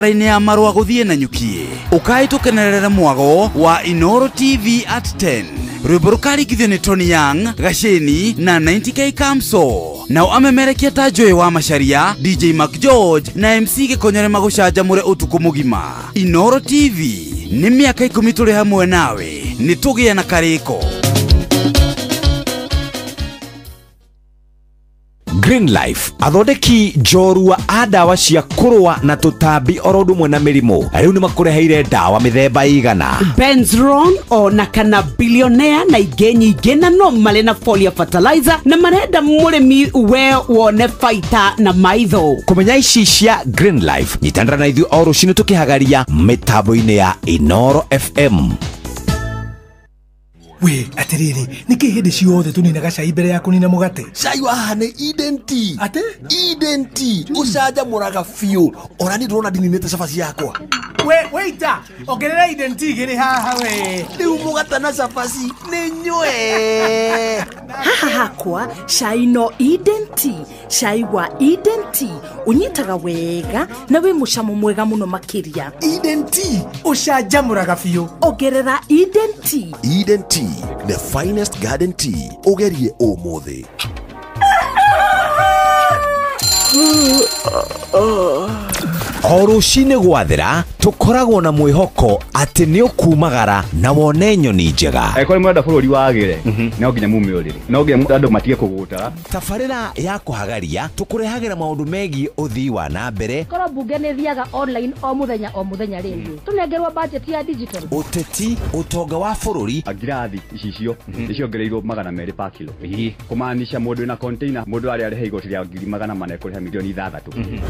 Raini ya marua guthie na nyukie ukai tukenerera mwago wa Inoro TV at 10 rwimbo rukarigithio ni Tony Young, Gasheni na 90K Kamso. Nao amemerekia ta Joy wa Macharia, DJ Mark George na MC Gikonyore magucanjamure utuku mugima. Inoro TV ni miaka 10 turi hamwe nawe, ni tugie na kariko. Green Life athondeki njorua a dawa cia kurwa na tutambi orodu mwe na mirimo riu ni makureheire dawa mithemba igana Benzron ona kana billionaire na inge nyingi na no male na foliar fertilizer na marenda murimi we wone faita na maitho. Kumenya ici cia Green Life nyitandara na ithu o rucini tukihagaria mitambo-ini ya Inoro FM. We, atiriri, niki hindi ciothe tuninaga cai mbere ya kunina mugate? Cai waha ni Eden Tea. Ate? Eden Tea. Ucanjamũraga biũ. Ona ni ndĩrona ndininĩte cabaci yakwa. We, waita, ongerera Eden Tea gĩrĩ haha we. Rĩu mũgate na cabaci nĩ nyue. Haha hakwa, cai no Eden Tea. Cai wa Eden Tea unyitaga wega na wĩ mũcamo mwega mũno makĩria. Eden Tea, ũcanjamũraga biũ. Ongerera Eden Tea. Eden Tea, the finest garden tea. Ugerie ũmũthĩ. O rucini gwathira tukoragwo na mwihoko ati ni ukumagara na wone nyoni njega. Ekore mwenda bururi wagire no nginya mumiurire no nginya andu matige kuguta. Tabarira ya kuhagaria tukurehagira maundu megi uthii wa na mbere. Koro bunge ne thiaga online o muthenya rĩngĩ tunengerwa budget ya digital. Uteti utonga wa bururi Agirathi icicio iciongereirwo 200 per kilo. Kumaanisha mundu na container mundu ari ari igoti rĩa 400 kuriha milioni 6.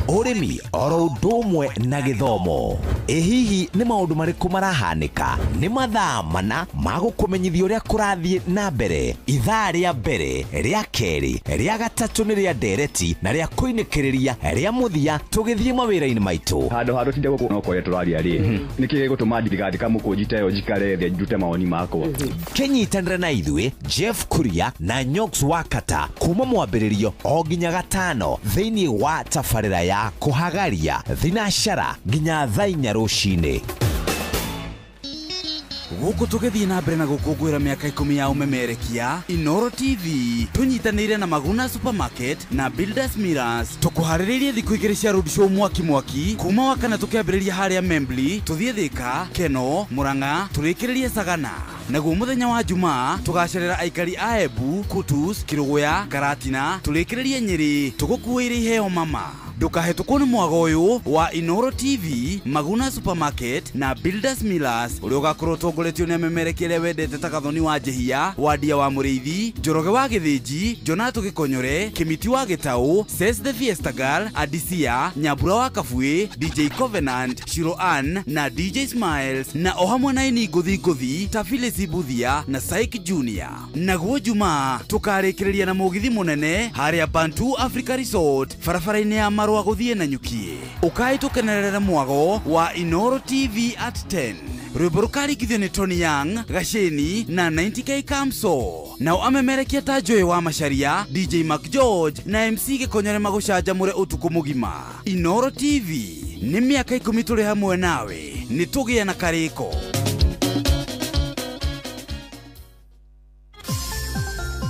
Urimi oro ndumwe na githomo. Hihi ni maundu mariku marahanika? Ni mathaa mana magukumenyithia uria kurathie na mbere. Ithaa ria mbere, ria keri, ria gatatu ni ria ndereti na ria kuinikiriria ria muthia tugithie mawira-ini maitu. Hado tinde guku no kore turaria ri. Niki gutuma ndirigati kamukunjite yo jikare thia njute maoni makwa. Kenyitanire na ithue Jeff Kuria na Nyox Wakata kuma mwambiririo o nginya gatano thiini wa tabarira ya kuhagaria thinashara nginya thainya rucini. Guku tugithie na mbere na gukungwira miaka 10 ya umemerekia Inoro TV tunyitanire na Maguna Supermarket na Builders Mirrors tukuhariririe thiku igiri cia road show mwaki kuma wakana tukiambiriria haria Membli tuthie Thika Keno Muranga turikiririe Sagana naguo muthenya wa Jumaa tugacerera aikari a Embu Kutus Kirugoya Karatina turikiririe Nyeri tugukuire iheo mama. Ndukahetũkwo nĩ mwago ũyũ wa Inoro TV, Maguna Supermarket na Builders Millers ũrĩa ũgakorwo ũtongoretio nĩ amemerekia arĩa wendete ta Gathoni wa Njehia, Wandia wa Mũrĩithi, Njoroge wa Gĩthĩnji, Jonato Gĩkonyore, Kĩmiti wa Gĩtaũ, Ses the Fiesta Girl, Adisia, Nyambura wa Kabuĩ, DJ Covenant, Shiro Ann na DJ Smiles na o hamwe na ini ngũthi ta Phyllis Buthia na Saik Junior. Naguo Jumaa tũkarĩkĩrĩria na mũgithi mũnene harĩa Bantu Africa Resort barabara-inĩ ya marua guthie na nyukie ukai tukenerera mwago wa Inoro TV at 10 rwimbo rukarigithio ni Tony Young, Gasheni na 90K Kamso. Nao amemerekia ta Joy wa Macharia, DJ Mark George na MC Gikonyore magucanjamure utuku mugima. Inoro TV ni miaka 10 turi hamwe nawe, ni tugie na kariko.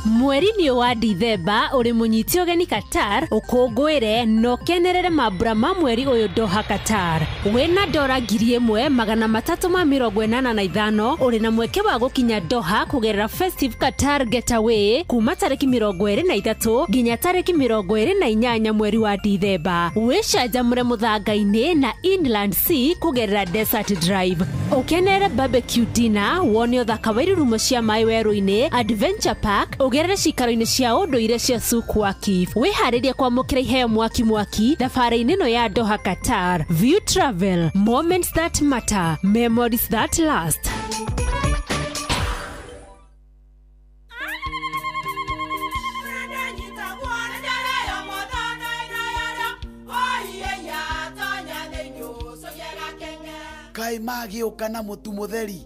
Mweri-inĩ wa Dithemba uri munyiti ugeni Qatar ukungwire no kenerere mambura ma mweri uyu Doha Qatar. Wina $1,385 uri na mweke wa gukinya Doha kugerera Festive Qatar Getaway kuma tariki 23 nginya tariki 28 mweri wa Dithemba. Wicanjamure muthanga-ini na Inland Sea kugerera Desert Drive. Ukenere barbecue dinner wone uthaka wa irurumo cia mai werũ-ini Adventure Park ugerere cikaro-ini cia unduire cia Souq Waqif. Wiharirie kwamukira iheo mwaki thabara-ini no ya Doha Qatar. View Travel, moments that matter, memories that last. Kai magĩũka na mũtu mũtheri.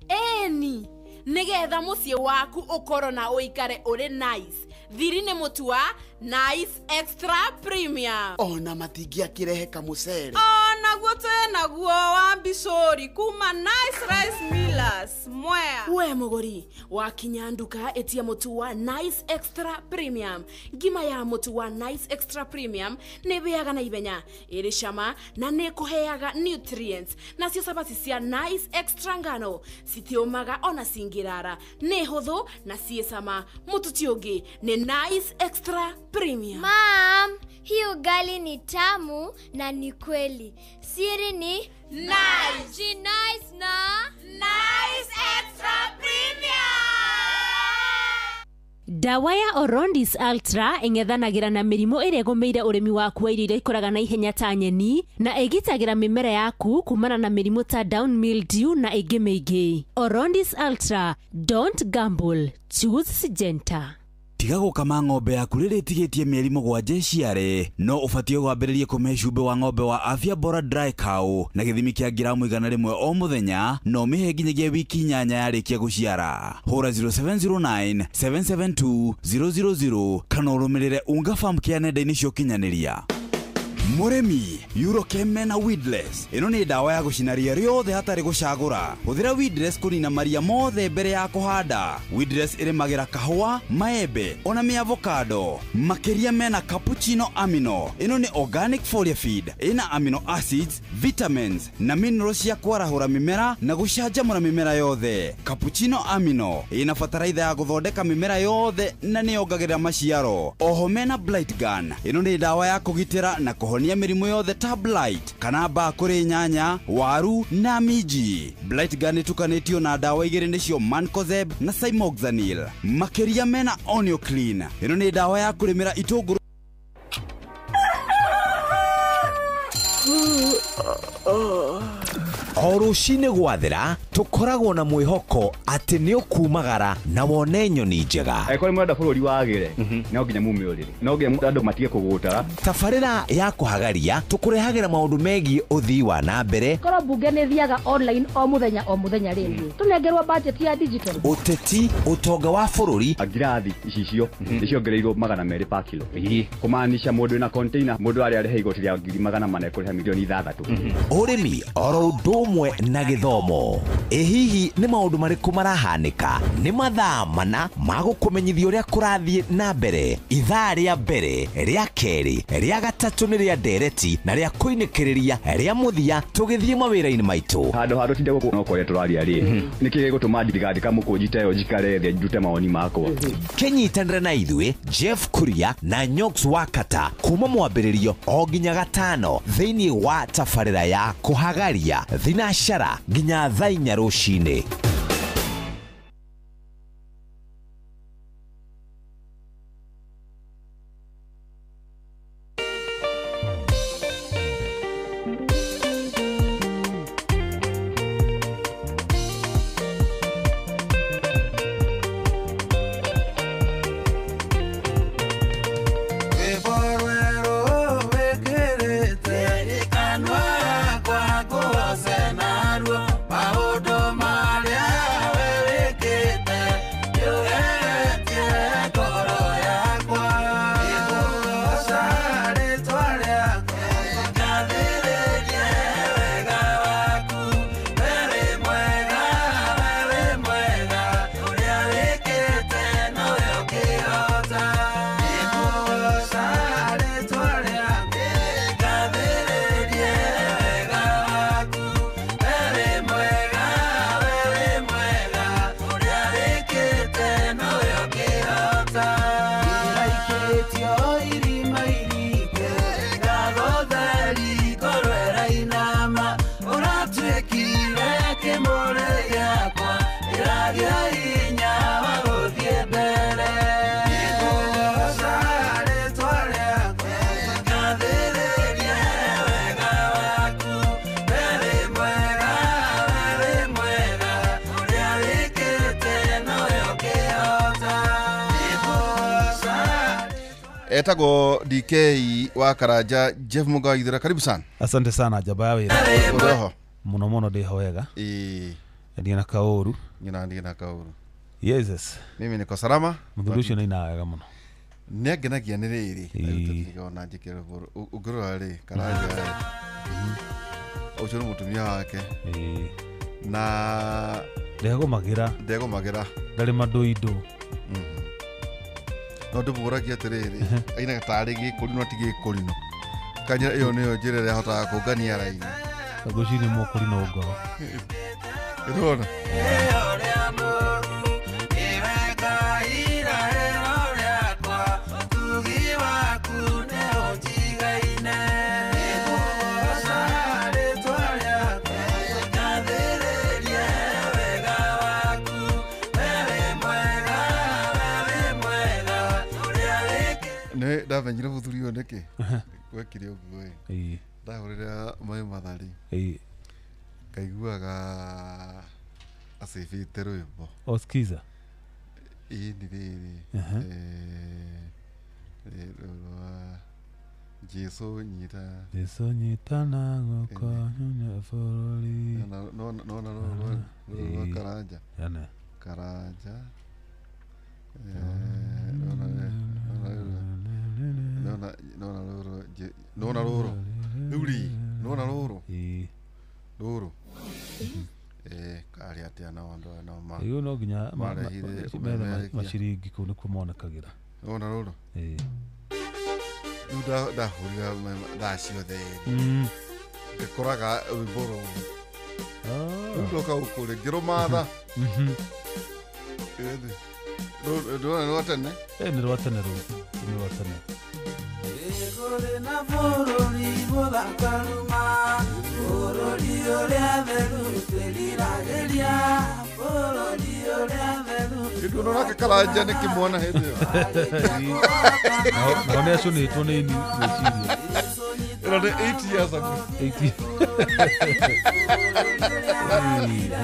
Eni, nigetha muciĩ waku ũkorwo na ũikare ũrĩ nice. Thiri nĩ mũtu wa Nice Extra Premium. Ona matingiakĩrehe kamucere. Ona naguo naguo wa Bishori kuma Nice Rice Millers Mwea. We mugori wakinya nduka etia mutu wa Nice Extra Premium. Ngima ya mutu wa Nice Extra Premium nebeaga na ibenya iri shama na nekuheaga nutrients na cio sabati cia Nice Extra ngano citiomaga ona singirara ne hotho na ciesama mutu tiongi ni Nice Extra Premium. Mom, hii ugali ni tamu na ni kweli. Siri ni nice. Ji nice na Nice Extra Premium. Dawa ya Orondis Ultra ingethanagira na mirimo ire gomeire urimi waku wa irio ikuraga na ihenya ta nyeni na igitagira mimera yaku kumana na mirimo ta down mildew na ingi mingi. Orondis Ultra, don't gamble, choose Syngenta. Tiga gukama ng'ombe yaku rĩrĩa ĩtigĩtie mĩeri 7 ĩciare, no ũbatiĩ gwambĩrĩria kũmĩhe cumbĩ wa ng'ombe wa Afya Bora Dry Cow na gĩthimi kĩa gramu 100 o mũthenya, no mĩhe nginyagia wiki 8 yarĩkia gũciara. Hũra 0709 772 000 kana ũrũmĩrĩre Unga Farm Care nenda-inĩ cia ũkinyanĩria. Muremi, Eurochem na Weedless. Ino ni dawa ya gucina ria riothe hatari gucagura. Huthira Weedless kunina maria mothe mbere ya kuhanda. Weedless irimagira kahua, maembe, ona mi avocado. Makeria mena cappuccino amino. Ino ni organic foliar feed. Ina amino acids, vitamins na minerals ya kwarahura mimera na gucanjamura mimera yothe. Cappuccino amino ina fataraitha ya guthondeka mimera yothe na ni yongagirira maciaro. Oho mena Blight Gun. Ino ni dawa ya kugitira na kuhonia mirimu yothe ta blight kana ba kuri nyanya, waru na miji. Blight Gun tukanetio na dawa igiri nicio Mancozeb na Cymoxanil. Makeria mena Onio Clean. Ino ni dawa ya kurimira itunguru. Orucine gwathira tukoragwo na mwihoko ati ni ukumagara na wone nyoni njega. Ekore mwenda bururi wagire no nginya mumiurire no nginya andu matige kugutara. Tabarira ya kuhagaria tukurehagira maundu megi uthii wa na mbere. Koro bunge ne thiaga online o muthenya ringi. Tunengerwa budget ya digital. Uteti utonga wa bururi agirathi icicio niciongereirwo 200 per kilo. Kumaanisha mundu na container mundu ari ari igoti rya 400 kuriha milioni 6. Urimi oro ndumwe na githomo. Hihi ni maundu mariku marahanika? Ni mathaa mana magukumenyithia uria kurathie na mbere. Ithaa ria mbere, ria keri, ria gatatu ni ria ndereti na ria kuinikiriria ria muthia tugithie mawira-ini maitu. Hado tinde guku no koya turaria ri. Niki gutuma thirikari kamukunjite yo jikare thia njute maoni makwa. Kenyitanire na ithue Jeff Kuria na Nyox Wakata kuma mwambiririo o nginya gatano thiini wa tabarira ya kuhagaria thinashara nginya thaa 4 rucini. Etago DK wa Karaja Jeff Mugaidira, karibu sana. Asante sana Jabawe. Roho muno ndiho wega. Ndina kaoru. Ndina kaoru. Yes. Mimi niko salama. Mudurusho na ina wega muno. Negenagia niriri. Tukiona jikero ugoro ali Karaja. ucio ni mutumia wake na ndego magira ndari madoido no ndimuragia atiriri aina gatari gikurino ti gikurino kanya iyo niyo njira ria hotaga kungania raini gucini mukurino ngoro irona ne ndavenyire muthuri uyu niki gwekire uguo ndahurira mai mathari kaiguaga acivite rwimbo oskiza ni riri Jesu nyita na ngoko nyonya foroli no karanja nona roro uri nona roro kari atia na wando na ma iyo no ginya mashiringi ko niko monekagira nona roro da huria da ciothe ngikoraga wiboro ndoka ukore ngiro matha no watene ni rwatene Igore na bururi muthakaruma bururi uria theru twiriragiria bururi uria theru kidono nake karanja ni kimwana hindi no ne acio ni twoneni gwiciria ira ni 8 years ago 8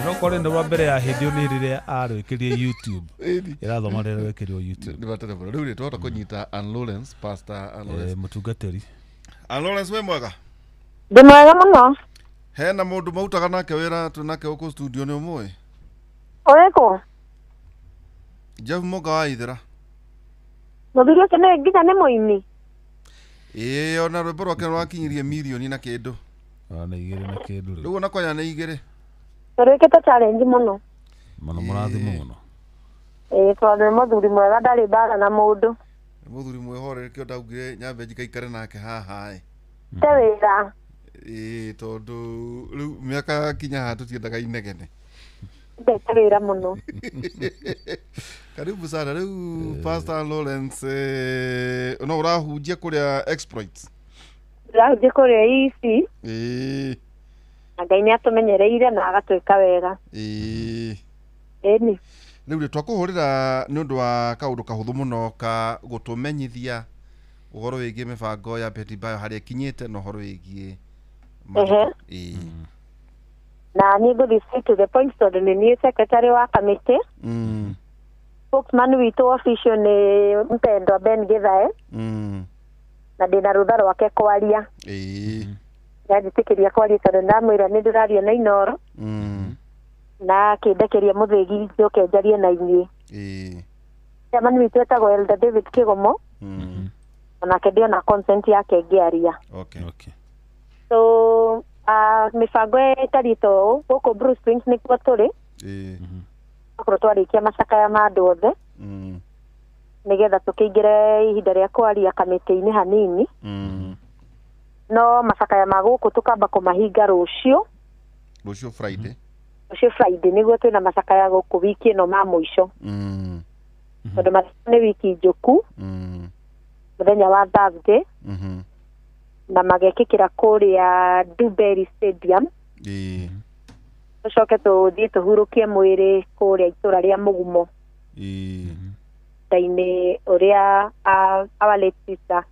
no kore ndo mbere ya hindi ni riria arwikirie YouTube irathoma rero wekirio YouTube ni batete bro riu twata kunyita Ann Lawrence pastor Ann Lawrence mutungateri Ann Lawrence we mwega ndi mwega muno hena mundu mautaga nake wira tunake uko studio ni umwe Oreko Jeff Moga wa Ithera Muthuri kene nginya ni muini ona rwimbo rwake rwakinyirie milioni na kindu na igere na kindu riu ona kwanya ni igere rwikite challenge muno murathimo muno tondu muthuri mwega ndari mbara na mundu muthuri mwihorere kio ndaugire nyambe njikaikare nake haha te wira tondu riu miaka kinya hatu tiendaga inegene te wira muno karibu sana riu Pastor Lawrence no urahunjia kuria exploits urahunjia kuria ici Ngai ni atumenyereire na agatwika wega ni riu twakuhurira ni undu wa kaundu kahuthu muno ka gutumenyithia uhoro wigie mibango ya Betty Bayo haria kinyite no uhoro wigie na ni nguthi straight to the point tondu ni nie secretary wa committee spokesman witu official ni Mpendwa Ben Githae na ndina rutha rwake kwaria ndatikiria kwaria tondu ndamwira ni ndiraria na Inoro na kindekeria muthigi njoke njarie na inyui chairman witu etagwo Elder David Kigomo onake ndiona consent yake ngiaria so mibango itarito guku Bruce Springs nikuo turi akorwo twarikia macakaya ma andu othe nigetha tukiingire ihinda ria kwaria kamiti-ini hanini no macakaya ma guku tukamba kumahinga rucio Friday niguo twina macakaya guku wiki ino ma muico tondu ni wiki njuku muthenya wa Thursday na magekikira kuria Duberry Stadium tucoke tuthie tuhurukie mwiri kuria itura ria Mugumo taini uria our late sister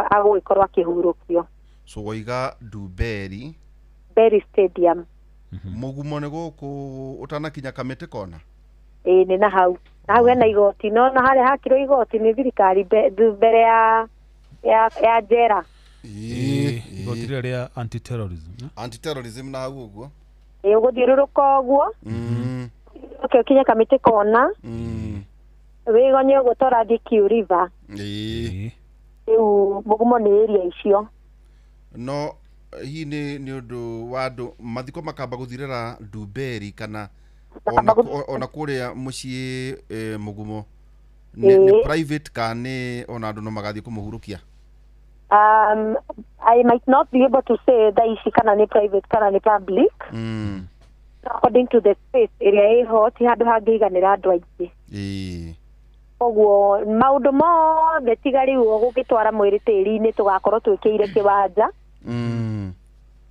agwikorwo akihurukio so waiga Duberry Stadium Mugumo ni guku utanakinya kamiti kona ni na hau ena igoti no na haria hakiro igoti ni thirikari mbere ya jera igoti ria anti-terrorism na hau uguo uguthiururuka uguo ukinya kamiti kona wigonye gutora Kiu River riu Mugumo ni area icio no hii ni undu wa andu mathiko makamba guthirira Ndumberi kana ona kuria mucii Mugumo ni private kana ona andu no magathi kumuhurukia? I might not be able to say that ici kana ni private kana ni public. According to the space area iho ti handu hangiiganira andu aingi. Koguo maundu mothe tigari uo gugitwara mwiri tiri-ini tugakorwo twikiire kiwanja.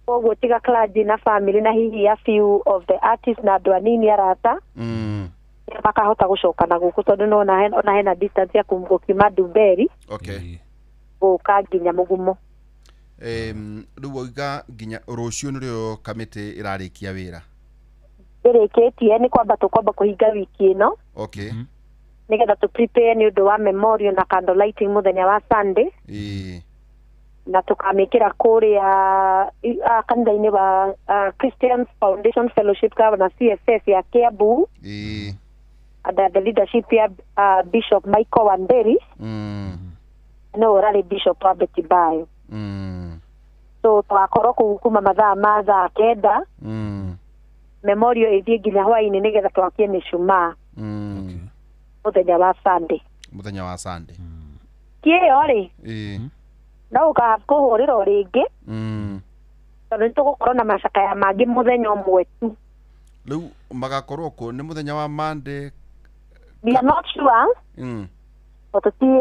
Koguo tiga clergy na family na hihi a few of the artists na andu anini arata makahota gucokana guku tondu ona hena distance ya kumgukima Ndumberi. Okay. Guka nginya Mugumo. Riu oiga nginya rucio nirio kamiti irarikia wira? Irikitie ni kwamba tukwamba kuhinga wiki ino. Okay. Nigetha tu prepare ni undu wa memorial na candle lighting muthenya wa Sunday. Na tukamikira kuria kanitha-ini wa Christian Foundation Fellowship na CSS ya Kiambu. Under the leadership ya Bishop Michael Wanderi. No urari Bishop wa Betty Bayo. So twakorwo kuma mathaa ma thaa kenda. Memorial ithie nginya hwaini nigetha twakie mishumaa. Muthenya wa Sunday. Muthenya wa Sunday. Kiyo ri. Na ukakuhurira o ringi. Tondu nitugukorwo na macakaya mangi muthenya umwe tu. Riu magakorwo ku ni muthenya wa Monday. We are not sure.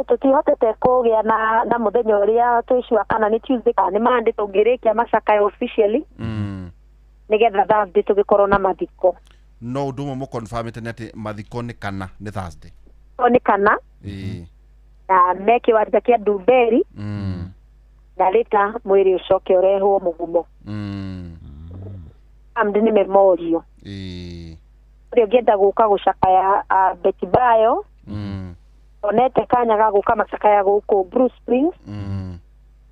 Tutihotete kugia na muthenya uria twishua kana ni Tuesday kana ni Monday tungirikia macakaya officially. Nigetha Thursday tugikorwo na mathiko. No undu mo confirmite ati mathiko ni kana ni Thursday. Ni kana. Na meki wa kia Ndumberi. Na leta mwiri ucoke urehwo Mugumo. Amdi ni memorial. Uri ngenda guka gucakaya Betty Bayo. Onete kanya ga guka macakaya guku Bruce Springs.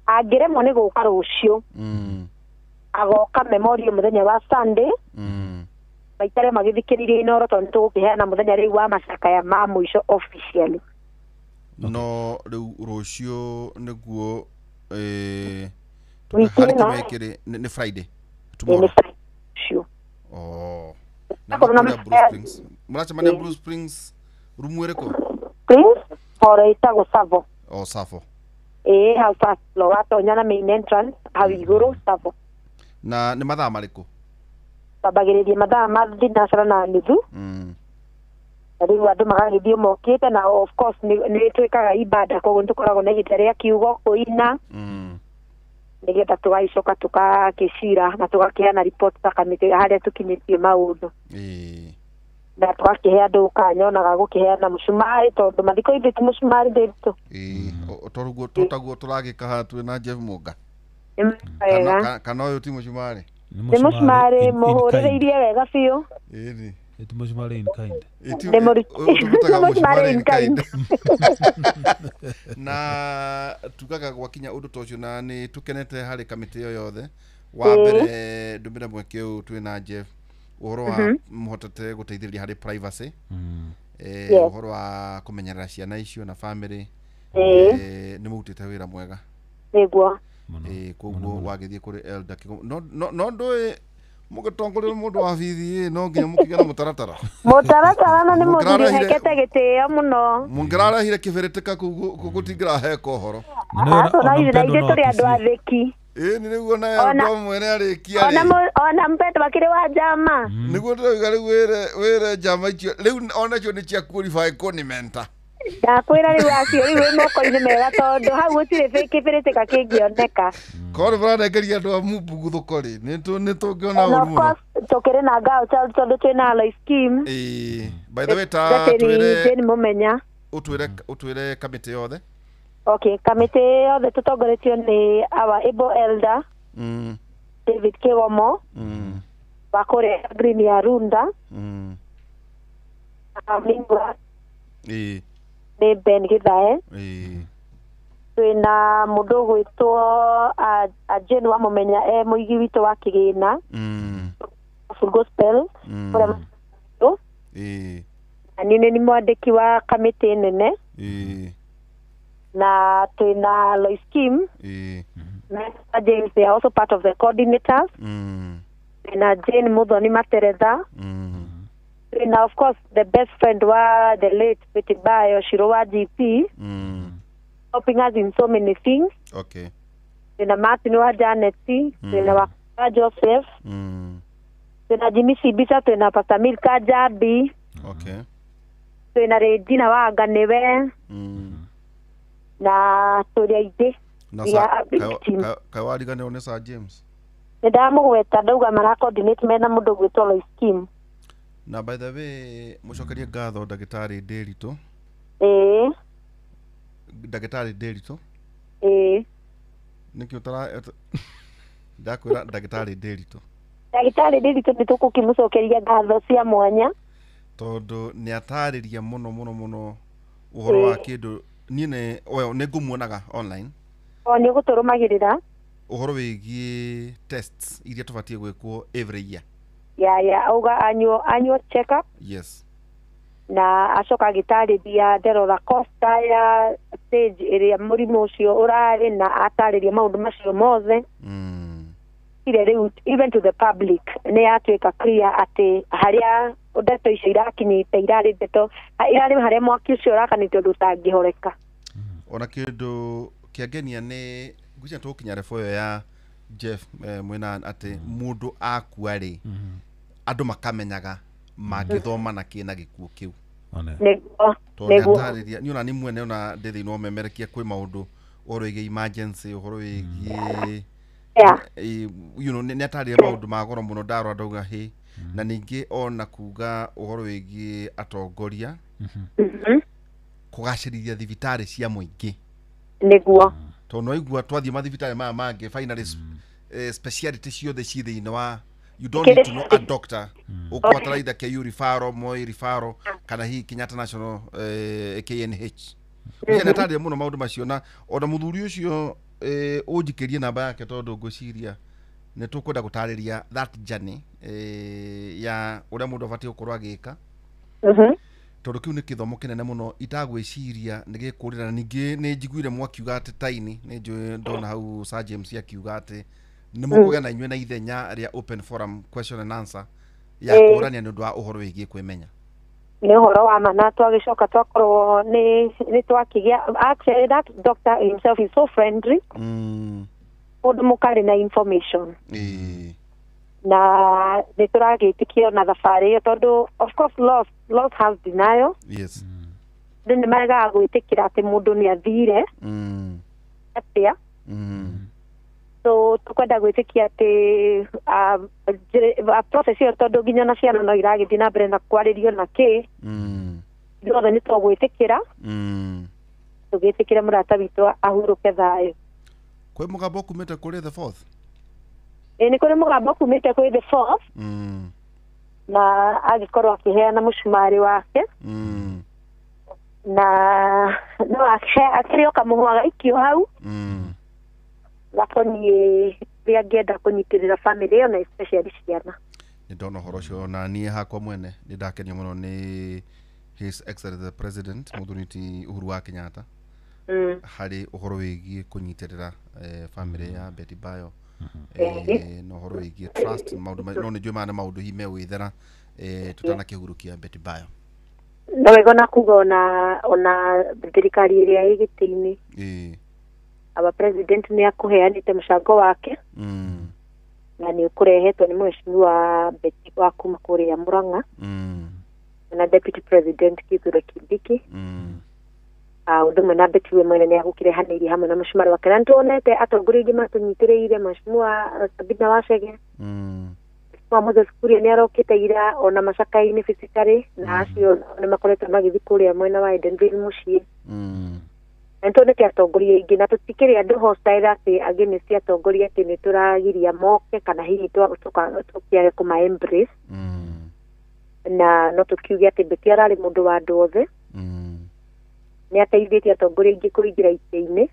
Angiremwo ni guka rucio. Agoka memorial muthenya wa Sunday. Maitare magithikiririe inoro tondu tugukiheana muthenya riu wa macakaya ma muico officially. No riu rucio niguo ni Friday tomorrow. Na Bruce Springs. Muracemania Bruce Springs rumwireko? Springs ora itago Savo. Savo. Hau first floor watonya na main entrance hau iguru Savo. Na ni mathaa mariku? Babagiririe mathaa ma thinacara na nuthu. Riu andu magagithio mokite na of course ni twikaga ibada koguo nitukoragwo na ihinda ria kiugo kuina. Nigetha tugaicoka tukakicira na tugakiheana report ta kamiti haria tukinyitie maundu. Na tugakihe andu kanyonaga gukiheana mucumari tondu mathiko ithitu mucumari ndiritu. Toruguo totaguo turagika ha twina Jeff Muga. Kana uyu ti mucumari? Ni mucumari muhurireirie wega biu. It's mushmari in kind. Mushmari in kind. Na tugaga gwakinya undu tocio na ni tukenete hari kamiti yo yothe. Wa mbere ndumira mweke u twina Jeff uhoro wa muhotete guteithĩrĩria hari privacy. Uhoro wa kumenyerera ciana icio na family. Ni mutite wira mwega. Niguo. Koguo wagithie kuri elder no ndoi mugatongorera mundu wa bithi no nginya mukigana mutaratara na ni mundu hekete gitio muno mungirarahire kibereteka kugutingira heko horo na ithire turi andu atheki ni niguo na ndo mwene arikia ona mpeto bakire wa jama niguo ndauga riu wire jama icio riu ona cio ni cia qualify konimenta ndakwira riu acio riu moko-ini mega tondu hau gutire kibereteka kingioneka kore brada ngeria andu a Mumbugu thukori ni tungiona urumo tukire na ngao tondu twina life scheme by the way ta twire ni mumenya utwire kamiti yothe. Okay, kamiti yothe tutongoretio ni our able elder David Kigomo bakore Green ya Runda Mingwa ni Ben Githae twina mundu gwitwo Jane wa mumenya muigi witu wa kigina full gospel nini ni mwandiki wa kamiti nene na twina Lois Kim James, they are also part of the coordinators. Na Jane Muthoni Materetha. Na of course the best friend wa the late Betty Bayo Shirowa GP. Helping us in so many things. Okay. Na Martin wa Janet, na wa Joseph. Na Jimmy Sibisa, na Pastor Milka Jabi. Okay. Na Regina wa Ganewe. Na Toria Ide. Na kawali gane onesa James. Ndamugweta ndauga mara coordinate mena mundu gwitwo Lois Kim. Na by the way mucokerie ngatho ndagitari Nderito. Ndagitari Nderito. Niki utara ndakwira ndagitari Nderito. Ndagitari Nderito nitukukimucokeria ngatho cia mwanya. Tondu ni atariria muno uhoro wa kindu nine oyo ningumuonaga online. Ni guturumagirira uhoro wigie tests iria tubatie gwikwo every year. Auga annual check up. Yes. Na acoka agitarĩria nderora costa ya stage iria mũrimũ ũcio ũrarĩ na atarĩria maũndũ macio mothe. Ire rĩu even to the public nĩ yatuĩka clear atĩ harĩa ndeto icio irakinyĩte irarĩ ndeto irarĩ harĩa mwaki ũcio ũrakanĩte ũndũ ũtangĩhoreka. Ona kĩndũ kĩangenia nĩ ngwĩciria tũkinya refu ya Jeff mwena atĩ mũndũ akua rĩ andũ makamenyaga magĩthoma na kĩna gĩkuũ kĩu. Nĩguo niona ni mwene ona ndethi no memerekia kwĩ maũndũ ũhoro wĩgiĩ emergency ũhoro wĩgiĩ nĩ atarĩria maũndũ ma goro mũno ndarora ndauga hĩ na ningĩ ona kuga ũhoro wĩgiĩ atongoria kũgacĩrithia thibitarĩ cia mũingĩ. Nĩguo tondu igua twathie mathibitarĩ maya mangĩ finally speciality ciothe ci thĩinĩ wa you don't need to know a doctor ukwatara either KU referral Moi referral kana hii Kenyatta National KNH nĩ atarĩria mũno maũndũ macio na ona mũthuri ũcio ũnjikĩrie namba yake tondu ngwĩciria nĩ tũkwenda gũtarĩria that journey ya ũrĩa mũndũ abatie gũkorwo agĩka. Tondu kiu ni kithomo kinene muno itagwiciria ni gikurira na ningi ni njiguire mwakiuga ati taini ni njui ndona hau Sir James akiuga ati ni mukugia na inywe na ithenya ria open forum question and answer ya kurania ni ndu wa uhoro wigie kwimenya ni uhoro wa mana twagicoka twakorwo ni twakigia actually that doctor himself is so friendly mundu mukari na information na nituragitikio na thabarĩ tondu of course loss has denial. Yes. Then maraga gwitikira ati mundu ni athire atia so tukwenda gwitikia ati a process yo tondu nginya na ciana no iragithii na mbere na kwaririo na ki ndothe ni twagwitikira tugitikira murata witu ahuruke thayo. Kwe mugambo kumite kuri the fourth ni kuri mugambo kumite kuri the fourth na agikorwo akiheana mucumari wake na no akirioka muhwaga ikio hau gakonie ria ngenda kunyitirira family yo na especially ciana. Ni ndona horo cio na nie hakwa mwene ni ndakenio muno ni His Excellency the President Muthuri Uhuru wa Kenyatta hari uhoro wigie kunyitirira family ya Betty Bayo no horo wigie trust maundu no ni juma na maundu hime withera tutana kihurukia Betty Bayo no wego na kuga ona thirikari iria igitini aba president ni akuheanite mucango wake na ni ukurehetwo ni mheshimiwa Betty wa kuma kuria Murang'a na deputy president Kithure Kindiki undu mwena Betty we mwene ni agukirehanĩirie hamwe na mucumari wake na ntuonete atongoria ingi matunyitĩrĩire mheshimiwa Sabina Wachege wa Moses Kuria ni arokite ira ona macakaini physically na acio ni makoretwo magithi kuria mwena wa Edenville mucii ntuonete atongoria ingi na tutikiri andu hostile ati ageni cia atongoria ati ni turagiria moke kana hihi tukiage kuma embrace na no tukiuge ati Betty arari mundu wa andu othe ni ateithĩtie atongoria ingi kuingira itĩ-inĩ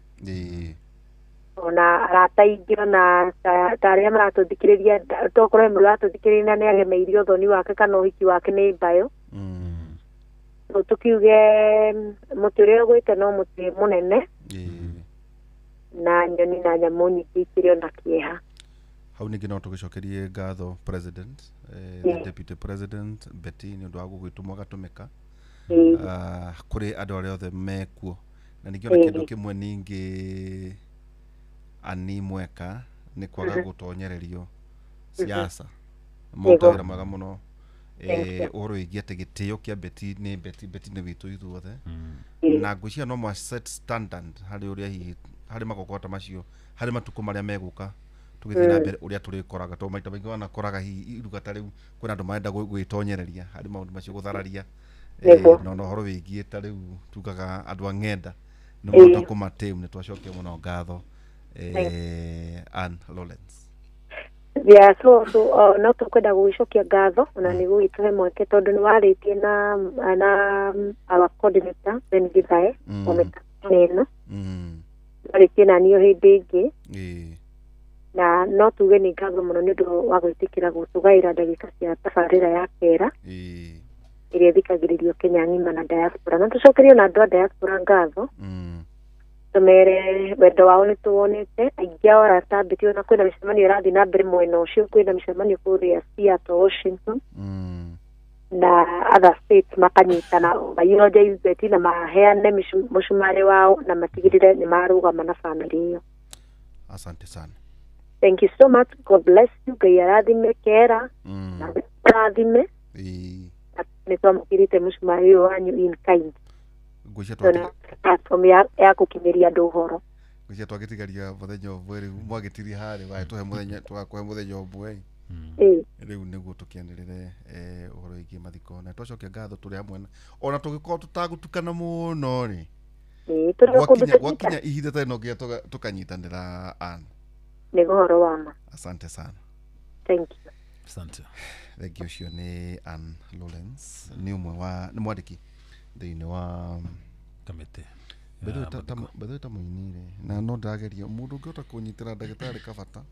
ona arataingira na taria maratuthikiriria tokorwo maratuthikiriria ni agemeirio thoni wake kana uhiki wake ni Bayo no tukiuge muti uria gwite no muti munene na nyoni na nyamũ nyingĩ ikĩrĩ ona kĩeha. Hau ningĩ no tũgĩcokerie ngatho president, the deputy president Betty nĩ ũndũ wa gũgĩtũmwo agatũmĩka kũrĩ andũ arĩa othe mekuo, na ningĩ ona kĩndũ kĩmwe ningĩ ani mweka nĩ kwaga gũtonyererio siasa mũtagĩra mwega mũno ũhoro wĩgiĩ atĩ gĩtĩo kĩa Betty nĩ Betty nĩ witũ ithuothe, na ngwĩciria no mwa set standard harĩ ũrĩa hihi harĩ magogota macio harĩ matukũ marĩa megũka tugĩthiĩ na mbere ũrĩa tũrĩkoraga to maita maingĩ wanakoraga hihi irugata rĩu kwĩna andũ marenda gwĩtonyereria harĩ maũndũ macio gũthararia no ũhoro wĩgiĩ ta rĩu tugaga andũ a ng'enda nĩ mũhota kũmatĩu nĩ twacokia mũno ngatho Ann Lawrence. So no tũkwenda gũgĩcokia ngatho ona nĩ gũgĩtũhe mweke tondũ nĩ warĩtie na our coordinator Ben Githae o mĩtano ĩno warĩtie na niĩ hĩndĩ ĩngĩ na no tuge nĩ ngatho mũno nĩ ũndũ wa gwĩtĩkĩra gũtũgaĩra ndagĩka cia tabarĩra ya kera ĩrĩa ĩthikagĩrĩrio Kenya ng'ima na diaspora, na tũcokerie na andũ a diaspora ngatho tũmere wendo wao nĩ tuwonete aingĩ ao aratambĩtio na kwĩna mĩcemanio ĩrathiĩ na mbere mwena ũcio, kwĩna mĩcemanio kũrĩa Seattle, Washington na other states makanyitana maioja Betty na maheane mũcumarĩ wao na matigĩrĩre nĩ marũgama na family ĩyo. Asante sana. Thank you so much. God bless you. Ngai arathime kera na arathime nĩ twamũkĩrĩte mũcumarĩ ũyũ wanyu in kind. Platform ya gũkinyĩria andũ ũhoro. Ngwĩciria twagĩtigaria mũthenya ũmwe rĩu mwagĩtirie harĩ waĩ tũhe mũthenya tũgakũhe mũthenya ũmwe rĩu nĩguo tũkĩanĩrĩre ũhoro wĩgiĩ mathiko na twacokia ngatho tũrĩ hamwe ona tũgĩkorwo tũtagũtukana mũno rĩ gwakinya ihinda ta ĩno nginya tũkanyitanĩra Ann. Nĩ ũhoro wa ma. Asante sana. Thank you. Asante. Thank you. Ũcio nĩ Ann Lawrence nĩ ũmwe wa nĩ mwandĩki thĩinĩ wa kamĩtĩ bethe ta mũinire na no ndageria mũndũ ũngĩhota kũnyitĩra ndagĩtarĩ Kabata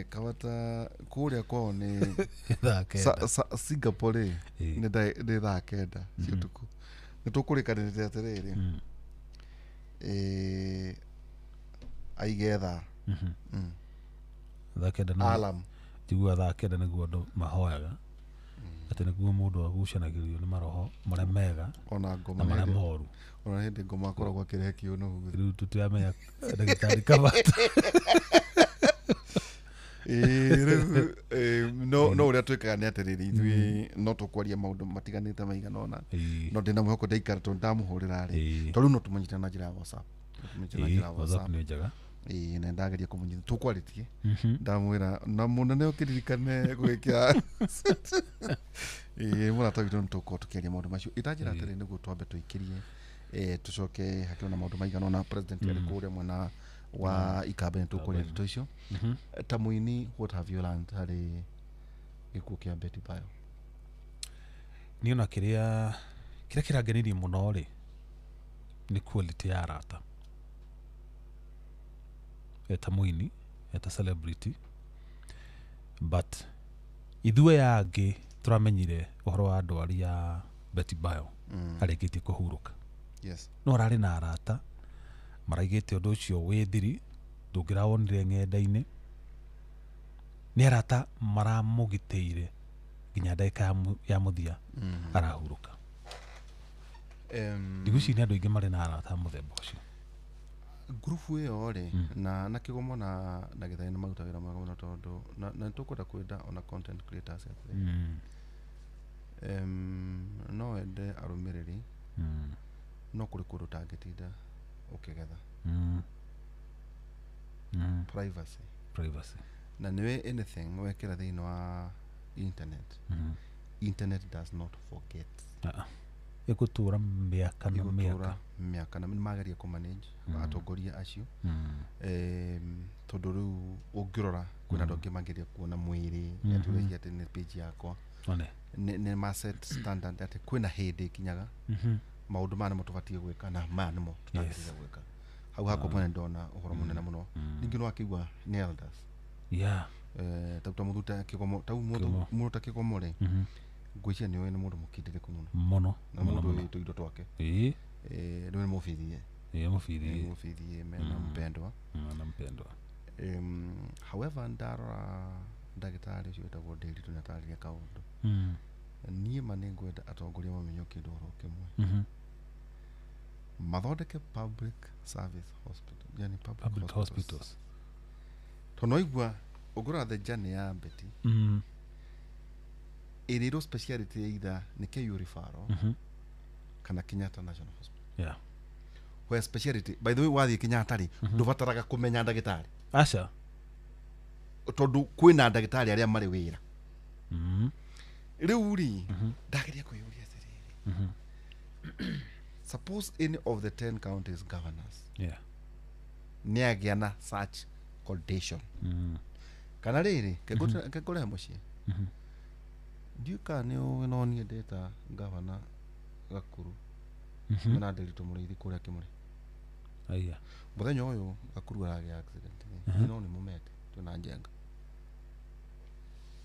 Kabata kũrĩa kwao nĩ Singapore nĩ thaa kenda cia ũtukũ nĩ tũkũrĩkanĩrĩte atĩrĩrĩ aige thaa alam njigua thaa kenda nĩguo andũ mahoyaga atĩ nĩguo mũndũ agucanagĩrio nĩ maroho marĩa mega ona ngoma na marĩa moru ona hĩndĩ ngoma akoragwo akĩrehe kĩũnũ rĩu tũtiramenya ndagĩtarĩ Kabata no ũrĩa twĩkaga nĩ atĩrĩrĩ ithuĩ no tũkwaria maũndũ matiganĩte maigana ũna no ndĩna mwĩhoko ndaikara tondũ ndamũhũrĩra rĩ tondũ no tũmanyitana na njĩra ya WhatsApp nĩ njega na ndageria kũmunyita tũkwarĩtie ndamwĩra na mũnene ũkĩririkane gwĩkĩra mũrata witũ nĩ tũkorwo tũkĩaria maũndũ macio itanjĩra atĩrĩ nĩguo twambe tũikĩrie tucoke hakĩrĩ na maũndũ maigana ũna president arĩ kũrĩa mwena wa ikambe nĩ tũkũrĩa ndeto icio ta mũini what have you learned harĩ gĩkuũ kĩa Betty Bayo? Niĩ ona kĩrĩa kĩrangenirie mũno rĩ nĩ quality ya arata eta mũini eta celebrity but ithuĩ angĩ tũramenyire ũhoro wa ndwari ya Betty Bayo arĩkĩtie kũhurũka no ararĩ na arata maraigĩte ũndũ ũcio wĩ thiri ndũngĩrawonire ng'enda-inĩ nĩ arata maramũgitĩire nginya ndagĩka ya mũthia arahurũka. Ndiguci nĩ andũ aingĩ marĩ na arata mũthemba ũcio grupu ĩyo rĩ na kĩgomo na Gĩthae nĩ marutagĩra mwega mũno tondũ na tũkwenda kwenda ona content creators no wende arũmĩrĩri no kũrĩ kũndũ tangĩtinda ũkĩgetha privacy na nĩwe anything wekĩra thĩinĩ wa internet does not forget ĩgũtũra mĩaka na nĩ mageria kũmanage atongoria acio tondũ rĩu ũngĩrora kwĩna andũ angĩ mageria kuona mwĩrĩ atũrĩkia atĩ nĩ page yakwa nĩ ma set standard atĩ kwĩna hĩndĩ kinyaga maũndũ maya nĩmo tũbatiĩ gwĩka na maya nĩmo tũtagĩrĩire gwĩka hau hakwa mwene ndona ũhoro mũnene mũno ningĩ no akĩigua nĩ elders tau ta mũndũ ta kĩgomo tau mũndũ ta kĩgomo rĩ ngwĩciria nĩwe nĩ mũndũ mũkindĩrĩku mũno mũno na mũndũ wĩ tũindo twake nĩwe mũbithie mubithi mena mpendwa however ndara ndagitari ucio wetagwo Ndiritu Natalia Kaundu niĩ ma nĩ ngwenda atongoria mamenye kĩndũ oro kĩmwe mathondeke public service hospital, yani public hospitals. Tonoigua ugura the journey ya Betty iriro speciality either ni KU referral kana Kenyatta National Hospital, where speciality by the way wathi Kenyatta ri ndubataraga kumenya ndagitari aca tondu kwina ndagitari aria mari wira riu ri ndageria kuyuria siriri suppose any of the 10 counties governors niagiana such condition kana riri kegore mucie ndiuka ni noni data governor Gakuru na Ndiritu Mũrĩithi kuria Kimuri aya muthenya uyu Gakuru aragĩa accident no ni mumete tuna njenga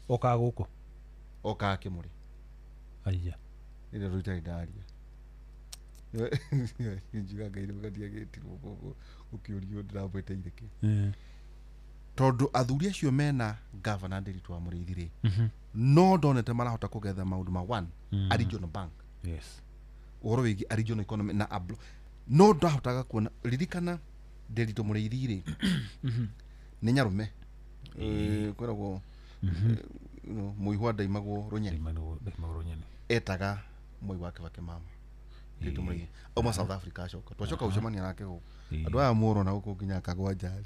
oka guko oka Kimuri aya ile ruta idaria njiga gaire mugadia getirwo ukiurio ndirabwete ireke tondu athuri acio mena governor Ndiritu wa Mũrĩithi ri no ndonete marahota kugetha maundu ma one a regional bank uhoro wigi a regional economy na ablo no ndahotaga kuona ririkana Ndiritu Mũrĩithi ri ni nyarume kwiragwo muihwa ndaimagwo Runyeni etaga moi wake wake mama Ndiritu Mũrĩithi auma South Africa acoka twacoka ucemania nake guku andu aya muro na guku nginya akagwa njari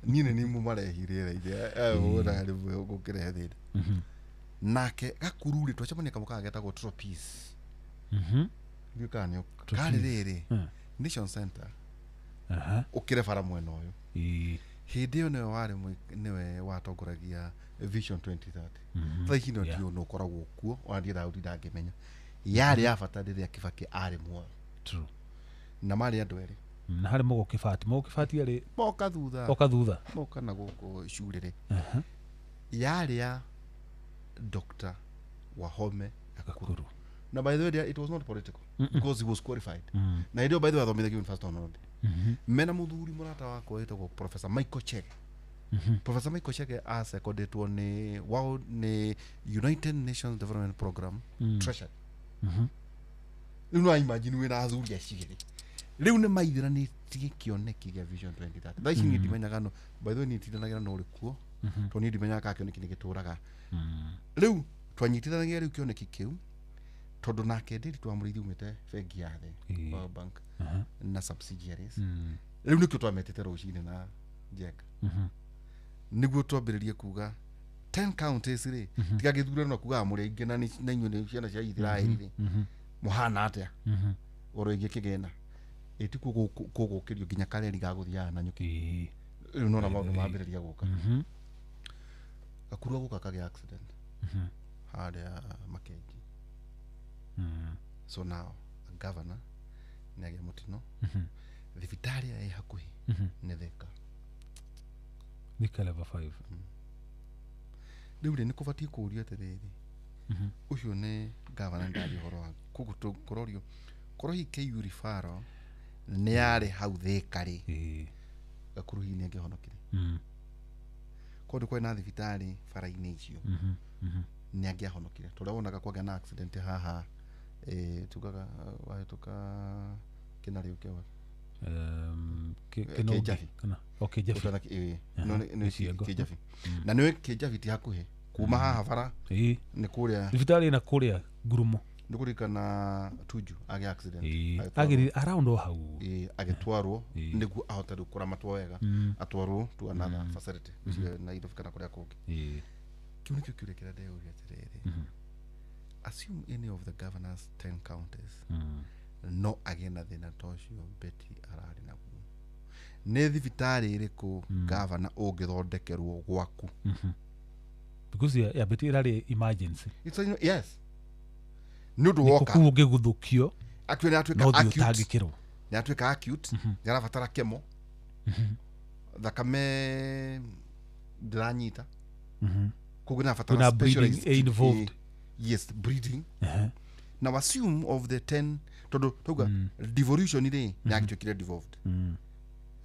nini ni mu marehire ire ora ri gukirehe thina nake Gakuru ri twacemania kamuka getagwo Tropis bikani kari riri Nation Center ukire bara mwena uyu hindi iyo niwe watongoragia Vision 2030 thaici no ndio no koragwo kuo wathie Daudi ndangimenya yari yabata riria Kibaki ari muoyo na mari andu eri na hari mugo Kibati ari moka thutha moka na guko shurire yari ya Dr. Wahome Gakuru. Na by the way, it was not political because he was qualified. Na ndio by the way athomithagio university on road. Mena muthuri murata wako etagwo Professor Michael Chege. Professor Michael Chege secondetwo ni United Nations Development Program Treasury. Riu no imagine wina athuri acigiri. Riu ni maithiranitie kioneki gia Vision 2030. Thaici ni ndimenyaga no by the way ni tindanagira no rikuo. To ni ndimenyaga kioneki ni gituraga. Riu twanyitithanagia riu kioneki kiu tondu nake Ndiritu wa Mũrĩithi umite bengi ya thĩ World Bank na subsidiaries riu nikio twametete rucini na Njenga niguo twambiririe kuga 10 counties ri tiga githurano kuga Mũrĩithi na inyuĩ ni ciana cia Ithiraeli ri muhana atia oro ingi kigena eti kugukirio nginya kareri ga guthiana na nyuki riu no na maundu mambiriria guka Gakuru guka kage accident harĩa Makenji. So now a governor nage mutino thibitari ya hakuhi ne Thika level 5 riu ni kubatie kurio tereri ucio ni governor ndari horo wa kugutu kurorio korohi KU referral ni yari hau Thika ri Gakuru hi ni ngihonokire kodu kwa na thibitari fara-ini icio ni angihonokire turawonaga kwagĩa na accident haha tugaga wahituka kinario kiwa Kijabi kana Kijabi no ni Kijabi na niwe Kijabi ti hakuhi kuma haha bara ni kuria thibitari na kuria Ngurumo ni kurikana Tuju agi accident agiri around hau agitwarwo niguo ahota kuramatwo wega atwarwo to another facility na idofika kuria kungi kiu nikio kiurekera ndeo gĩatirĩrĩ assume any of the governors 10 counties no again na thina tocio Betty arari naguo nĩ thibitari iriku governor ũngĩthondekerwo gwaku because ya Betty irari emergency yes nundu woka ũngĩguthũkio actually atwika acute yarabatara kemo thakame ndĩranyita kuguna fatara specialist involved yes breathing now assume of the 10 toga devolution ile ni actually devolved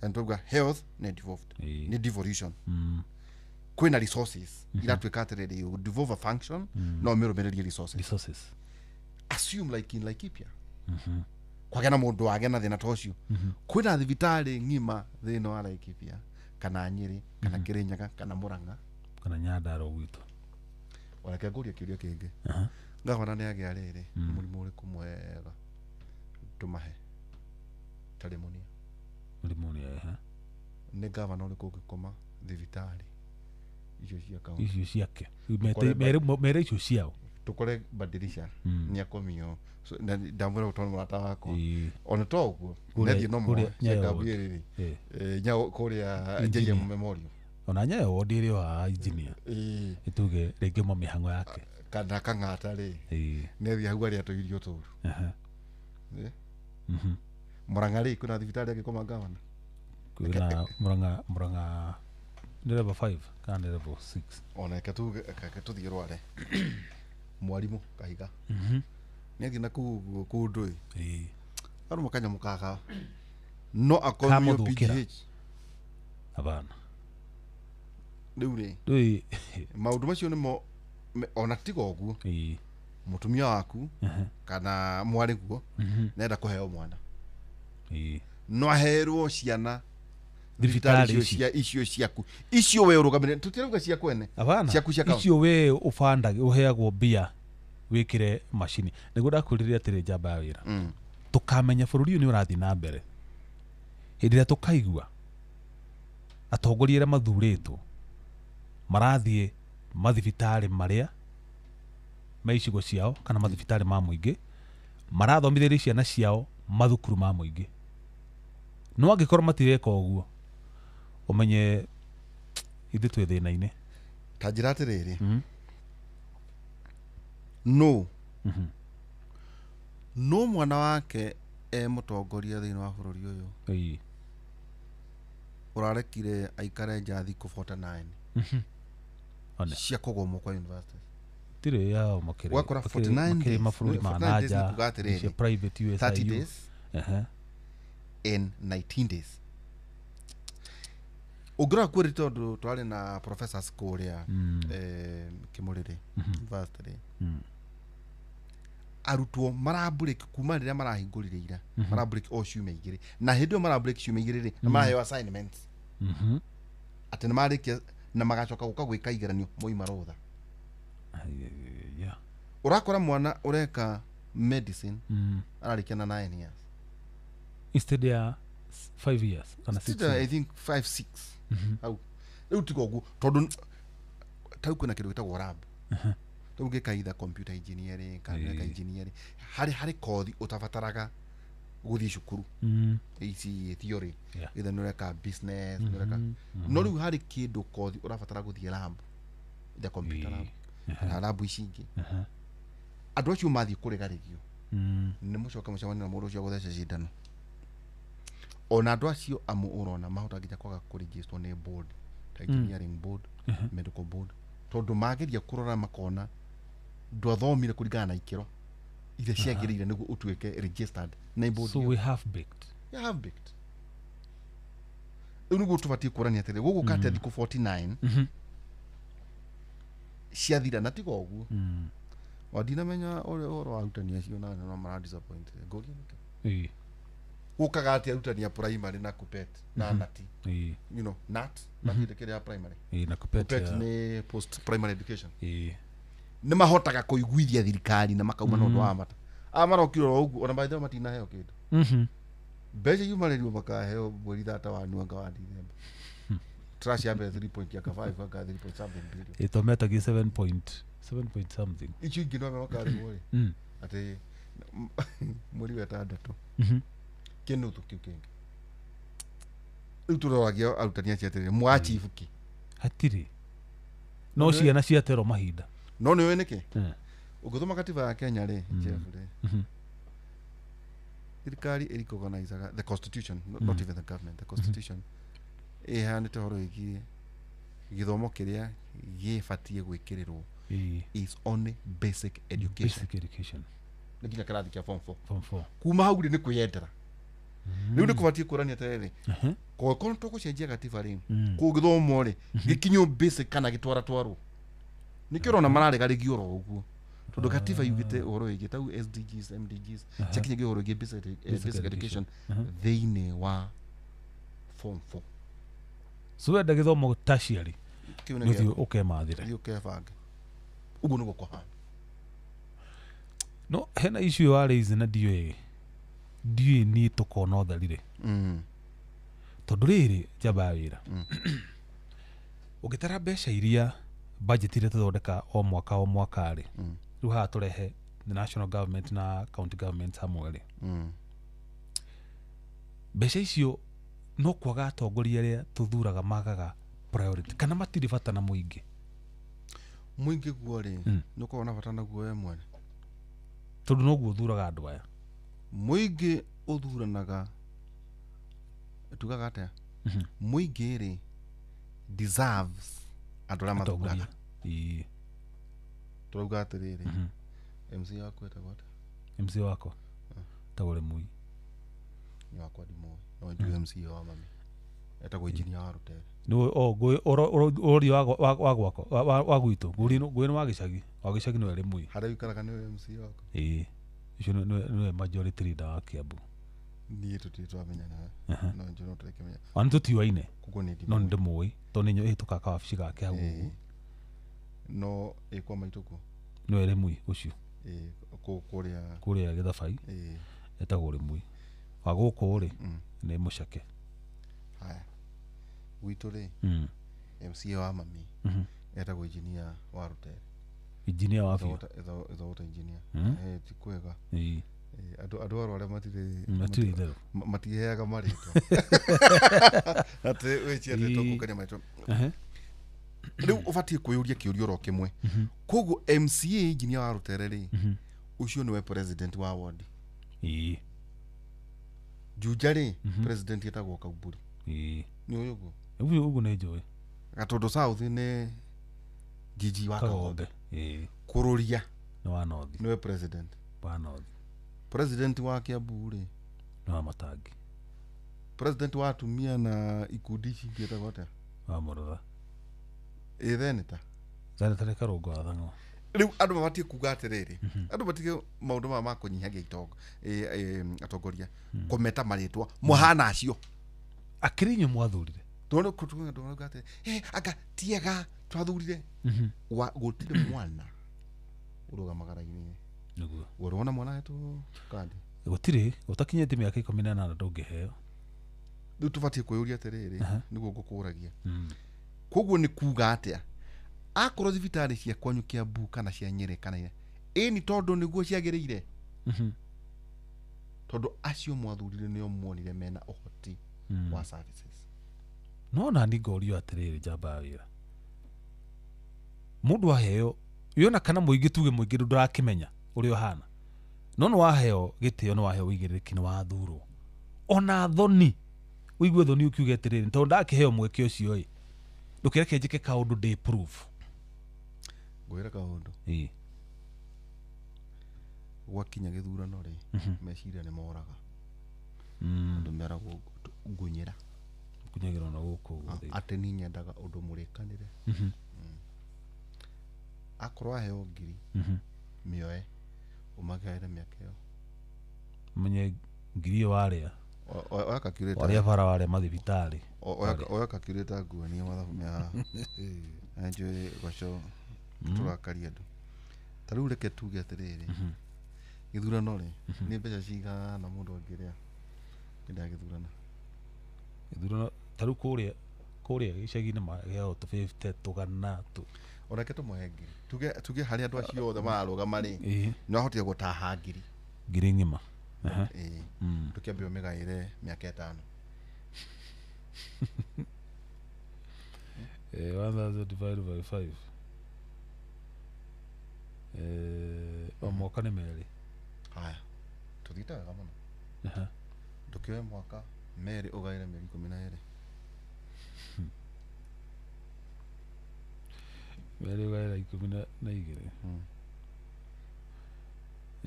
and toga health ne devolved ni devolution kwina resources ila twekaterere you devolve a function no meromereria resources assume like in Laikipia kwagena mundu agena thina tocio kwina thibitari ngima thina wa Laikipia kana Nyeri kana Kirinyaga kana Murang'a kana Nyandarua gwitu wanake nguria kiuria kingi ngavana ni agia riri murimu uriku mwega tumahe talimunia ni gavana uriku gikoma thibitari icio cia kaunti icio ciake mere icio ciao tukore badilisha ni akomio na ndamwira utongo murata wako ona to uguo nethi no mo gabiri nya kuria JM Memorial ona nya odire wa engineer ituge rege mo mihango yake kana kangata ri nethi hau ari atoirio turu Murang'a ri kuna thibitari agikoma gavana kuna Murang'a level 5 kana level 6 ona tuthie rware mwarimu kahiga nethi na kundu aru makanya mukaga no akomio PGH abana riu maundu macio nimo ona tigo guo mutumia waku kana mwari guo nenda kuheo mwana no aherwo ciana thibitari icio ciaku icio we urugamire tutirauga cia kwene ciaku cia kaunti icio we ufanda uheagwo bia wikire machine niguo ndakuriria atiri njamba ya wira tukamenya bururi ni urathi na mbere hindi ria tukaigua atongoria ria mathuritwo marathie mathibitari maria maicigo ciao kana mathibitari ma muingi marathomithiria ciana ciao mathukuru ma muingi no angikorwo matireka uguo umenye ithu twi thina-ini ta njira atiriri no no mwana wake mutongoria thiini wa bururi uyu urarekire aikare nja thiku 49 cia kugomwo kwa university tire ya makere wakora 49 mafururi manaja cia private USIU 30 days in 19 days ugra kwiri tondu twari na professors kuria Kimuriri university arutwo marabreak kuma riria marahingurire ira marabreak o ciumia igiri na hindi marabreak ciumia igiri na maraheo assignments ati namarikia na magacoka guka gwika igeranio moima rotha urakora mwana ureka medicine ararikia na 9 years instead ya 5 years kana 6 I think 5 6 au riu tigogu tondu tau kuna kindu gitagwo lab tuge kaitha computer engineering kana engineering hari kothi utabataraga guthii cukuru ici theory either nureka business nureka no riu hari kindu kothi urabatara guthii lab the computer lab na lab ici ingi andu acio mathii kurigarigio ni mucoka mucemani na mundu ucio gutheca cindano ona andu acio amu urona mahota nginya kwaga kuregister ni board engineering board medical board tondu mageria kurora makona ndwathomire kuringana na ikiro ile ciagirire niguo utuike registered na board so we have baked niguo tubatie kurania atiri gugu kate thiku 49 ciathira na tigo uguo wadina menya oro arutani acio na no mara disappoint ngori nike ukaga ati arutani ya primary na kupet na nati you know nat nati kile ya primary na kupet ni post primary education ni mahotaga kuiguithia thirikari na makauma no ndo amata amarokiro ugu ona baitha matina heo kindu beje yumarerio makaheo mweri thata wa nuanga wa December trash ya 3.5 aka 3.7 billion itometa gi 7 point something ichi ngino makari wole ate mweri wa tandatu kinu tukikenga uturagia arutania ciatere mwachifu ki hatiri no ciana ciatero mahinda no niwe niki uguthoma katiba ya Kenya ri Jeffrey thirikari recognize the constitution not even the government the constitution ihanite horo igi githomo kiria gibatie gwikirirwo is only basic education nä nginya kĩrathi kĩa form 4 Form 4. kuma hau rĩ nĩ kwĩyendera rĩu nĩ kũbatiĩ kũrania atĩrĩrĩ korwo tũgũcenjia gatiba rĩ kũu gĩthomo rĩ gĩkinywo basic kana gĩtwara twarwo nĩkĩo ũrona mararega rĩgĩ oro ũguo tondũ gatiba yugĩte ũhoro wĩgiĩ ta SDGs MDGs ciakinyagia ũhoro wĩgiĩ basic education thĩinĩ wa form 4 so wenda gĩthomo tertiary nĩũthiĩ ũkemathĩre ũkebange ũguo nĩguo kũhana no hena issue wa raise na ndiũĩ niĩ tũkona ũtharire tondũ rĩrĩ njamba wĩra ũgĩtara mbeca iria budget iria tũthondeka o mwaka rĩ rĩu haha tũrehe the national government na county government hamwe rĩ mbeca icio no kwaga atongoria arĩa tũthuraga magaga priority kana matirĩ bata na mũingĩ guo rĩ nĩ ũkorwo na bata naguo we mwene tondũ noguo ũthuraga andũ aya mũingĩ ũthuranaga tugaga atĩa mũingĩ rĩ deserves andũ arĩa mathuraga turauga atĩrĩrĩ MC wako etagwo atĩa MC wako tagore mui ni wakwa ndimũĩ no njue MC wa mami etagwo engineer wa Rũtere ũrori wa gwako wa gwitũ ngũĩ wa gĩcagi no erĩ mui harĩa wikaraga nĩwe MC wako icio nĩwe majority leader wa Kiambu niĩ tũtirĩ twamenyana no njue no tũrekĩmenya wani tũtiũaine no nĩ ndĩmũĩ tondũ nĩ hĩtũkaga kawabici gake hau ũguo no ĩkwa maitũkuo no erĩ mui ũcio kũrĩa Gĩthabai etagwo ũrĩ mui wa gũkũ rĩ nĩ mũcake haya gwitũ rĩ MC wa mami etagwo engineer wa Rũtere engineer wa biũ ethogota engineer ti kwega andũ aro arĩa matirĩ itherũ matiheaga marĩtwa atĩ wĩtia rĩtwa kũkania marĩtwa rĩu ũbatiĩ kwĩyũria kĩũria oro kĩmwe koguo MCA engineer wa Rũtere rĩ ũcio nĩwe president wa ward Juja rĩ president etagwo Kauburi nĩ ũyũ ũguo nĩ njũĩ Gatundu South nĩ Gigi wa Kagonde Kururia nĩ wa North nĩwe president wa North president wa Kiambu rĩ nĩ wa Matangi president wa atumia na ikundi ici etagwo atĩa wa Mũrũtha Seneta nĩ Karũngũ wa Thang'wa rĩu andũ mabatiĩ kuga atĩrĩrĩ andũ matige maũndũ maya ma kũnyihagia itongo atongoria kũmeta marĩtwa mũhana acio akĩrinyo mwathurire tondũ kũtuga atĩrĩrĩ anga tiega twathurire gũtirĩ mwana ũrũgamaga raini nĩguo ũrona mwana wetu kandi gũtirĩ ũtakinyĩte mĩaka 18 ndũngĩheo rĩu tũbatiĩ kwĩyũria atĩrĩrĩ nĩguo ngũkũragia koguo nĩ kuga atĩa akorwo thibitarĩ cia kwanyu Kiambu kana cia Nyĩrĩ kana ĩni tondũ nĩguo ciagĩrĩire tondũ acio mwathurire nĩo muonire mena ũhoti wa services no na ngorio atĩrĩrĩ njamba wĩra mũndũ aheo yona kana mũingĩ tuge mũingĩ ndũrakĩmenya ũrĩa ũhana no nĩ waheo gĩtĩo nĩ waheo ũigĩrĩrĩki nĩ wathurwo ona thoni ũigue thoni ũkiuge atĩrĩrĩ tondũ ndakĩheo mweke ũcio ĩ ndũkĩreke njĩke kaũndũ ndĩ proof ngwĩra kaũndũ gwakinya gĩthurano rĩ meciria nĩ moraga andũ meragwo ngunyĩra kunyagĩrwo na gũkũ atĩ niĩ nyendaga ũndũ mũrĩkanĩre akorwo aheo ngiri mĩoe ũmagaĩre mĩaka ĩyo menye ngiri ĩyo warĩa oya calculator warĩa bara warĩa mathibitarĩ oya calculator nguonie mathabu me haha njũĩ goco tũrakaria andũ ta rĩu reke tuge atĩrĩrĩ gĩthurano rĩ nĩ mbeca cigana mũndũ angĩrĩa hĩndĩ ya gĩthurano ta rĩu kũrĩa gĩcagi-inĩ magĩao tũ50 tũgana oreke tũmũhe ngiri tuge harĩ andũ acio othe mararũgama rĩ nĩ wahotire gũtaha ngiri ng'ima tũkĩambia ũmĩgaĩre mĩaka 5 1000 divided by 5 o mwaka nĩ merĩ haya tũthiĩte wega mũno ndũkĩoe mwaka merĩ ũgaĩre mĩeri 12 merĩ ũgaĩra 12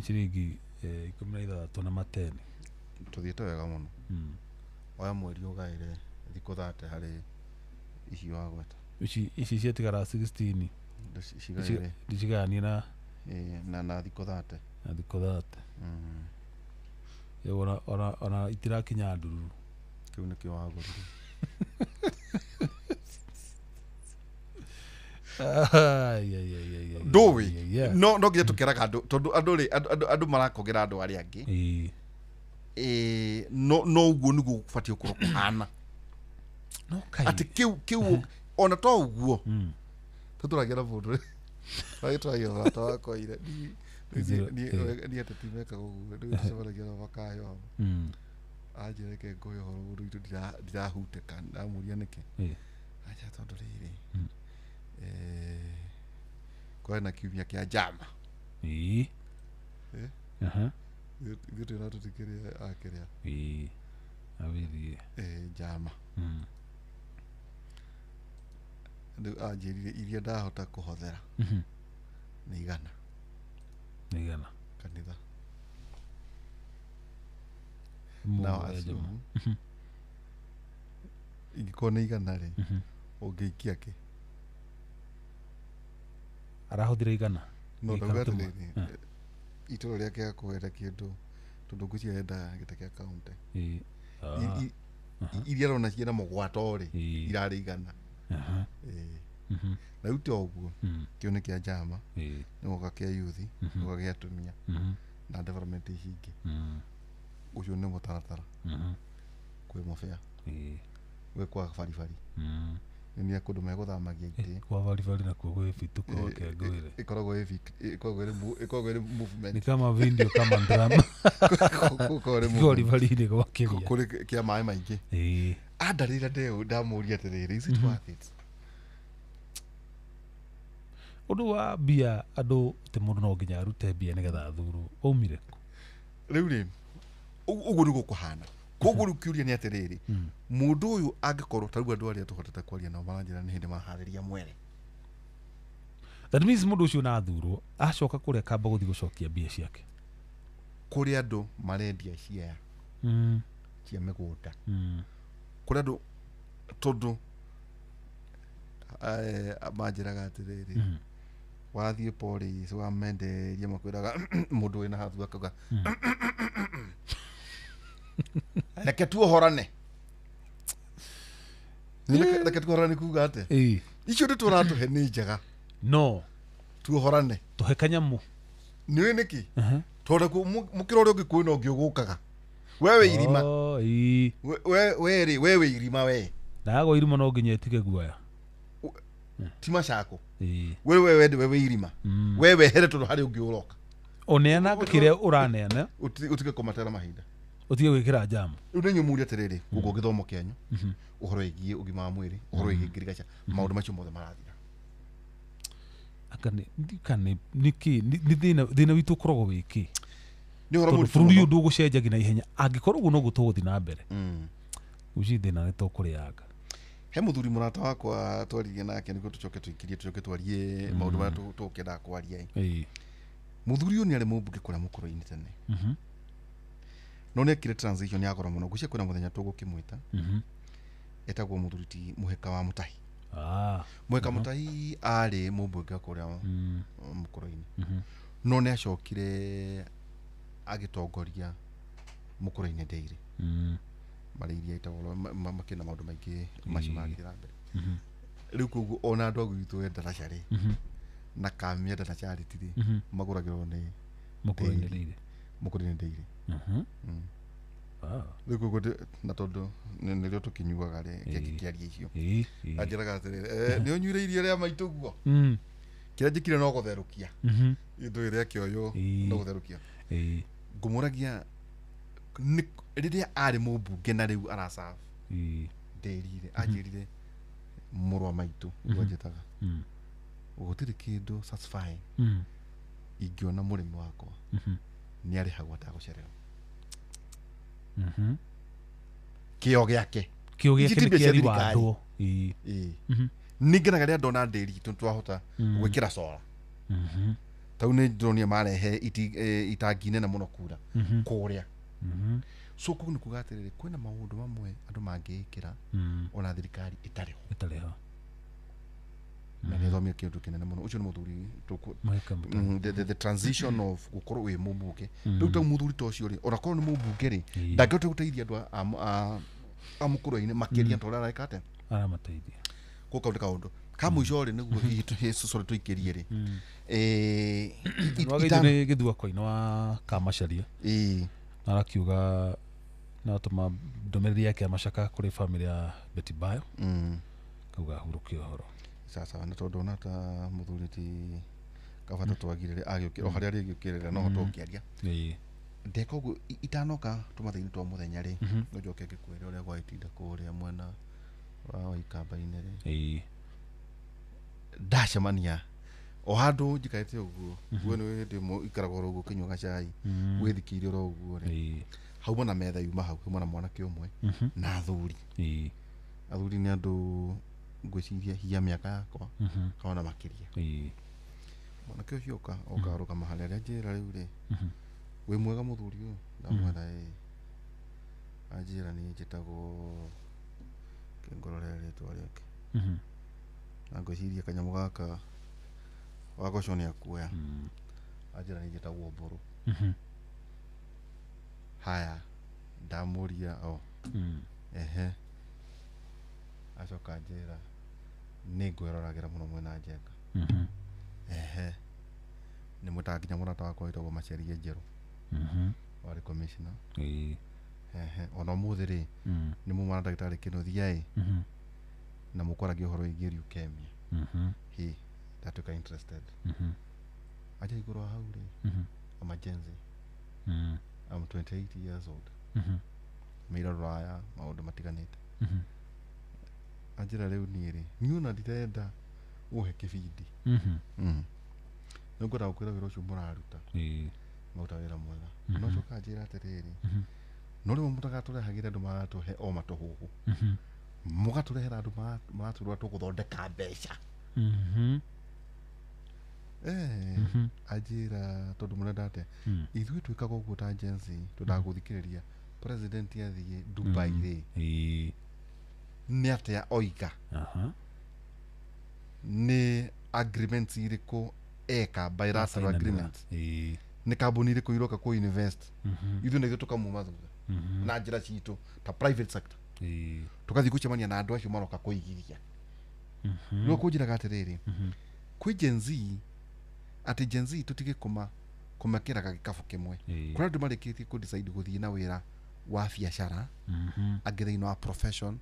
ciringi 16 na mateni tuthiete wega muno oya mweri ugaire thikå 30 harä ici wagweta ici ciatigara 16 ndiciganie na thikå 30 na thikå 30 ona itirakinya ndururu kä u nä kä wagårire ndåä no nginya tå keraga andå tondå andå marakågä ra andå arä angä no å guo nä guo batiä kå kå hana atä kä u ona to å guo tå tå ragia na må ndå agä tåragia rata wakoire niä atä timekaga å guo rä cemanagia na makayo anjä reke ngå hå horo må ndå itå ndirahutä ka ndamå ria nä kä aja tondå rä rä kwarä na kiumia kä a njama ithuä twä ratå tikä rä akä rä a njama rä u anjä rire iria ndahota kå hothera nä igana kanitha ingä korwo nä igana rä å ngä ikia kä arahuthira igana no ndauga atä rä itå rä ake akåhera kä ndå tondå ngå cienda gä te kä a kauntä iria rona ciena må gwata rä irarä igana na rä u te å guo kä u nä kä a njama nä goka kä a yuthi nä goka gä atumia na development ici ingä å cio nä må taratara kwä mabea gwä kwaga baribari nä akå ndå megå thamagia itä kwa baribari nakuo gwä bitu koke ngwire ikoragwo ä ni kama video kama drama baribari-inä gwakiria kå rä kä a maä maingä andarä ra ndamå ria atä rä rä å ndå wa mbia andå tä må ndå no nginya arute mbia nä getha athurwo aumire rä u rä å guo nä gå kå hana koguo rä u kä å ria nä atä rä rä må ndå å yå angä korwo tarä u andå arä a tå hotete kwaria nao maranjä ra nä hä ndä maharä ria mwere that means må ndå å cio na athurwo acoka kå rä a kamba gå thiä gå cokia mbia ciake kå rä andå marendia ciaya cia mä gå nda kå rä andå tondå manjä raga atä rä rä wathiä police wamenderia makwä raga må ndå wä na hathu akauga reke tuohorane reke tuohorane kuga atä icio nä tå ratå he nä njega no tuohorane tå he kanyamu nä wä nä kä tondå må kä ra å rä a å ngä kwä na å ngä å gå kaga we wä irima we wä irima we ndagwo irima no nginya ätige guoya ti macako we wä irima we wehere tondå harä å ngä å roka å neanaga kä rä a å raneana å tige kå matera mahinda å tige gwä kä ra njamu rä u nä nyå må ria atä rä rä gå kå gä thomo kä anyu å horo ä giä å gima wa mwä rä å horo ä giä ngirigaca maå ndå macio mothe marathira nä thä na witå å koragwo wä kä tondå bå rå ri å ndå gå cenjagi na ihenya angä korwo guo no gå tå gå thiä na mbere uci thä na nä tå kå rä anga he må thuri må rata wakwa twaririe nake nä guo tå coke tå ikirie tå coke twarie maå ndå marä a tå kendaga kwaria må thuri å nä arä må mbunge kå rä a må kå rå-inä tene no nä ekire transition ya goro må no ngå cia kwä na må thenya tå gå kä mwä ta etagwo må thuri ti må heka wa må tahi må heka må tahi arä må mbunge kå rä a må kå rå-inä no nä acokire agä tongoria må kå rå-inä ndeirä marä iria itagwo makä na maå ndå maingä macio magä ra mbere rä u koguo ona andå a gwitå enda racarä na kamia enda racarä tirä magå ragä rwo nä må kå rå-inä ndeirä rä u koguo na tondå nä rä o tå kä nyuaga kä aria icio anjä raga atä rä nä å nyuire iria rä a maitå guo kä rä a njä kire no gå therå kia ndå ä rä a kä oyå no gå therå kia ngå må ragia rä rä a arä må mbunge na rä u araca ndärire anjä rire må rwa maitå guo njä taga gå tirä kä ndå ingä ona må rä mi wakwa nä arä hagwo atagå cererwo kä o gä ake nä kä eri wa andå nä ngenaga rä a ndona ndäri itå twahota gwä kä ra cora tau nä ndronia marehe itangi nene må no kura kå rä a so kå nä kuga atä rä rä kwä na maå ndå mamwe andå mangä kä ra ona thirikari ĩtarĩ ho na nä thomire kä ndå kä nene må no å cio nä må thuri the transition of gå korwo wä må mbunge rä u tau må thuri ta å cio rä ona korwo nä må mbunge rä ndangä gå teithia andå a må kå rå-inä makä ria tå rä areka atä aramateithia gå kaå ndä kaå ndå ka må ico rä nä guo hihi tå tå ikä rie rä nä gä thuako-inä wa Kamacharia arakiuga natåma ndå mä rä ri yake ya macaka kå rä bamä ya Betty Bayo kauga hurå kä å horo sasa na tondå ona ta må thuri ti kabata twagire rä agä å kä o harä a rä gä å kä rä ra no hoto å kä aria ndeka å guo itanoka tå mathä-inä twa må thenya rä no njoke ngä kwä ra å rä a gwaitinda kå rä a mwena wa Ikamba-inä rä ndacemania o handå njikarä te å guo guo nä ndä ikaragwo ro guo kä nyua gacai gwä thikä irio ro guo rä hauma na metha yuma hau hauma na mwanake å mwe na athuri nä andå ngwiciria hia mä aka yakwa kana makä ria mwanake å cio okarå gama harä arä a njä ra rä u rä wä mwega må thuri å ndamwera anjä ra nä njä tagwo kä ngororera rä twa rä ake na ngwiciria kanyamå gaka wagoco nä akuoya anjä ra nä njä tagwo mbå rå haya ndamå ria ehe acoka njä ra nä ngwä roragä ra må no mwena njenga ehe nä mwä taga nginya må rata wakwa wätagwo Macharia Njerå warä commissioner ehe ona må thä rä nä må mwana ndagä tarä kä no thiaä na må kwaragia å horo wä giä leukemia hi ndatuä ka interested aja igå rå hau rä emergency I'm 28 years old mä ira rå raya maå ndå matiganä te anjä ra rä u niä rä niä ona ndirenda å he kä bindi nä ngwenda gå kwä ra wä ra å cio må raruta må ruta wä ra mwega no coka njä ra atä rä rä no rä må tagatå rehagä re andå maratå he o matå hå hå må gatå rehera andå maratå rwa tå gå thondeka mbeca anjä ra tondå må renda atä ithuä twä kaga å guo ta jensi tå ndagå thikä rä ria president athiä Dubai rä nä atä a oiga nä agreements irä kå eka bilateral agreements nä kambuni irä kå iroka kå invest ithuä naithuä tå kamuma thutha na njä ra citå ta private sector tå gathiä gå cemania na andå acio maroka kå igithia no kå njä raga atä rä rä kwä jenzi atä jenzi tå tigä kå makä raga gä kabå kä mwe kå andå marä kä tie kå decide gå thiä na wä ra wa biacara angä thä-inä wa profession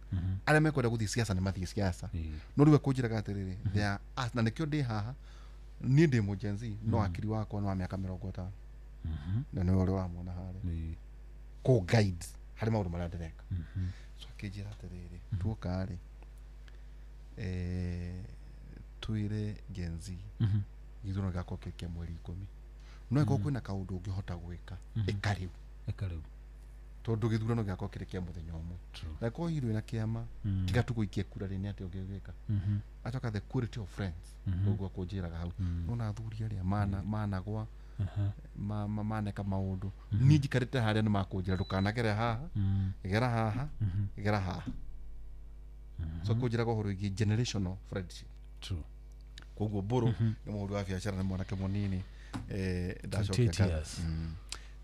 arä a mekwenda gå thiä ciaca nä mathiä ciaca no rä u akå njä raga atä rä rä na nä kä o ndä haha niä ndä må jenzi no akiri wakwa nä wa mä aka 50 na nä å rä wa mwona harä kå guide harä maå ndå marä a ndä reka so akä njä ra atä rä rä tuoka rä twä re jenzi githå no gakorwo kä kä mweri 10 no äkorwo kwä na kaå ndå å ngä hota gwä ka ä ka rä u tondå gä thurano gä akorwo kä rä kä a må thenya å mwe na äkorwo hirå na kä ama tiga tu gå ikia kura rä nä atä å ngä gä ka acoka the quality of friends å guo akå njä raga hau no na athuri arä a managwa maneka maå ndå niä njikarä te harä a nä makå njä ra ndå kanagere haha gera haha gera haha so kå njä raga å horo wä generational friendship koguo mbå rå nä må hå wa biacara nä mwanake må nini ndacokia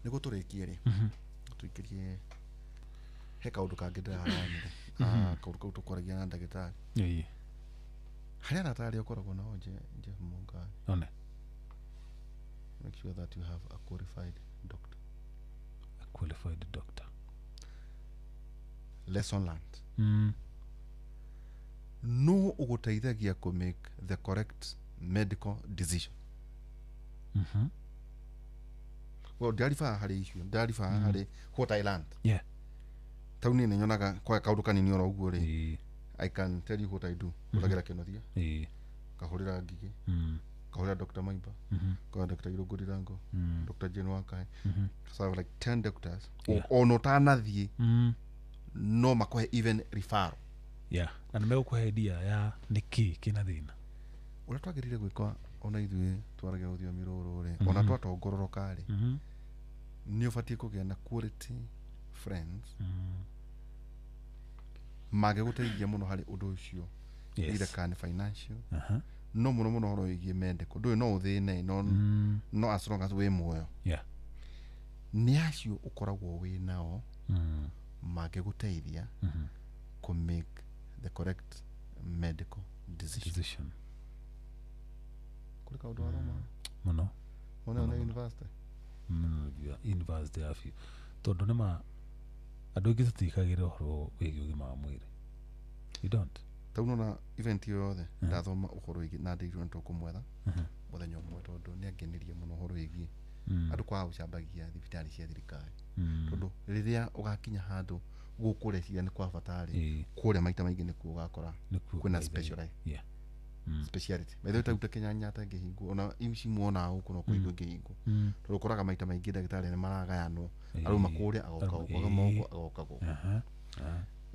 nä gå tå rä kie rä tå ikä rie he kaå ndå kangä ndä raranire kaå ndå kau tå kwaragia na ndagä tarä harä a ratarä å koragwo nao Jeff Mungai make sure that you have a qualified doctor lesson learned no å gå teithagia kå make the correct medical decision well ndaribaa harä icio ndaribaa harä what I learned tau nä nyonaga kwa kaå ndå kanini oro å guo rä I can tell you what I do å kä nothia kahå rä ra ngigä kahå rä ra Dr. Maimba kwa Dr. Irungu Ndirango Dr. Jane Wakae so I have like 10 doctors ono tanathiä no makohe even referral na nä megå kå he ndia ya nä kä kä na thä na å rä a twagä rä ire gwä ka ona ithuĩ twaragia rũthiomi rũrũ rĩ ona twatongororoka rĩ nĩ ũbatiĩ kũgĩa na quality friends magĩgũteithia mũno harĩ ũndũ ũcio either can financial no mũno mũno horo wĩgiĩ medical ndũĩ no ũthĩne no as long as wĩ muoyo nĩ acio ũkoragwo wĩ nao magĩgũteithia to make the correct medical decision kũrĩ kaũndũ aroma mũno ona university university afi tondũ nĩma andũ aingĩ tũtikagĩra ũhoro wĩgiĩ ũgima wa mwĩrĩ you don't tau nona event iyo yothe ndathoma ũhoro wĩgiĩ na ndĩirwo nĩtũkũmwetha mũthenya ũmwe tondũ nĩangenirie mũno ũhoro wĩgiĩ andũ kwaga gũcambagia thibitarĩ cia thirikari tondũ rĩrĩa ũgakinya handũ gũkũreciria nĩ kwa batarĩ kũrĩa maita maingĩ nĩkuo ũgakora kwĩna speciality maitho ĩtaruta Kenyatta ngĩhingwo ona imci muona gũkũ no kũhingwo ngĩhingwo tondũ ũkoraga maita maingĩ ndagĩtarĩ nĩ maragayanwo aruma kũrĩa agoka gũkwaga moko agoka gũkũ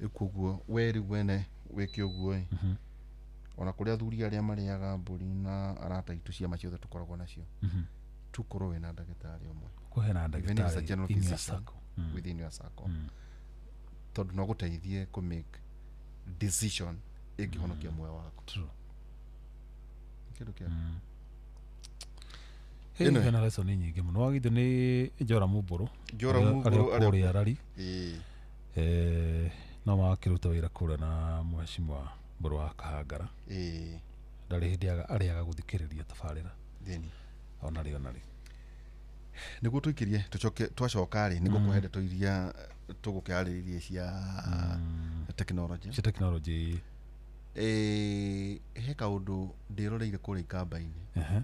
ĩkuguo we rĩu wene wĩke ũguo ona kũrĩa athuri arĩa marĩaga mbũri na arata itu ciama ciothe tũkoragwo nacio tukorwo wĩna ndagĩtarĩ ũmwe kũhena ndagĩtarĩ in your circle within your circle tondũ no gũteithie ku make decision ĩngĩhonokia muoyo waku kĩndũ kĩa ĩno hena lesson nyingĩ mũno wagithĩ nĩ Njora Mũmbũrũ arĩa arari no makĩruta wĩra kũrĩa na Mheshimiwa Mbũrũ wa Kahangara ndarĩ hĩndĩ arĩaga gũthikĩrĩria tabarĩra ona rĩ nĩguo tũikĩrie twacoka rĩ nĩguo kũhende tũiria tũgũkĩarĩrĩria cia tekinoronjĩ he kaũndũ ndĩroreire kũrĩa ikamba-inĩ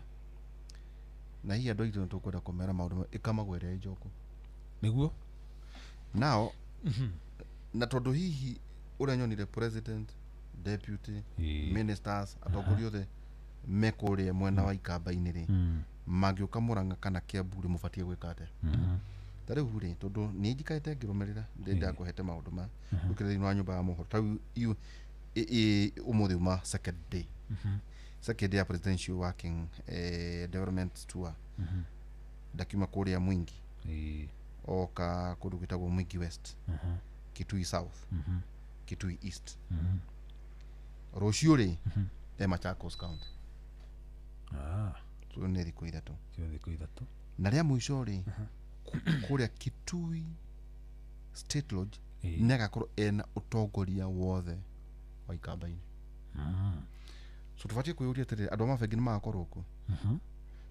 na hihi andũ aitũ nĩtũkwenda kũmera maũndũ ĩkamagwĩra njoku nĩguo nao na tondũ hihi ũrĩa nyonire president deputy ministers atongoria othe mekũrĩa mwena wa ikamba-inĩ rĩ magĩũka Mũrang'a kana Kiambu rĩ mũbatiĩ gwĩka atĩa tarĩu rĩ tondũ nĩ njikaĩte ngĩrũmĩrĩra ndakũhete maũndũ ma gũkĩrĩra wa nyũmba ya mohoro tau ũmũthĩ uma second day ya presidential working development tour ndakiuma kũrĩa Mwingi oka kũndũ gwĩtagwo Mwingi West Kitui South Kitui East rũciũ rĩ Machakos County so nĩ thikũ ithatũ na rĩa mũico rĩ kũrĩa Kitui State Lodge nĩ agakorwo ena ũtongoria wothe wa ikamba-inĩ so tũbatiĩ kwĩyũria atĩrĩrĩ andũ a mabengi nĩ magakorwo kuo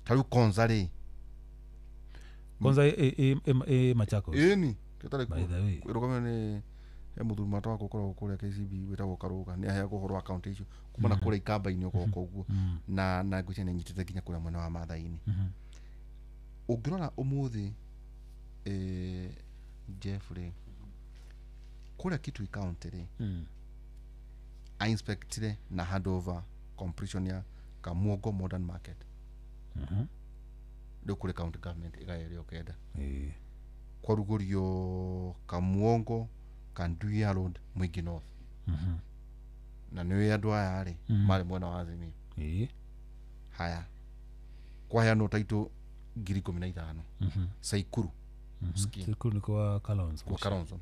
tarĩu Konza rĩ Machakos ĩni ĩrũgamio nĩ mũthuri mata wako ũkoragwo kũrĩa KCB wĩtagwo Karũga nĩ aheagwo ũhoro wa account icio kuma na kũrĩa ikamba-inĩ ũgoka ũguo na ngwĩciria nĩ nyitĩte nginya kũrĩa mwena wa Maathai-inĩ ũngĩrora ũmũthĩ Jeff rĩ kũrĩa Kitui County rĩ ainspectire na handover completion ya Kamuongo Modern Market rĩu kũrĩ county government ĩgaĩrĩo kenda kwarugũrio Kamuongo Kanduya Road Mwingi North na nĩwe andũ aya rĩ marĩ mwena wa Azimio haya kwaheanwo taitũ 15,000 Saikuru Saikuru ni kwa Kalonzo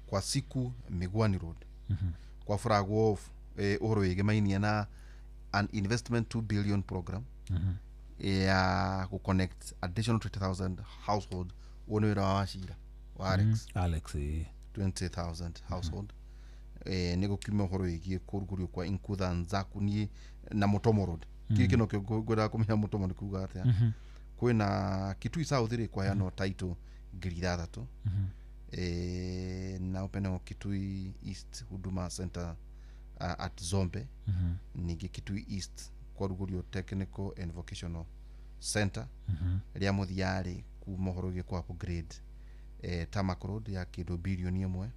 kwa Siku Migwani Road kwa Fragwo ũhoro wĩgiĩ mainia na an investment 2 billion program ya ku connect additional 20,000 household wone wĩra wa Wachira wa Alex 20,000 household nĩ gũkiuma ũhoro wĩgiĩ kũrugũrio kwa Inkutha Nzaku niĩ na Mutomo Road kĩrĩ kĩno kĩngwenda kũmenya Mutomo nĩ kuuga atĩa kwĩna Kitui South rĩ kwaheanwo taitũ 3,000 na open Kitui East Huduma Center at Zombe ningĩ Kitui East kwarugũrio Technical and Vocational Center rĩa mũthiarĩ kuma ũhoro wĩgiĩ kwa upgrade Tamak Road ya kĩndũ bilioni 1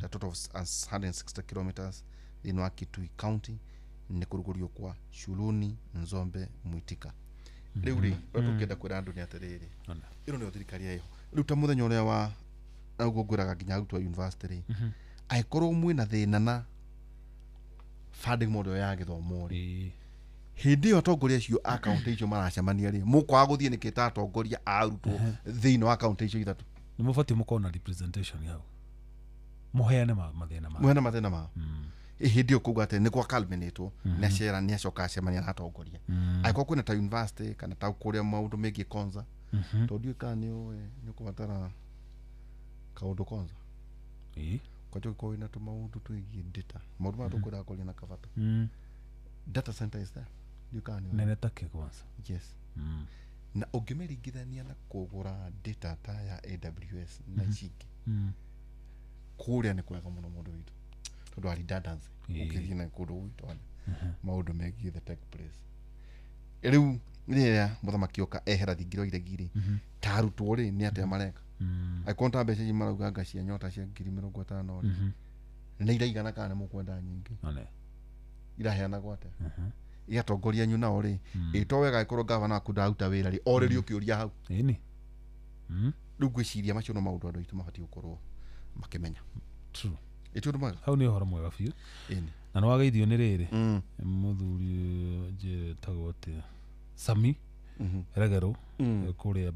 a total of 160 kilometers thĩinĩ wa Kitui County nĩ kũrugũrio kwa Shuluni Nzombe Mwitika rĩu rĩ tũkĩenda kwĩra andũ nĩ atĩrĩrĩ ĩno nĩyo thirikari yayo rĩu ta mũthenya ũrĩa wa naguo ngwĩraga nginya arutwo a university rĩ angĩkorwo mwĩna thĩna na funding model ya gĩthomo rĩ hindi yo atongoria acio account icio maracemania ri mukwaga guthie nikita atongoria arutwo thiini wa account icio ithatu ni mubati mukona representation yao muheane mathina ma muheane mathina ma hindi yo kuga ati ni kwa culminatwo na cera ni acoka acemania na atongoria aiko kwina ta university kana ta kuria maundu megie konza tondu ka ni kubatara kaundu konza kwa kwa ina tu maundu tuigie data maundu ma tukura kuria na kavata data center is there nene take kwanza yes na ungimeringithania na kugura data ta ya AWS na chiki kuria ni kwega muno mundu witu tondu ari redundancy ukithie na kundu witu maundu megie the tech place riu ria muthamaki oka ehera thingiro iregiri tarutwo ri ni atia mareka aikonta mbeca imarauga ngacia nyota cia 50,000 ri ni iraigana kana mukwenda nyingi iraheana gwate igatongoria nyu nao ri ito wega ikorwo gavana akudaruta wira ri oreri ukiuria hau ini riu gwiciria macio no maundu andu itu mabati gukorwo makimenya true itu ndu hau ni uhoro mwega biu ini na no wageithio ni riri muthuri je tagote Sami Regero kuria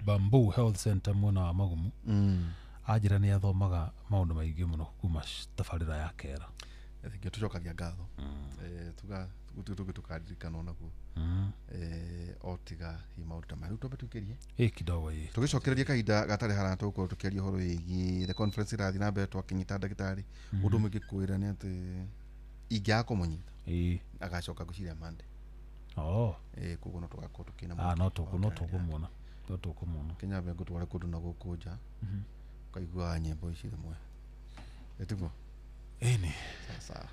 Bamboo Health Center mwena wa Magumu ajira ni athomaga maundu maingi muno kuma tabarira ya kera thingio tucokagia ngatho tukadirikana onaguo otiga hi maundu ta maru tobe tukirie kidogo tugicokereria kahinda gatari harana tugukorwo tukiaria horo igi the conference irathi na mbere twakinyita ndagitari undu mwingi kwira ni ati ingia kumunyita agacoka guciria Monday kuguo no tugakorwo tukina no tukumona Kenya bengo tware kundu na gukunja kaigua nyimbo ici rimwe etiguo eni sasa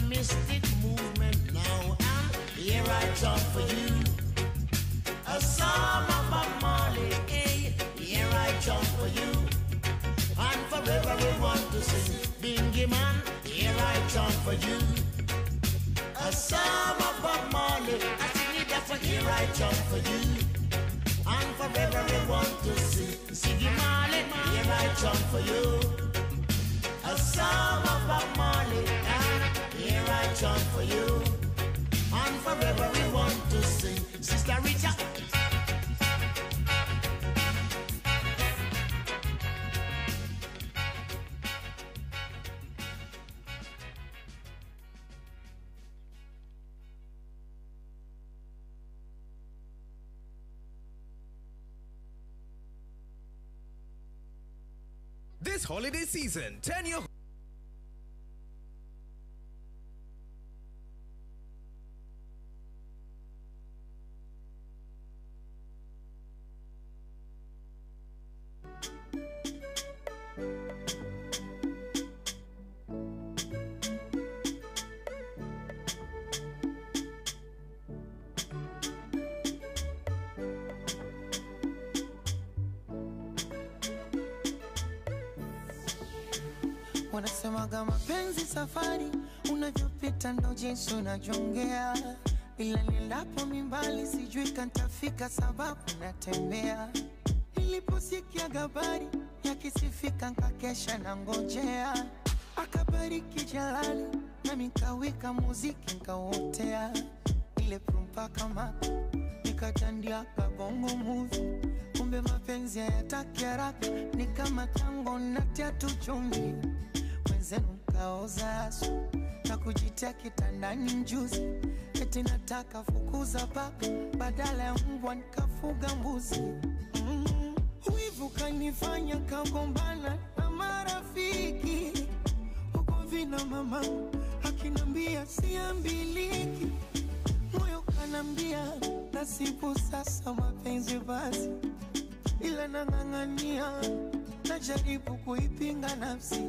Mystic movement now. for you. A song of Bob Marley, hey, here I jump for you. And forever we want to sing. Bingy man, here I jump for you. A song of Bob Marley, I sing it for here I jump for you. And forever we want to sing. Siggy Marley, here I jump for you. A song of Bob Marley, here I jump for you. And forever we want to sing. Sister Rita. This holiday season, turn your Wanasemaga mapenzi safari, unavyopita ndo jinsi unajongea. Ila nilapo mimbali sijui kantafika sababu natembea. Niliposikia habari yakisifika nkakesha na ngojea. Akabariki Jalali nami nkawika muziki nkauotea. Ile prumpa kama nikatandia kabongo movie. Kumbe mapenzi hayataki haraka, ni kama tango natia tu chumvi. Mwenzenu mkaoza asu na kujitia kitandani mjuzi. Eti nataka fukuza paka badala ya mbwa nikafuga mbuzi. Wivu kanifanya kagombana na marafiki. Huko vina mama akinambia siambiliki. Moyo kanambia nasibu sasa mapenzi basi. Ila nang'ang'ania najaribu kuipinga nafsi.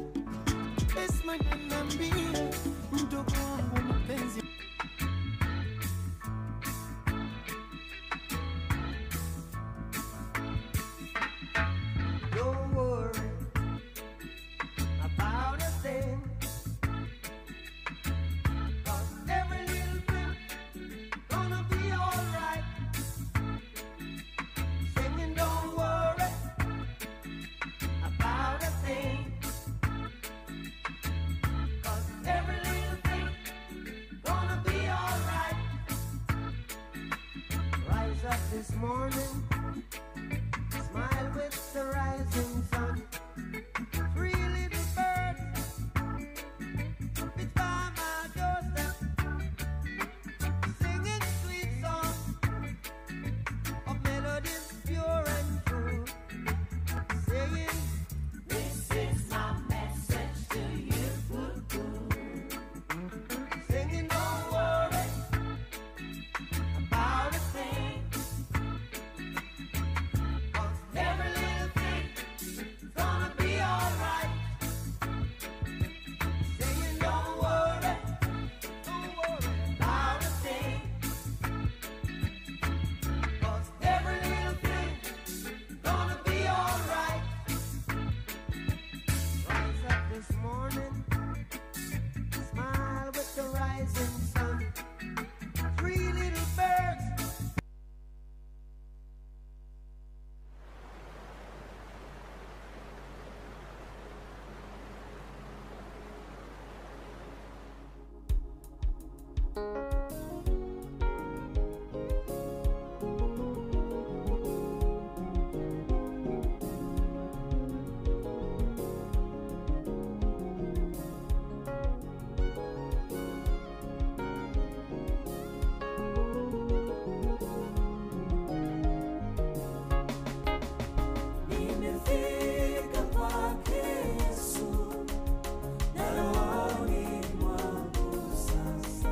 Esma nanambia mdogo wangu mapenzi. Don't worry about a thing, 'cause every little thing gonna be alright. Singing don't worry about a thing, 'cause every little thing gonna be alright. Rise up this morning, smile with the rising sun. Three little birds fly by my doorstep, singing sweet songs of melodies pure and true, saying, "This is my message to you." Singing, don't worry about a thing, 'cause every little thing gonna be alright. Saying don't worry about a thing, 'cause every little thing gonna be alright. Rise up this morning, smile with the rising sun. Three little birds. Nimefika kwake Yesu, na rohoni mwangu sasa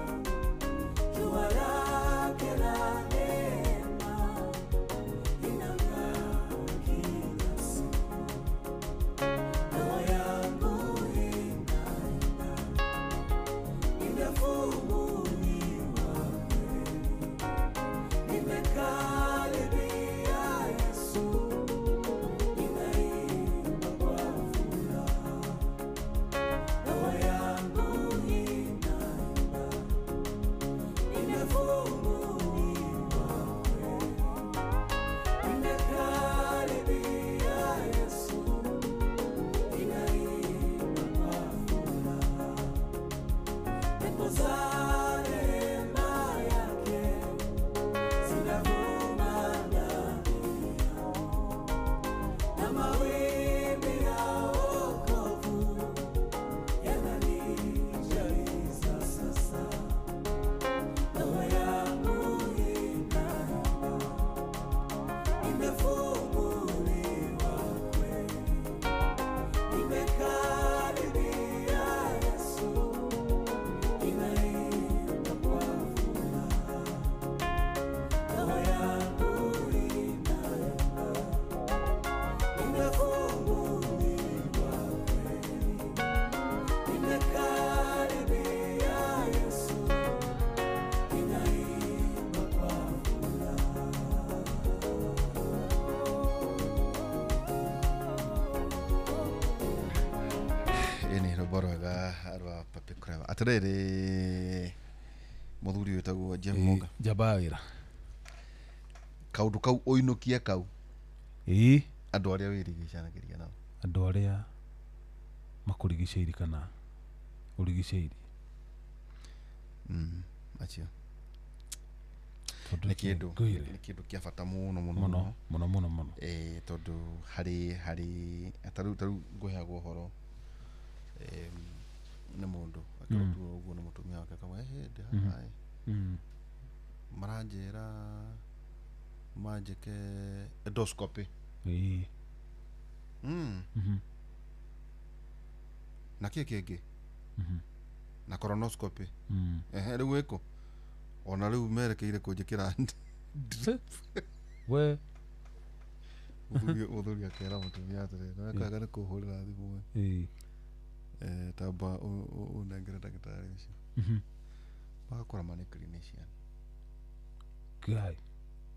Papi Clever. Atiriri muthuri wetagwo Jeff Munga. Jabawira. Kaundu kau oinukia kau. Andu aria wirigicanagiria nao. Andu aria makurigicĩirie kana urigicĩirie. Acio. Nä kä ndå kä abata må no tondå harä tarä u ngå heagwo å horo nä må ndå akä tuo å guo nä må tumia wake kamwe hä maranjä ra manjä ke endoscopy na kä kä ngä na colonoscopy rä u ä kå ona rä u merekeire kå njä kä ra we må thuri akera må tumia atä rä nakaga nä kå hå rä ra thimå tamba å nengere ndagä tarä å cio magakora manä clinician ngai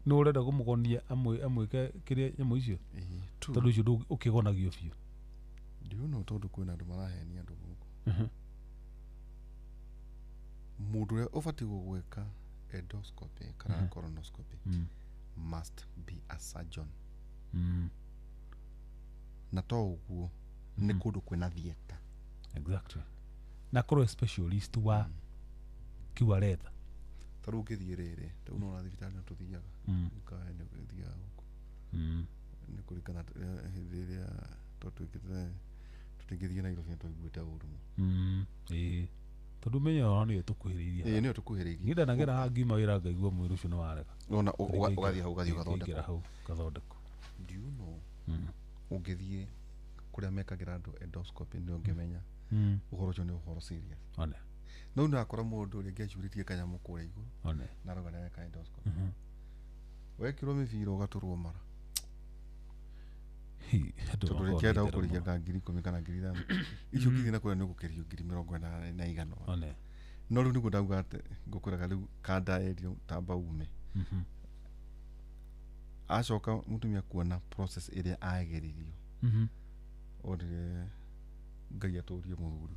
nä å renda gå må gonia amwä ke kä rä a nyamå icio tondå å cio å kä gonagio biå ndiuno tondå kwä na andå marahenia andå gå kå må ndå å rä a å batiä gå gwä ka endoscopy kana colonoscopy must be a surgeon na to å guo nä kå ndå kwä na thieta exactly na korwo specialist wa kiwa retha ta rä u ngä thiä rä rä ta u nona thibitarä na tå thiaga kaene å thiaga gå kå nä kå ringana hä ndä ä rä a totwä tä ngä thiä Nairobi nä twaiguä te å ru tondå menya ona nä tå kuhä rä irie nä tå kuhä rä irie nä ndanagera ha ngima wä ra ngaigua mwä rå å cio nä warega ona å gathiä hau gathiä hau gathondekwo ndiuno å ngä thiä kå rä a mekagä ra andå endoscopy nä å ngä menya å horo å cio nä å horo serious no nä akora må ndå å rä ngä acurä tie kanyamå kå rä igå na roga nä areka endoscopy wekä rwo mä bira å gatå rwo mara tondå rä kä enda gå kå rä ria ngiri 10 kana ngiri 5 icio ngithiä na kå rä a nä å gå kä rio ngiri 40 na igana no rä u nä guo ndauga atä ngå kwä raga rä u kandaerio tamba ume acoka må tumia kuona process ä rä a ageririo o rä ngai atå rie må thuri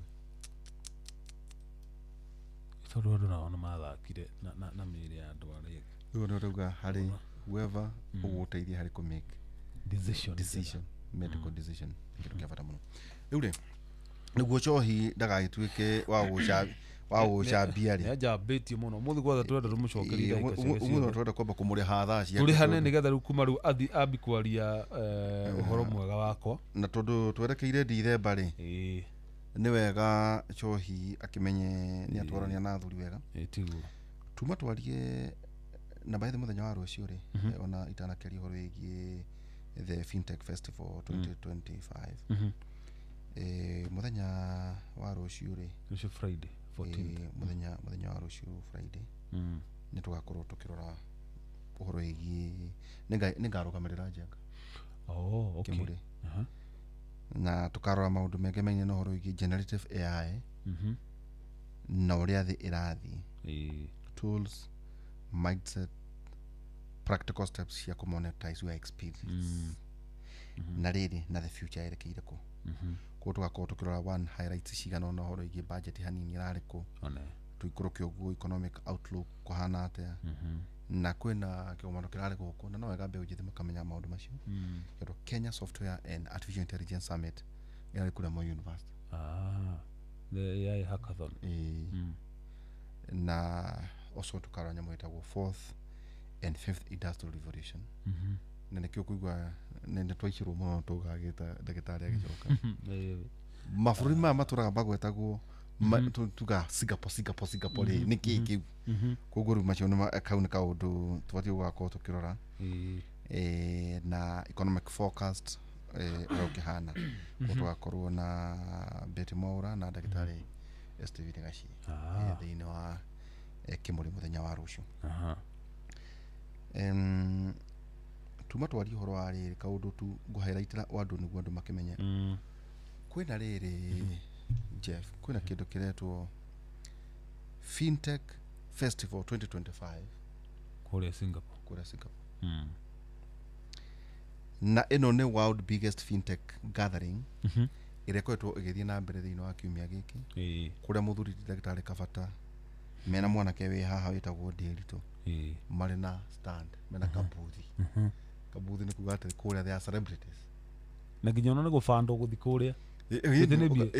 tondå andå nao nä mathakire na mä rä ya andå arä rä u nä rauga harä whoever å gå teithia harä kå make decision medical decision kä ndå kä abata må no rä u rä nä guo cohi ndagagä tuä ke wa gå cambia rä njambä tie må no må thä gwothe tå renda tå må cokerie må no tå renda kwamba kå må rä ha thaa tå rä hane nä getha rä u kuma rä u ambi kwaria å horo mwega wakwa na tondå twerekeire ndithemba rä nä wega cohi akä menye nä atwarania na thuri wega tuma twarie na baithe må thenya wa rå cio rä ona itanakäria å horo wä giä the fintech festival 2025 må thenya wa rå cio rä Friday 14 må thenya wa rå cio Friday nä tå gakorwo tå kä rora å horo wä giä nä ngarå gamä rä ra njenga kä må rä na tå karora maå ndå mengä mainä na å horo wä giä generative AI na å rä a thä ä rathiä tools mindset practical steps cia kå monetize your experience na rä rä na the future yerekeire kå kå tå gakorwo tå kä rora one highlights cigana ona å horo wä budget hanini rarä kå tå ikå rå kä å guo economic outlook kå hana atä na kwä na kä gomano kä rarä gå kå na no wega mbeå njä thä makamenya maå ndå macio tondå Kenya Software and Artificial Intelligence Summit ärarä kå rä a Moi University the AI hackathon na oco tå karora nyamå ä tagwo 4th and 5th industrial revolution na nä kä å kå igua nä twaicä rwo må no tå gagä ta ndagä tarä agä coka mabå rå ri maya matå raga magwetagwo tuga Singapore rä nä kä kä u koguo rä u macio kau nä kaå ndå tå batiä gå gakorwo tå kä rora na economic forecast å rä a å kä hana gå tå gakorwo na Betty Mwaura na ndagä tarä Steve Gaci thä inä wa kä må rä må thenya wa rå cio tuma twarie å horo wa rä rä kaå ndå tu ngå highlightira wa andå nä guo andå makä menye kwä na rä rä Jeff kwä na kä ndå kä retwo fintech festival 2025 kå rä a Singapore na ä no nä world biggest fintech gathering irekoetwo igithie na mbere thiini wa kiumia giki kuria muthuri ndagitari Kabata mena mwanake we haha witagwo Ndiritu mari na stand mena kabuthi kabuthi ni kuga atiri kuria they are celebrities na nginya ona gubanda guthi kuria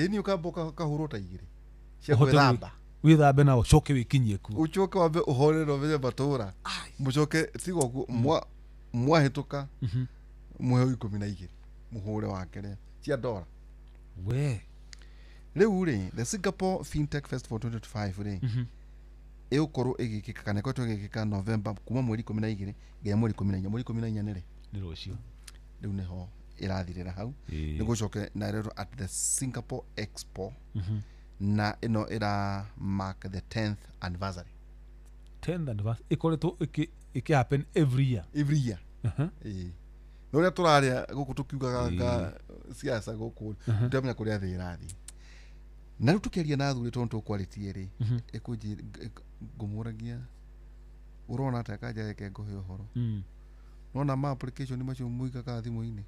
ni ukamboka kahurwo ta igiri cia gwithamba withambe na ucoke wikinyie ku ucoke wambe uhorerwo vile batura mucoke tigo mwahituka muheo 12 muhure wake cia dora we riu ri the Singapore Fintech Festival 2025 ri igukorwo igikika kana kwetwo igikika November kuma mweri 12 nginya mweri 14 mweri 14 ni ri ni rucio riu niho irathirira hau ni gucoke na rero at the Singapore Expo na ino ira mark the 10th anniversary ikoretwo iki happen every year no ria turaria guku tukiugaga siasa guku tutamenya kuria thi irathi na riu tukiaria na thuri tonto quality ri ikuji ngumuragia urona atakaja yake ngohe uhoro nona ma application ni macio muigaga thimu-ini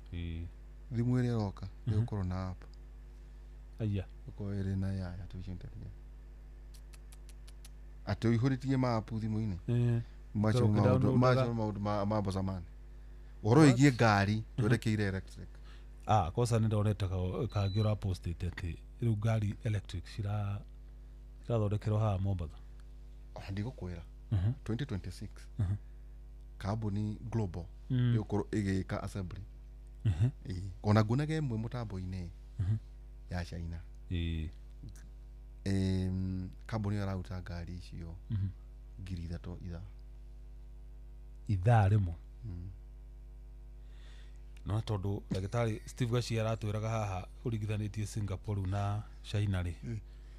thimu iri roka ni ukorwo na app aya uko iri na ya tucinteria atu ihuritie ma app thimu-ini macio maundu ma bozamani uhoro igie ngari twerekeire electric kosa ni ndonete kagira posted ati riu ngari electric cirathondekerwo haha Mombatha ndigukwira 2026 kambuni global yukorwo igika assembly ona ngunage mwe mutambo-ini ya China kambuni arauta ngari icio 3,000 ithaa rimwe no tondu ndagitari Steve Gachi aratwiraga haha urigithanitie Singapore na China ri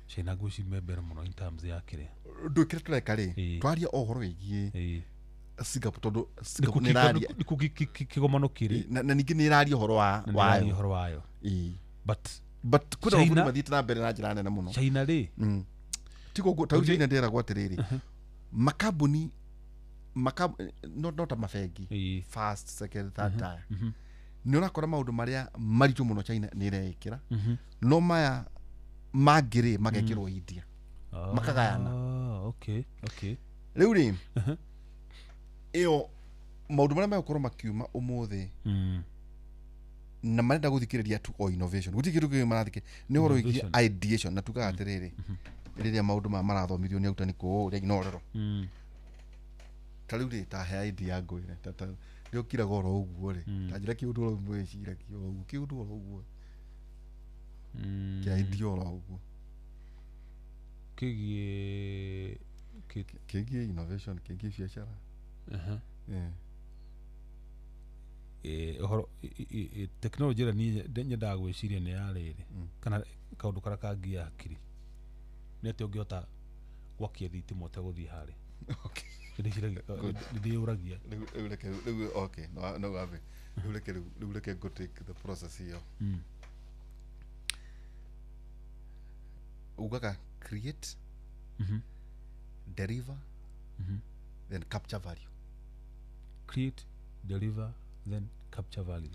China guci membere muno in terms ya kire ndukire tureka ri twaria ohoro igie Singapore tondu Singapore ni raria kigomano kiri na ningi ni raria ohoro wayo but kuna ugumu mathite na mbere na njira nene muno China ri tiko tau China ndera gwatiriri makambuni not a mafengi first second third tier ni urakora maundu maria maritu muno China ni irekira no maya magire magekirwo India makagayana okay riu ri iyo maundu maria magukorwo makiuma umuthi na marenda guthikiriria tu o innovation guti kindu kingi marathike ni horo igi ideation na tukaga atiriri riria maundu marathomithio ni autani ku ria inorero tariu ri ta he idea ngwire tata rio kira goro uguo ri ta njira kiundu ro mwecira kio uguo kiundu ro uguo kia idea ro uguo kigie innovation kigie biashara horo technology ira ni nyendaga gwiciria ni ya riri kana kaundu kara kangia hakiri nete ungiota gwakia thitima uteguthii hari ndi uragia okay no gabe leke go take the process here ugaga create deliver then capture value create deliver then capture value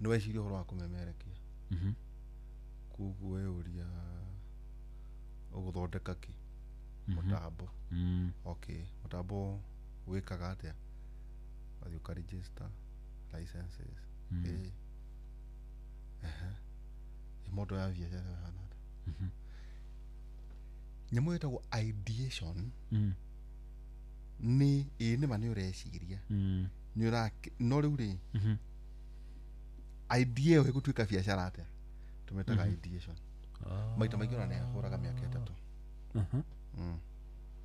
no weciria horo wa kumemerekia kuguo we uria uguthondeka ki mutambo okay mutambo wikaga atia wathi uka register licenses imodo ya biashara hanada nyamu yetagwo ideation ni ni mani ureciria ni ura no riu ri idea yo gutuika biashara atia tumetaga ideation maita maingi ona ne huraga miaka 3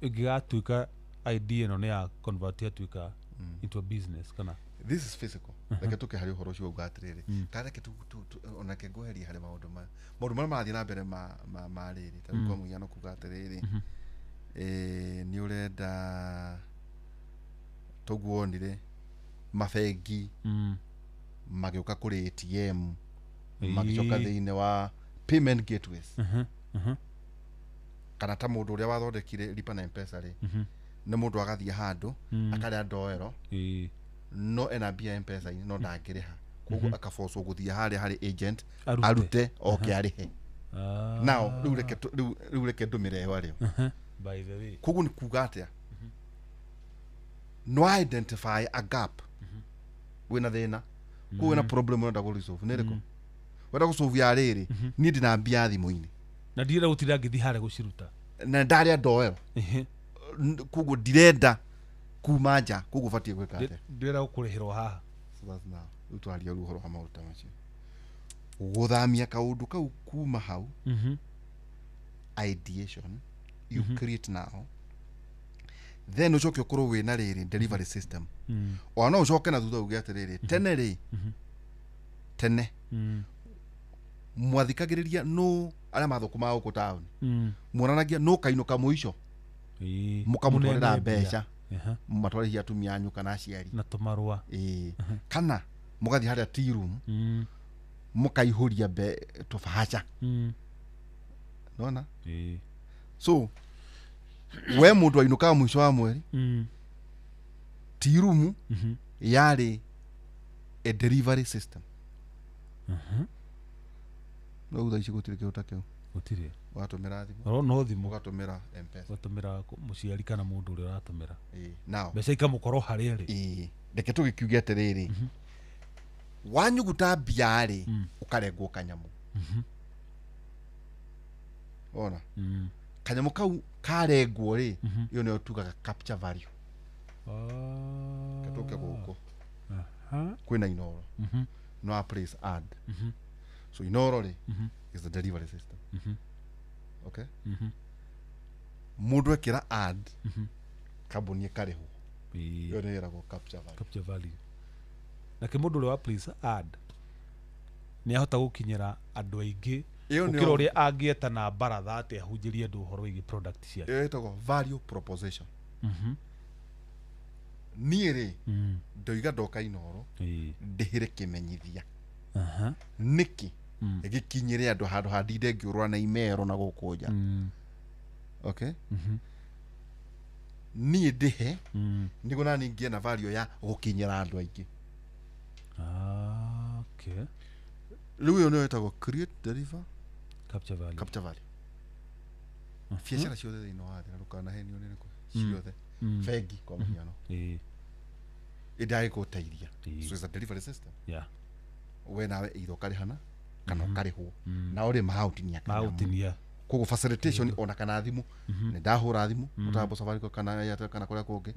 igatuika idea no ne ya convert atuika into a business kana this is physical like tuke hari horo cio ugatiriri kana kitu ona ke goheri hari maundu mara marathi na mbere ma riri ta kwa muiano kugatiriri ni urenda tuguonire mafengi magiuka kuri ATM magicoka thiine wa payment gateways kana ta mundu uria wathondekire lipa na M-Pesa ri ni mundu agathie handu akaria ndoero no ena bia M-Pesa no ndangiriha koguo akaforce guthia harä agent Arute. arute oke arihe Ah. now riu reke ndumire harä By the way. koguo ni kuga atia no identify a gap wina thina koguo wina problem urenda gå resolve nä rä kå wenda gå solve ya rä rä niä ndina mbia thimå-inä Na ndira gutira ngithi harä guciruta. na ndarä a ndoero koguo ndirenda kuma nja koguo batiä gwä ka atä Ndira gukurihirwo haha. rä u twaria rä uhoro wa maå ta macio gå thamia kaå ndå kau kuma hau ideation you create now then å coke å korwo wä na rä rä delivery system ona no å coke na thutha uge atä rä rä tene rä tene mwathikagä rä ria no arä a mathå kå ma gå kå taåni muonanagia no kainå ka må ico må kamå twarä ra mbeca matwarä hia atumia anyu kana aciari na tumarua kana må gathiä harä a tea room må kaihå ria tå bahaca nona so we må ndå ainå kaga må ico wa mweri tea room yarä a delivery system no utha ici gå tirä kä å ta kä u gutire wagatå mä ra thimå no thimu ugatå mä ra mpesa gatumira muciari kana mundu uria uratumira now mbeca ikamukorwo haria ri reke tå gä kiuge atä rä rä wanyuguta mbia rä å karengwo kanyamå ona kanyamå kau karengwo rä ä yo nä yo tugaga capture value ketå ke gå kå kwä na inoro no a place ad so inoro rä is the delivery system okay mundu ekira ad kambuni ĩkarĩhwo yo nĩ ĩragwo capture value na kä må ndå å rä wa place ad nä ahota gå kinyä andå aingä Ĩyo gå nĩyo- kä ra å rä a angä eta na mbaratha atä ahunjä rie andå å horo wä product ciake ĩyo ĩtagwo value proposition niĩ rĩ ndoiga ndoka inoro ndĩhĩre kĩmenyithia nĩkĩ gĩkinyĩre andũ handũ ha ndinde ngĩũrũra na imero na gũkũ nja okay niĩ ndĩhe nĩguo nani ngĩe na value ya gũkinyĩra andũ aingĩ rĩu ĩyo nĩyo ĩtagwo create deliver capture value biacara ciothe thĩinĩ wa thĩ na ndũkanahenio nĩ rĩkũ ciothe bengi kwa mũhiano ĩndagĩ gũteithia so it's a delivery system we nawe either ũkarĩhana kana ũkarĩhwo na ũrĩ mahaũtinia mahaũtinia koguo facilitation ona kana thimũ nĩ ndahũra thimũ mũtambo Safaricom kana Airtel kana kũrĩa kũngĩ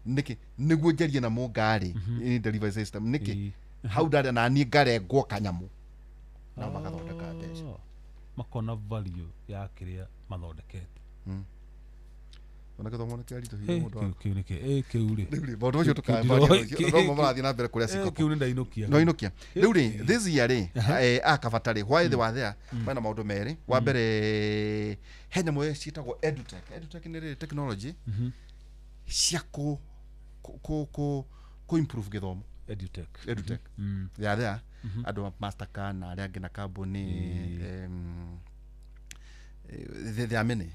nĩkĩ nĩguo njarie na mũngarĩ ini delivery system nĩkĩ hau ndarĩ na niĩ ngarengwo kanyamũ na magathondeka mbeca makona value ya kĩrĩa mathondekete ona gĩthomo nĩ kĩaritũ hihi mũndũ wa kĩu nĩkĩ kĩu rĩ maũndũ macio tũkaambia no marathiĩ na mbere kũrĩa ciko kĩu nĩ ndainũkia no inũkia rĩu rĩ this year rĩ akabata rĩ why they were there mena maũndũ merĩ wa mbere he nyamũ ciĩtagwo edutech nĩ rĩ technology cia ku improve gĩthomo edutech ya there andũ Mastercard na arĩa angĩ na kambuni there are many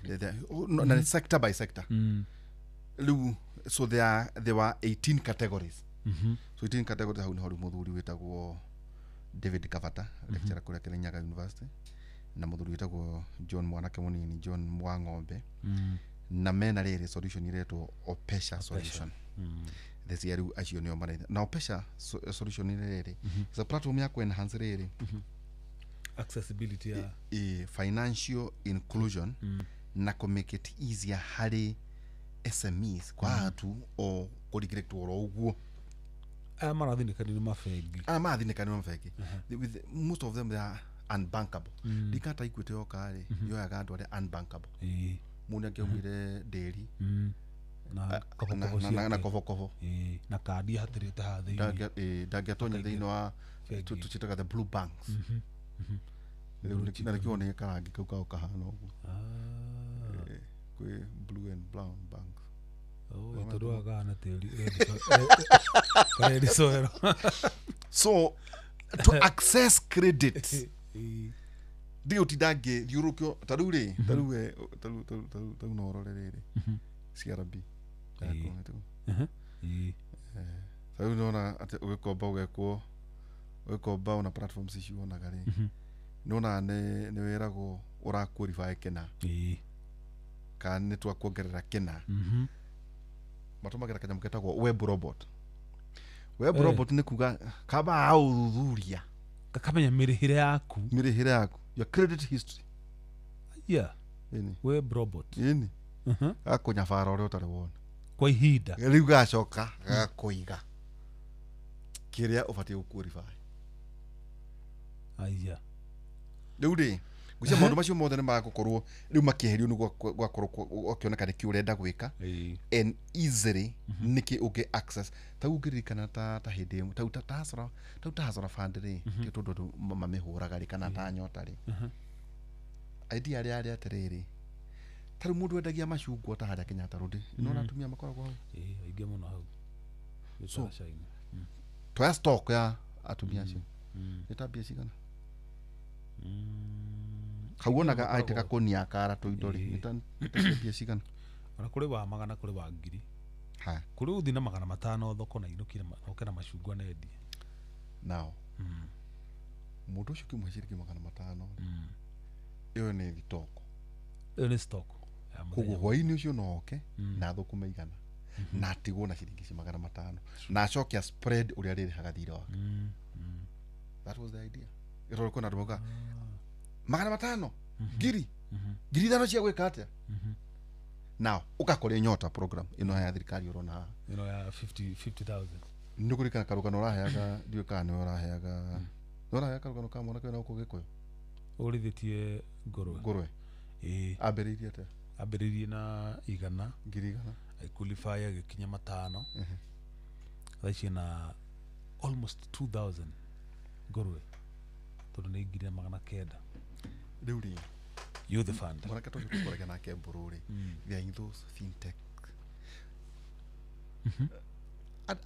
na sector by sector rĩu so there were 18 categories so 18 categories hau nĩ ho mũthuri wĩtagwo David Kavata lecturer kũrĩa Kirinyaga University na mũthuri wĩtagwo John mwanake mũnini John Mwang'ombe na mena rĩrĩ solution iretwo Opesha solution this year acio nĩo maraitha na Opesha solution rĩrĩ is a platform ya ku enhance rĩrĩ accessibility ya financial inclusion na ku make it easier harĩ SMEs kwa atu o kũrigĩrĩtwo oro ũguo marathinĩkanio nĩ mabengi with most of them they are unbankable ndikata Equity yoka rĩ yoyaga andũ arĩa unbankable mũndũ angĩaumire ndĩri na kobokobo na kandi hatirĩte ha thĩinĩ ndangĩatonya thĩinĩ wa tũcitaga the blue banks na nĩkĩo nĩ karangi kau kao kahana ũguo kwĩ blue and brown banks tondũ wagaga na tĩri red soil so to access credit ndio tidangĩ thiũrũkio ta rĩu rĩ ta rĩu no ũrore rĩrĩ CRB ta rĩu nona atĩ ũgĩkomba ũgekwo Wekomba una platforms icio onaga rĩ. Nona nĩ wĩragwo ũraqualify kĩna. Kana nĩ twakuongerera kĩna. Matũmagĩra kanyamũ ketagwo web robot. Web robot nĩ kuga kaba aũthuthuria. Kakamenya mĩrĩhĩre yaku. Your credit history. Yeah. Web robot. Ini. Gakunyabara ũrĩa ũtarĩ wona. Kwa ihinda. Rĩu gacoka gakũiga. Kĩrĩa ũbatiĩ gũqualify. Aya. Rĩu rĩ, ngũcia maũndũ macio mothe nĩ magũkorwo rĩu makĩeherio nĩguo gwakorwo ũkĩoneka nĩkĩ ũrenda gwĩka and easily nĩkĩ ũngĩ access ta ũngĩririkana ta hĩndĩ ĩmwe ta Hazora Fund rĩ ti tondũ mamĩhũraga rĩ kana ta nyota rĩ idea arĩa atĩrĩrĩ ta rĩu mũndũ endagia macungwa ta harĩa Kenyatta Road nĩwona atumia makoragwo hau aingĩ mũno hau so twa stock ya atumia acio nĩ ta mbia cigana kauonaga aitĩka kũnia kara tũindo rĩ nĩ mbia cigana ona kũrĩ wa magana kũrĩ wa ngiri kũrĩ ũthi na 500 thoko na inũkire na macungwa na endie now mũndũ ũcio kĩmwe ciringi 500 ĩyo nĩ thitoko ĩyo nĩ stock koguo hwaĩ-inĩ ũcio no oke na thũkũma igana na atigwo na ciringi 500 na acokia spread ũrĩa rĩrĩhaga thirĩ wake. That was the idea. Ĩrore kuna andũ 500 ngiri 5,000 cia gwĩka atĩa. Now ũkakore nyota program ĩno ya thirikari ũrona ĩno ya 50,000 nĩ kũrikana karũgano ũraheaga ndiũ kana nĩ ũraheaga karũgano ka mwana kwĩna gũkũ Gĩkũyũ ũrithĩtie ngũrwe ambĩrĩirie atĩa ambĩrĩirie na igana ngiri 100 qualify agĩkinya 5 thaici na almost 2,000 ngũrwe tondũ nĩ ngiri 900 rĩu rĩ youth fund mwana katũ tũkoragĩa nake Mbũrũri behind those fintech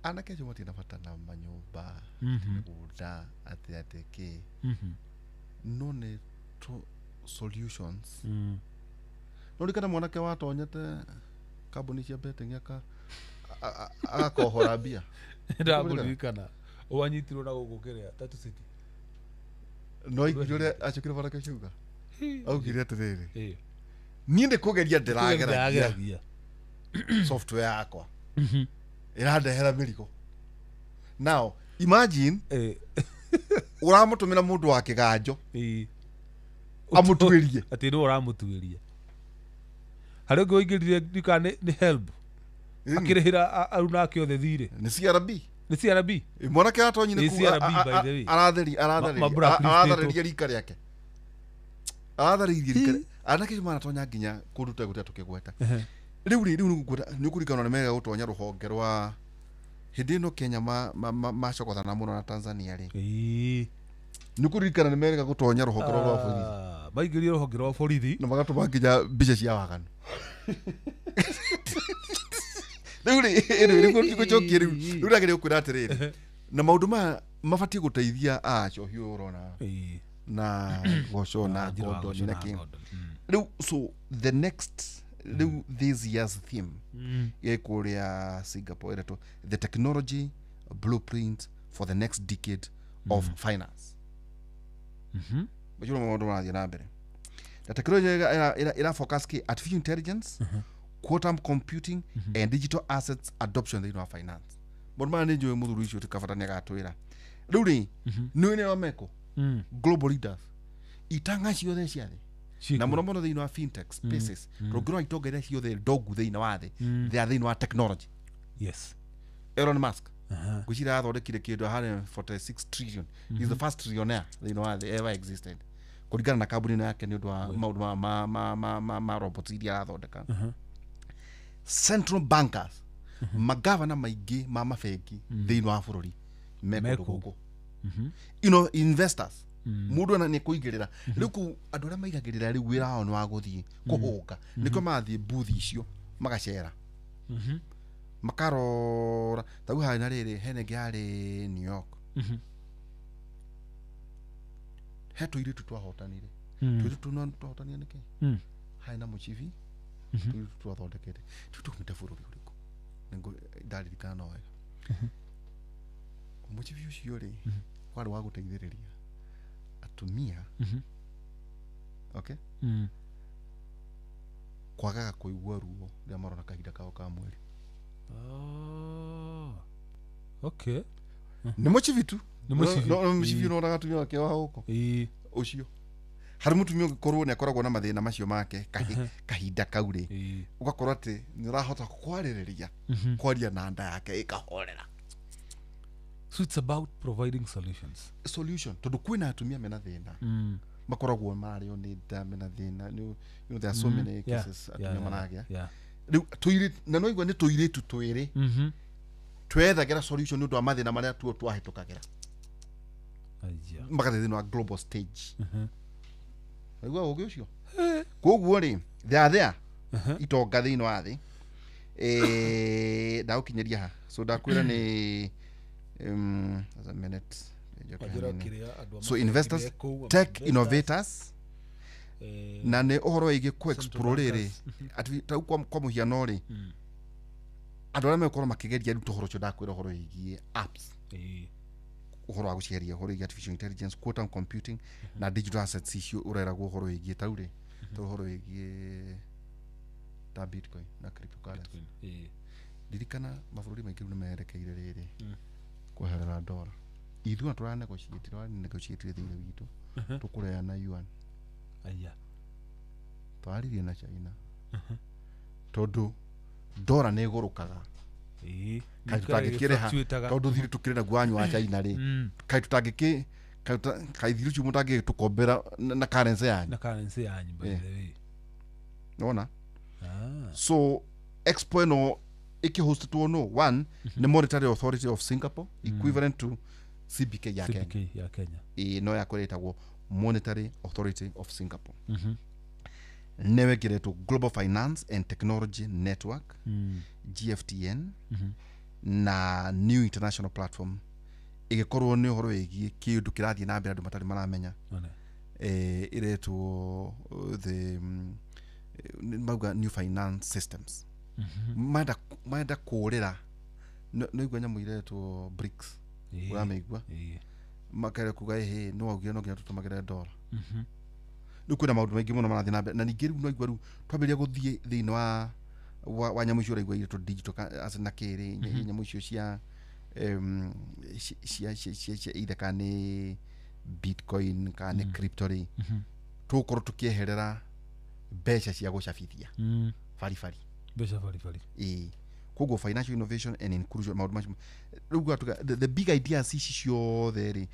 anake acio matirĩ na bata na manyũmba mĩgũnda atĩ no nĩ solutions no rikana mwanake watonyete kambuni cia betting agakohora mbia ndakũririkana ũwanyitirwo na gũkũ kĩrĩa Tatu City no igire ũrĩa acokire mwanake ciuga augire atĩrĩrĩ niĩ nĩ kũgeria ndĩrageragia software yakwa ĩrandehera mĩrigo now imagine ũramũtũmĩra mũndũ wa kĩganjo amũtuĩrie atĩ nĩ ũramũtuĩria harĩ ũngĩ ũingĩrire duka nĩ help akĩrĩhĩra aruna ake othe thirĩ nĩ CRB nĩ CRB mwanake atonyine aratheririe rika rĩake aratheririe rika anake maratonya nginya kũruta gũtĩa tũkĩgweta rĩu nĩ ũkũrikana nĩ mega gũtonya rũhonge rwa hĩndĩ ĩno Kenya macokothana mũno na Tanzania rĩ nĩ ũkũrikana nĩ mega gũtonya rũhonge rwa borithi maingĩrie rũhonge rwa borithi na magatũma nginya mbica cia waganu rĩu gũcokia rĩu ragĩrĩo kwĩra atĩrĩrĩ na maũndũ maya mabatiĩ gũteithia acohi ũrona na goco na Gordon na King rĩu so the next rĩu this year's theme ĩkũrĩa Singapore ĩretwo the technology blueprint for the next decade of finance bajua maũndũ marathiĩ na mbere the technology ĩra focus kĩ artificial intelligence quantum computing and digital assets adoption thĩinĩ wa finance maũndũ maya nĩ njũĩ mũthuri ũcio tũkabatania gatwĩra rĩu rĩ nĩ wa meko global leaders itanga ciothe cia thĩ na mũno mũno thĩinĩ wa fintech spaces rũngĩrwo itonga iria ciothe ndogu thĩinĩ wa thĩ thĩinĩ wa technology yes Elon Musk ngwĩciria athondekire kĩndũ harĩ 46 trillion is the first trillionaire thĩinĩ wa thĩ ever existed kũringana na kambuni yake nĩ ũndũ wa maũndũ ma robots iria arathondeka central bankers magavana maingĩ ma mabengi thĩinĩ wa bũrũri meko gũkũ investors mũndũ nĩ kũigĩrĩra rĩu kũ andũ arĩa maigagĩrĩra rĩu wĩra wao nĩ wa gũthiĩ kũhũka nĩkĩo mathiĩ booth icio magacera makarora tau haha na rĩrĩ hene ngĩ New York he tũirĩtu twahotanire tũirĩtu twahotania nĩkĩ haha na mũcibi tũirĩtu twathondekete tũtumĩte bũrũri ũrĩkũ nĩguo ndaririkana no wega mũcibi ũcio rĩ kwari wa guteithiriria atumia okay kwagaga kuigua ruo rĩa marona kahinda kao ka mweri. Okay. Nĩ mũcibitu. No mũcibitu no gatumia wake wa huko. Ucio. Hari mutumia ũngĩkorwo nĩ akoragwo na mathĩna macio make kahinda kau rĩ. Ugakorwo atĩ nĩ ũrahota kwarĩrĩria kwaria na nda yake ĩkahorera. So it's about providing solution. Tondu kwĩna atumia mena thĩna. Makoragwo marĩo nĩ nda mena thĩna. You know there are so many cases atumia maragĩa. Rĩu tũirĩ na no igua nĩ tũirĩtu twĩrĩ. Twethagira solution nĩ ũndũ wa mathĩna marĩa tuo twahĩtũkagĩra. Makathĩ thĩinĩ wa global stage. Igua ũgĩ ũcio. Koguo rĩ there itonga thĩinĩ wa thĩ ndagũkinyĩria ha. So ndakwĩra nĩ as a minute. So investors, tech innovators na nĩ ũhoro wĩgiĩ ku-explore rĩ atĩ kwa mũhiano rĩ andũ arĩa megũkorwo makĩgeria rĩu ũhoro ũcio ndakwĩra ũhoro wĩgiĩ apps ũhoro wa gũciaria ũhoro wĩgiĩ artificial intelligence, quantum computing na digital assets icio ũreragwo ũhoro wĩgiĩ tau rĩ ũhoro wĩgiĩ ta bitcoin na cryptocurrency. Ndirikana mabũrũri maingĩ rĩu nĩ merekeire rĩrĩ kweherera ndora. Ithuĩ tũra negotiate thĩinĩ witũ tũkũreana yuan. Twaririe na China tondu ndora nĩ ĩgũrũkaga. Kaĩ tutangĩkĩrĩha tondu thirĩ tũkĩrĩ na guanyu wa China rĩ. Kaĩ tutangĩkĩ kaĩ thirĩ ũcio mũtangĩtũkombera na currency yanyu. By the way. Nona? So expo ĩno ikihostitwo no one the Monetary Authority of Singapore equivalent to CBK ya Kenya. No yakoretagwo Monetary Authority of Singapore. Newe kiretu Global Finance and Technology Network GFTN na New International Platform igikorwo ni uhoro wĩgiĩ kĩndũ kĩrathiĩ na mbere andũ matarĩ maramenya. Iretwo the new finance systems. Maenda kũrĩra no igwa nyamũ iretwo BRICS. Ũrameigua makare kuga no augire no nginya tũtũmagĩre ndora. Rĩu kwĩna maũndũ maingĩ mũno marathiĩ na mbere na ningĩ rĩu no igwa rĩu twambĩrĩria gũthiĩ thĩinĩ wa nyamũ icio ũraigua iretwo digital as na kĩrĩ nyamũ icio cia either kana nĩ bitcoin kana nĩ crypto rĩ tũkorwo tũkĩeherera mbeca cia gũcabithia baribari. Mbeca baribari. Koguo financial innovation and inclusion maũndũ macio rĩu the big ideas ici ciothe rĩ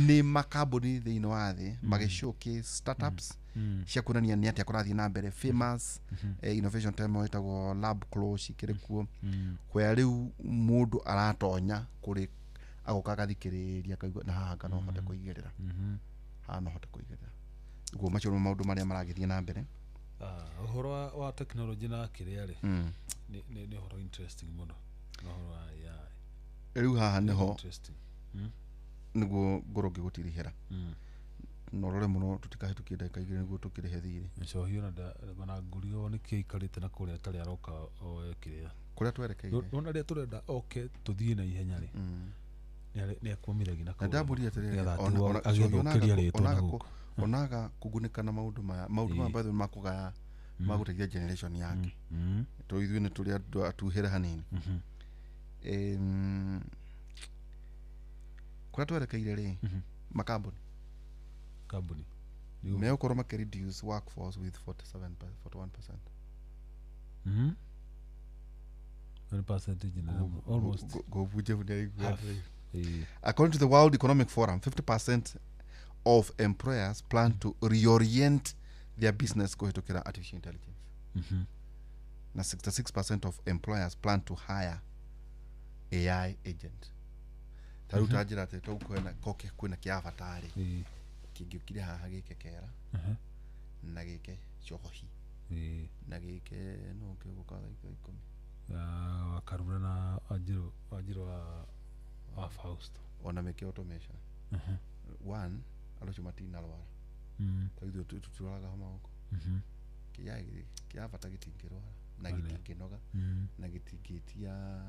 nĩ makambuni thĩinĩ wa thĩ magĩshowcase startups cia kuonania nĩ atĩa kũrathiĩ na mbere. Famous innovation time wetagwo lab close ikĩrĩ kuo where rĩu mũndũ aratonya kũrĩ agoka agathikĩrĩria akaigua na haha no hote kũigĩrĩra haha no hote kũigĩrĩra. Ũguo macio nĩ maũndũ marĩa maragĩthiĩ na mbere. Ũhoro wa technology na kĩrĩa rĩ nĩ ũhoro interesting mũno. Ũhoro wa AI rĩu haha nĩho nĩguo ngoro ngĩgũtirihĩra no rore mũno tũtikahĩtũkie ndagĩka igĩrĩ nĩguo tũkĩrĩhe thirĩ. Nĩcohio na ngurio nĩ kĩ ikarĩte na kũrĩa tarĩ aroka oe kĩrĩa kũrĩa twerekeire. Nona rĩa tũrenda oke tũthiĩ na ihenya rĩ nĩ akwamiragia na kũrĩa. Ndamũria atĩrĩrĩ agĩthũkĩria rĩtwa na gũkũ onaga kugunĩka na maũndũ maya bado makũgaya magũteithia generation yake. To ithuĩ nĩ tũrĩ andũ atuhĩre hanini. Kũrĩa twerekeire rĩ makambuni megũkorwo makĩreduce workforce with 41%. 1% almost. According to the World Economic Forum, 50% of employers plan to reorient their business kuhitukira artificial intelligence. Na 66% of employers plan to hire AI agent. Taruta njira ate to kwina kia avatari kingĩukire haha gĩke kera na gĩke cohi na gĩke no kĩgũka thikũ 10 wakarura na Wanjiru wa Fausto ona meke automation. One alocho matina rwara tagithu tuturaga homa huko kia bata gitingirwara na gitinginoga na gitingĩtia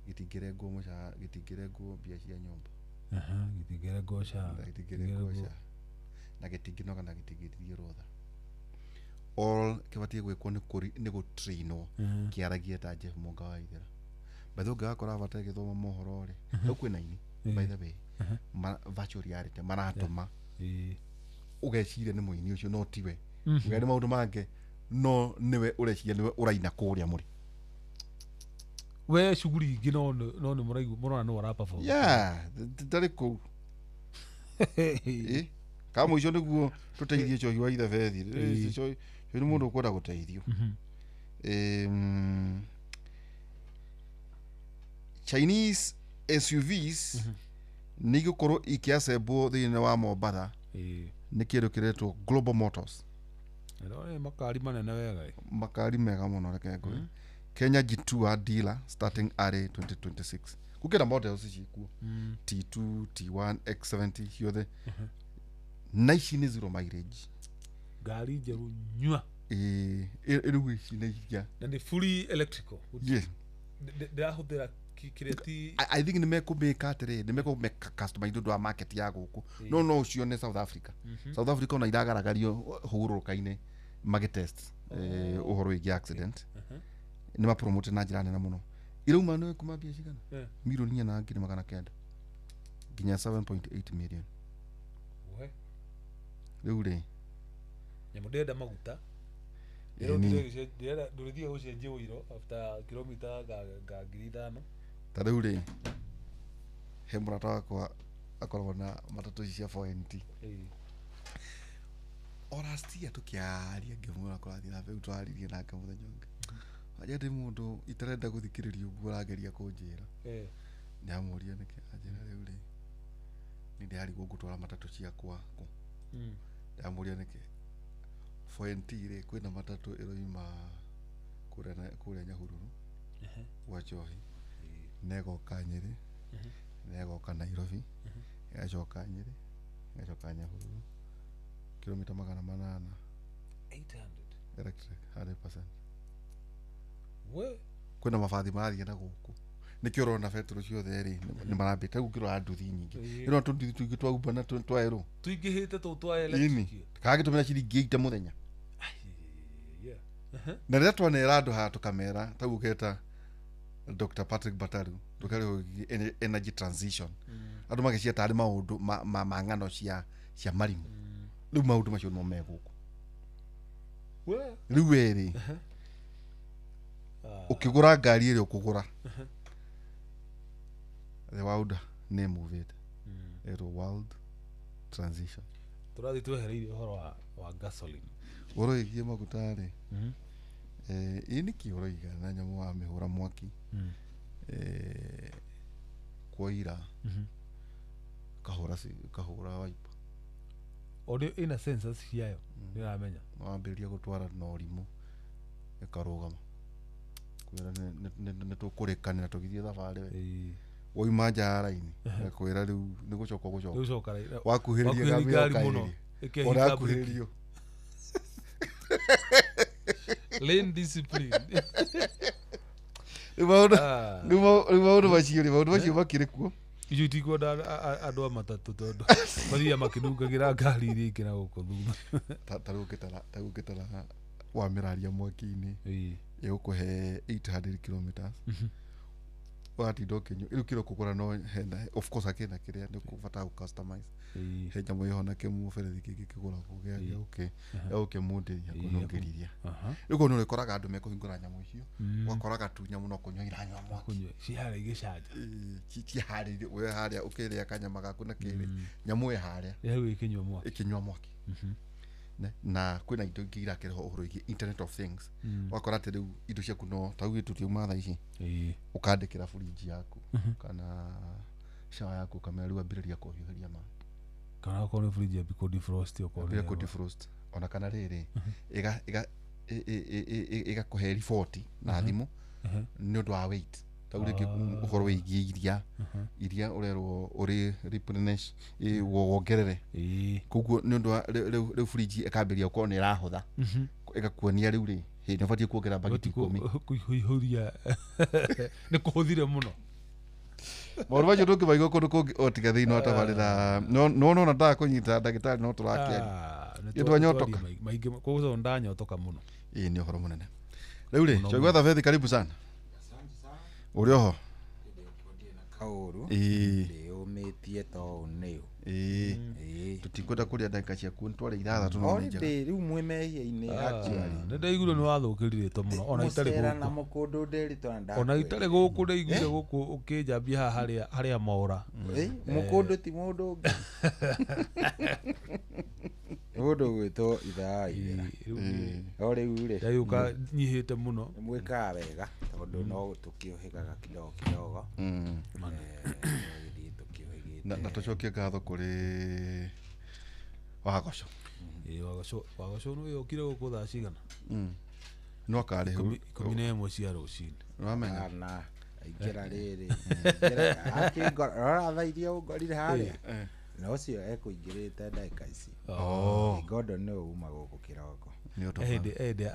gitingĩrengwo mũcara gitingĩrengwo mbia cia nyũmba gitigere goca na gitinginoga na gitingithiĩ rotha all kibatie gwikwo nĩ gũtrainwo kĩaragie ta Jeff Monga wa Ithera betho ngakora bata gĩthoma mohoro rĩ rĩu kwĩna ini by the way virtual reality maratũma ũgeciria nĩ mũini ũcio no tiwe ngai nĩ maũndũ mangĩ no niwe ũreciria niwe ũraina kũrĩa mũrĩ we shughuli ingĩ no nĩ mũraigu mũrona no rapa perform tarĩ kũu kama mũico nĩguo tũteithie Njohi wa Ithe Bethi Njohi nĩ mũndũ ũkwenda gũteithio Chinese SUVs nĩ igũkorwo ikĩasembwo thĩinĩ wa Mombatha nĩ kĩndũ kĩretwo Global Motors makari manene wega makari mega mũno reke ngũĩ Kenya G2 dealer starting early 2026 kukĩra models icikuo T2 T1 X70 ciothe na ici nĩ zero mileage ngari njerũ nyua rĩu ici nĩ iria na nĩ fully electrical ndĩrahũthĩra I think nĩ mekũmĩka atĩrĩ nĩ mekũmĩka customer indũ wa market ya gũkũ no ũcio nĩ South Africa South Africa ona iragaragario hũgũrũrũka-inĩ magĩtest ũhoro wĩgiĩ accident nĩ mapromote na njĩra nene mũno irauma nĩ kuma mbia cigana milioni 4,900 nginya 7.8 million rĩu rĩ nyamũ ndĩrenda maguta ndũrĩthiĩ gũcenjia ũiro after kilomita ga 5,000 ta rĩu rĩ he mũrata wakwa akoragwo na matatũ ici cia 4NT orastia tũkĩaria ngĩmwĩra kũrathiĩ na mbere twaririe nake mũthenya ũngĩ aja ndĩ mũndũ itarenda gũthikĩrĩria ũguo ũrageria kũnjĩra ndamũria nĩkĩ anjĩra rĩu rĩ nĩ ndĩrarigwo ngũtwara matatũ ciakwa kũ ndamũria nĩkĩ 4NT rĩ kwĩna matatũ ĩroima kũrĩa Nyahururu gwa Njohi negoka Nyĩrĩ negoka Nairobi ĩgacoka Nyĩrĩ ĩgacoka Nyahururu kilomita 800 electric 100% kwĩna mabathi marathiĩ na gũkũ nĩkĩo ũrona betũrũ ciothe rĩ nĩ marambĩte rĩu kĩrora nduthi nyingĩ ĩno tũnduthi tũingĩ twa Uber na twa Ero tũingĩhĩte twa electric kagĩtũmĩra ciringi 8 mũthenya na rĩrĩa twanera andũ haha tũkamera ta gũketa Dr. Patrick Bataru tũkarĩ energy transition andũ magĩcia tarĩ maũndũ ma ng'ano cia marimũ rĩu maũndũ macio no megũkũ rĩu rĩ ukigura ngari ĩrĩa ũkũgũra the world name move it world transition tũrathiĩ twehereirie ũhoro wa gasoline ũroigie maguta rĩ ini kioroiga na nyamũ wa mĩhũra mwaki kwa ira kahũra wipe audio ina sensors ciayo nĩramenya wambĩrĩria gũtwara na ũrimũ ĩkarũgama kwĩra nĩ tũkũrĩkana na tũgithie thabarĩ we woima nja ya raini kwĩra rĩu nĩ gũcoka wakuhĩrĩria ngari mũno ũrakuhĩrio lane discipline maũndũ macio makĩrĩ kuo icio itikwenda andũ a matatũ tondũ mathiaga makĩnungagĩra ngari iria ingĩ na gũkũ thutha ta gũkĩtara wa mĩraria mwaki-inĩ ĩgũkũhe 800 kilometers watinda ũkĩnyua rĩu kĩrĩa ũkũgũra no hena of course akĩna kĩrĩa nĩ ũkũbatara gũ-customize he nyamũ ĩho na kĩmũberethi kĩngĩ kĩgũragwo gĩgũkĩmũndĩria kũnũngĩrithia rĩu kũu nĩ ũrĩkoraga andũ mekũhingũra nyamũ icio ũgakoraga tu nyamũ no kũnyua iranyua mwaki ciharĩa igĩcanja ciharĩirio we harĩa ũkĩrĩa kanyama gaku na kĩrĩ nyamũ ĩ harĩa ĩkĩnyua mwaki na kwĩna indo ingĩ irakĩreho ũhoro wĩgiĩ internet of things wakora atĩ rĩu indo ciaku no ta ugĩtu tiuma thaa ici ũkandĩkĩra fridge yaku kana shower yaku kamera rĩu ambĩrĩria kũhiũhĩria maĩ kana okorwo nĩ fridge yaku defrost okorwo defrost ona kana rĩrĩ ĩgakũhe riboti na thimũ nĩ ũndũ wa weight ta rĩngĩ ũhoro wĩgiĩ iria ũrerwo ũrĩ replenish wongerere koguo nĩ ũndũ wa rĩu fridge ĩkambĩrĩria gũkorwo nĩ ĩrahũtha ĩgakuonia rĩu rĩ nĩ ũbatiĩ kuongerera bagiti 10 kũihũria nĩ kũhũthire mũno Maũndũ macio ndũngĩmaigua kũndũ kũngĩ o tiga thĩinĩ wa tabarĩra no nataka kũnyita ndagĩtarĩ no tũrakĩaria nĩtwanyotoka maingĩ kũguo ndanyotoka mũno ĩĩ nĩ ũhoro mũnene rĩu rĩ Choigwa Thabeti karibu sana ũrĩ oho kaũru ndĩũmĩtie to nĩyo tutikwenda kũrĩa ndagĩka ciaku nĩtwarĩ ithathatũ no nĩ njega rĩu mwĩmehia-inĩ nĩndaiguire nĩ wathũkĩrĩrĩtwo mũno ona itarĩ gũkũ ona itarĩ gũkũ ndaiguire gũkũ ũkĩnjambia haha harĩa mora mũkũndũ ti mũndũ ũngĩ mũndũ gwĩtwo Ithai o rĩu rĩ ndagĩũka nyihĩte mũno mwĩkaga wega tondũ no tũkĩũhĩgaga kidogo na tũcokie ngatho kũrĩ Wagaco Wagaco no yokire gũkũ thaa cigana no akarĩhwo 11 cia rũcinĩ nĩwamenya aingĩra rĩrĩ rora thaa iria ũngorire harĩa na ũcio ekũingĩrĩte ndagĩka ici Gordon nĩwe uma gũkũ kĩroko ende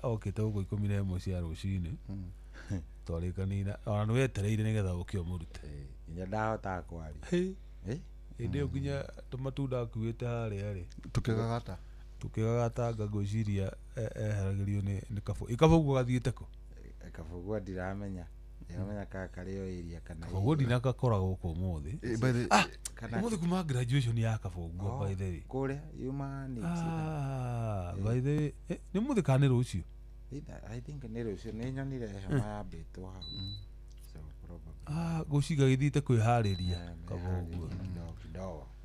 okĩte gũkũ 11 cia rũcinĩ twarĩkanĩire ona nĩwetereire nĩgetha ũkĩo mũrute nginya ndahotaga kwaria ĩndĩ ĩyo nginya tũmatunda akuĩte harĩa rĩ tũkĩgagata ngagwĩciria eheragĩrio nĩ Kaboguo gathiĩte kũ Kaboguo ndiramenya kana karĩ o area kana Kaboguo ndinagakora gũkũ ũmũthĩ ũmũthĩ kuma graduation ya Kaboguo by the way kũrĩa humanities by the way nĩ mũthĩ kana nĩ rũciũ I think nĩ rũciũ nĩ nyonire hema yambĩtwo hau gũciga gĩthiĩte kwĩharĩria Kaboguo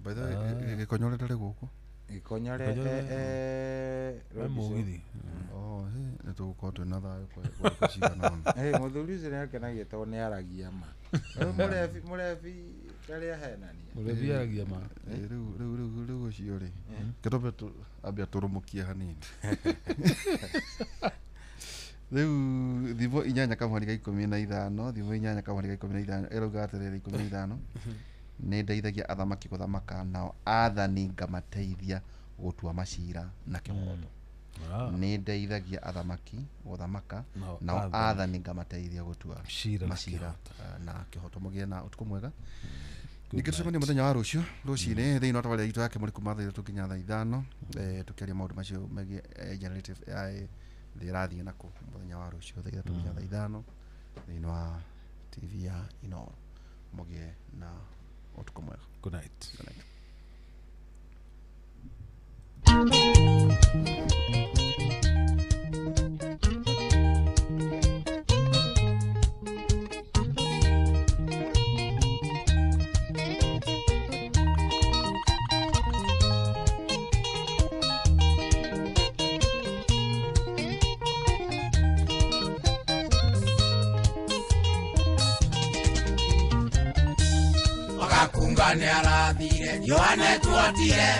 by the way Gĩkonyore ndarĩ gũkũ Gĩkonyore mũgithi nĩtũgũkorwo twĩna thayũ kwa cigana ona mũthuri ũcio nĩakenagia tondũ nĩaragia ma mũrebi ndarĩ ahenania mũrebi aragia ma rĩu ũcio rĩ kĩtobe ambia tũrũmũkie hanini rĩu thimo 8:15 thimo 8:15 ĩrauga atĩrĩrĩ 15 nĩ ndeithagia athamaki gũthamaka nao athani ngamateithia gũtua macira na kĩhoto nĩ ndeithagia athamaki gũthamaka nao athani ngamateithia gũtua macira na kĩhoto mũgĩe na ũtukũ mwega ningĩ tũcemania mũthenya wa rũciũ rũcinĩ thĩinĩ wa tabarĩra itũ ya Kĩmũrĩ kuma thaa 3 nginya thaa 5 tũkĩaria maũndũ macio megiĩ generative AI ndĩrathiĩ nakũ mũthenya wa rũciũ thaa 3 nginya thaa 5 thĩinĩ wa TV ya Inooro mũgĩe na ũtukũ mwega. Good night. Good night. Nĩ arathire Yohane tuotire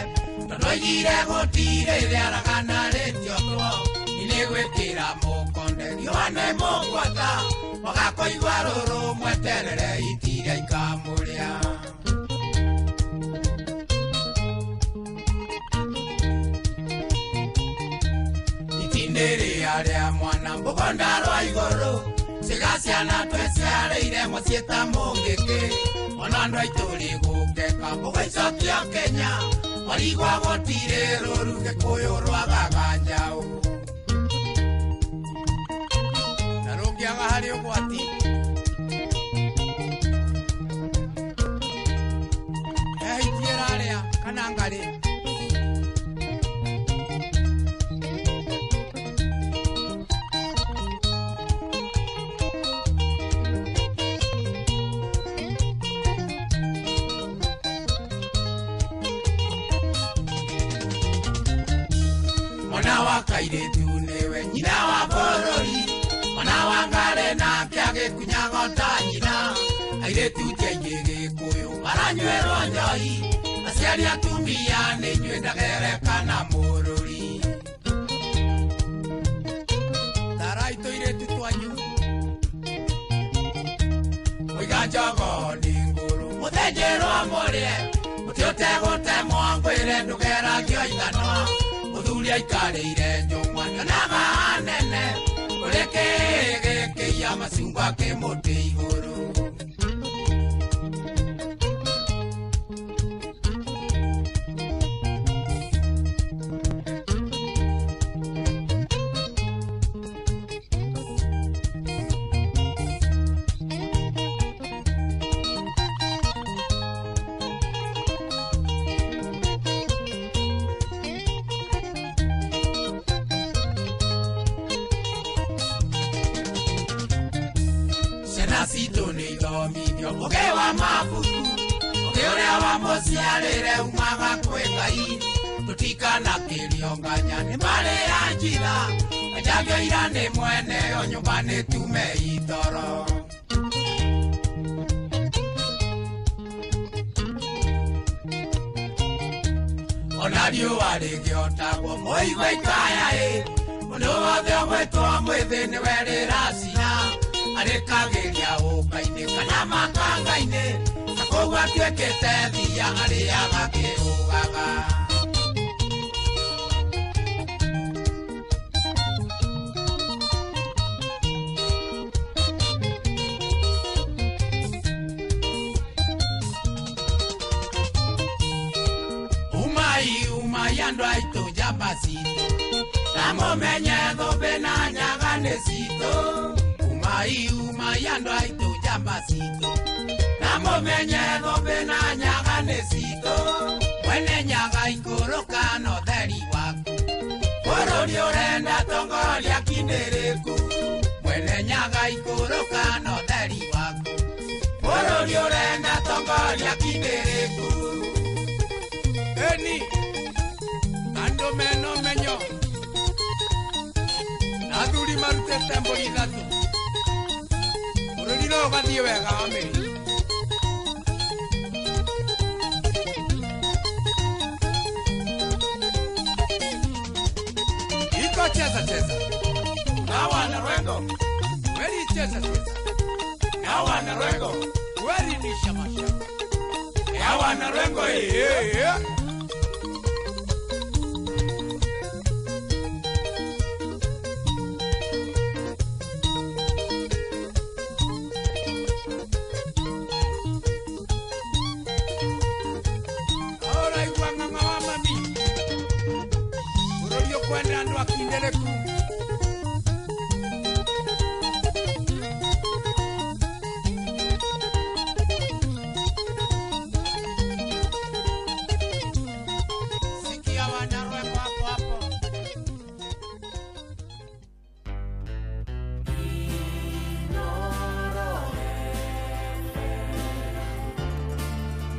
tondũ igire gũtire rĩaragana rĩtiotwo nĩ gwĩkĩra mũkonde Yohane mũgwata wagakoigua rũrũ mweterere itire ikamũrĩa itinĩ rĩa rĩa mwana mũgonda rwa igũrũ cigaciana tweciarĩire mũciĩ ta mũngĩkĩ ona andũ aitũ rĩgũkeka mũgaicokia Kenya marigwa gũtirĩ rũru Gĩkũyũ rwagaga njaũ na rũngĩaga harĩ ũgwati ehitiĩra arĩa kana ngarĩ kairĩtu nĩwe nyina wa bũrũri mwana wa ngare nake agĩkunyagota nyina airĩtu aingĩ Gĩkũyũ maranyuĩrwo njohi aciari atumia nĩ inyuĩ ndagerekana mũrũri tarai tũirĩtu twanyu mũiga njogo nĩ ngũrũ mũthĩnjĩrwo mũrĩe mũtĩ ũtegũtemwo ngwĩre ndũgeragio ithanwa mũthuri aikarĩire njũng'wa nyonaga nene ũrĩ kĩgĩkĩia macungwa kĩmũtĩ igũrũ Yo muge wa mabuku muge uria wa mociarire umaga kwi Ngai tutikana kirionganya ni mari ya njira ajageira ni mwene yo nyumba ni tume itoro onario arigiotagwo moigwa ikaya mundu wothe ogwetwo mwithi ni weriracina arikagiria ukaini kana makangaini akoguo atuikite thia ariaga kiugaga Yando aito jambasito Namo menye dobe na nyaganezito Umai yando aito jambasito Namo menye dobe na nyaganezito Mwene nyaga ikoroka no dheri waku Korori orenda tongolia kindereku Mwene nyaga ikoroka no dheri waku Korori orenda tongolia kindereku Eni Ando meno menyo Naduri marute tembori gato Ururino gathie wega ameri Iko cheza Nawana rengo Weri cheza Nawana rengo Weri nisha mashaka Nawana rengo Kwenda ndo akindeleku Sikia wanarweko hapo hapo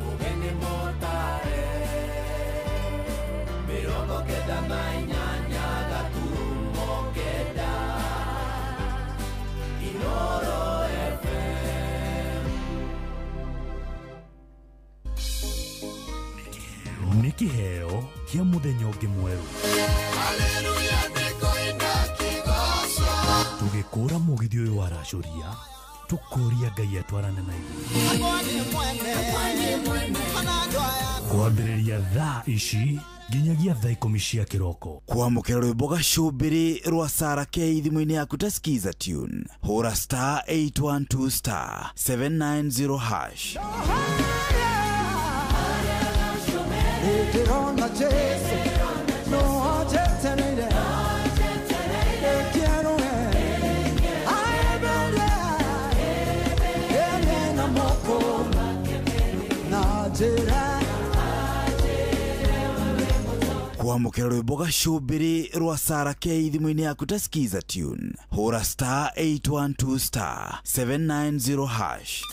Ugeni motare Mirongo queda mañana Niki heo kia muthenya ungi mweru tugikura mugithio uyu wa racuria tukuria Ngai atwarane na ithuĩ kwambĩrĩria thaa ici nginyagia thaa 10 cia kĩroko kwamũkĩra rwĩmbo gacumbĩrĩ rwa Sarah K thimũ-inĩ yaku ta skiza tune hũra star 812 star 790 hash Ndirona Jesu no ajetereire quiero na moko na jera kwamũkĩra rwĩmbo gacumbĩrĩ rwa Sarah K thimũ-inĩ yaku ta skiza tune hũra star 812 star 790 hash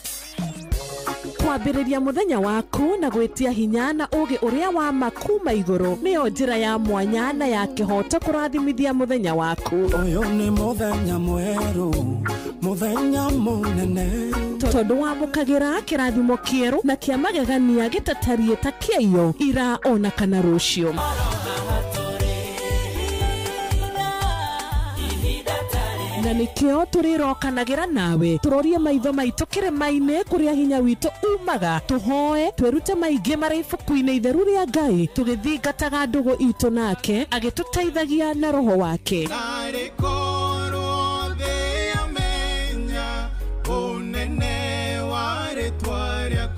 kwambĩrĩria mũthenya waku na gwĩtia hinya na ũgĩ ũrĩa wa makuma igũrũ nĩyo njĩra ya mwanya na ya kĩhoto kũrathimithia mũthenya waku ũyũ nĩ mũthenya mwerũ mũthenya mũnene tondũ wamũkagĩra kĩrathimo kĩerũ na kĩa magegania gĩtatariĩ ta kĩayo ira ona kana rũciũ na nikio turirokanagĩra nawe turorie maitho maitũ kĩrĩma-inĩ kũrĩa hinya witũ umaga tuhoe twĩrute maingĩ marĩ ibuku-inĩ itheru rĩa Ngai tũgĩthingataga ndũgũ itũ nake agĩtũteithagia na roho wake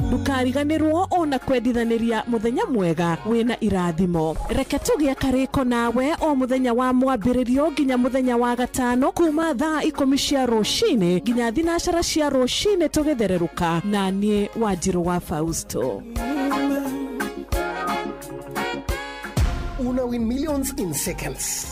ndukariganĩrwo ona kwendithanĩria mũthenya mwega wĩna irathimo reke tũgĩe karĩko nawe o mũthenya wa mwambĩrĩrio nginya mũthenya wa gatano kuma thaa 10 cia rũcinĩ nginya thinacara cia rũcinĩ tũgĩthererũka na niĩ Wanjirũ wa Fausto. Una win millions in seconds.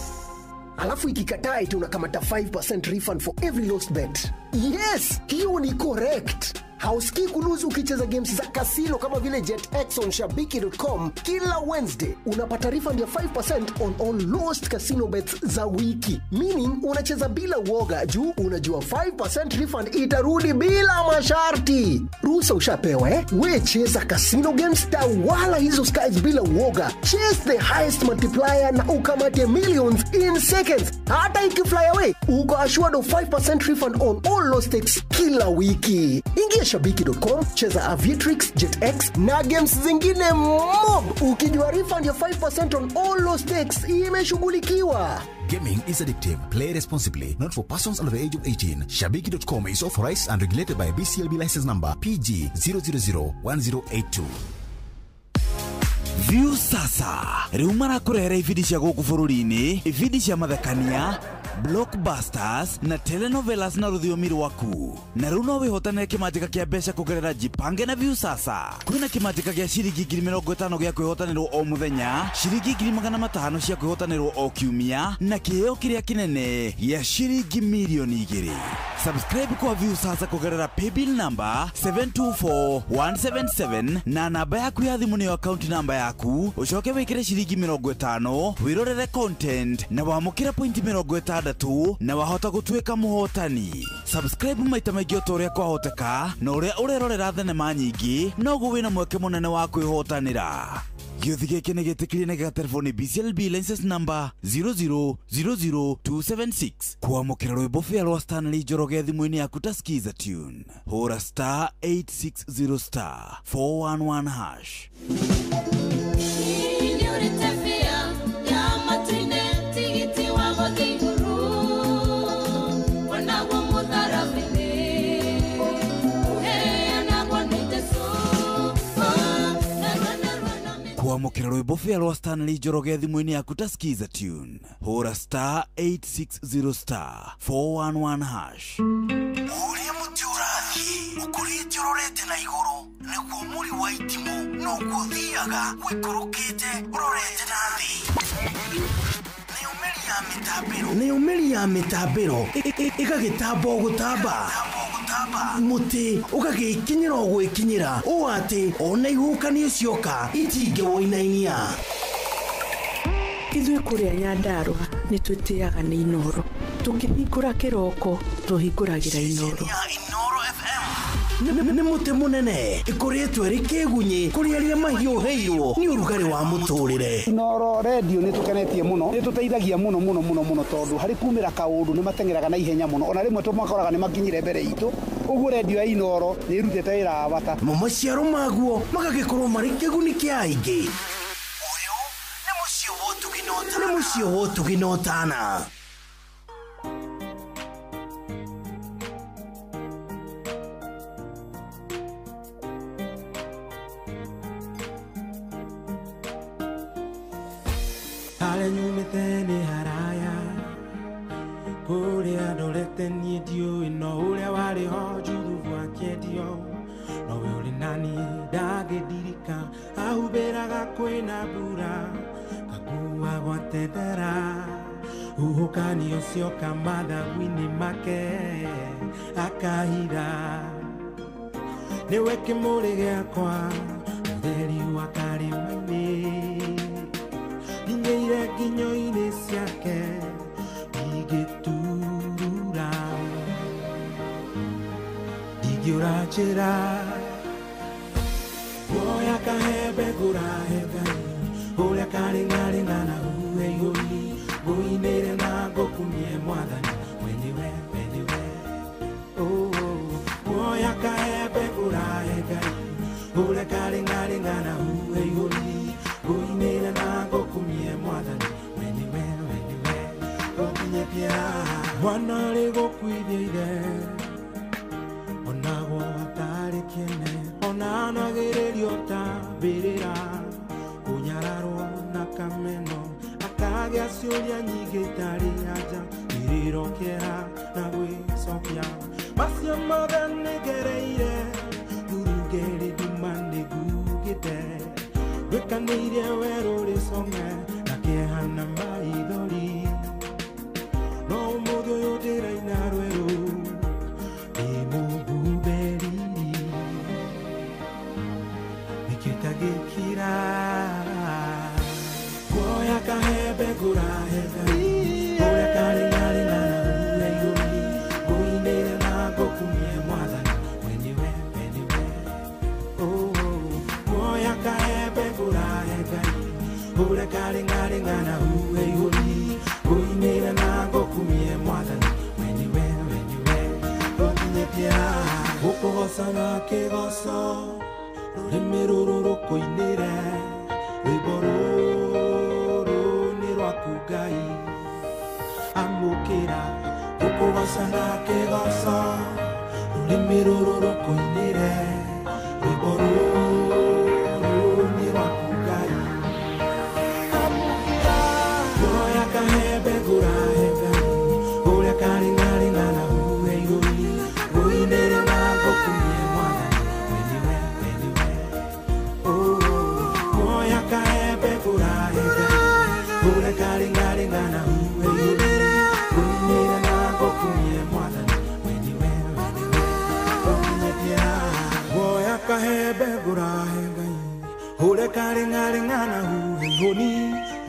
Alafu ikikataa eti unakamata 5% refund for every lost bet. Yes, hiyo ni correct. Hausikii kuluzu ukicheza games za kasino kama vile JetX on Shabiki.com. Kila Wednesday unapata refund ya 5% on all lowest casino bets za wiki. Meaning unacheza bila uoga juu unajua 5% refund itarudi bila masharti. Ruhusa ushapewa We cheza casino games wala hizo skies bila uoga. Chase the highest multiplier na ukamate millions in seconds. Hata ikifly away, uko assured of 5% refund on all low stakes kila wiki. Ingia Shabiki.com, cheza Aviatrix, JetX na games zingine mob. Ukijua refund ya 5% on all low stakes imeshughulikiwa. Gaming is addictive. Play responsibly. Not for persons under the age of 18. Shabiki.com is authorized and regulated by BCLB license number PG 0001082. View sasa. Riu marakurehera ibindi cia guku bururi-ini, ibindi cia mathekania, blockbusters na telenovelas na rũthiomi rwaku. Na rĩu no wĩhotanĩre kĩmanjĩka kĩa mbeca kũgerera Jipange na View sasa. Kwĩna kĩmanjĩka gĩa ciringi 50,000 gĩa kwĩhotanĩrwo o mũthenya, ciringi 500,000 cia kwĩhotanĩrwo o kiumia na kĩheo kĩrĩa kĩnene gĩa ciringi milioni 2. Subscribe kwa View sasa kũgerera paybill number 724177 na namba yaku ya thimũ nĩyo account number yaku. Ucoke wĩkĩre ciringi 50 wĩrorere content na wamũkĩra point 60 na wahota gũtuĩka mũhotani. Subscribe maita maingĩ o ũrĩa kwahoteka na ũrĩa ũrerorera thenema nyingĩ noguo wĩna mweke mũnene wa kwĩhotanĩra. Gĩothi gĩkĩ nĩ gĩtĩkĩrie na gĩgatelefoni BCLB license number 0000276 kwamũkĩra rwĩmbo fĩa rwa Stanley Njoroge thimũ-inĩ yaku ta skiza tune. Hũra *860*411#. Kwamũkĩra rwĩmbo fĩa rwa Stanley Njoroge thimũ-inĩ yaku ta skiza tune. Hũra *860*411#. Ũrĩa mũtĩ ũrathiĩ ũkũrĩte ũrorete na igũrũ nĩguo mũri wa itimũ noguo ũthiaga wĩkũrũkĩte ũrorete na thĩ. Nĩ umeri ya mĩtambĩro ĩgagĩtamba o gũtamba, mũtĩ ũgagĩkinyĩra o gwĩkinyĩra ũũ atĩ ona ihuhũkanio cioka itingĩwoinainia. Ithuĩ kũrĩa Nyandarua nĩ twĩtĩaga nĩ Inoro. Tũngĩhingũra kĩroko tũhingũragĩra Inoro. Nĩ mũtĩ mũnene ĩkoretwo ĩrĩ kĩgunyi kũrĩ arĩa mahiũhĩirwo nĩ ũrugarĩ wa mũtũrĩre. Inoro radio nĩ tũkenetie mũno, nĩ tũteithagia mũno tondũ harĩ kumĩra kaũndũ nĩ matengeraga na ihenya mũno, ona rĩmwe tũmakoraga nĩ makinyire mbere itũ. Ũguo radio ya Inoro nĩ ĩrutĩte wĩra wa bata. Maciaro maguo magagĩkorwo marĩ kĩguni kĩa aingĩ. Ũyũ nĩ mũciĩ wa Ũtugi na Ũtana. Harĩa nyumĩte nĩ haraya, kũrĩa ndorete niĩ ndiũĩ no ũrĩa warĩ ho Juthubu akĩendio, nowe ũrĩ naniĩ ndangĩndirika, ahumbĩraga kwĩna mbura kakuagwo tendera, huhũkanio cioka mathagu-inĩ make akahitha. Nĩwe kĩmũrĩ gĩakwa ũtheri wa karĩma-inĩ, nginyĩire nginyo-inĩ ciake ingĩturura, ndingĩũra njĩra guoya kahembe ngũrahe Ngai ũrĩa karĩng'arĩng'a na huhe igũri, ngũinĩre na ngũkumie Mwathani we nĩwe guoya kahembe ngũrahe Ngai ũrĩa karĩng'arĩng'a na huhe igũri, ngũinĩre na ngũkumie Mwathani we nĩwe gũkinyĩkia mwana rĩ gũkuithia ithe onagwo atarĩ kĩene, ona anagĩrĩrio ta mbĩrĩra kũnyararwo na kameno, akagĩa ciũria nyingĩ itarĩ anja, irĩrokera na gwĩcokia. Macio mothe nĩngereire ngurungĩrĩ nduma nĩngugĩte, ndwĩkanĩire werũ rĩcong'e na kĩeha na maithori, no ũmũthĩ ũyũ ndĩraina rwerũ ndĩ mũhumberi. kitagikira kuoya kahebe gurahega kuoya karingari ngana uwe yuri kuinere na gokumie mwathani weniwe kuoya kahebe gurahega kuoya karingari ngana uwe yuri kuinere na gokumie mwathani weniwe gokumie pia gukogosana kigoso rurimi ruru rukuinire rwimbo ruru ni rwaku Ngai amukira gukugocana kigoco rurimi ruru rukuinire rwimbo ruru ni rwaku Ngai amukira kuoya kahembe ngurahe Ngai uria karingaringana uwe iguri nguinire na ngukumie mwathani weniwe kuoya kahembe ngurahe Ngai uria karingaringana uwe iguri nguinire na ngukumie mwathani weniwe kuoya kahembe ngurahe Ngai uria karingaringana uwe iguri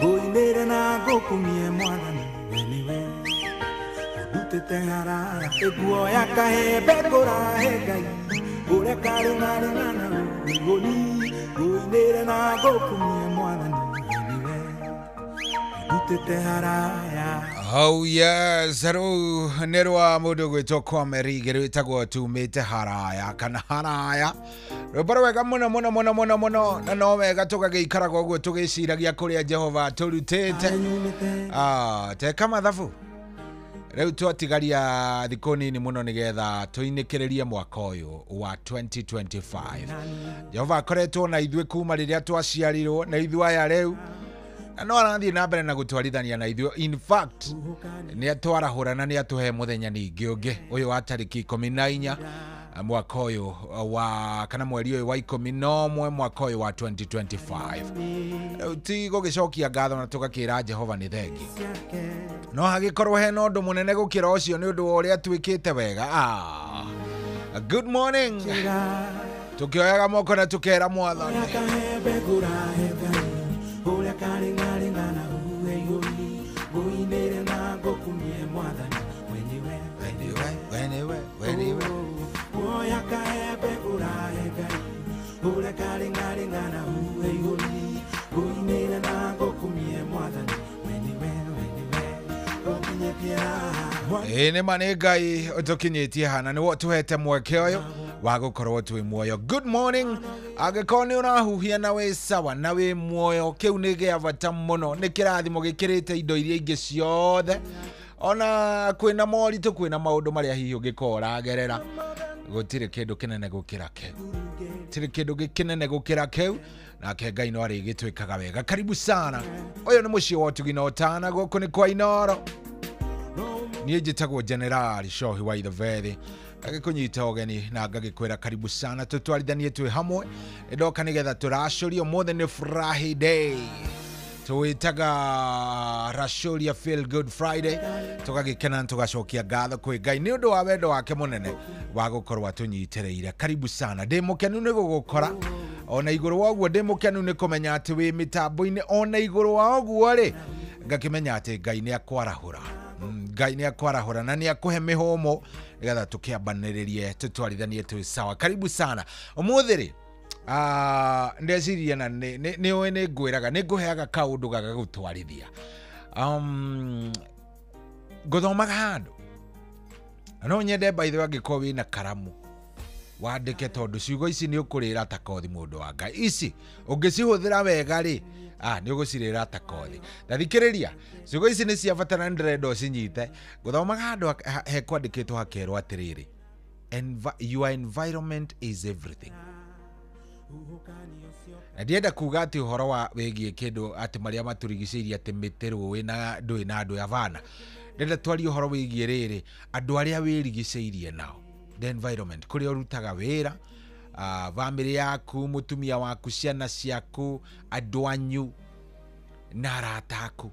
nguinire na ngukumie mwathani weniwe dutete harara eguoya kahembe ngurahe Ngai uria karingaringana igoni nguinire na ngukumie mwathani weniwe dutete haraya. Oh yes, rĩu nĩ rwa mũndũ gwĩtwo Komerigi rwĩtagwo tumĩte haraya kana haraya. Rwĩmbo rwega mũno na no wega tũgagĩikaraga ũguo tũgĩciragia kũrĩa Jehova tũrutĩte. Teka mathabu rĩu twatigaria thikũ nini mũno nĩgetha tũinĩkĩrĩrie mwaka ũyũ wa 2025. Jehova akoretwo na ithuĩ kuma rĩrĩa twaciarirwo na ithuĩ aya rĩu na no arathiĩ na mbere na gũtwarithania na ithuĩ. In fact nĩ atwarahũra na nĩ atũhe mũthenya ningĩ ũngĩ ũyũ wa tarĩki 14 mwaka ũyũ wa kana mweri ũyũ wa 11 mwaka ũyũ wa 2025. Ti gũgĩcokia ngatho na tũgakĩra Jehova nĩ thengi. No hagĩkorwo hena ũndũ mũnene gũkĩra ũcio nĩ ũndũ wa ũrĩa twĩkĩte wega. Good morning. Tukioyaga moko na tukera mwathani. Uria karingaringana uwe iguri nguinire na ngukumie mwathani weniwe kuoya kahembe ngurahe Ngai uria karingaringana uwe iguri nguinire na ngukumie mwathani weniwe gokinye pia nĩ ma nĩ Ngai ũtũkinyĩtie hana nĩwe tũhete mweke ũyũ wa gũkorwo twĩ muoyo. Good morning. Angĩkorwo nĩ ũrahuhia na wĩ sawa na wĩ muoyo kĩu nĩ gĩa bata mũno, nĩ kĩrathimo gĩkĩrĩte indo iria ingĩ ciothe. Ona kwĩna moritũ kwĩna maũndũ marĩa hihi ũngĩkorwo ũragerera, gũtirĩ kĩndũ kĩnene gũkĩra kĩu, gũtirĩ kĩndũ kĩnene gũkĩra kĩu, nake Ngai no arĩgĩtwĩkaga wega. Karibu sana. Ũyũ nĩ mũciĩ wa Ũtugi na Ũtana, gũkũ nĩ kwa Inooro. Niĩ njĩtagwo General Shohi wa Ithovethi, agĩkũnyita ũgeni na ngagĩkwĩra karibu sana, tũtwarithanie twĩ hamwe. Ndoka nĩgetha tũracũria ũmũthĩ nĩ Friday, tũwĩtaga Racuria Feel Good Friday. Tũgagĩkena na tũgacokia ngatho kwĩ Ngai nĩ ũndũ wa wendo wake mũnene wa gũkorwo atũnyitĩrĩire. Karibu sana. Ndĩ mũkenu nĩ gũgũkora, ona igũrũ wa ũguo ndĩ mũkenu nĩ kũmenya atĩ wĩ mĩtambo-inĩ, ona igũrũ wa ũguo rĩ ngakĩmenya atĩ Ngai nĩ akwarahũra. Ngai nĩ akwarahũra na nĩ akũhe mĩhũmũ nĩgetha tũkĩambanĩrĩrie tũtwarithanie twĩ sawa. Karibu sana. Ũmũthĩ rĩ ndeciria na nĩ ngwĩraga nĩ ngũheaga kaũndũ gaga gũtwarithia. Ngũthomaga handũ no nyende by the way angĩkorwo wĩna karamu wandĩke, tondũ ciugo ici nĩ ũkũrĩra ta kothi mũndũ wa Ngai. Ici ũngĩcihũthĩra wega rĩ nĩ ũgũcirĩra ta kothi. Ndathikĩrĩria, ciugo ici nĩ cia bata na ndĩrenda ũcinyite. Ngũthomaga handũ hekwandĩkĩtwo hakerwo atĩrĩrĩ, your environment is everything. Na ndienda kuga atĩ ũhoro wa wĩgiĩ kĩndũ atĩ marĩa matũrigicĩirie atĩ mĩtĩ rũĩ na ndũĩ na andũ avana. Ndenda twarie ũhoro wĩgiĩ rĩrĩ, andũ arĩa wĩrigicĩirie nao, the environment, kũrĩa ũrutaga wĩra, family yaku, mũtumia waku, ciana ciaku, andũ anyu na arata aku.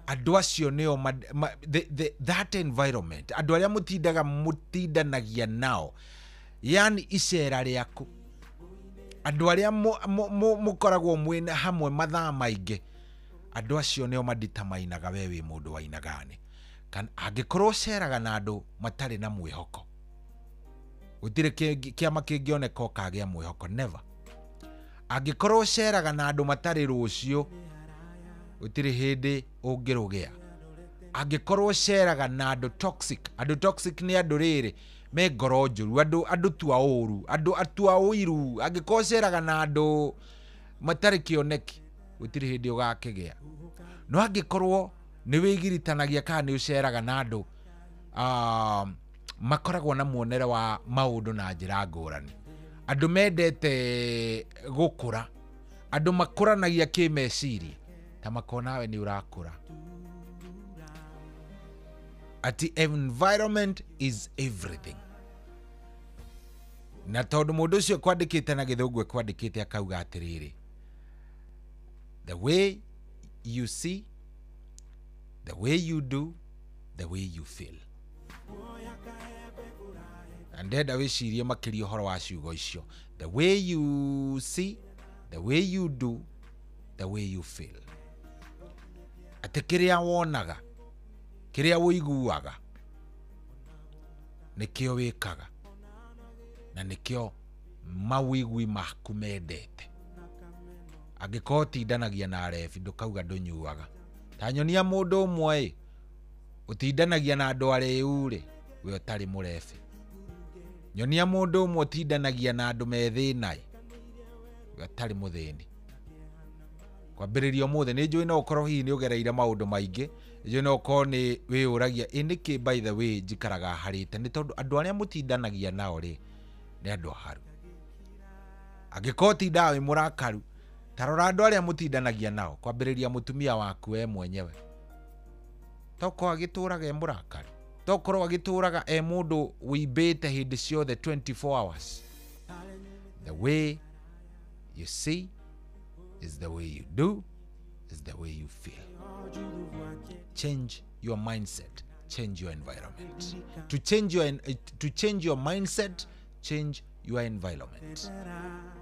Andũ acio nĩo that environment, andũ arĩa mũtindanagia nao, yani icera rĩaku, andå arä a må koragwo mwä hamwe mathaa maingä andå acio nä o maditamainaga we wä må ndå wainagane angä korwo ceraga na andå matarä na mwä hoko gå tirä kä ama kä ngä oneka kagä a mwä hoko never angä korwo ceraga na andå matarä rå cio gå tirä hä ndä å ngä rå gä a angä korwo ceraga na andå toxic nä andå rä rä me ngoro njuru andå tua å ru andå atua å iru angä korwo ceraga na andå matarä kä oneki gå tirä hä ndä å gakä gä a no angä korwo nä wä giritanagia kana nä å ceraga na andå makoragwo na muonere wa maundu na njira ngurani andu mendete gukura andu makuranagia kimeciria ta makona we ni urakura ati environment is everything na tondu mundu ucio kwandikite na githungu kwandikite akauga atiriri the way you see, the way you do, the way you feel. And then wicirie makiria horo wa ciugo icio, the way you see, the way you do, the way you feel. Ati kiria wonaga, kiria woiguaga, nikio wikaga, na nikio mawigwi maku mendete. Angĩkorwo tindanagia na arebi ndũkauga ndũnyuaga ta nyonia mũndũ ũmwe ũtindanagia na andũ arĩu rĩ we ũtarĩ mũrebi nyonia mũndũ ũmwe ũtindanagia na andũ methĩna we ũtarĩ mũthĩni kwambĩrĩria ũmũthĩ nĩ njũĩ no ũkorwo hihi nĩ ũgereire maũndũ maingĩ njũĩ no ũkorwo nĩ wĩyũragia nĩkĩ by the way njikaraga harĩte nĩ tondũ andũ arĩa mũtindanagia nao rĩ nĩ andũ aharu angĩkorwo tindaga wĩ mũrakaru tarora andu aria mutindanagia nao kwambiriria mutumia waku we mwenyewe toko agituraga e murakari tokorwo agituraga e mundu wimbite hindi ciothe 24 hours. The way you see is the way you do, is the way you feel. Change your mindset, change your environment. To change your mindset, change your environment.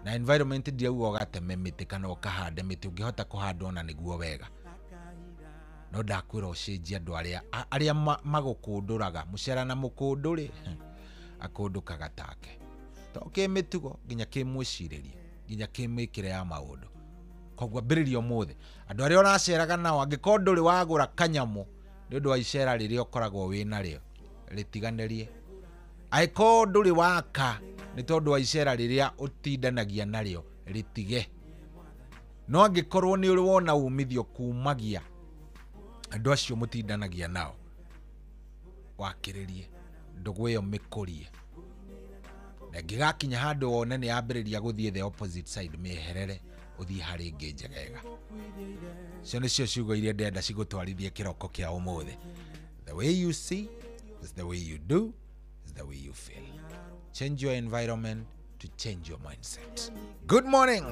Na environment ndio ugateme miti kana ukahande miti ungihota kuhanda ona niguo wega no ndakwira ucenjia andu aria magukunduraga mucera na mukunduri akundukaga take toke mitugo nginya kimwiciririe nginya kimikire ya maundu kogwa mbiririo muthe andu aria uraceraga nao angikorwo nduri wagura kanyamu ni undu wa icera riria ukoragwo wina rio ritiganirie aiko nduri waka ni tondu wa icera riria utindanagia nario ritige no angikorwo ni uri wona umithio kumagia andu acio mutindanagia nao wakiririe ndugu iyo mikurie na ngigakinya handu wone ni ambiriria guthie the opposite side meherere uthie hari ngi njegega cio nicio ciugo iria ndenda cigutwarithie kiroko kia umuthe. The way you see is the way you do, is the way you feel. Change your environment to change your mindset. Good morning.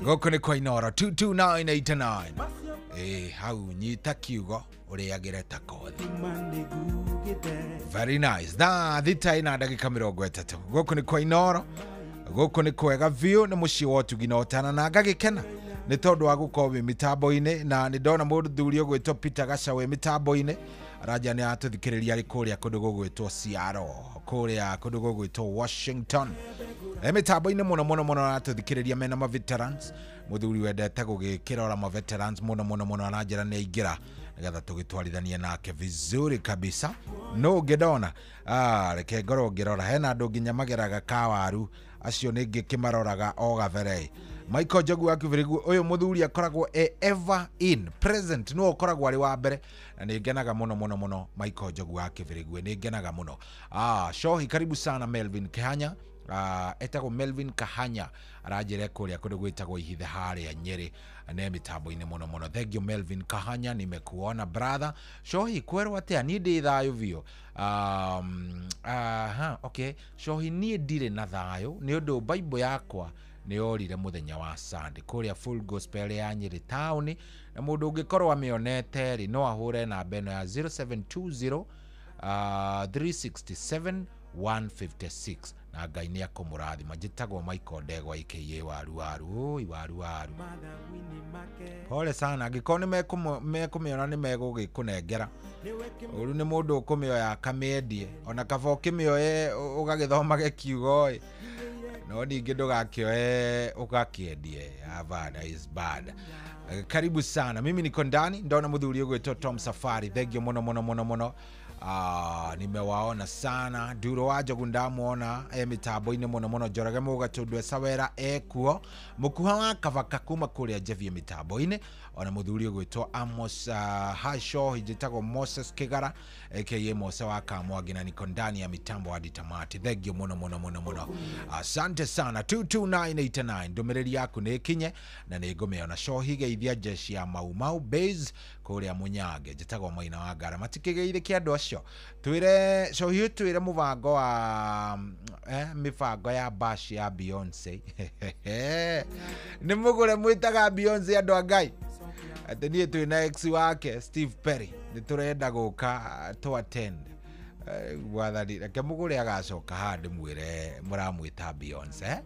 Goko ni kwa Inoro 22989. Hau nyita kiugo uriagire ta kothi. Very nice. Thita ina ndagika 30. Goko ni kwa Inoro. Goko ni kwega view ni muci wotu ginotana na ngagikena. Ni tondu wa gukorwo wi mitambo-ini na ni ndona mundu thuri ogwitwo Peter Gacawe mitambo-ini raja ni atuthikiriria ri kuria kundu gugwitwo Seattle kuria kundu gugwitwo Washington mitambo-ini muno atuthikiriria mena ma veterans muthuri wendete gugikirora ma veterans muno aranjira ni aingira nigetha tugitwarithanie nake vizuri kabisa no ngidona reke ngoro ngirora hena andu nginya mageraga kawaru acio ningi kimaroraga o gavere Michael Jogu akivirigu uyu muthuri akoragwo ever in present no akoragwo ari wa mbere na ningenaga muno Michael Jogu akivirigu ningenaga muno. Shohi karibu sana Melvin Kahanya etagwo Melvin Kahanya arajire kuria kundu gwitagwo ihithe haria Nyeri ne mitambo-ini muno. Thank you Melvin Kahanya, nimekuona brother. Shohi kwerwo atia ni ndi thayo vio okay Shohi ni ndire na thayo ni undu Bible yakwa ni orire muthenya wa Sunday kuria Full Gospel ya Nyeri town na mundu ungikorwo amionete ri no ahure na beno ya 0720 367 156 na Ngai nĩ akũmũrathima. Njĩtagwo Michael Ndegwa aka waru pole sana angĩkorwo nĩ mekũmĩona nĩ megũgĩkũnengera. Ũru nĩ mũndũ ũkũmĩoya akamĩendie ona kaba ũkĩmĩoye ũgagĩthomage kiugo no ningĩ ndũgakĩoye ũgakĩendie. Avada is bad. Karibu sana. Mimi niko ndani ndona mũthuri ũgwĩtwo Tom Safari. Thengio mũno. Nimewaona sana. Duro wa Njogu ndamuona mitambo-inĩ mũno. Njoroge Mũgatũndwe Sawera ekuo. Mũkuha wa Kavaka kuma kũrĩa Njevie mitambo-inĩ. Ona mũthuri ũgwĩtwo Amos Hasho hijitagwo Moses Kigara aka Mose wa Kamwangi na niko ndani ya mitambo hadi tamati. Thengio mũno. Asante sana. 22989 ndũmĩrĩri yaku nĩ kinye na nĩ ngũmĩona. Shohi geithia jeshi ya Mau Base kũrĩa Mũnyange. Njĩtagwo Maina wa Ngara. Matikĩgeithĩke andũ acio. Twĩre Shohi twĩre mũbango wa mibango ya bash ya Beyonce. Nĩ mũgũre mwĩtaga Beyonce andũ a Ngai. Atĩ niĩ twĩna ex wake Steve Perry nĩ tũrenda gũka to attend. Gwathani reke mũgũre agacoka handũ mwĩre mũramwĩta Beyonce.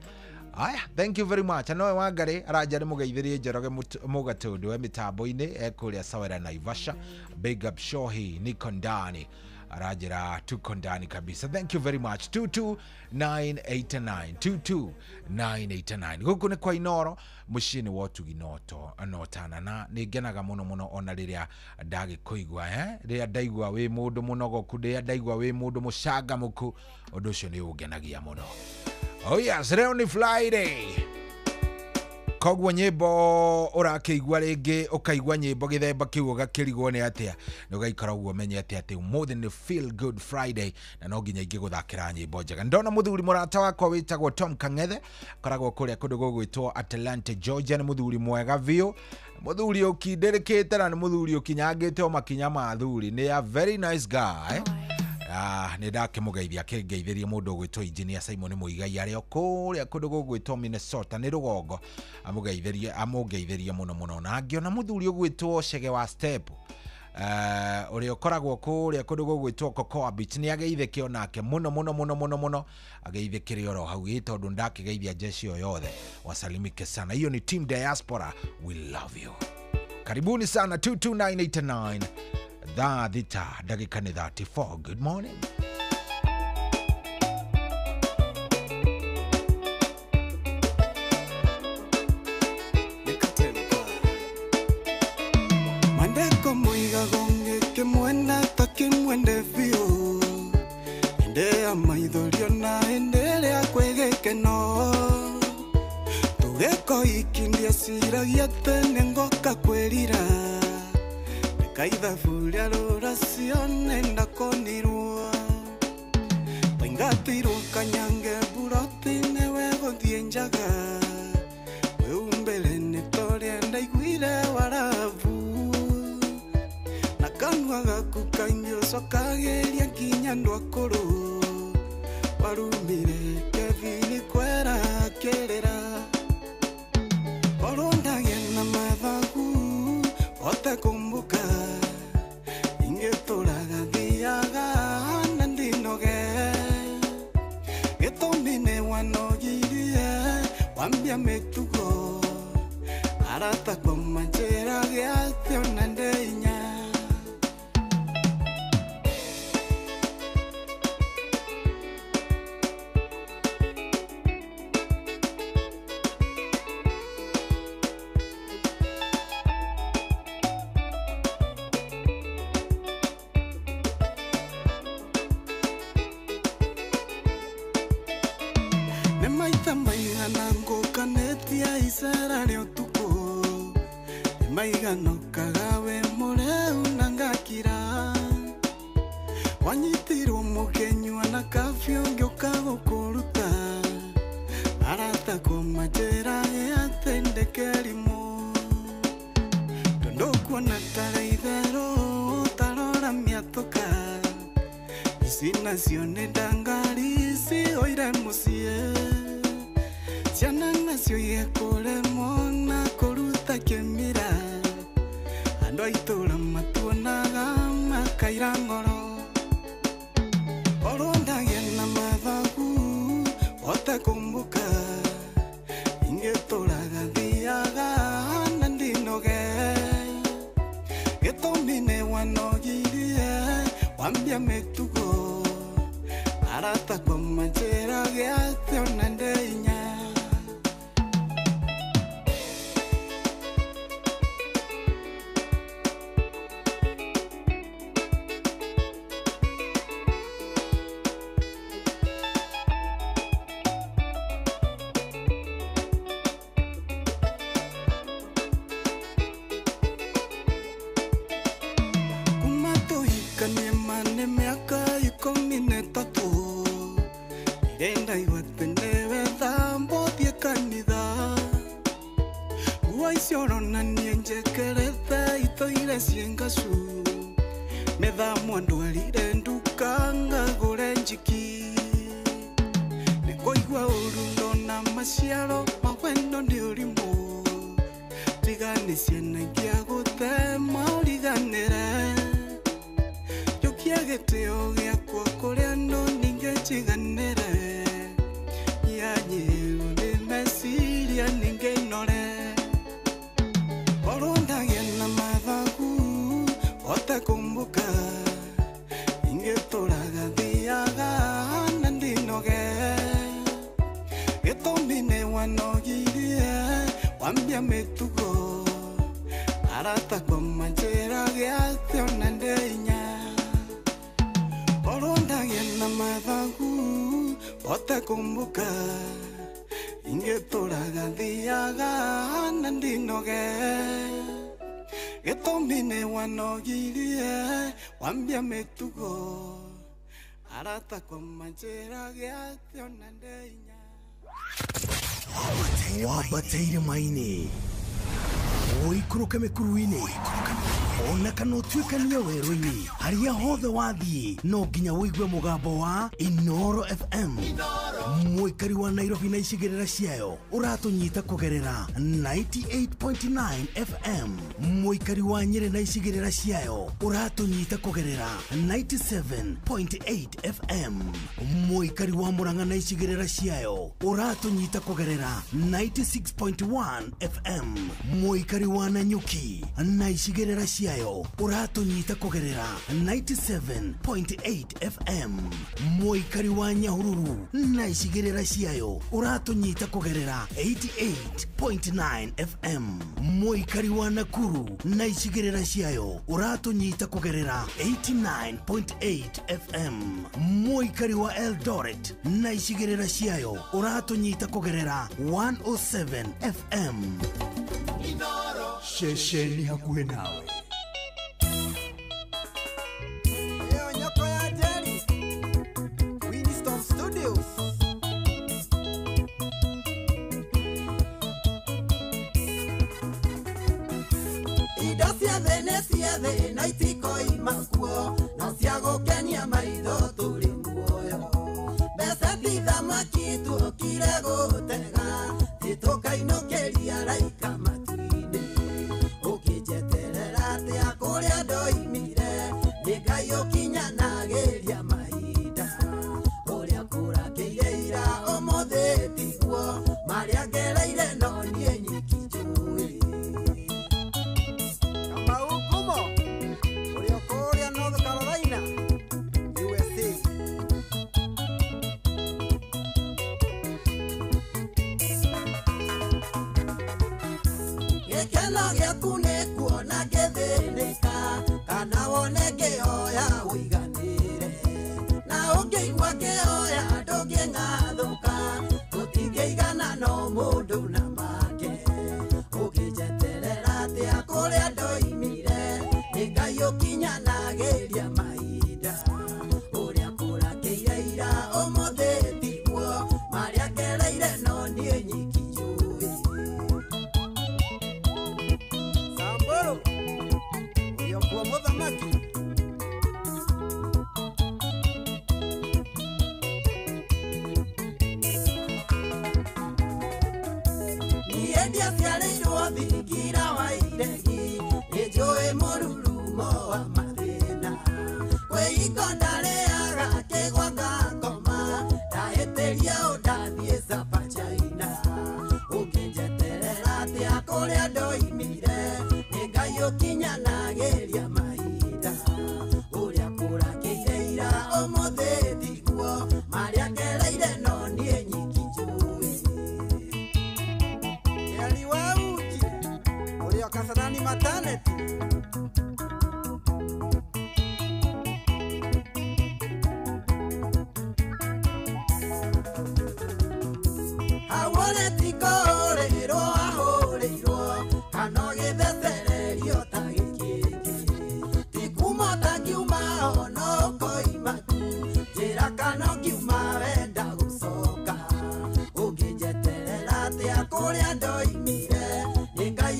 Aya, thank you very much. Anoe Wangari arajari mugeithirie Njoroge Mũgatũndwe mitambo-inĩ ekũrĩa Sawera Naivasha. Big up Shohi niko ndani. Arajira tuko ndani kabisa. Thank you very much. 22989 guku ni kwa Inoro mushini wotu ginoto anotana na nigenaga mũno ona rĩrĩa ndagĩkũigua rĩrĩa ndaigua wĩ mũndũ mũnogoku rĩrĩa ndaigua wĩ mũndũ mũcangamũku ũndũ ũcio nĩ ũngenagia mũno. Oh yes, leo ni Friday. Kogwo nyĩmbo ũrakĩigua rĩngĩ ũkaigua nyĩmbo gĩthemba kĩu ũgakĩrigwo nĩ atĩa na ũgaikara ũguo menyete atĩ ũmũthĩ nĩ Feel Good Friday na no nginya ingĩgũthakĩra nyĩmbo njega. Ndona mũthuri mũrata wakwa wĩtagwo Tom Kang'ethe koragwo kũrĩa kũndũ gũgwĩtwo Atlanta Georgia. Nĩ mũthuri mwega biũ, mũthuri ũkindĩrĩkĩte na nĩ mũthuri ũkinyangĩte o makinya ma athuri. Nĩ a very nice guy. Nĩ ndakĩmũgeithia akĩngeithĩrie mũndũ ũgwĩtwo Engineer Simon Mũigai arĩ kũrĩa kũndũ gũgwĩtwo Minnesota nĩ rũgongo. Amũgeithĩrie mũno na angĩona mũthuri ũgwĩtwo Chege wa Step ũrĩa ũkoragwo kũrĩa kũndũ gũgwĩtwo Cocoa Beach nĩ ageithĩke onake mũno ageithĩkĩre oro hau tondũ ndakĩgeithia jeshi o yothe. Wasalimike sana. Hiyo ni Team Diaspora, we love you. Karibuni sana. 22989 Dhita dakika ni 34. Good morning. Mandeko muiga gonge ke mwenda taki mwende vio. Inde amaidhorio na endele akwegeke no. Tugeko ikindia siragia tene ngoka kwelira. Kaitha furia ruracione ndakonirwo Waingatirwo kanyange buroti-inĩ wegũthiĩ njaga Wĩumbĩre nĩ torĩa ndaiguire warabu Na kanua gaku kaingĩ ũcokagĩria nginya andũ akũrũ Warumire Kevin kwera akĩrĩra Korwo ndagĩa na mathagu Ote kumbuka Ingetũraga thiaga na ndinoge Gĩtũmi wanogirie Wambia mĩtugo Arata kwa njĩra gĩathio na ndeinya Isara leo tuko Maigano kagawe mureu nangakira Wanyitirwo mukenywa na kafyo ngĩũka kuruta Arata kwa majera atendekerimu Tondokwo na taraithero tarora miatoka Ici nacio nĩ ndangari cioire mũciĩ Ciana nacio igekoremwo na kũruta kĩmira Andũ a itũũra matuonaga makaira ngoro Korwo ndagĩa na mathagu ciorona nie njekerete itoire ciengacu methamwa ndwarire nduka ngagũre njiki nĩkũigua ũru ndona maciaro mawendo nĩ ũrimũ tigane ciana ingĩa gũtema ũriganĩre njũkia gĩtĩo gĩakwa kũrĩa andũ ningĩ njiganĩre yanyĩrwo nĩ meciria ningĩ inore korwo ndagĩa na mathagu hote kumbuka ingĩtũraga thiaga na ndinoge gĩtũmi nĩ wanogirie wambia mĩtugo arata kwa manjĩra gĩathio na ndĩinya korwo ndagĩa na mathagu hote kumbuka ingĩtũraga thiaga na ndinoge gĩtũmi nĩ wanogirie wambia mĩtugo arata kwa manjĩra gĩathio na ndĩinya wambateire maini ũikũrũke mĩkuru-inĩ ona kana ũtuĩkanie werũ-inĩ harĩa hothe wathiĩ no nginya wĩigue mũgambo wa Inoro FM mũikari wa Nairobi na icigĩrĩra ciayo ũratũnyita kũgerera 98.9 FM mũikari wa Nyĩrĩ na icigĩrĩra ciayo ũratũnyita kũgerera 97.8 FM mũikari wa Murang'a na icigĩrĩra ciayo ũratũnyita kũgerera 96.1 FM mũikari wa Nanyuki na icigĩrĩra ciayo ũratũnyita kũgerera 97.8 FM mũikari wa Nyahururu na icigĩrĩra ciayo ũratũnyita kũgerera 88.9 FM mũikari wa Nakuru na icigĩrĩra ciayo ũratũnyita kũgerera 89.8 FM mũikari wa Eldoret na icigĩrĩra ciayo ũratũnyita kũgerera 107 FM Shesheni hakuhe nawe Nyoko ya Jerry Winston Studios Indo ciothe nĩ ciothe no itikoima kuo no cia gũkenia maitho tũrĩ muoyo mbeca ti thamaki tuokire gũtega tũkainũkĩria raika matu-inĩ ũkĩnjeterera atĩa kũrĩa ndoimire nĩ Ngai ũkinyanagĩria mahinda ũrĩa kũrakĩire ira ũmũthĩ tiguo marĩa ngereire no niĩ nyiki njũĩ Kamau Ngumo ũrĩa kũrĩa North Carolina USA Gĩkeno gĩaku nĩ kuona ngĩthĩnĩka kana wone ngĩhoya ũiganĩre na ũngĩigua ngĩhoya ndũngĩng'athũka gũtingĩigana no mũndũ na make ũkĩnjeterera atĩa kũrĩa ndoimire nĩ Ngai ũkinyanagĩria mahinda ũrĩa kũrakĩire ira ũmũthĩ tiguo marĩa ngereire no niĩ nyiki njũĩ Samburu ũrĩa kuo mũthamaki niĩ ndiaciarĩirwo thingira wa iregi nĩ njũĩ mũrurumo wa mathĩna kwĩiko ndarĩaga kĩgwa ngakoma ndahĩtĩria ũndathiĩ Sabachaina ũkĩnjeterera atĩa kũrĩa ndoimire nĩ Ngai ũkinyanagĩria mahinda ũrĩa kũrakĩire ira ũmũthĩ tiguo marĩa ngereire no niĩ nyiki njũĩ Keri wa Uki ũrĩa Kasarani Maternity Awone tikũrĩrwo ahũrĩirwo kana gĩthethererio ta gĩkĩngĩ tikuma tangiuma ono koima tu njĩra kana ngiuma wenda gũcoka ũngĩnjeterera atĩa kũrĩa ndoimire nĩ Ngai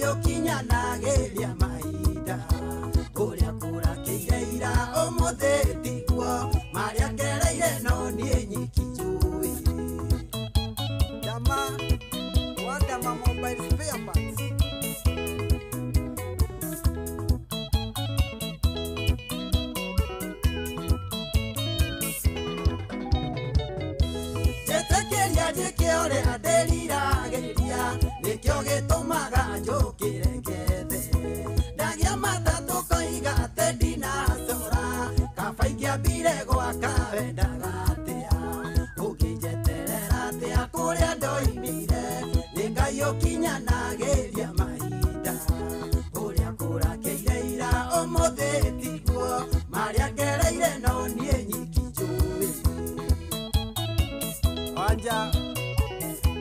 gĩtũmaga njũkĩre ngethe ndagia matatũ koiga atĩ ndinacora kaba ingĩambire gwaka wendaga atĩa ũkĩnjeterera atĩa kũrĩa ndoimire nĩ Ngai ũkinyanagĩria mahinda ũrĩa kũrakĩire ira ũmũthĩ tiguo marĩa ngereire no niĩ nyiki njũĩ Wanja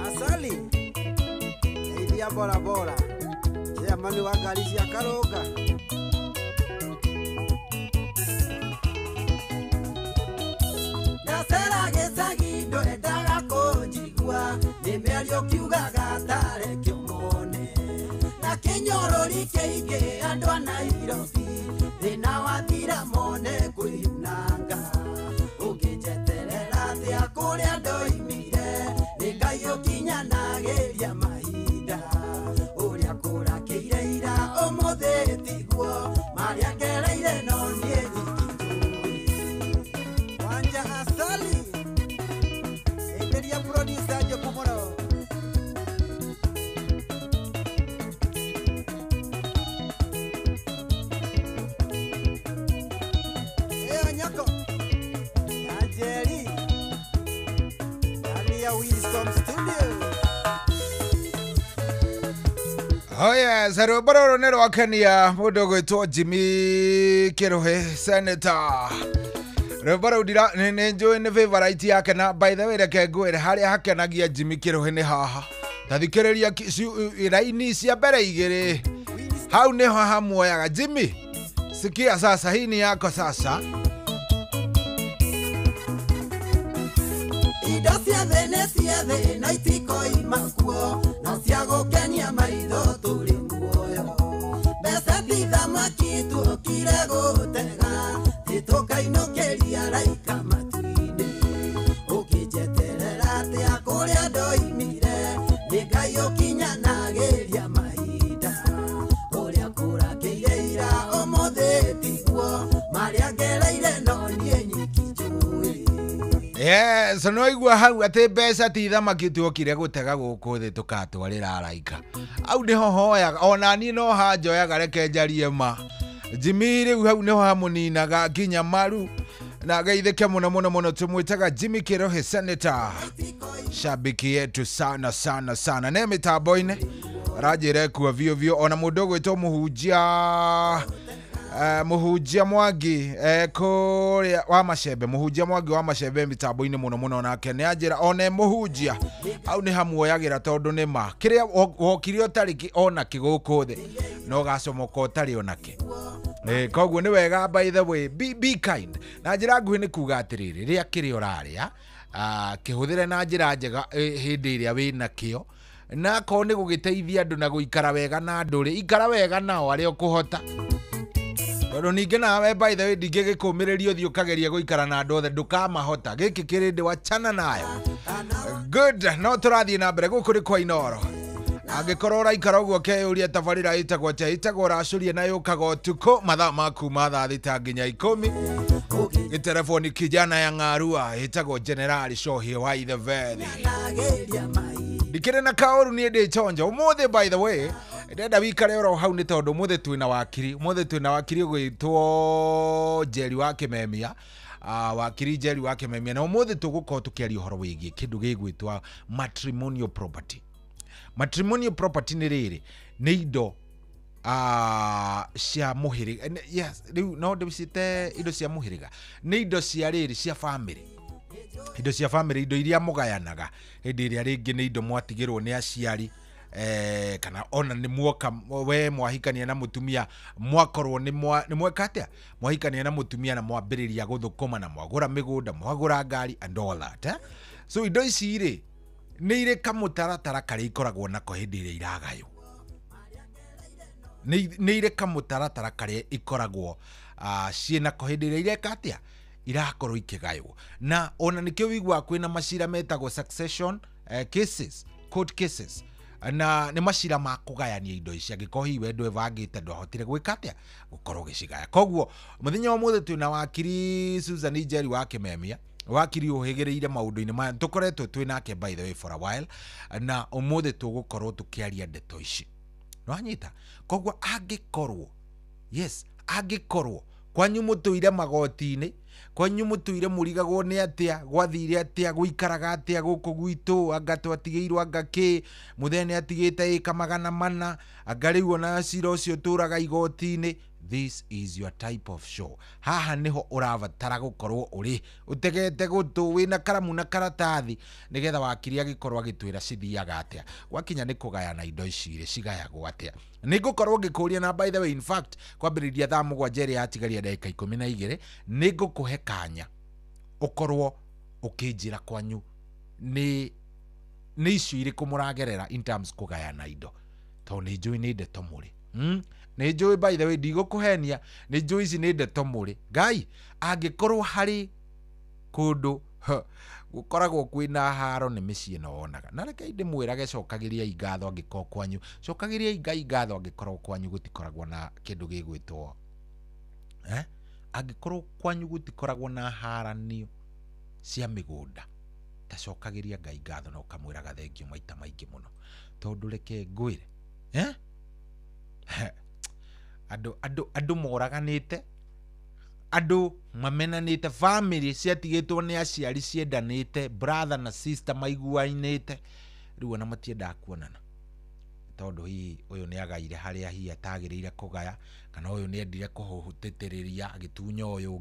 Asali Eithia bora bora Chairman wa ngari cia Karũnga Ndacera gĩcagi ndwendaga kũnjigua nĩ mĩario kiugaga tarekio mone na kĩnyorori kĩingĩ andũ a Nairobi thĩna wathira mone kwĩyunanga ũngĩnjeterera atĩa kũrĩa ndoimire nĩ Ngai ũkinyanagĩria mahinda ũrĩa kũrakĩire ira ũmũthĩ tiguo marĩa ngereire no niĩ nyiki njũĩ Wanja Asali enderia producer Njoku mũno Nyako ya Jerry ndani ya Wisdom Studio Oh yes, rũmbarũ nĩ rwakenia mũndũ gwĩtwo Jimmy Kĩrũhĩ Senator. Rũmbarũ nĩ njũĩ nĩ favorite yake na by the way reke ngwĩre harĩa hakenagia Jimmy Kĩrũhĩ nĩ haha. Tathikĩrĩria raini cia mbere igĩrĩ. Hau nĩho hamuoyaga Jimmy. Sikia sasa, hii ni yako sasa. Indo cia thĩ na itikoima kuo na cia gũkenia maitho tũrĩ muoyo mbeca ti thamaki tuokire gũtega tũkainũkĩria raika matu-inĩ ũkĩnjeterera atĩa kũrĩa ndoimire nĩ Ngai ũkinyanagĩria mahinda ũrĩa kũrakĩire ira ũmũthĩ tiguo marĩa ngereire no niĩ nyiki njũĩ Yes, no igua hau atĩ mbeca ti thamaki tuokire gũtega gũkũ thĩ tũkatwarĩra araika. Au nĩho hoyaga, ona niĩ no hanjoyaga reke njarie ma. Jimmy rĩu hau nĩho hamũninaga nginya maru. Na geithĩke mũno mũno mũno tũmwĩtaga Jimmy Kĩrũhĩ Senator. Shabiki yetu sana sana sana. Ne mĩtambo-inĩ ranjĩre kuo vio vio ona mũndũ gwĩtwo Mũhunjia Mwangi kũrĩa wa Macembe, Mũhunjia Mwangi wa Macembe mĩtambo-inĩ mũno mũno nake nĩ anjĩra one mũhunjia au nĩ hamuoyagĩra tondũ nĩ ma kĩrĩa wokire ũtarĩ ona kĩgũkũ thĩ no gacomoka ũtarĩ onake. Koguo nĩ wega by the way be kind na njĩra nguhĩ nĩ kuga atĩrĩrĩ rĩrĩa kĩrĩa ũrarĩa kĩhũthĩre na njĩra njega hĩndĩ ĩrĩa wĩna kĩo na ko nĩ gũgĩteithia andũ na gũikara wega na ndũrĩ ikara wega nao arĩa ũkũhota. Tondũ ningĩ nawe by the way ndingĩgĩkũmĩrĩria ũthiĩ ũkageria gũikara na andũ othe ndũkamahota gĩkĩ kĩrĩndĩ wachana nayo. Good, no tũrathiĩ na mbere gũkũ rĩ kwa Inoro. Angĩkorwo ũraikara ũguo keyũria tabarĩra ĩtagwo ĩtagwo ũracũria na yũkaga ũtukũ mathaa maku ma thaa thita nginya 10. Gĩtelefoni kijana ya ng'arua ĩtagwo General Shohie wa the Valley. Ndikĩrĩ na kaũru niĩ ndĩ chonja ũmũthĩ by the way ndenda wikare oro hau nĩ tondũ ũmũthĩ twĩna wakiri ũgwĩtwo Njeri wa Kĩmemia. Wakiri Njeri wa Kĩmemia na ũmũthĩ tũgũkorwo tũkĩaria ũhoro wĩgiĩ kĩndũ gĩgwĩtwo matrimonial property. Matrimonial property nĩ rĩrĩ nĩ indo cia mũhĩrĩga. Yes, no ndĩcite indo cia mũhĩrĩga nĩ indo cia rĩrĩ cia family. Indo cia family, indo iria mũgayanaga hĩndĩ ĩrĩa rĩngĩ nĩ indo mwatigĩrwo nĩ aciari kana ona nĩ muoka we mwahikania na mũtumia mwakorwo nĩ mweka atĩa mwahikania na mũtumia na mwambĩrĩria gũthũkũma na mwagũra mĩgũnda mwagũra ngari and all that. So indo ici rĩ nĩ irĩ kamũtaratara karĩa ikoragwo nako hĩndĩ ĩrĩa iragaywo. Nĩ irĩ kamũtaratara karĩa ikoragwo ciĩnako hĩndĩ ĩrĩa ireka atĩa irakorwo ikĩgaywo. Na ona nĩkĩo wĩiguaga kwĩna macira metagwo succession cases, court cases. Na nĩ macira ma kũgayania indo ici angĩkorwo hihi we ndwebangĩte ndwahotire gwĩka atĩa gũkorwo ũgĩcigaya. Koguo mũthenya wa ũmũthĩ twĩna wakiri Susan Njeri wa Kĩmemia wakiri uhegereire maundu-ini maya tukoretwo twinake by the way for a while na umuthi tugukorwo tukiaria ndeto ici nwanyita koguo angikorwo kwanyu mutuire magoti-ini kwanyu mutuire murigagwo ni atia gwathire atia guikaraga atia guku gwitu anga twatigeirwo anga ki muthene atigite ika 400 anga riu ona cira ucio turaga igoti-ini. This is your type of show. Haha niho uravatara gukorwo uri utegete gutu wina karamu na karatathi nigetha wakiri agikorwo agitwira cithiaga atia gwakinya ni kugayana indo icire cigayagwo atia nigukorwo ngikuria na by the way in fact kwambiriria thaa 7 ya tigaria ndagika 12 nigukuhe kanya ukorwo ukinjira kwanyu ni icio iriku muragerera in terms kugayana indo to ni njui ni ndeto muri ni njui by the way ndigũkũhenia ni njui ici ni ndeto muri ngai angikorwo hari kundu gukoragwo kwina haro ni mĩciĩ no wonaga na reke ndĩmwĩrage cokagiria ingatho angĩkorwo kwanyu cokagiria ingatho angĩkorwo kwanyu gũtikoragwo na kĩndũ gĩgwĩtwo angĩkorwo kwanyu gũtikoragwo na haranio cia mĩgũnda ta cokagiria ngai ngatho na ũkamwĩraga thengio maita maingĩ mũno tondũ reke ngwĩre andu moraganite andu mamenanite family ciatigitwo ni aciari ciendanite brother na sister maiguainite riu na matiendaga kuonana tondu hi uyu ni agaire haria hi atagiriire kugaya kana uyu ni endire kuhuhutitiriria agitunya uyu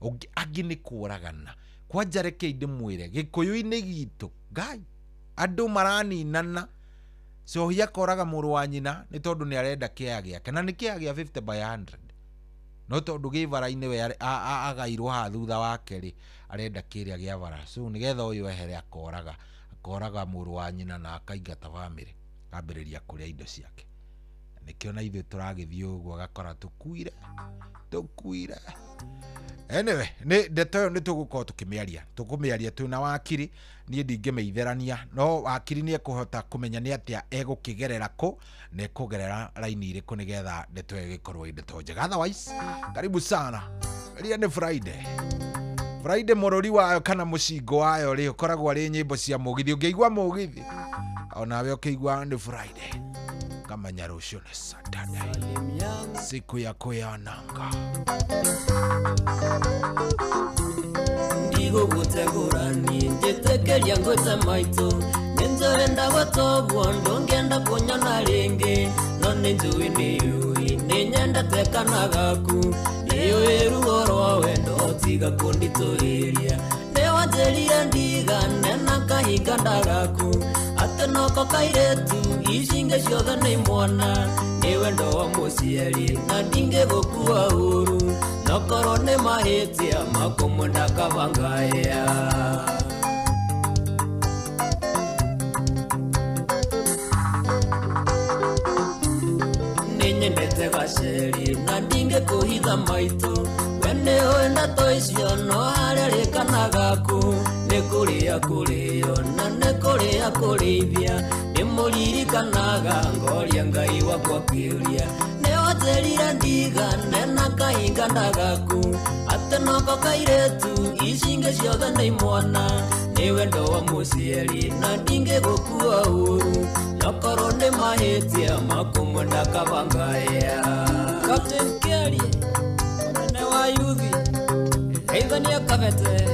ungi angi ni kuragana kwanja reke ndimwire gikuyu-ini gitu ngai andu maraninana so hiya koraga muru wa nyina ni tondu ni arenda kia giake na ni kia gia 50 by 100 no tondu givara-ini we agairwo ha thutha wake ri arenda kiria gia vara so nigetha uyu ehere akoraga muru wa nyina na akaingata family ambiriria kuria indo ciake nikio na ithu turagithii uguo agakora tukuire anyway ni ndeto ni tugukorwo tukimiaria twina wakiri nie ndingimeitherania no wakiri ni ekuhota kumenya ni atia egukigerera ku na ekugerera raini iriku nigetha ndeto igikorwo ndeto njega otherwise karibu sana ria ni Friday morori wayo kana mucingo wayo ri ukoragwo ari nyimbo cia mugithi ungeigwa mugithi onawe ukeigwa ni Friday kamanya rucio ni Saturday siku ya kuyananga ndigo gutegurani njitekeria ngwete maitu ninjenda gutobwo ndongenda kunyona ringi no ninjui niyui ninyenda tekana gaku niyo ruoro wendo tiga kundituriria newanjeria ndigane na kahinga ndagaku atenoko kairetu icinge ciothe ni mwana ni wendo wa muciari na ndinge gukua uru nokorwo ni mahitia makumunda kabangaya ninyendete gaceri na ndinge kuhitha maitu wene wenda toicio no haria rikana gaku ni kuria kurio na ni kuria kurithia ni muririkanaga ngoria ngai wakwa kiuria ni waterira ndigane na kahinga ndagaku atenoko kairetu icinge ciothe ni mwana ni wendo wa muciari na ndinge gukua uru nokorwo ni mahitia makumunda kabangaya Captain Kelly mene wa yuthi heithania kabete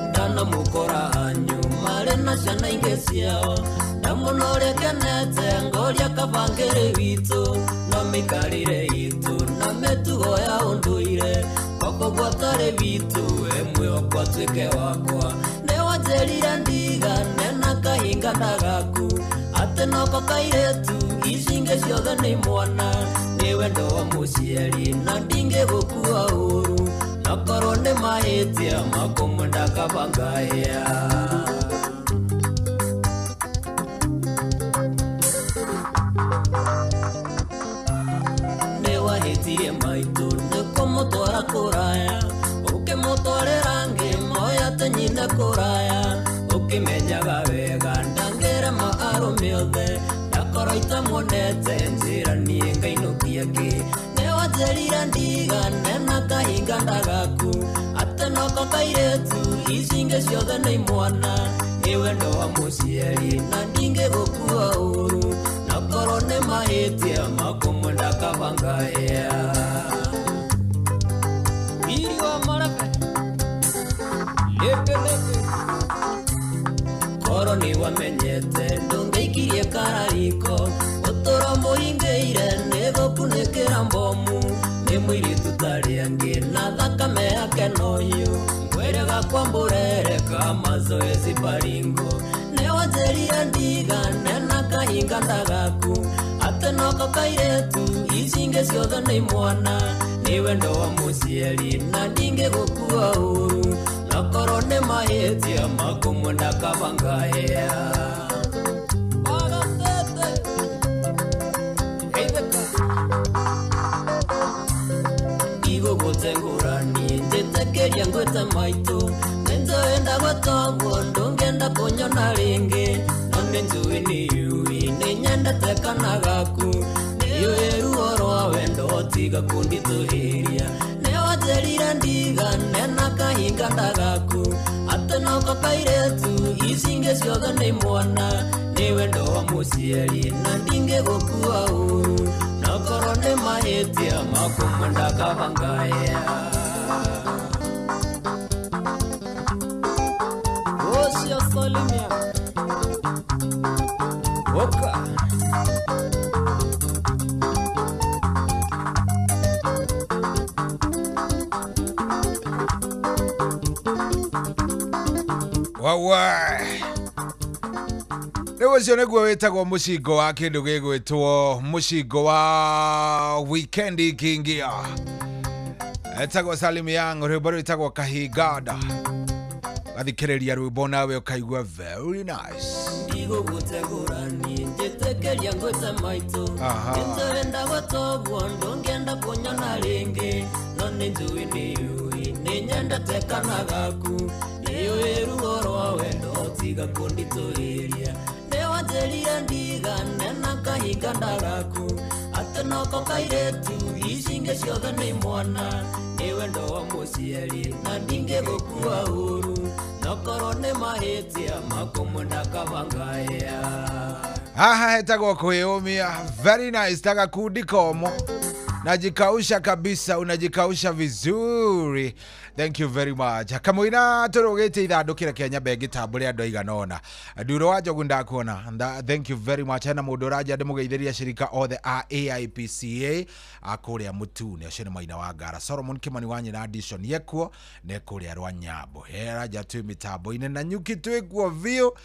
ndana mukora hanyu mari na ciana ingi ciao na muno rekenete ngoria kabangire witu no mikarire itu na metugo ya unduire koko gwatare witu emwe okwa twike wakwa ne wajerira ndigane na kahinga ndagaku atenoko kairetu icinge ciothe ni mwana ni wendo wa muciari na ndinge gukua uru nokorwo ni mahitia makumunda kabangaya wahitirie maitu nikumutwara kuraya ukimutwarira ngimo yate nyine kuraya ukimenyaga wega ndangire maarume othe ndakorwo itamonete njira nie ngainukia ki wanjerira ndigane na kahinga ndagaku ate noko kairetu icinge ciothe nĩ imwana nĩ wendo wa mũciari na ndingĩ gũkua ũru na korwo nĩ mahĩtia makũmwenda kabangaya iri wa marebe lepelepe korwo nĩ wamenyete ndũngĩikirie karariko ũtũro mũhingĩire nĩ gũkunĩkĩra mbomu nĩ mũirĩtu tarĩ angĩ na thakame yake nohiũ mwĩrĩ gakwambũrere ka mazoezi baringo nĩ wanjerire ndigane na kahinga ndagaku ate noko kairetu icinge ciothe nĩ imwana nĩ wendo wa mũciari na ndingĩ gũkua ũru na korwo nĩ mahĩtia makũmwenda kabangaya igũgũtengũrani njĩtĩkĩria ngwĩte maitũ nĩnjoenda gwatogwo ndũngĩenda kũnyona rĩngĩ no nĩnjũĩ nĩyũĩ nĩnyendete kana gaku nĩyũĩ ruo rwa wendo tiga kũnditũhĩria nĩwanjerire ndigane na kahinga ndagaku ate noko kairetu icinge ciothe nĩ imwana nĩ wendo wa mũciari na ndingĩ gũkua ũru na korwo nĩ mahĩtia makũmwenda kabangaya ũcio Salimia Oka wawa rĩu ũcio nĩguo wĩtagwo mũcingo wa kĩndũ gĩgwĩtwo mũcingo wa wikendi ikiingia etagwo Salim Young rwĩmbo rwĩtagwo kahingada gathikĩrĩria rwĩmbo nawe ũkaigua very nice ndigũgũtegũrani njĩtĩkĩria ngwĩte maitũ nĩnjoenda gwatogwo ndũngĩenda kũnyona rĩngĩ no nĩnjũĩ nĩyũĩ nĩnyendete kana gaku nĩyũĩ ruo rwa wendo tiga kũnditũhĩria nĩwanjerire ndigane na kahinga ndagaku ate noko kairetu icinge ciothe nĩ imwana nĩ wendo wa mũciari na ndingĩ gũkua ũru no korwo nĩ mahĩtia makũmwenda kabangaya haha hetagwo kwĩyũmia very nice tagakundi komo najikausha kabisa unajikausha vizuri thank you very much kamuina turugite ithandukire kenya bengi tambure andu aiganona nduro wa jogu ndakuona thank you very much hena mundu raja ndimugeithiria shirika othe a AIPCA akuria mutune acio ni maina wa ngara Solomon Kimani wa nyina addition yekuo ne kuria rwa nyambo hera jatu mitambo ine na nyuki twekuo vio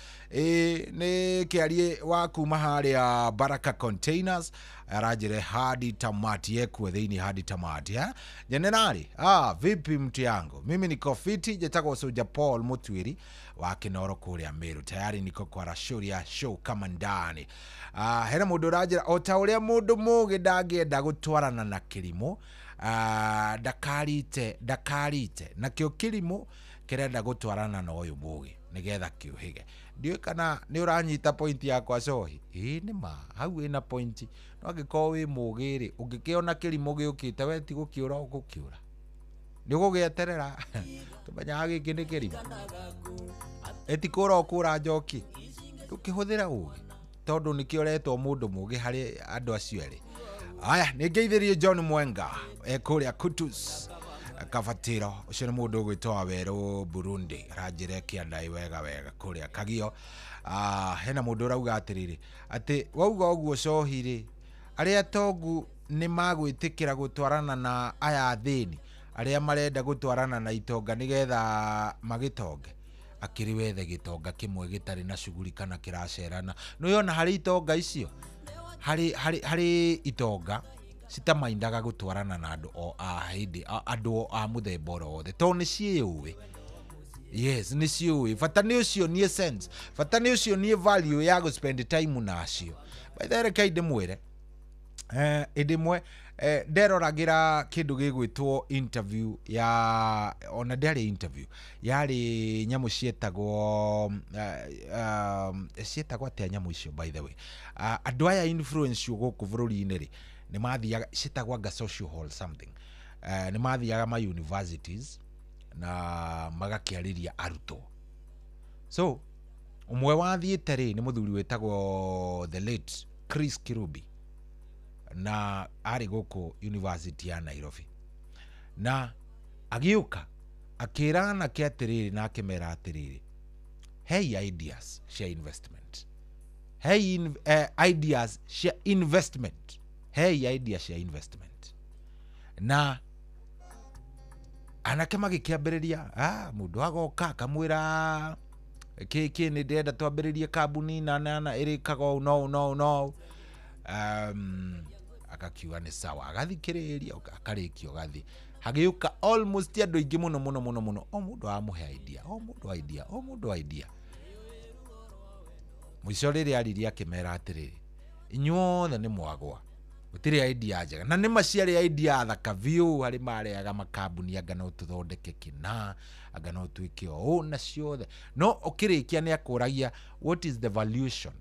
ni kiarie wa kuma haria Baraka Containers arajire hadi tamati yekuo thiini hadi tamati generali vipi mtu yangu mimi niko fiti jetako Soja Paul Mutwiri wa Kinoro kuria Meru tayari niko kwa rashuri ya show kama ndani hena mundu rajira ota uria mundu mugi ndangĩenda gũtwarana na kilimo ndakarite nakio kilimo kirenda gũtwarana na uyu mugi nigetha kiuhige ndiũ kana ni uranyita point yakwa cohi ni ma hau ina point no angĩkorwo wi mugiri ũngĩkĩona kilimo gĩũkĩte we ti gũkĩũra ũgũkĩũra nĩ gũgĩeterera tũmenyaga gĩkĩ nĩ kĩrimo eti kũra njoki tũkĩhũthĩra ũgĩ tondũ nĩkĩo retwo mũndũ mũgĩ harĩ andũ acio erĩ aya nĩngeithĩrie John Mwenga ekũrĩa Kutus Kafatiro ũcio nĩ mũndũ ũgwĩtwo Werũ Burundi ranjĩre kĩandai wega kũrĩa Kagio hena mũndũ ũrauga atĩrĩrĩ atĩ wauga ũguo cohi-rĩ arĩa tongu nĩ magwĩtĩkĩra gũtwarana na aya thĩni arĩa marenda gũtwarana na itonga nigetha magĩtonge akĩrĩ wethe gĩtonga kĩmwe gĩtarĩ na shughuli kana kĩracerana no yona harĩ itonga icio harĩ itonga citamaindaga gũtwarana na andũ o andũ a mũthemba wothe to nĩ ciũĩ yes nĩ ciũĩ bata nĩ ũcio nĩ sense bata nĩ ũcio nĩ value ya go spend time nacio by the way kaide mwere edimwe nderoragira kindu gigwitwo interview ya ona ndari interview yari nyamu cietagwo atia nyamu icio by the way andu aya influence guku bururi-ini ri nĩ mathiaga citagwaga social hall something nĩ mathiaga ma universities na magakĩarĩria arutwo. So umwe wathiĩte rĩ nĩ mũthuri wĩtagwo the late Chris Kirubi na arĩ gũkũ University ya Nairobi, na agĩũka akĩra anake atĩrĩrĩ na akĩmera atĩrĩrĩ, hey ideas cia investment, hey ideas cia investment, hey ideas cia investment. Na anake magĩkĩambĩrĩria mũndũ agoka akamwĩra kĩkĩ nĩ ndĩrenda twambĩrĩrie kambuni na ĩrĩkaga no akakiuga nĩ sawa, agathikĩrĩria akarĩkio gathi. Hagĩũka almost andũ aingĩ mũno o mũndũ amũhe idea, o mũndũ idea. Mũico rĩrĩa aririe akĩmera atĩrĩrĩ, inyuothe nĩ mwagwa, gũtirĩ idea njega, na nĩ maciarĩ idea thaka biũ, harĩ mareaga makambuni anga no tũthondeke kĩna, anga no twĩke ũũ na ciothe. No ũkĩrĩkia nĩ akũragia what is the valuation,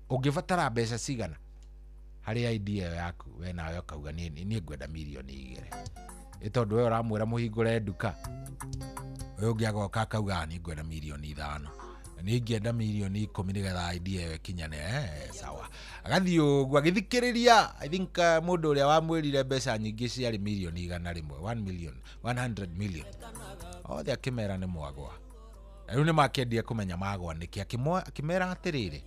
ũngĩbatara mbeca cigana harĩ idea yaku, we nawe ũkauga niĩ ngwenda milioni 2. Tondũ we ũramwĩra mũhingũre nduka, we ũngĩ agoka akauga niĩ ngwenda milioni 5, niĩ ngĩenda milioni 10 nĩgetha idea ĩyo ĩkinyane. Sawa, agathiĩ ũguo agĩthikĩrĩria. I think mũndũ ũrĩa wamwĩrire mbeca nyingĩ ciarĩ milioni 100 million, othe akĩmera nĩ mwagwa. Rĩu nĩ makĩendia kũmenya magwa nĩkĩ, akĩmera atĩrĩrĩ,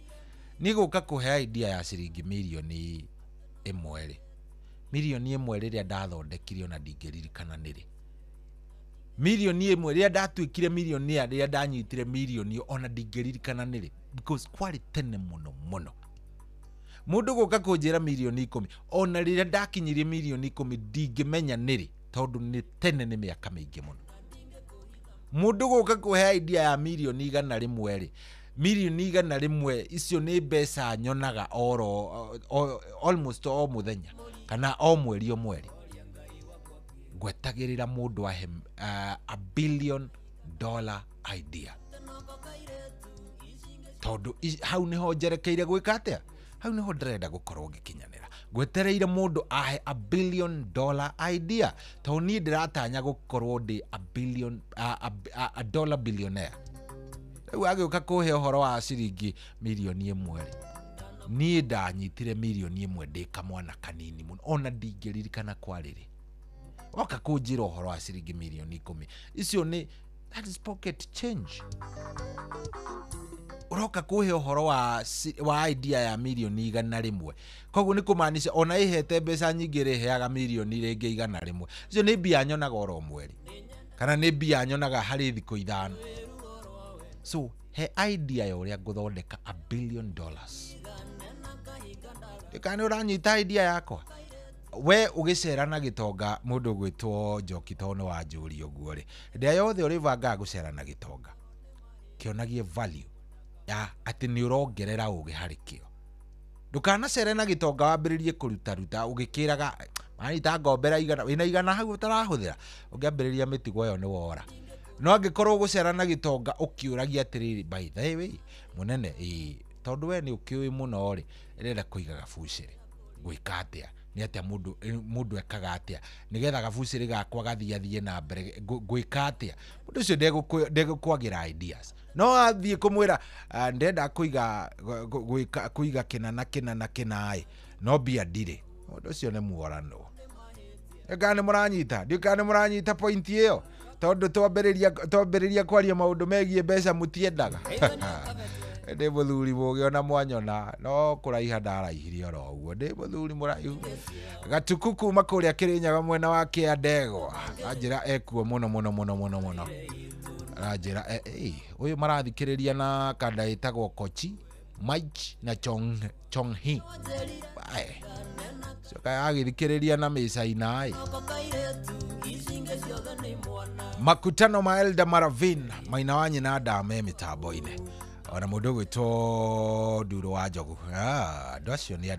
nĩ gũka kũhe idea ya ciringi milioni 1 milioni 1 rĩrĩa ndathondekire ona ndingĩririkana nĩrĩ. Milioni 1 rĩrĩa ndatuĩkire milionea, rĩrĩa ndanyitire milioni ona ndingĩririkana nĩrĩ, because kwarĩ tene mũno. Mũndũ gũka kũnjĩra milioni 10 ona rĩrĩa ndakinyirie milioni 10 ndingĩmenya nĩrĩ, tondũ nĩ tene, nĩ mĩaka mĩingĩ mũno. Mũndũ gũka kũhe idea ya milioni 100 rĩ, milioni 100 icio nĩ mbeca nyonaga almost o mũthenya kana o mweri o mweri. Gwetagĩrĩra mũndũ ahe $1 billion idea, tondũ hau nĩho njerekeire gwĩka atĩa, hau nĩho ndĩrenda gũkorwo ngĩkinyanĩra. Gwetereire mũndũ ahe $1 billion idea, tondũ niĩ ndĩratanya gũkorwo ndĩ a dollar billionaire. Rĩu agĩũka kũhe ũhoro wa ciringi milioni 1, niĩ ndanyitire milioni 1 ndĩ kamwana kanini mũno, ona ndingĩririkana kwarĩrĩ. Oka kũnjĩra ũhoro wa ciringi milioni 10, icio nĩ, that is pocket change. Uroka kũhe ũhoro wa idea ya milioni 100, koguo nĩ kũmaanisha ona ihete mbeca nyingĩ rĩheaga milioni rĩngĩ 100. Icio nĩ mbia nyonaga oro mweri, kana nĩ mbia nyonaga harĩ thikũ 5. So he idea ya ũrĩa ngũthondeka $1 billion. Kana ũranyita idea yakwa, we ũgĩcera na Gĩtonga mũndũ gwĩtwo Njoki Tono wa Njũri ũguo rĩ, hĩndĩ yothe ũrĩvangaga gũcera na Gĩtonga, kĩonagie value ya atĩ nĩ ũrongerera ũgĩ harĩ kĩo. Ndũkanacere na Gĩtonga wambĩrĩrie kũruta ũgĩkĩraga manita ngombera igana, wĩna igana hau ũtarahũthĩra, ũngĩambĩrĩria mĩtugo ĩyo nĩ wora. No angĩkorwo gũcera na Gĩtonga ũkĩũragia atĩrĩrĩ, by the way mũnene, tondũ we nĩ ũkĩũĩ mũno rĩ, ĩrenda kũiga gabucĩrĩ, gwĩka atĩa, nĩ atĩa mũndũ ekaga atĩa, nĩgetha gabucĩrĩ gakwa gathiĩ na mbere, gwĩka atĩa. Mũndũ ũcio ndegũkwagĩra ideas, no athiĩ kũmwĩra ndenda kũiga kĩna no mbia ndirĩ. Mũndũ ũcio nĩ muorano. Nĩ mũranyita point ĩyo, tondũ twambĩrĩria kwaria maũndũ megiĩ mbeca mũtiendaga. Ndĩ mũthuri mũgĩ ona mwanyona, no kũraiha ndaraihirie oro ũguo. Ndĩ mũthuri mũraihu, Gatuku kuma kũrĩa Kĩrĩnyaga mwena wa Kĩandegwa, anjĩra ekuo mũno. Anjĩra ũyũ marathikĩrĩria na kanda ĩtagwo Kochi, Mike na Chonghi. Coka agĩthikĩrĩria na Mĩcaina. Makutano ma Elda Maravin, Maina wa nyina Dame mĩtambo-inĩ. Ona mũndũ gwĩtwo Nduru wa Njogu. Andũ acio nĩ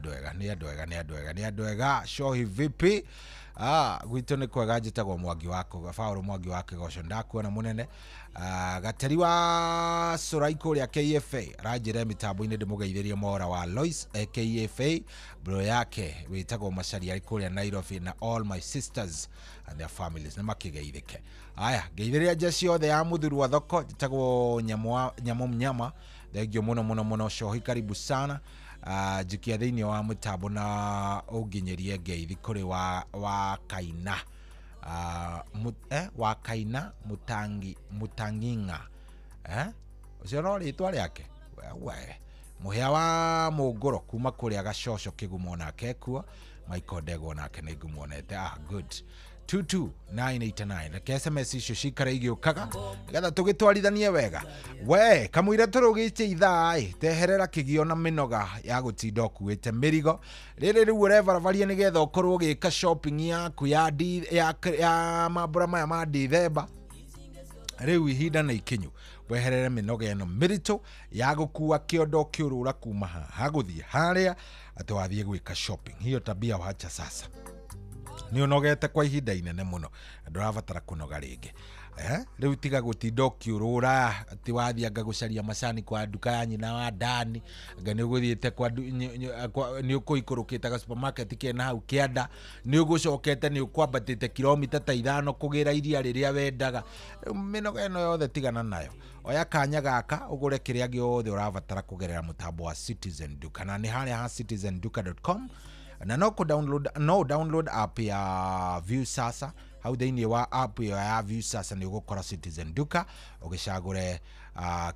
andũ ega. Shohi vipi? gwitå nä kwega njätagwo Mwangi wako Faulu Mwangi wa Kigoco ndakuona munene. Gatari wa Soraiko rĩa KFA aranjĩra mitambo-inĩ ndĩmũgeithĩrie mora wa Lois KFA bro yake wĩtagwo Macari arĩ kũrĩa Nairobi na all my sisters and their families nĩ makĩgeithĩke. Aya geithĩria nja ciothe ya mũthuri wa thoko njĩtagwo Nyama thengio mũno cohi karibu sana. Jikia thĩinĩ wa mũtambo na ũnginyerie ngeithi kũrĩ wa Kaina wa Kaina Mutanginga ucio no rĩtwa rĩake we mũhĩa wa mũngũro kuma kũrĩa Gacoco Kĩgumo nake kuo Michael Ndegwa nake nĩ ngumuonete. Good 22989 reke SMS icio cikare igĩũkaga nĩgetha tũgĩtwarithanie wega. We kamũira tũrũgĩte ithaa teherera kĩgio na mĩnoga ya gũtinda ũkuĩte mĩrigo rĩrĩ rĩu ũrebaravaria nĩgetha ũkorwo ũgĩka shopping yaku ya mambura maya ma Dithemba. Rĩu ihinda na ikinyu weherere mĩnoga ĩno mĩritũ ya gũkua kĩondo kĩũrũra kuma haha gũthiĩ harĩa atĩ wathiĩ gwĩka shopping. Hiyo tabia wacha sasa. Ni unogete kwa ihinda inene muno ndurabatara kunoga ringi. Riu tiga gutinda ukiurura ati wathia ngagucaria macani kwa nduka ya nyina wa Dani anga ni uguthiite kwa ni ukuikurukite ga supermarket kena hau kianda ni ugucokete ni ukwambatite kilomita ta 5 kugira iria riria wendaga. Minoga eno yothe tigana nayo. Oya kanya gaka ugure kiria giothe urabatara kugerera mutambo wa Citizen Duka na ni haria ha citizenduka.com. Na no download app ya View Sasa. Hau thĩinĩ wa app ya View Sasa nĩ ũgũkora Citizen Duka ũgĩcagũre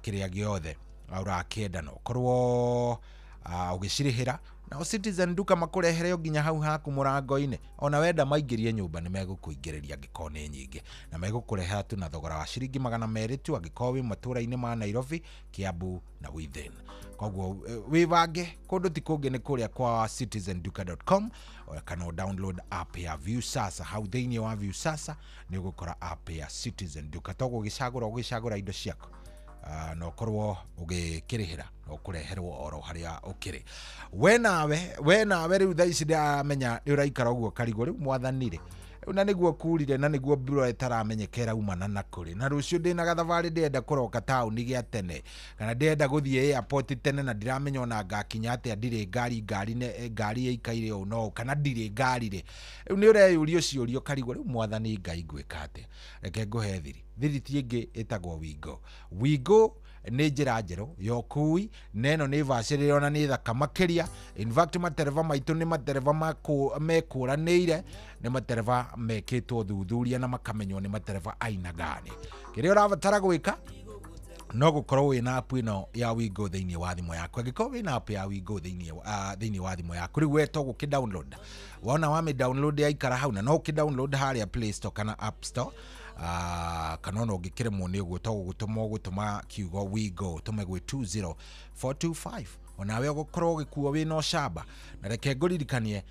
kĩrĩa giothe ũrakĩenda no korwo ũgĩcirĩhĩra na Citizen Duka makũrehere nginya hau haku mũrango-inĩ. Ona wenda maingĩrie nyũmba nĩ megũkũingĩrĩria angĩkorwo nĩ nyingĩ na megũkũrehera tu na thogora wa ciringi 200 tu angĩkorwo wĩ matũra-inĩ ma Nairobi, Kiambu na within. Koguo wivange kundu ti kungi ni kuria kwa citizenduka.com kana download app ya View Sasa. Hau thĩinĩ wa View Sasa ni ugukora app ya Citizen Duka togo gicagura indo ciaku no korwo ugikirihira no kureherwo oro haria ukiri we nawe riu thaici ndamenya ni uraikara uguo karigo riu mwathanire na niguo kurire na niguo biro etaramenyekera umana na kuri na rucio ndina gathavari ndenda kuroka tauni gya tene kana ndenda guthie airport tene na ndiramenya ona ngakinya ate ndire ngari ikaire o no kana ndire ngari ri ni ureyurio ciurio karigo riu mwathani ngai ngwika ate reke nguhe thiri tiingi etagwo Wigo nĩ njĩra njerũ yokui neno nĩ bacĩrĩro na nĩ thaka makĩria. In fact matereva maitũ nĩ matereva mekũranĩire nĩ matereva mekĩtwo thuthuria na makamenywo nĩ matereva aina gani. Kĩrĩa ũrabatara gwĩka no gũkorwo wĩna app ĩno ya Wigo thĩinĩ wa thimũ yaku. Angĩkorwo wĩna app ya Wigo thĩinĩ wa thimũ yaku rĩu we to gũkĩdownload wona wamĩdownload yaikara hau na no ũkĩdownload harĩa Play Store kana App Store. Kana no ngikiremwo ni uguo to gutuma kiugo Wigo tume gwe 20425 onawe ugukorwo gikuo wina camba na reke nguririkanie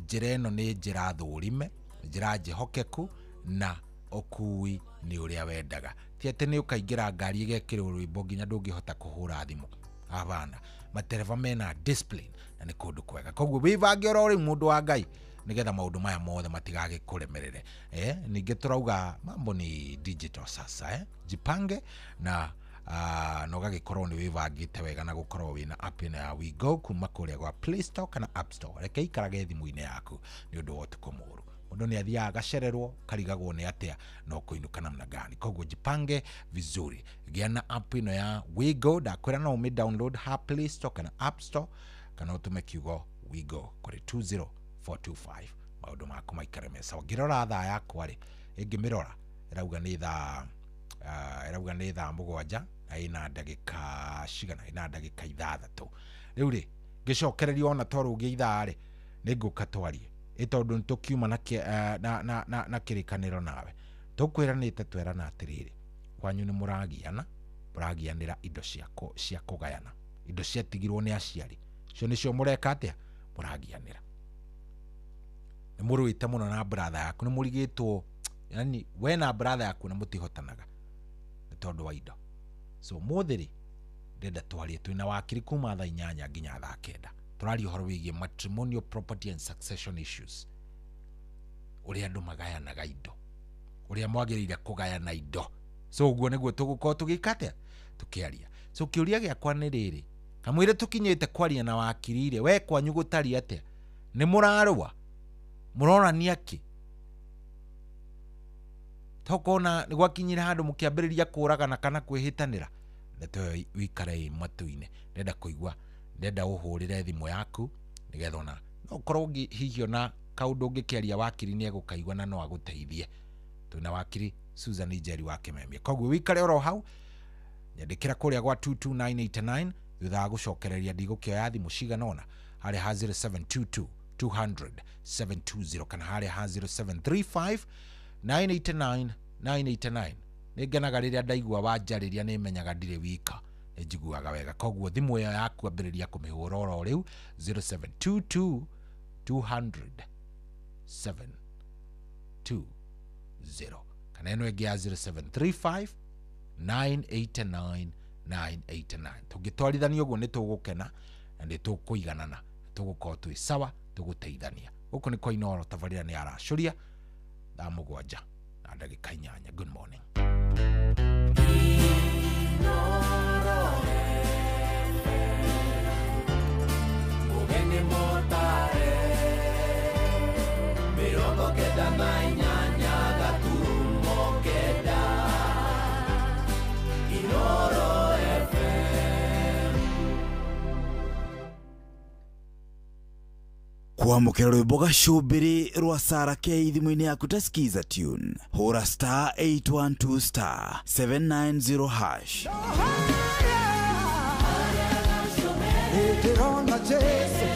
njira eno ni njira thurime njira njihokeku na okui ni uria wendaga ti ati ni ukaingira ngari igekirwo rwimbo nginya ndungihota kuhura thimu. Abana matereva mena discipline na ni kundu kwega koguo wivange oro mundu wa Ngai nigetha maundu maya mothe matigage kuremerere. Ninge turauga mambo ni digital sasa. Jipange na no gagikorwo ni wivangite wega na gukorwo wina app ino ya Wigo kuma kuria gwa Play Store kana App Store. Reke ikarage thimu-ini yaku ni undu wotuko muru mundu ni athiaga gacererwo karigagwo ni atia no kuinuka namna gani. Koguo jipange vizuri gia na app ino ya Wigo ndakwira no umi download ha Play Store kana App Store kana utume kiugo Wigo kuri 20425 maundu maku maikare mesa. Ngirora thaa yakwa ri ingimirora irauga ni thaa 7 na ina ndagika cigana ina ndagika 6 riu ri ngicokereria ona torugia ithaa ri ninguka twarie itondu ntukiuma na kirikaniro nawe tukwiranite twerana atiriri kwanyu ni muragianira indo cia kugayana indo ciatigirwo ni aciari cio nicio mureka atia muragianira ni muruite muno na brother yaku ni murigitwo yani we na brother yaku na mutihotanaga tondu wa indo so muthiri ndenda twarie twina wakiri kuma thaa 8 nginya thaa 9 turari uhoro wigie matrimonial property and succession issues uria andu magayanaga indo uria mwagirire kugayana indo so uguo niguo tugukorwo tugikate tukiaria so kiuria giakwa ni riri kamwire tukinyite kwaria na wakirire we kwanyu gutari atia ni murarwa murorania ki tokona ni gwakinyira handu mukiambiriria kuragana kana kwihitanira neto wikare matuine ndenda kuigwa ndenda uhurire thimu yaku nigetha ona no korwo hihio na kaundu ngikiaria wakiri ni egukaigwa na no aguteithie tuna wakiri Susan Njeri wa Kimemia koguo wikare oro hau nyandikira kuria gwa 22989 thutha gucokereria ndigukioya thimu ciganona hari ha 0722 200 720 kana hari ha 0735 989 ninganaga riria ndaigua wanjariria nimenyaga ndire wika njiguaga wega koguo thimu iyo yaku ambiriria kumihura oro riu 0722 200 720 kana eno ege ya 0735 989 989 tugitwarithania uguo ni tugukena na ni tukuiganana tugukorwo twi sawa tuguteithania guku ni kwa Inoro tabarira ni aracuria thaa mugwanja na ndagika 8 good morning Mugeni motare mirongo kenda na inyanya gaturumo kenda Inoro FM kwamukira rwimbo gacumbiri rwa Sara K thimu-ini yaku ta skiza tune hura star 812 star 790 hash Ronda Jesse,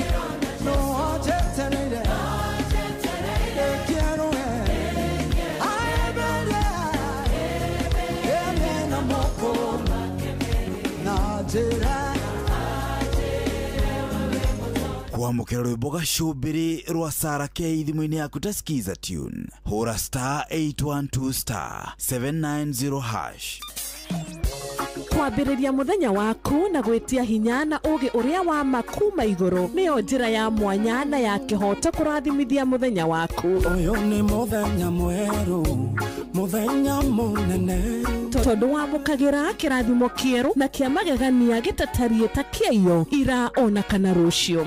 no ajetelele, quiero na moko, najera. kwamukira rwimbo gacumbiri rwa Sara K thimu-ini yaku ta skiza tune hura star 812 star 790 hash kwambĩrĩria mũthenya waku na gwĩtia hinya na ũgĩ ũrĩa wa makuma igũrũ nĩyo njĩra ya mwanya na ya kĩhoto kũrathimithia mũthenya waku ũyũ nĩ mũthenya mwerũ mũthenya mũnene tondũ wamũkagĩra kĩrathimo kĩerũ na kĩa magegania gĩtatariĩ ta kĩayo ira ona kana rũciũ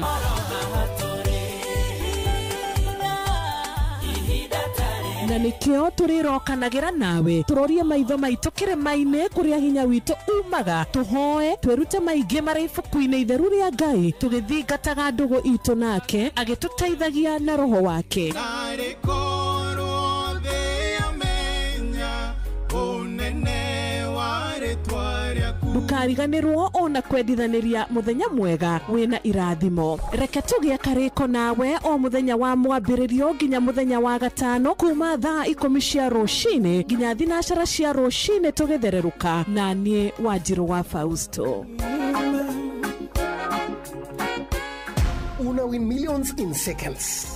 na nikio turirokanagĩra nawe turorie maitho maitũ kĩrĩma-inĩ kũrĩa hinya witũ umaga tuhoe twĩrute maingĩ marĩ ibuku-inĩ itheru rĩa Ngai tũgĩthingataga ndũgũ itũ nake agĩtũteithagia na roho wake ndukariganĩrwo ona kwendithanĩria mũthenya mwega wĩna irathimo reke tũgĩe karĩko nawe o mũthenya wa mwambĩrĩrio nginya mũthenya wa gatano kuma thaa 10 cia rũcinĩ nginya thinacara cia rũcinĩ tũgĩthererũka na niĩ Wanjirũ wa Fausto. Una win millions in seconds.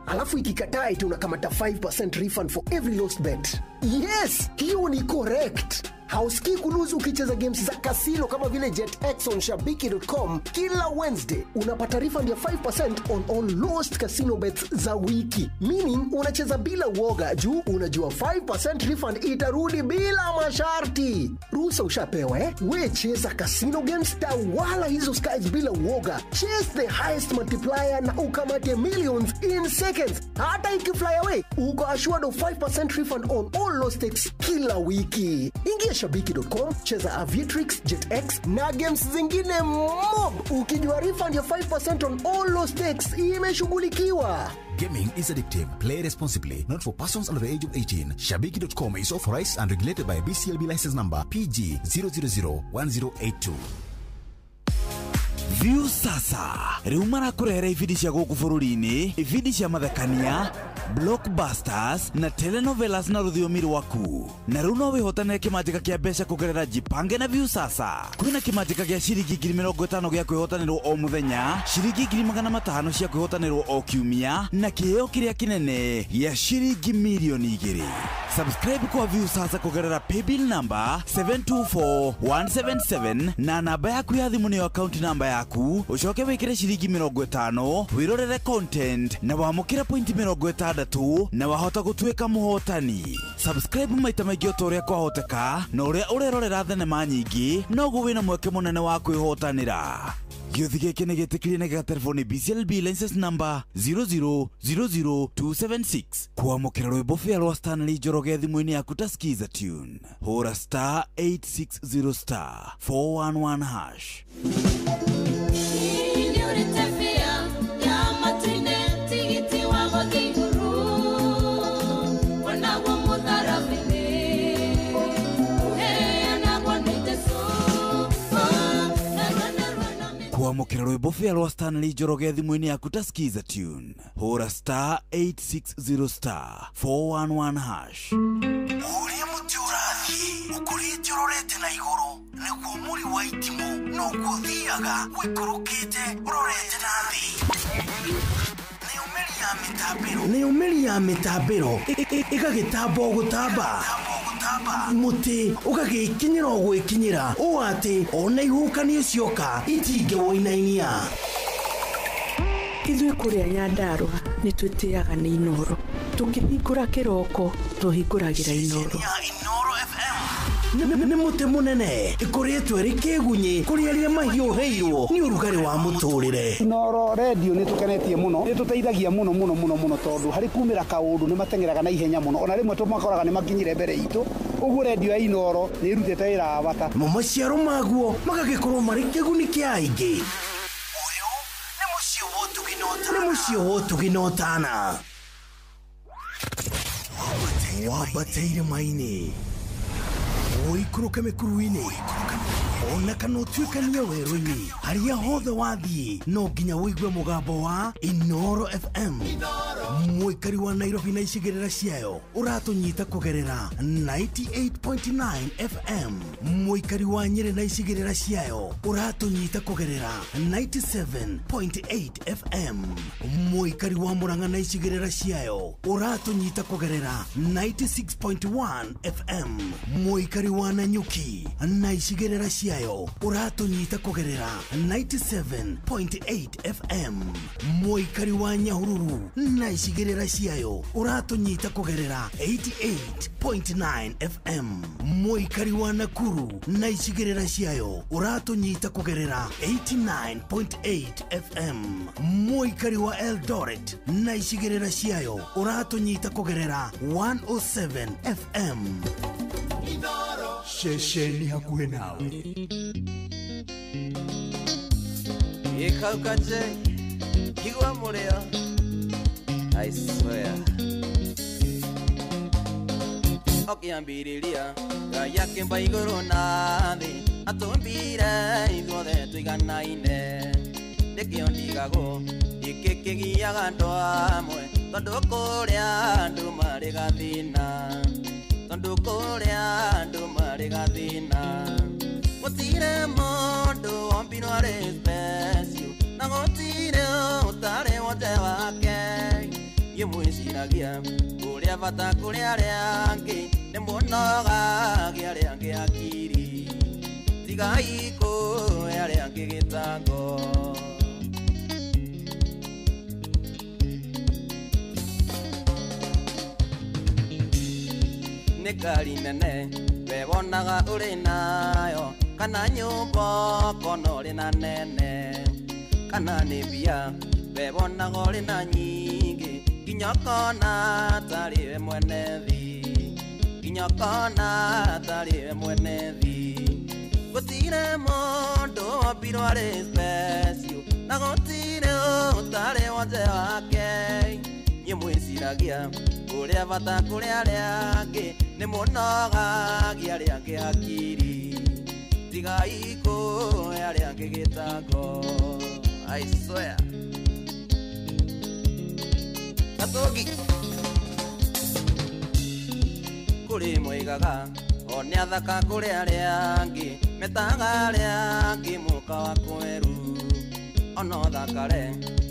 Alafu ikikataa eti unakamata 5% refund for every lost bet. Yes, hiyo ni correct. Hausikii kuluzu ukicheza games za kasino kama vile JetX on Shabiki.com. Kila Wednesday unapata refund ya 5% on all lost casino bets za wiki. Meaning unacheza bila uoga juu unajua 5% refund itarudi bila masharti. Ruhusa ushapewa We cheza casino games wala hizo skies bila uoga. Chase the highest multiplier na ukamate millions in seconds. Hata ikifly away, uko assured of 5% refund on all lost stakes kila wiki. Ingia Shabiki.com, cheza Aviatrix, JetX na games zingine mob. Ukijua refund ya 5% on all lost stakes imeshughulikiwa. Gaming is addictive. Play responsibly. Not for persons under the age of 18. Shabiki.com is authorized and regulated by BCLB license number PG 0001082. View sasa riu marakurehera ibindi cia guku bururi-ini ibindi cia mathekania blockbusters na telenovelas na rũthiomi rwaku na riu no wihotanire kimanjika kia mbeca kugerera Jipange na View sasa kwina kimanjika gia ciringi 50,000 gia kwihotanirwo o muthenya ciringi 500,000 cia kwihotanirwo o kiumia na kiheo kiria kinene gia ciringi milioni 2 subscribe kwa View sasa kugerera paybill number 724177 na namba yaku ya thimu ni account number yaku ucoke wikire ciringi 50 wirorere content na wamukire point 60 6 na wahota gũtuĩka mũhotani. Subscribe maita maingĩ o ũrĩa kwahoteka na ũrĩa ũrerorera thenema nyingĩ noguo wĩna mweke mũnene wa kwĩhotanĩra. Gĩũthi gĩkĩ nĩ gĩtĩkĩrie na gĩgatelefoni BCLB license number 0027276 kwamũkĩra rwĩmbo fĩa rwa Stanley Njoroge thimũ-inĩ yaku ta skiza tune. Hũra star 860 star 411 hash. Kwamũkĩra rwĩmbo fĩa rwa Stanley Njoroge thimũ-inĩ yaku ta skiza tune. Hũra star 860 star 411 hash. Ũrĩa mũtĩ ũrathiĩ ũkũrĩte ũrorete na igũrũ nĩguo mũri wa itimũ noguo ũthiaga wĩkũrũkĩte ũrorete na thĩ. Nĩ ũmĩri ya mĩtambĩro ĩgagĩtamba o gũtamba, mũtĩ ũgagĩkinyĩra o gwĩkinyĩra ũũ atĩ ona ihuhũkanio cioka itingĩwoinainia. Ithuĩ kũrĩa Nyandarua nĩ twĩtĩaga nĩ Inoro. Tũngĩhingũra kĩroko tũhingũragĩra Inoro. Nĩ mũtĩ mũnene ĩkoretwo ĩrĩ kĩgunyi kũrĩ arĩa mahiũhĩirwo nĩ ũrugarĩ wa mũtũrĩre. Inoro radio nĩ tũkenetie mũno, nĩ tũteithagia mũno tondũ harĩ kumĩra kaũndũ nĩ matengeraga na ihenya mũno, ona rĩmwe tũmakoraga nĩ makinyire mbere itũ. Ũguo radio ya Inoro nĩ ĩrutĩte wĩra wa bata. Maciaro maguo magagĩkorwo marĩ kĩguni kĩa aingĩ. Nĩ mũciĩ wo tũginotana wambateire maini ũikũrũke mĩkuru-inĩ ona kana ũtuĩkanie werũ-inĩ harĩa hothe wathiĩ no nginya wĩigue mũgambo wa Inoro FM. Mũikari wa Nairobi na icigĩrĩra ciayo ũratũnyita kũgerera 98.9 FM. Mũikari wa Nyĩrĩ na icigĩrĩra ciayo ũratũnyita kũgerera 97.8 FM. Mũikari wa Murang'a na icigĩrĩra ciayo ũratũnyita kũgerera 96.1 FM. Mũikari wa Nanyuki na icigĩrĩra ciayo ũratũnyita kũgerera 97.8 FM. Mũikari wa Nyahururu na icigĩrĩra ciayo ũratũnyita kũgerera 88.9 FM. Mũikari wa Nakuru na icigĩrĩra ciayo ũratũnyita kũgerera 89.8 FM. Mũikari wa Eldoret na icigĩrĩra ciayo ũratũnyita kũgerera 107 FM. Shesheni hakuhĩ nawe. Ikauka nje kigwa mũrĩo, I swear. Okiambĩrĩria Ngai akĩmba igũrũ na thĩ, atũmbire ithuothe tũiganaine. Nĩkĩo ndigagwo gĩkĩ kĩgiaga andũ amwe, tondũ kũrĩa andũ marĩ gathĩna, tondũ kũrĩa andũ marĩ gathĩna. Gũtirĩ mũndũ wombirwo arĩ special, na gũtirĩ ũtarĩ wothe wake. Ngĩmwĩciragia ũrĩa bata kũrĩ arĩa angĩ, nĩmuonogagia arĩa angĩ akiri, tigai kũhe arĩa angĩ gĩtango. Nĩ ngari nene we wonaga ũrĩ nayo, kana nyũmba kona ũrĩ na nene, kana nĩ mbia we wonaga ũrĩ na nyingĩ, nginya kona tarĩ we mwene thi, nginya kona tarĩ we mwene thi. Gũtirĩ mũndũ wombirwo arĩ special, na gũtirĩ ũtarĩ wothe wake. Ngĩmwĩciragia ũrĩa bata kũrĩ arĩa angĩ, nĩmuonogagia arĩa angĩ akiri, tigai kũhe arĩa angĩ gĩtango. I swear. Gatogi kũrĩ moigaga o nĩ athaka kũrĩ arĩa angĩ, metaga arĩa angĩ mũka wa kweru. Ona ũthakare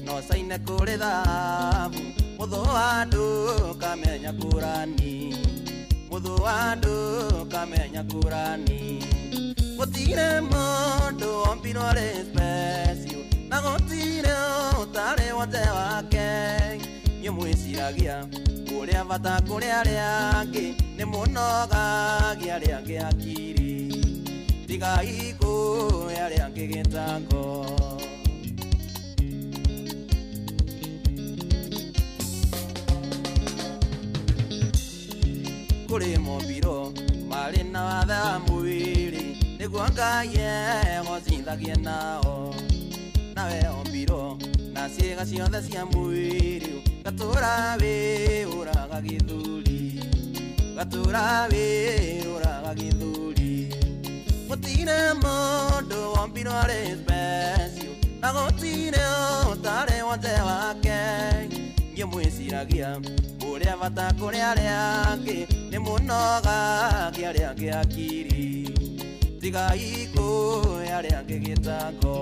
no caine kũrĩ thahabu, mũthũ wa andũ kamenya kũrani, mũthũ wa andũ kamenya kũrani. Gũtirĩ mũndũ wombirwo arĩ special, na gũtirĩ ũtarĩ wothe wake. mwĩciragia ũrĩa bata kũrĩ arĩa angĩ nĩ mũnogagia arĩa angĩ akiri tigai kũhe arĩa angĩ gĩtango kũrĩ mombiro marĩ na wathe wa mwĩrĩ nĩguo Ngai egũcithagie nao nawe ombiro na ciĩga ciothe cia mwĩrĩ gatũra wĩũraga gĩthũri gatũra wĩũraga gĩthũri gũtirĩ mũndũ wombirwo arĩ special na gũtirĩ ũtarĩ wothe wake niĩ mwĩciragia ũrĩa bata kũrĩ arĩa angĩ nĩ mũnogagia arĩa angĩ akiri tigai kũhe arĩa angĩ gĩtango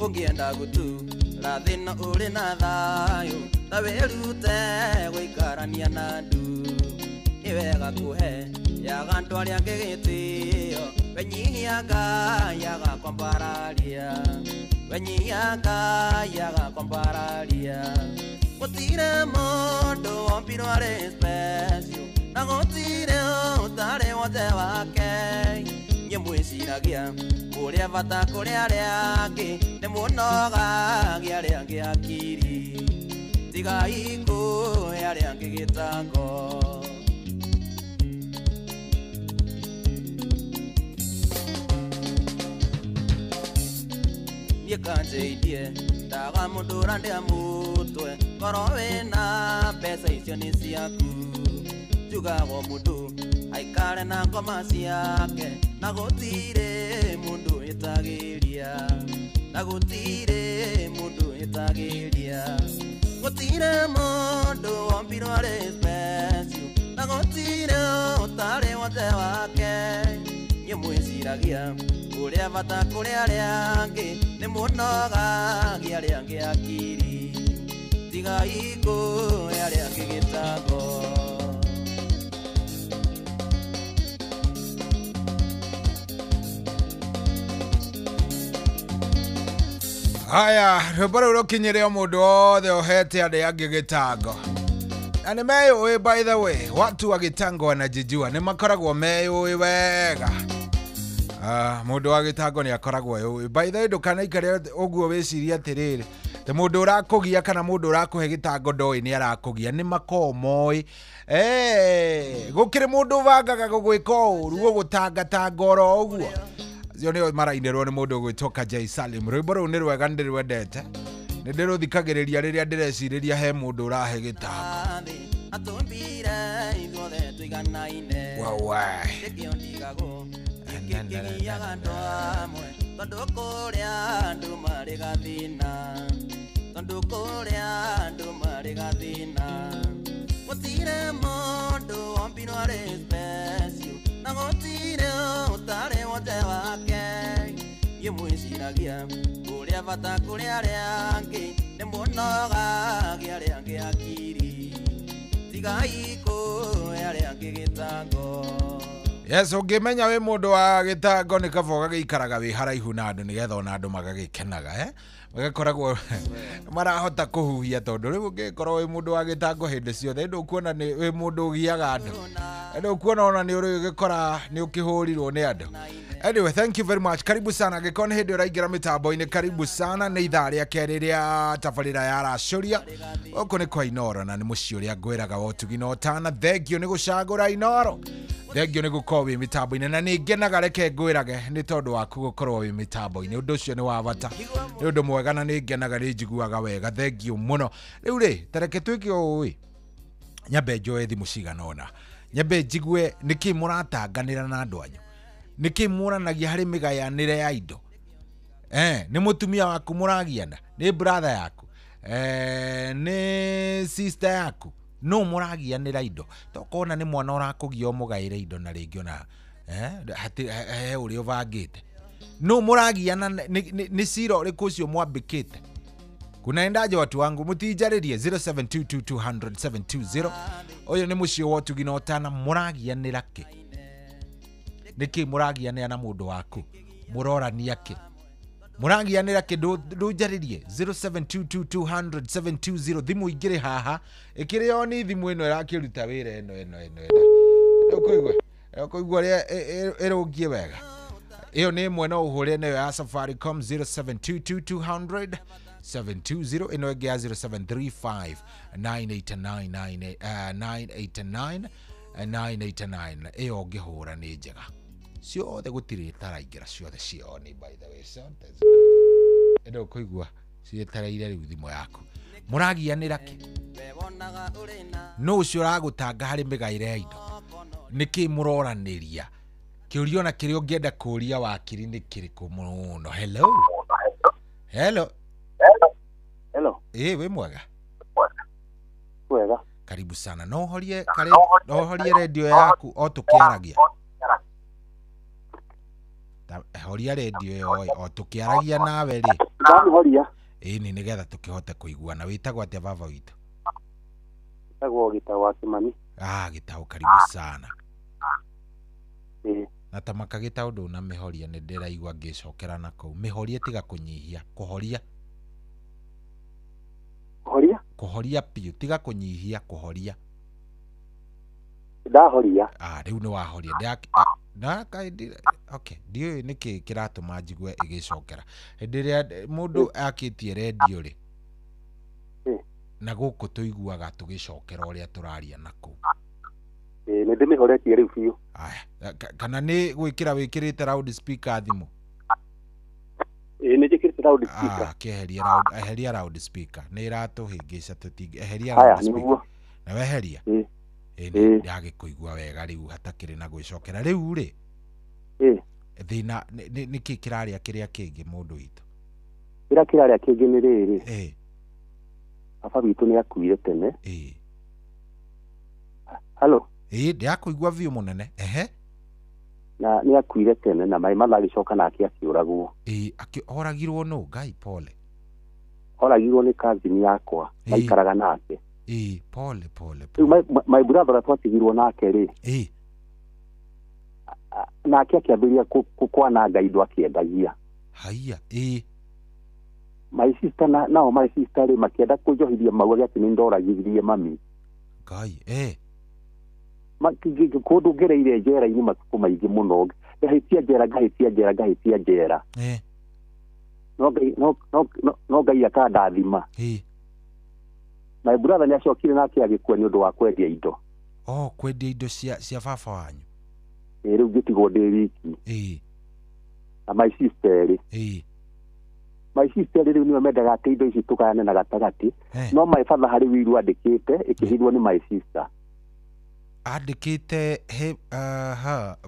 ũngĩenda gũtura thĩna ũrĩ na thayũ ta wĩrute gũikarania na andũ nĩ wega kũhe yaga andũ arĩa angĩ gĩtĩo wenyihia Ngai agakwambararia wenyihia Ngai agakwambararia gũtirĩ mũndũ wombirwo arĩ special na gũtirĩ ũtarĩ wothe wake niĩ mwĩciragia ũrĩa bata kũrĩ arĩa angĩ nĩ mũnogagia arĩa angĩ akiri tigai kũhe arĩa angĩ gĩtango niĩ kanjĩirie ndaga mũndũ ũrandĩa mũtwe korwo wĩna mbeca icio nĩ ciaku njugagwo mũndũ aikare na ngoma ciake na gũtirĩ mũndũ wĩtagĩria na gũtirĩ mũndũ wĩtagĩria gũtirĩ mũndũ wombirwo arĩ special na gũtirĩ ũtarĩ wothe wake niĩ mwĩciragia ũrĩa bata kũrĩ arĩa angĩ nĩ mũnogagia arĩa angĩ akiri tigai kũhe arĩa angĩ gĩtango Haya, rũbaro rũkinyĩre mũndũ wothe ohete andũ angĩ gĩtango. Na nĩ meyũĩ by the way, watu wa gĩtango wanajijua, nĩ makoragwo meyũĩ wega. Mũndũ wa gĩtango nĩ akoragwo yũĩ. By the way, ndũkanaikare ũguo wĩciria atĩrĩrĩ, te mũndũ ũrakũgia kana mũndũ ũrakũhe gĩtango ndoĩ nĩ arakũgia, nĩ makoragwo moĩ. Gũkĩrĩ mũndũ ũbangaga gũgwĩka ũũru gũgũtangatanga oro ũguo. Zio nĩ marainĩrwo nĩ mũndũ ũgwĩtwo Kajai Salim. Rwĩmbo rũu nĩ rwega ndĩrwendete. Nĩ ndĩrũthikagĩrĩria rĩrĩa ndĩrecirĩria he mũndũ ũrahe gĩtango. Tondũ kũrĩa andũ marĩ gathĩna tondũ kũrĩa andũ marĩ gathĩna gũtirĩ mũndũ wombirwo arĩ special na gũtirĩ ũtarĩ wothe wake niĩ mwĩciragia ũrĩa bata kũrĩ arĩa angĩ nĩ mũnogagia arĩa angĩ akiri tigai kũhe arĩa angĩ gĩtango. Yes, ũngĩmenya wĩ mũndũ wa gĩtango nĩ kaba ũgagĩikaraga wĩ haraihu na andũ nĩgetha ona andũ magagĩkenaga magakoragwo marahota kũhuhia tondũ rĩu ũngĩkorwo wĩ mũndũ wa gĩtango hĩndĩ ciothe ndũkuona nĩ wĩ mũndũ ũgiaga andũ ndũkuona ona nĩ ũrĩgĩkora nĩ ũkĩhũrirwo nĩ andũ. Anyway, thank you very much. Karibu sana. Gĩkorwo nĩ hĩndĩ ũraingĩra mĩtambo-inĩ, karibu sana. Nĩ ithaa rĩa kerĩ rĩa tabarĩra ya Racũria. Gũkũ nĩ kwa Inoro na nĩ mũciĩ ũrĩa ngwĩraga wa ũtugi na ũtana. Thengio nĩ gũcagũra Inoro. Thengio nĩ gũkorwo wĩ mĩtambo-inĩ na nĩ ngenaga reke ngwĩrage nĩ tondũ waku gũkorwo wĩ mĩtambo-inĩ. Ũndũ ũcio nĩ wa bata. Nĩ ũndũ mwega na nĩ ngenaga nĩ njiguaga wega. Thengio mũno. Rĩu rĩ, tareke twĩke ũũ nyambe njoe thimũ cigana ũna. Nyambe njigue nĩkĩ mũratanganĩra na andũ anyu. Nĩkĩ mũranagia harĩ mĩgayanĩre ya indo. Nĩ mũtumia waku mũragiana, nĩ brother yaku, nĩ sister yaku, no mũragianĩra indo. Tokona nĩ mwana ũrakũgia mũgaĩre indo na rĩngĩ ona he ũrĩa ũbangĩte. No mũragiana nĩ cira ũrĩkũ ũcio mwambĩkĩte. Kunaendaje watu wangu, mutijarĩrie 0722200720. Ũyũ nĩ mũciĩ wa ũtugi na ũtana, mũragianĩra kĩ? niki muragianira na mundu waku murorania ki muragianira ki ndujaririe 0722200720 thimu ingire haha ikirio ni thimu ino irakiruta wira ino kuigwa ria irungie wega iyo ni imwe no uhure nayo ya Safaricom 0722200720 ino ingi ya 0735989989 iyo ngihura ni njega ciothe gutiri taraingira ciothe cioni by the way ino kuigwa cietareire riu thimu yaku muragianira ki no ucio uragutanga hari migaire ya indo niki muroraniria kiurio na kirio ngenda kuria wakiri ni kiriku muno hello we mwega karibu sana no horie radio yaku o tukiaragia horia radio yo o tukiaragia nawe ri horia ni nigetha tukihote kuiguana witagwo atia baba witu tagwo gitawa Kimani gitaũ karibu sana na tamaka gitaũ ndu na mihoria ni ndiraigua ngicokera na kuu mihoria tiga kunyihia kuhoria piu tiga kunyihia kuhoria ndahoria riu ni wahoria na kaidi okay dio niki kiratuma njigwe igicokera hindiria mundu akitie radio ri na guku tuiguaga tugicokera uria turaria naku ni ndimihoretie riu biu kana ni gwikira wikirite loud speaker thimu ni jikirite loud speaker eheria loud speaker ni iratuhingica tutingi eheria loud speaker na weheria ni ndagikuigua wega riu hatakiri na gwicokera riu ri thina niki kiraria kiria kingi mundu witu kiraria kingi ni riri baba witu ni akuire tene halo ndiakuigua viu munene na ni akuire tene na mai mathagicoka nake akiuragwo oragirwo no ngai pole oragirwo ni kazini yakwa maikaraga nake pole my brother twatigirwo nake ri nake akiambiria kwananga indo akiendagia haiya my sister nao my sister ri makienda kujohithia mauga ati ni ndoragirie mami ngai kundu ngereire njera-ini matuku maingi muno ngahitia njera no ngai akandathima my brother ni acokire nake agikua ni undu wa kwendia indo kwendia indo cia baba wanyu riu ngitigwo ndi wiki na my sister riu niwe mendaga ati indo ici tukayane na gatagati no my father hari wiru andikite ikihirwo ni my sister andikite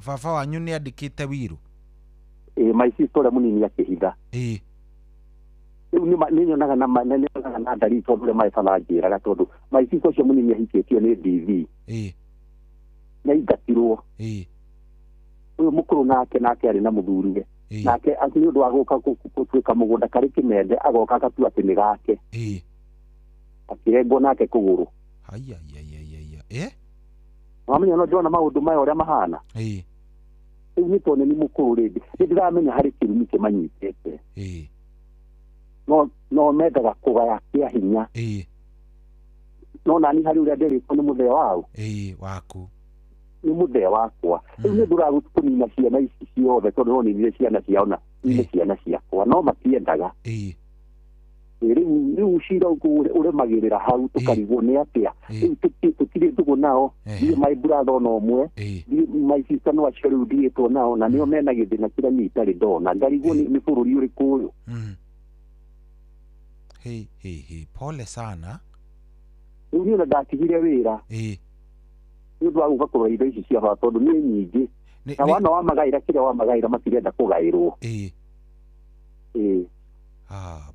baba wanyu ni andikite wiru my sister ule munini akihitha ni nyonaga na ndari tondu my father anjiraga tondu my sister ucio munini ahikitio ni DV na ingatirwo uyu mukuru nake ari na muthuriwe nake ni undu wa guka gutwika mugunda kari kimende agoka akatua ati ni gake akirengwo nake kuguru wamenya no ndona maundu maya uria mahana riu ni tone ni mukuru rindi ndiramenya hari kirumi kimanyitete no mendaga kugaya kia hinya no nani hari uria ndiriko ni muthee wao waku ni muthee wakwa riu ni nduragukunina ciana ici ciothe tondu no ninire ciana ciaona ni ciana ciakwa no matiendaga riu cira uremagirira hau tukarigwo ni atia riu tukiri tugo nao ndio my brother no mwe my sister no acio riu ndiitwo nao na nio mena githina kira ni itari ndona ngarigwo ni bururi uriku uyu pole sana riu ni ndatigire wira ni undu wa guka kurora indo ici cia baba tondu ni nyingi na wana wa magaira kiria wa magaira matirenda kugairwo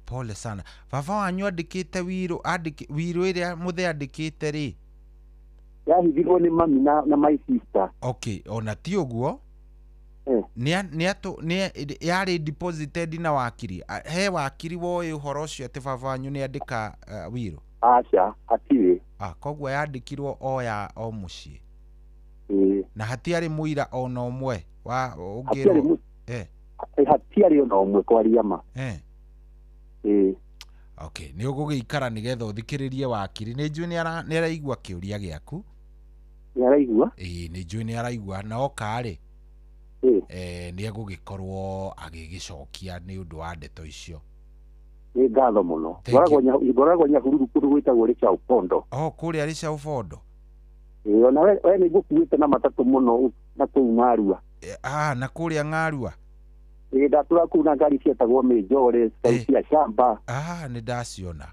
pole sana baba wanyu andikite wiru iria muthe andikite ri yahithirwo ni mami na my sister ona ti uguo ni yari deposited na wakiri he wakiri woe uhoro ucio ati baba wanyu ni andika wiru acha atire koguo yandikirwo o mucii na hatiarĩ mũira ona ũmwe wa ũngĩrwo hatiarĩ ona ũmwe kwaria ma okay nĩ ũgũgĩikara nĩgetha ũthikĩrĩrie wakiri nĩ njũĩ nĩ araigua kĩũria gĩaku nĩ araigua nĩ njũĩ nĩ araigua na oka-rĩ nĩ egũgĩkorwo agĩgĩcokia nĩ ũndũ wa ndeto icio nĩ ngatho mũno ngoragwo Nyahururu kũndũ gwĩtagwo Rĩcaũ Bondo kũrĩa Rĩcaũ Bondo ona we nĩ ngũkuĩte na matatũ mũno na kũu Ng'arua na kũrĩa Ng'arua ndatũra kũu na ngari cietagwo Mĩnjore cia Shamba nĩ ndaciona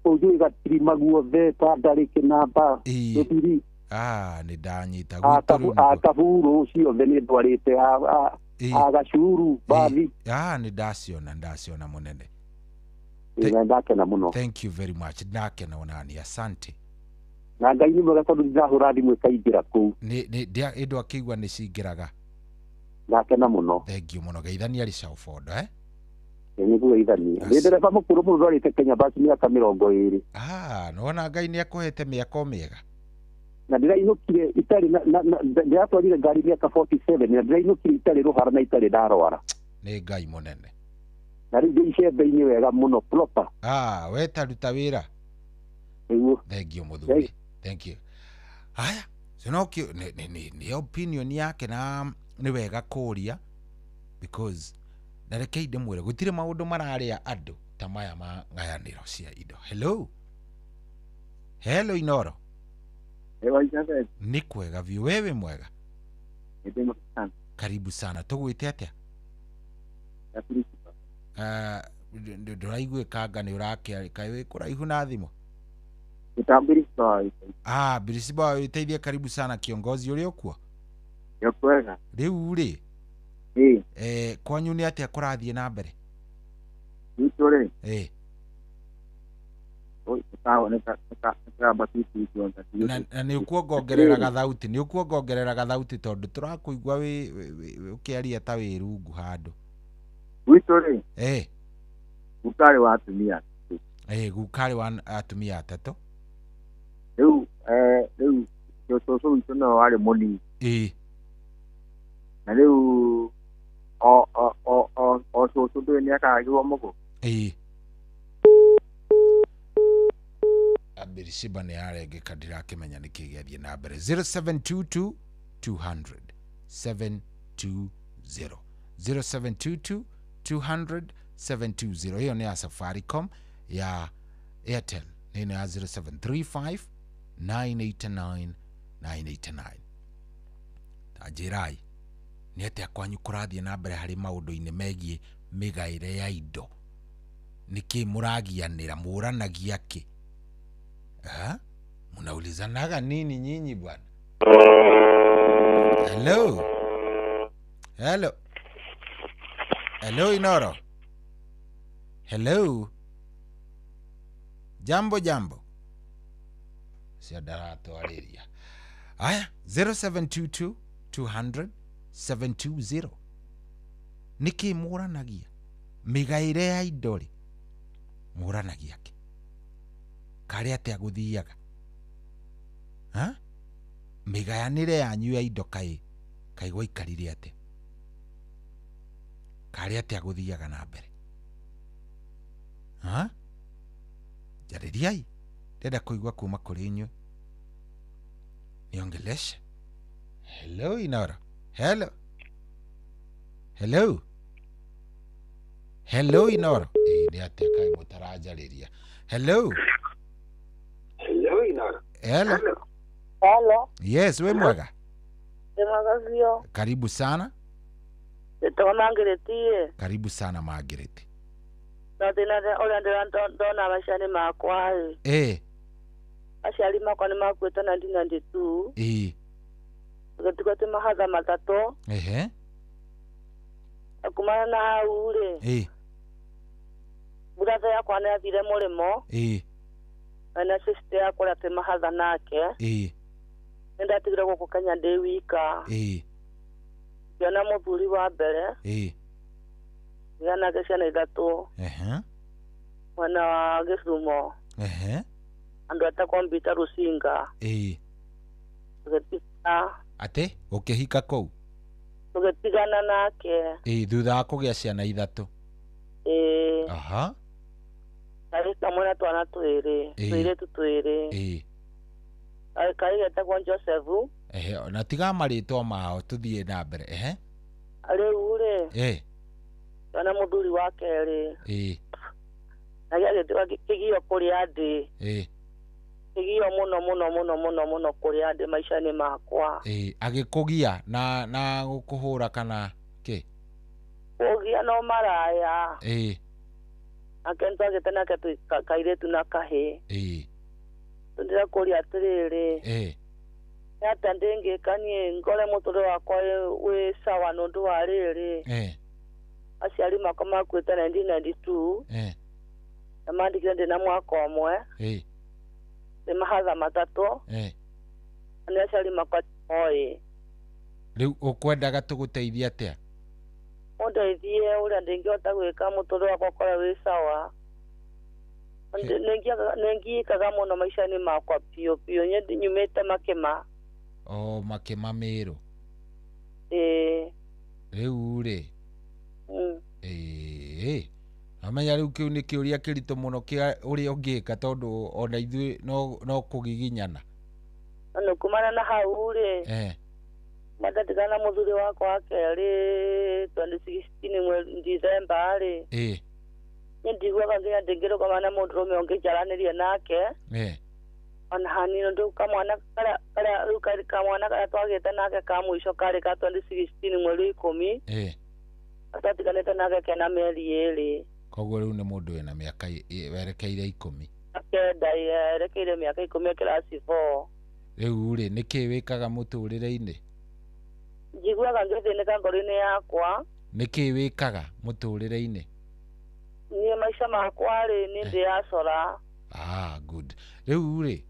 kũu njũĩ Gatirima guothe Tandarĩ Kĩnamba Rũthiri nĩ ndanyita Kaburu ciothe nĩ ndwarĩte Gacuru Bathi nĩ ndaciona mũnene ndakena mũno thank you very much ndakena onani asante na Ngai nĩ mwega tondũ ndĩrahũra thimũ ĩkaingĩra kũu ĩndũ akĩigua nĩ cingĩraga ndakena mũno thank you mũno geithania Rĩcaũ Bondo nĩguo geithania ndĩ ndereba mũkũrũ mũno ndwarĩte Kenya basi mĩaka 20 nona Ngai nĩ akũhete mĩaka mĩega na ndĩrainũkire itarĩ ndĩratwarire ngari mĩaka 47 na ndĩrainũkire itarĩ rũhara na itarĩ ndarwara nĩ Ngai mũnene na rĩu icembe-inĩ wega mũno proper wetaruta wĩra nĩguo thank you mũthuri thank you haya sinokio nĩ opinion yake na nĩ wega kũria because ndareke ndĩmwĩre gũtirĩ maũndũ mararĩa andũ ta maya ma ng'ayanĩro cia indo hello Inoro nĩ kwega biũ wewe mwega karibu sana tũgwĩte atĩa ndũraiguĩkanga nĩ ũrakĩarĩ kaĩ wĩ kũraihu na thimũ Birisba iteithie karibu sana kiongozi ũrĩ okuo kwega rĩu-rĩ kwanyu nĩ atĩa kũrathiĩ na mbere itũrĩ na nĩ ũkuongongerera gathauti tondũ tũrakũigua ũkĩaria ta wĩ rungu handũ gwitũ-rĩ gukarĩ wa atumia gukarĩ wa atumia atatũ rĩu cũcũ witũ no warĩ mũnini na rĩu o cũcũ ndũĩ nĩ akagĩrwo mũgũ Birisba nĩ arengeka ndirakĩmenya nĩ kĩgĩathiĩ na mbere 0722 200 720 0722 200 720 hiyo ni ya Safaricom ya Airtel ni ya 0735 989 989 tajirai ni atĩa kwanyu kũrathiĩ na mbere harĩ maũndũ-inĩ megiĩ mĩgaĩre ya indo nĩkĩ mũragianĩra mũranagia kĩ mnaulizanaga nini nyinyi bwana hello Inoro jambo siadaratwarĩria aya 0722 200 720 nĩkĩ mũranagia mĩgaĩre ya indo rĩ mũranagia kĩ karĩ atĩa gũthiaga mĩgayanĩre yanyu ya indo kaĩ gwaikarire atĩa karĩ atĩa gũthiaga na mbere jarĩriai ndenda kũigua kuma kũrĩ inyuĩ niongeleshe hello Inoro hello Inoro nĩ atĩa kaĩ mũtarajarĩria hello Inoro hello yes we mwega Demagazio karibu sana Margaret karibu sana Margaret na tena ole ndona abashani makwa ashali makwa ni makweta 1992 tukati mahaza matatu akumana na ule buraza yakwa na vile mulimo na sister yakwa ate mahaza nake nenda tigire gukukanya ndi wika yana muthuri wa mbere yana geshana ithatu mwana wa Gĩthumo andu ata kompyuta Rusinga Ate ukihika kou tugetigana nake thutha wa kugia ciana 3 aha ari kamwe na twana twiri kai getagwo Joseph na tiga marĩtwa mao tuthie na mbere ari ure twana muthuri wa kerĩ na gĩgĩtwa kĩgio kũrĩa ndĩ kĩgio mũno kũrĩa ndĩ maica-inĩ makwa agĩkũgia na gũkũhũra kana kĩ kũgia no maraya akento agĩtena kairĩtu na kahĩ ndĩra kũria atĩrĩrĩ ata ndĩngĩkanie ngore mũtũrĩre wakwa wĩ sawa nũndũ wa rĩrĩ aciari makwa makuĩte 1992 na mandĩkire ndĩ na mwaka ũmwe nĩ mahatha 3 nĩ aciari makwa oĩ rĩu ũkwendaga tũgũteithie atĩa ũndeithie ũrĩa ndĩngĩhota gwĩka mũtũrĩre wakwa ũkorwo wĩ sawa nĩngiĩkaga mũno maica-inĩ makwa piũ nyumĩte makĩma makĩma mĩrũ rĩu rĩ amenya rĩu kĩu nĩ kĩũria kĩritũ mũno kĩa ũrĩa ũngĩka tondũ ona ithuĩ no kũgiginyana nĩ kumana na hau rĩ matatigana mũthuri wakwa wa kerĩ 2016 mweri December rĩ nĩndiguaga nginya ndĩngĩrũgama na mũndũrũme ũngĩnjaranĩria nake ona hanini ndũ kamwana karĩa twagĩte nake ka mũico karĩ ka 2016 mweri 10 atatiganĩte nake kena mĩeri 2 koguo rĩu nĩ mũndũ wĩna mĩaka werekeire 10 kenda yerekeire mĩaka 10 kirasi 4 rĩu rĩ nĩkĩ wĩkaga mũtũrĩre-inĩ njiguaga ngĩthĩnĩka ngoro-inĩ yakwa nĩkĩ wĩkaga mũtũrĩre-inĩ niĩ maica makwa rĩ nĩ ndĩacora good rĩu rĩ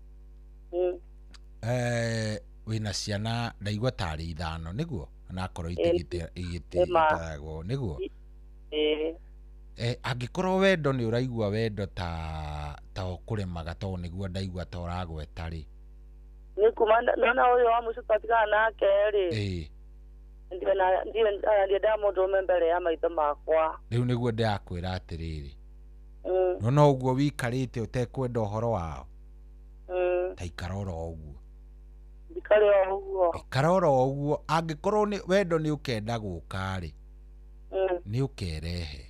wĩna ciana ndaigua tarĩ 5 nĩguo nakorwo igĩtĩgĩtagwo nĩguo angĩkorwo wendo nĩ ũraigua wendo ta ũkũremaga tondũ nĩguo ndaigua ta ũragweta rĩ nĩ kuma nona ũyũ wa mũico twatigana nake rĩ ndiendaga mũndũrũme mbere ya maitho makwa rĩu nĩguo ndĩrakwĩra atĩrĩrĩ no ũguo wikarĩte ũtekwenda ũhoro wao ta ikara oro ũguo ikara oro ũguo angĩkorwo wendo nĩ ũkenda gũka rĩ nĩ ũkerehe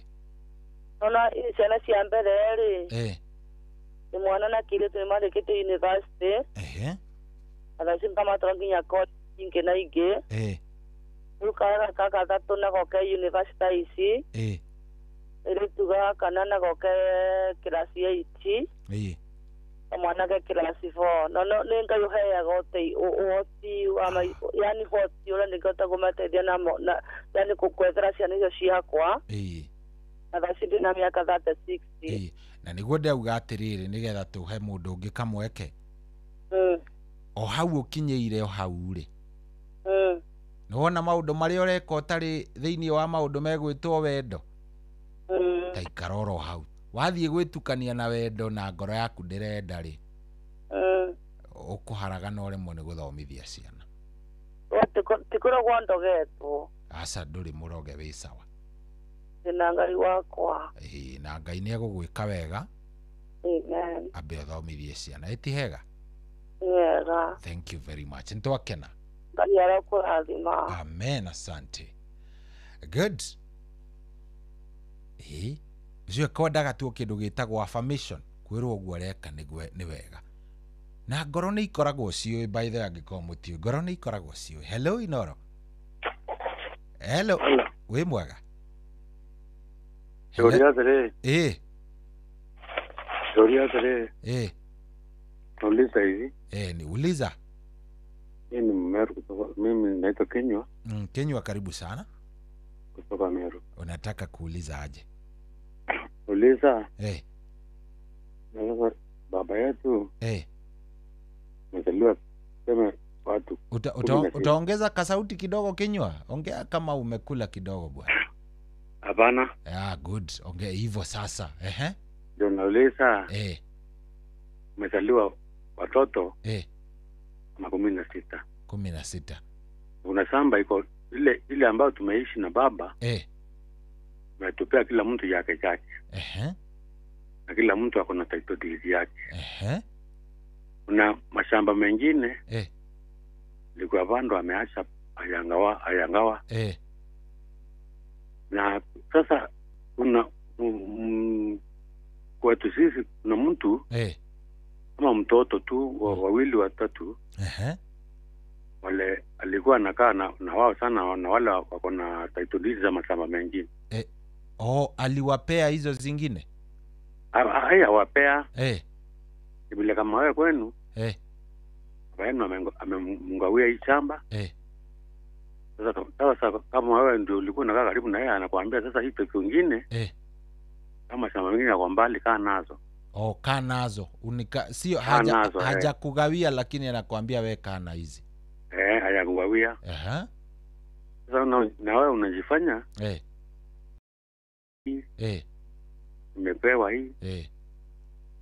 ona ciana cia mbere rĩ nĩ mwana na kĩirĩtu nĩ marĩkĩte university athaci ngamatwara nginya college ingĩ na ingĩ rĩu kaka gatatũ na goke university ici ĩrĩtu gaka na goke kirasi 8 mwanake kirasi 4 no nĩ ngai ũheaga ũhoti yani hoti ũrĩa nĩngĩhota kũmateithia yani kwethera ciana icio ciakwa na thaci ndĩ na mĩaka 36 na nĩguo ndauga atĩrĩrĩ nĩgetha tũhe mũndũ ũngĩ kamweke o hau ũkinyĩire o hau rĩ nĩwona maũndũ marĩa ũreka ũtarĩ thĩinĩ wa maũndũ megwĩtwo wendo ta ikara oro hau wathiĩ gwĩtukania na wendo na ngoro yaku ndĩrenda rĩ ũkũharagana ũremwo nĩ gũthomithia ciana tikoragwo ndogetwo aca ndũrĩ mũroge wĩ sawa na ngai wakwa na ngai nĩ egũgwĩka wega ambe ũthomithie ciana ĩtihega thank you very much nĩtwakena ngai arakũrathima amen asante good ũcio kwendaga tu kĩndũ gĩtagwo affirmation kwĩrwo ũguo areka nĩ wega na ngoro nĩ ikoragwo ciũĩ by the way angĩkorwo mũtiũĩ ngoro nĩ ikoragwo ciũĩ hello Inoro hello wĩ mwega Gloria atĩrĩ Gloria atĩrĩ Uliza hivi ni uliza ni Meru kutoka mimi naitwa Kenywa Kenywa karibu sana kutoka Meru unataka kuuliza aje uliza baba yetu mzaliwa sema watu utaongeza kasauti kidogo Kenywa ongea kama umekula kidogo bwana hapana good ongea hivyo sasa ndio nauliza mzaliwa watoto 16 16. Kuna shamba iko ile ambayo tumeishi na baba. Umetupea kila mtu yake chake. Na kila mtu ako na title deed yake. Kuna mashamba mengine ilikuwa bando ameacha ayangawa. Na sasa kuna kwetu sisi kuna mtu kama mtoto tu wawili watatu wale alikuwa anakaa na wao sana, na wale wako na title deed za mashamba mengine. Aliwapea hizo zingine? Haya wapea. Vile kama wewe kwenu. Wenu amemngawia hii shamba. Sasa kama wewe ndio ulikuwa unakaa karibu na yeye, anakuambia sasa hii peke nyingine. Kama shamba mengine yako mbali, kaa nazo. Kaa nazo. Sio haja kugawia, lakini anakuambia wewe kaa na hizi. Haja kugawia. Sasa na wewe unajifanya. Nimepewa hii.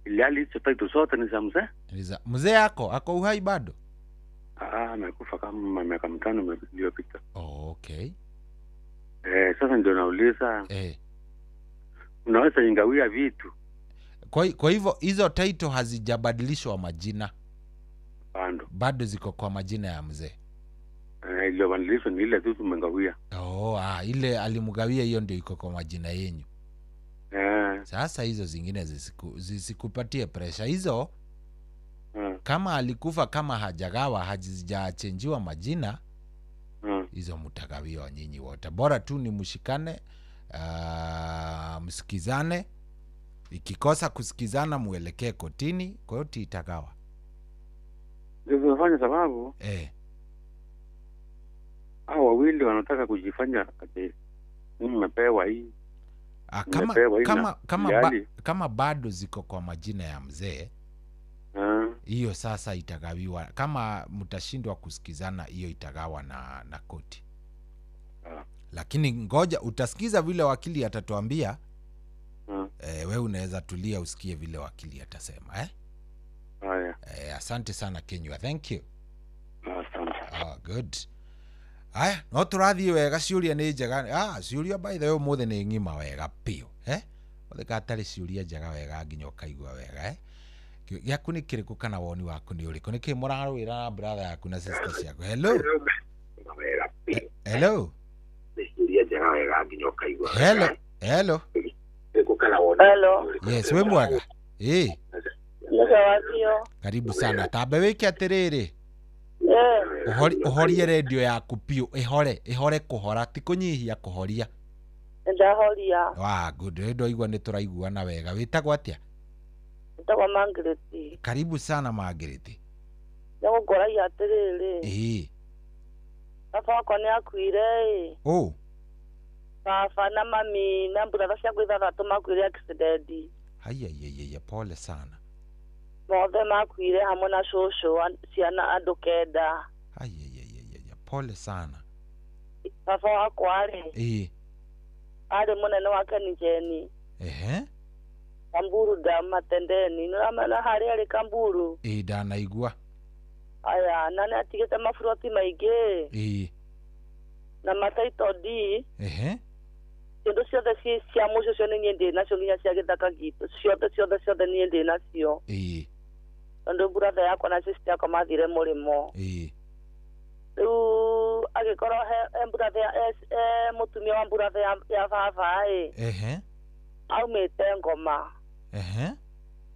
Ile hizo title zote ni za mzee. Mzee yako ako uhai bado? Amekufa kama miaka 5 iliyopita. Okay. Sasa ndio nauliza. Unaweza ingawia vitu. Kwa hivyo hizo title hazijabadilishwa majina? Bado ziko kwa majina ya mzee. Ile badilishwa ni ile tu tumengawia. Ile alimgawia hiyo ndio iko kwa majina yenyu. Sasa hizo zingine zisikupatie pressure hizo. Kama alikufa kama hajagawa, hajijachenjiwa majina, hizo mtagawiwa nyinyi wote. Bora tu ni mshikane, msikizane. Ikikosa kusikizana muelekee kotini, koti itagawa. Ndio tunafanya sababu. Hao wawili wanataka kujifanya ati mmepewa hii. Kama bado ziko kwa majina ya mzee, hiyo sasa itagawiwa. Kama mtashindwa kusikizana, hiyo itagawa na koti. Lakini ngoja utasikiza vile wakili atatuambia. Wewe unaweza tulia usikie vile wakili atasema. Asante sana Kenywa. Thank you. Good. Aya, no turathie wega, ciuria ni njega. Ciuria by the way mothe ni ngima wega pio. Otheka atari ciuria njega wega nginya ukaigua wega. Gĩaku nĩ kĩrĩkũ kana woni waku nĩ ũrĩkũ? Nĩkĩ mũrarũĩra na brother yaku na sister ciaku? Hello. Hello. Hello. Hello. Hello. Yes, we mwega. Karibu sana. Tambe wiki atiriri. Uhorie radio yaku pio. Ihore kuhora, ti kunyihia kuhoria. Ndahoria. Good. Ndo igua nĩ tũraiguana wega. Wĩtagwo atĩa? Wĩtagwo Margaret. Karibu sana Margaret. Nĩgũkũragia atĩrĩrĩ. Baba wakwa nĩ akuire. Baba na mami na brother ciaku 3 makuire accident. Haya, pole sana. Mothe makuire hamwe na cũcũ ciana andũ 9. Haya, pole sana. Baba wakwa arĩ mũnene wa Kenijeni. Kamburu da Matendeni. Nĩramana harĩa arĩ Kamburu. Ndanaigua. Aya, na nĩ atigĩte maburoti maingĩ. Na mataito di. Kĩndũ ciothe cia mũciĩ ũcio nĩ niĩ ndĩ nacio, nginya cia gĩthaka gitũ. Ciothe niĩ ndĩ nacio. Tondũ brother yakwa na sister yakwa mathire mũrĩmo. Rĩu agĩkorwo mũtumia wa brother ya baba aumĩte Ngoma.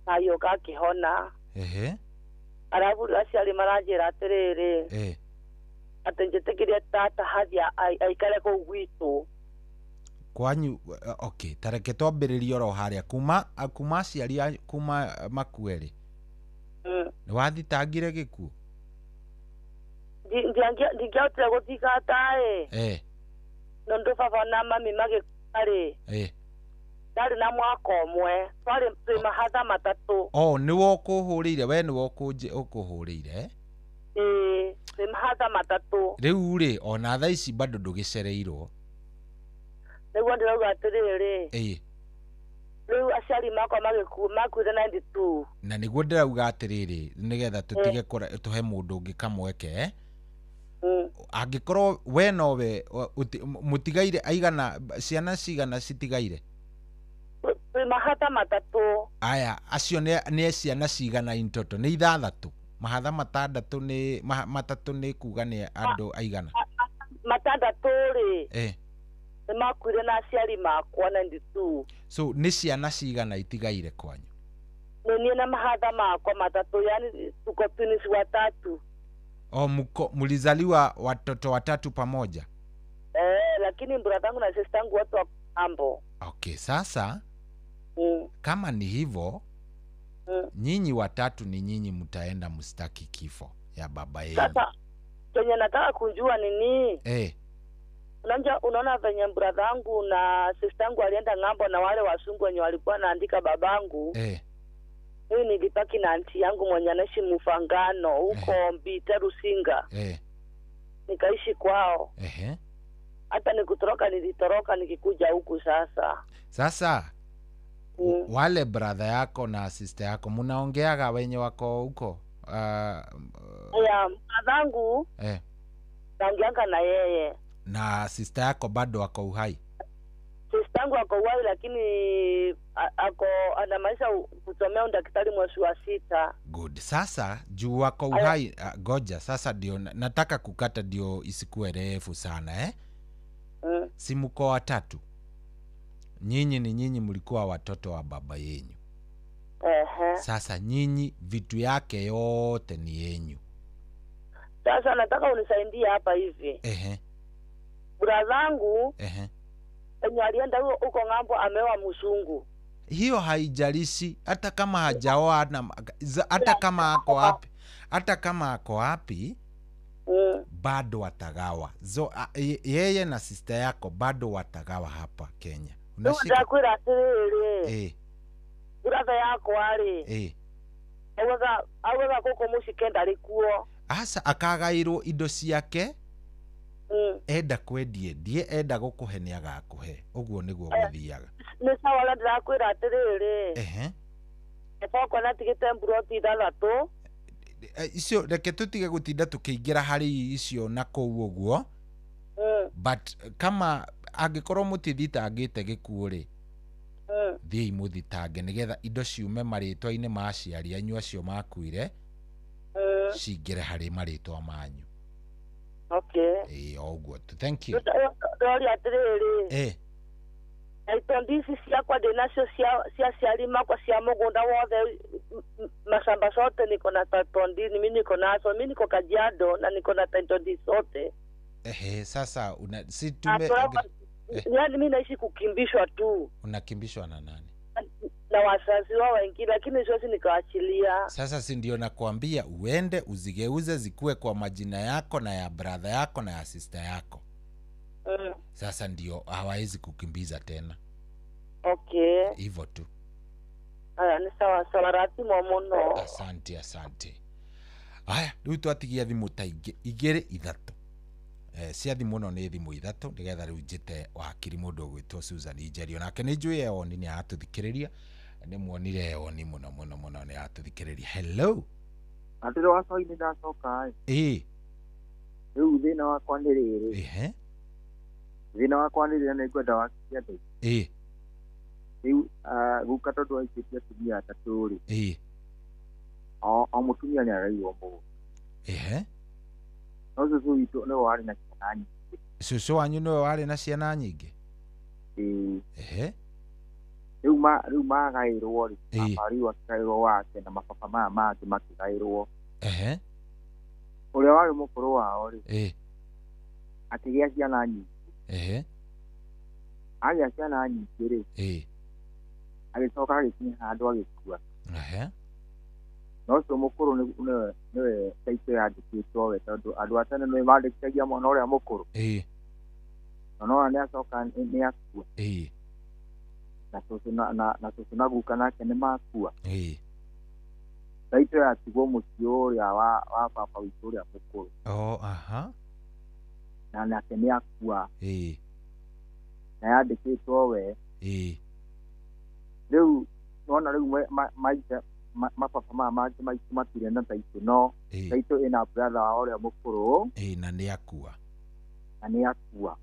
Na yoka akĩhona. Arabu aciari maranjĩra atĩrĩrĩ. Atĩ njĩtĩkĩrie tata hathia aikare kũu gwitũ. Kwanyu, okay, tareke twambĩrĩrie oro harĩa kuma aciari kuma makuerĩ. Nĩ wathitangire gĩkuũ? Ndingĩahotire gũthigata nondũ baba na mami magĩkarĩ. Ndarĩ na mwaka ũmwe, twĩ mahatha 3. Nĩwe ũkũhũrĩire? We nĩwe ũkũhũrĩire? Twĩ mahatha 3. Rĩu ona thaa ici bado ndũgĩcereirwo? Nĩguo ndĩrauga atĩrĩrĩ. Rĩu aciari makwa makuire 92. Na nĩguo ndĩrauga atĩrĩrĩ, nĩgetha tũtige tũhe mũndũ ũngĩ kamweke. Angĩkorwo we nowe mutigaire aigana ciana cigana citigaire? Mahatha matatũ. Aya, acio nĩ ciana cigana intoto? Nĩ 6. Mahatha matatũ nĩ kuga nĩ andũ aigana? 6 rĩ. Nĩ makuire na aciari makwa 92. So nĩ ciana cigana itigaire kwanyu? Nĩ na mahatha makwa 3, yani tuko twins 3. Mulizaliwa watoto 3 pamoja? Lakini brother yangu na sister yangu watu wa ambo. Okay, sasa kama ni hivyo nyinyi 3 ni nyinyi mtaenda mstaki kifo ya baba yenu. Sasa kenye nataka kujua nini? Unaona venye brother yangu na sister yangu alienda ng'ambo na wale wasungu wenye walikuwa naandika babangu. Mimi nilipaki na aunti yangu mwenye anaishi Mufangano huko Mbita Rusinga. Nikaishi kwao. Hata nilitoroka nikikuja huku sasa. Sasa wale brother yako na sister yako mnaongeaga wenye wako huko? Brothangu naongeanga na yeye. Na sister yako bado wako uhai? Sister yangu wako uhai, lakini anamaliza kusomea udaktari mwezi wa 6. Good. Sasa juu wako uhai, goja sasa ndio nataka kukata ndio isikuwe refu sana si mko 3? Nyinyi ni nyinyi mlikuwa watoto wa baba yenyu. Sasa nyinyi vitu yake yote ni yenyu. Sasa nataka unisaidie hapa hivi. Brothangu enye alienda huko ng'ambo ameoa mzungu. Hiyo haijalishi hata kama hajaoa, hata kama ako wapi, hata kama ako wapi bado watagawa. Yeye na sister yako bado watagawa hapa Kenya. Unashika brother yako ali aweza koko mushikenda alikuo asa akagairwo indo ciake enda kwendie die enda gukuhe ni agakuhe uguo niguo guthiaga. Ni sawa la ndakwira atiriri efoko na tigite mburoti 3 icio reke tutige gutinda tukiingira hari icio na kou uguo but kama angikorwo mutithitangite gikuo ri thiĩ muthitange nigetha indo ciume maritwa-ini ma aciari anyu acio makuire cingire hari maritwa manyu. Okay. Oguo tu. Thank you. Dori atiriri ndisi ciakwa ndinacio cia ciari makwa cia mugunda wothe mashamba sote niko na title deed. Mimi niko nazo, mimi niko Kajiado na niko na title deed sote. Sasa yani mimi naishi kukimbishwa tu. Unakimbishwa na nani? Na wazazi wao wengine, lakini siwezi nikaachilia. Sasa si ndio nakwambia uende uzigeuze zikuwe kwa majina yako na ya brother yako na ya sister yako. Sasa ndio hawawezi kukimbiza tena. Okay. Hivyo tu. Aya, ni sawa sawa rati momono. Asante. Aya, riu twatigia thimu ta igere 3. Cia thimu no nĩ thimu 3 nigetha riu njite wakiri mundu gwitwo Susan Injerio nake nĩ njui eoni ni atũthikĩrĩria nĩ muonire eoni muno ni atũthikĩrĩria. Hello. Atiro waso ini ndacoka riu thina wakwa nĩ rĩrĩ. Thina wakwa nĩ rĩrĩ nĩ ngwenda wakia ndĩ. Riu guka tondu aikitie atumia 3 rĩ. O mutumia nĩ araigwo mũgũnda. No cucu witũ nĩ warĩ na ciana nyingĩ. Cucu wanyu nĩwe warĩ na ciana nyingĩ? Rĩu magaĩrwo rĩ, rĩu akĩgaĩrwo wake na mababa maya mangĩ makĩgaĩrwo. Ũrĩa warĩ mũkũrũ wao rĩ, akĩgĩa ciana nyingĩ. Agĩa ciana nyingĩ rĩ, agĩcoka agĩkinya handũ agĩkua. No ũcio mũkũrũ nĩwe taito yandĩkĩtwo we, tondũ andũ a tene nĩ mandĩkithagia mwana ũrĩa mũkũrũ. Na no nĩ acoka nĩ akua. Na cũcũ na guka nake nĩ makua. Taito yatigwo mũciĩ ũrĩa wa baba witũ ũrĩa mũkũrũ. Na nake nĩ akua. Na yandĩkĩtwo we. Rĩu nona rĩu mapapa maya mangĩ maitũ matirĩ na taitũ no taitũ ĩna brother wa ũrĩa mũkũrũ na nĩ akua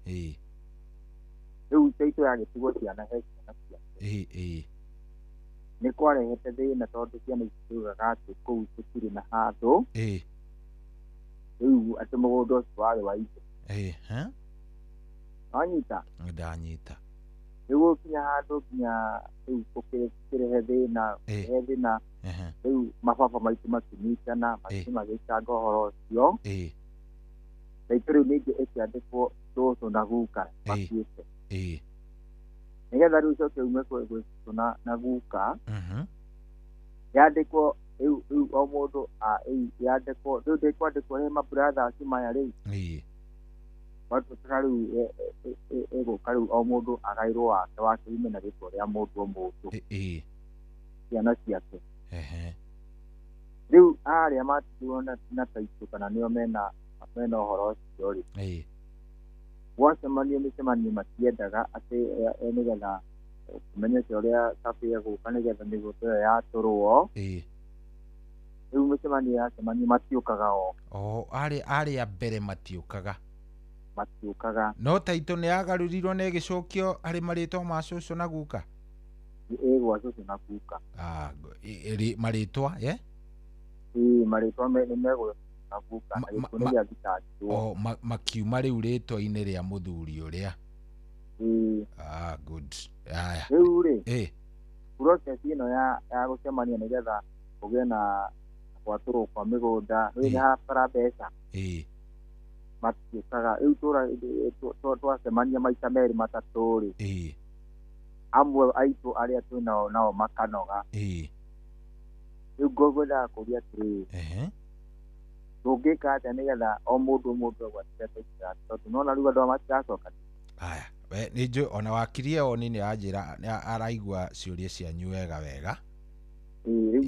rĩu taitũ yagĩtigwo ciana he ciana ciake nĩ kwarehete thĩna tondũ ciana ici ciugaga atĩ kũu tũtirĩ na handũ rĩu atĩ mũgũnda ũcio warĩ wa ithe wanyita ndanyita rĩu gũkinya handũ nginya rĩu gũkĩrehe thĩna rĩu mababa maitũ makĩnyitana magĩcanga ũhoro ũcio taitũ rĩu ningĩ ĩkĩandĩkwo cũcũ na guka makuĩte nĩgetha rĩu coke ume kwĩ cũcũ na guka yandĩkwo rĩu o mũndũ yandĩkwo rĩu ndĩkwandĩkwo he mabrothers maya rĩu watũtara rĩu ĩgũka rĩu o mũndũ agaĩrwo wake ume na rĩtwa rĩa mũndũ ciana ciake rĩu arĩa matigirwo na taitũ kana nĩo mena ũhoro ũcio rĩ gwacemanio mĩcemanio matiendaga atĩ nĩgetha ũmenyete ũrĩa kabĩ egũka nĩgetha mĩgũnda ĩyo yatũrwo rĩu mĩcemanio yacemanio matiũkaga arĩa mbere matiũkaga no taitũ nĩ yagarurirwo na ĩgĩcokio harĩ marĩtwa ma cũcũ na guka gwa cũcũ na guka marĩtwa marĩtwa nĩ megũo na guka nĩ gĩa thitangirwo makiuma rĩu rĩtwa-inĩ rĩa mũthuri ũrĩa good rĩu rĩ process ĩno ya gũcemania nĩgetha kũgĩe na gwatũrwo kwa mĩgũnda rĩu nĩ habatara mbeca matiũkaga rĩu twacemania maita merĩ matatũ rĩ amwe aitũ arĩa twĩnao nao makanoga rĩu ngwendaga kũria atĩrĩrĩ tũngĩka atĩa nĩgetha o mũndũ agwatĩre taitũ tondũ nona rĩu andũ aya matiracoka nĩ njũĩ ona wakiri oni nĩ anjĩra araigua ciũria cianyu wega rĩu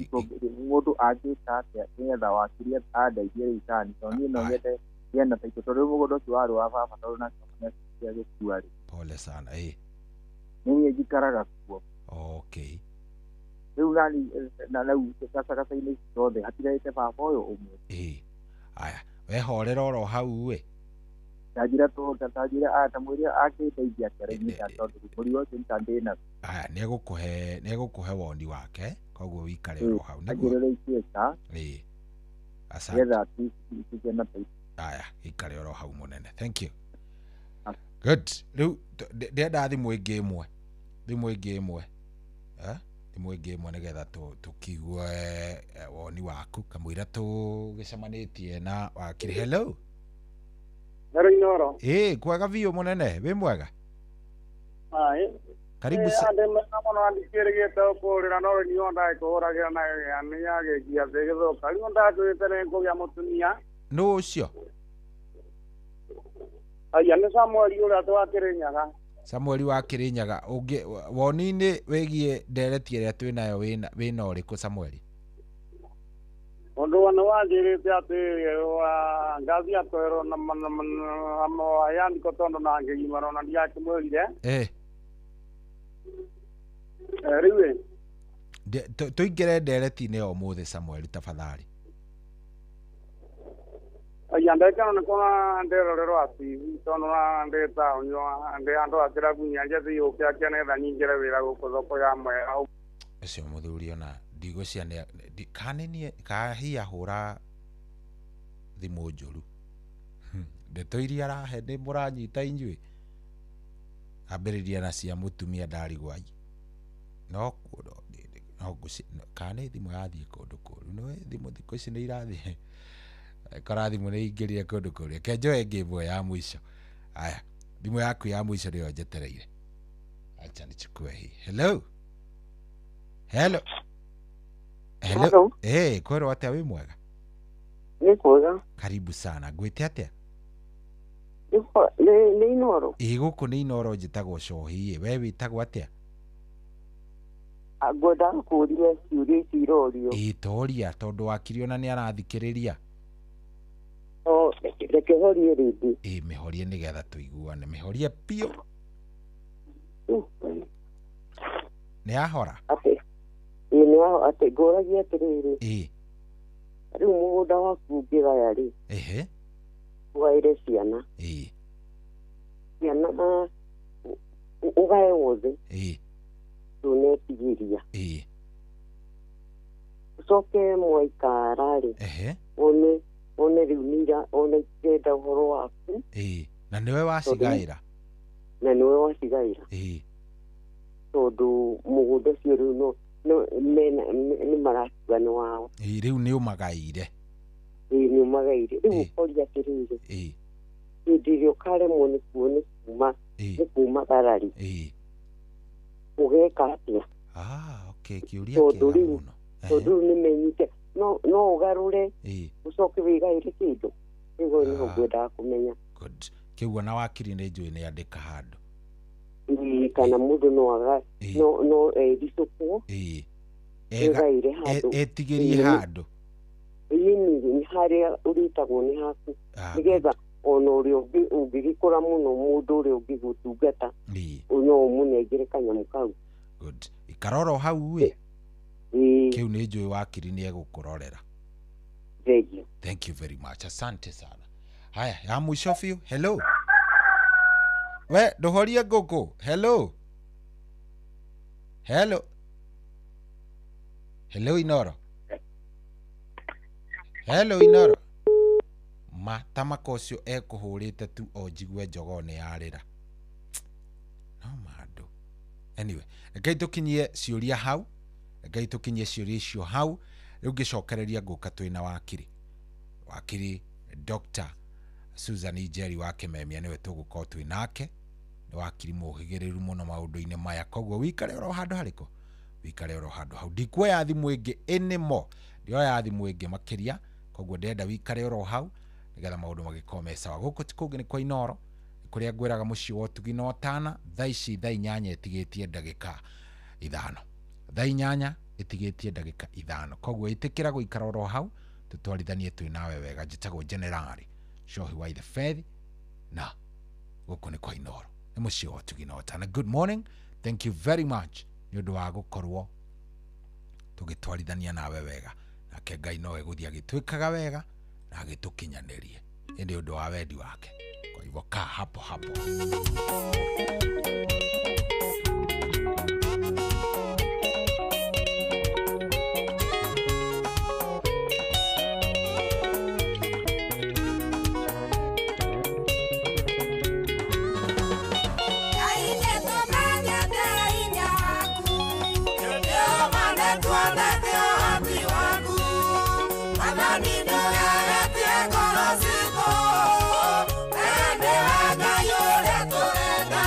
mũndũ angĩka atĩa nĩgetha wakiri andeithie rĩu tani tondũ niĩ no nyende na taitũ tondũ rĩu mũgũnda ũcio warĩ wa baba tondũ na cia gĩkua rĩ pole sana niĩ njikaraga kuo rĩu na rĩu gacagaca-inĩ ici ciothe hatirahĩte baba ũyũ ũmwe wehorera oro hau tanjĩra tamwĩre akĩndeithia akĩarĩnyita tondũ mũrigo ũcio nĩtandĩna nĩ egũkũhe woni wake koguo wĩikare oro hau anjĩrĩre ikiĩka nĩgetha tũgĩe na taitũ ikare oro hau mũnene thank you good rĩu ndĩenda thimũ ĩngĩ ĩmwe nĩgetha tũkigue woni waku kamũira tũgĩcemanĩtie na wakiri hello Inoro kwega biũ mũnene wĩ mwega karibu mũno andikĩrĩgĩte ũkũrĩra no nĩo ndakũhũragĩra na nĩ yagĩkia thĩgĩthũka rĩu ndakwĩte nĩ ngũgĩa mũtumia nũ ũcio nĩ Samueli ũrĩa twakĩrĩnyaga Samueli wa Kĩrĩnyaga woni-inĩ wĩgiĩ ndereti ĩrĩa twĩnayo wĩna ũrĩkũ Samueli ũndũ wa wanjĩrĩte atĩ ngathi atwerwo na yandĩko tondũ na ngĩgimaro na ndiakĩmwĩrire rĩu tũingĩre ndereti-inĩ ũmũthĩ Samueli tafadhali ndekano nĩ kuona nderorerwo TV tondũ ndĩ taũni ndĩ handũ hakĩrabu nyanja thiũke akĩnetha nyingĩre wĩra gũkũ thoko ya Mwea ũcio mũthuri ona ndigũcia kahia hũra thimũ njũru ndeto iria arahe nĩ mũranyita inyuĩ ambĩrĩria na cia mũtumia ndarigwai no kana nĩ thimũ yathiĩ kũndũ kũru no thimũ thikũ ici nĩ irathiĩ kora thimũ nĩ ingĩrire kũndũ kũrĩa kenjoe ĩngĩ ĩmwe ya mũico aya thimũ yaku ya mũico nĩyo njetereire acha nichukue hii hello kwero atĩa wĩ mwega nĩ kwega karibu sana ngwĩte atĩa nĩ Inoro gũkũ nĩ Inoro njĩtagwo Cohi we wĩtagwo atĩa ngwendaga kũũria ciũria ici irorio toria tondũ wakiri ona nĩ arathikĩrĩria reke horie rĩngĩ mĩhorie nĩgetha tũiguane mĩhorie piũ nĩ yahora Ino ate goragia tiriri. Riu mugunda waku ngigaya ri. Ugaire ciana. Ciana ugae wothe. Tunetigiria. Ucoke mwaikara ri. One riu nira one kirenda uhoro waku. Na niwe wacigaira. Na niwe wacigaira. Tondu mugunda cio riu ni maracigana wao. Riu ni umagaire. Ni umagaire. Riu ukoria tiriri. Ndirio kare mone kuone kuma barari. Ugeka atia. Okay, kiuria kega muno. Tondu ni menyite no ugarure ucoke wigaire kindu. Ego ni ngwenda kumenya. Good. Kiugo na wakiri ni njui ni andika handu. Kana mundu no ricopo. Egaire handu. Etigirie handu. Ni haria uritagwo ni haku. Nigetha ono uri ungigikura muno mundu uri ungigutungata. Unyo munengere kanyamu kau. Good. Ikaroro hau we. Kiu ni njui wakiri ni egukurorera. Thank you very much. Asante sana. Haya, ya mwisho fiu. Hello. We, dohoria goko. Hello. Hello. Hello Inoro. Hello Inoro. Matamako cio ekuhurite tu ojigue jogone yarira. No mado. Anyway, ngai tukinyie ciuria hau. Ngai tukinyie ciuria icio hau. Riu ngicokereria nguka twina wakiri. Wakiri Dr. Susan Ijeri wa Kimemia niwe tugukorwo twi nake. Ni wakiri muhigiriru muno maundu-ini maya. Koguo wikare oro handu hariko. Wikare oro handu hau. Ndikuoya thimu ingi enimo. Ndioya thimu ingi makiria. Koguo ndenda wikare oro hau. Nigetha maundu magikorwo sawa. Guku tikungi ni kwa Inoro. Kuria ngwiraga mucii wa utugi no tana. Thaa ici thaa 8 itigitie ndagika 5. Thaa 8 itigitie ndagika 5. Koguo itikira guikara oro hau. Tutwarithanie twi nawe wega. Njitagwo Generali Shohi wa the Fed na guku ni kwa Inoro. Ni mucii wa utugi no tana. Good morning. Thank you very much. Ni undu wa gukorwo tugitwarithania nawe wega. Nake Ngai no eguthia gitwikaga wega na agitukinyanirie. Ndi undu wa wendi wake. Kwa hivyo kaa hapo hapo. Ende wanga yule tulenda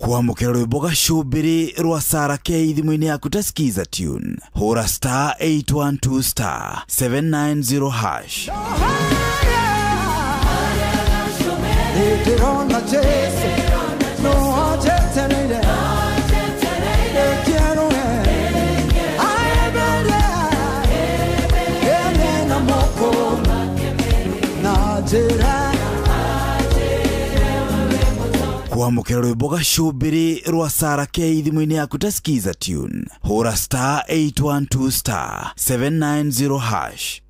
Kuamukira rwimbo gacumbiri rwa Sarah K thimu-ini yaku ta skiza tune. Hura star 812 star 790 hash. Kuamukira rwimbo gacumbiri rwa Sarah K thimu-ini yaku ta skiza tune. Hura star 812 star 790 hash.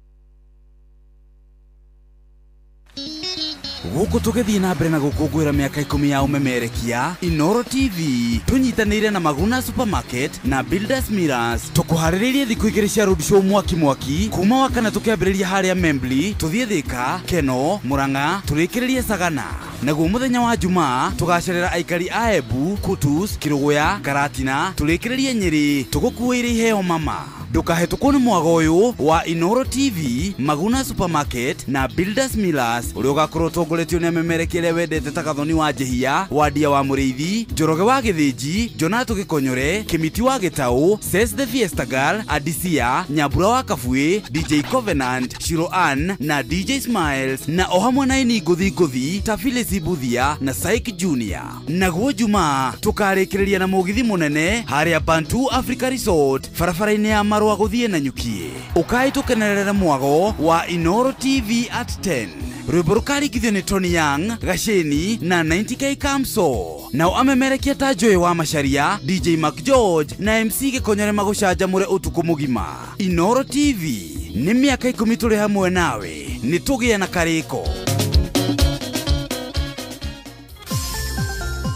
Guku tugethi na mbere na gukungwira miaka 10 ya umemerekia, Inoro TV tunyitanire na Maguna Supermarket na Builders Mirrors tukuhariririe thiku igiri cia road show mwaki kuma wakana tukiambiriria haria Membli tuthie Thika, Keno, Muranga turikiririe Sagana. Naguo muthenya wa Jumaa tugacerera aikari a Embu, Kutus, Kiruguya, Karatina turikiririe Nyeri tugukuire iheo mama. Ndukahetũkwo nĩ mwago ũyũ wa Inoro TV, Maguna Supermarket na Builders Millers ũrĩa ũgakorwo ũtongoretio nĩ amemerekia arĩa wendete ta Gathoni wa Njĩhia, Wandia wa Mũrĩithi, Njoroge wa Gĩthĩnji, Jonathan Gĩkonyore, Kĩmiti wa Gĩtaũ, Ses the Fiesta Girl, Adisia, Nyambura wa Kabuĩ, DJ Covenant, Shiro Ann na DJ Smiles na o hamwe na ini ngũthi ta Phyllis Buthia na Saik Junior. Naguo Jumaa tũkarĩkĩrĩria na mũgithi mũnene harĩa Bantu Africa Resort barabara-inĩ ya Marua guthie na Nyukie. Ukai tukenerera mwago wa Inoro TV at 10. Rwimbo rukarikithio ni Tony Young, Gasheni na 90K Kamso. Nao amemerekia ta Joy wa Macharia, DJ Mark George na MC Gĩkonyore magucanjamũre utuku mugima. Inoro TV ni miaka 10 turi hamwe nawe, ni tugie na kariko.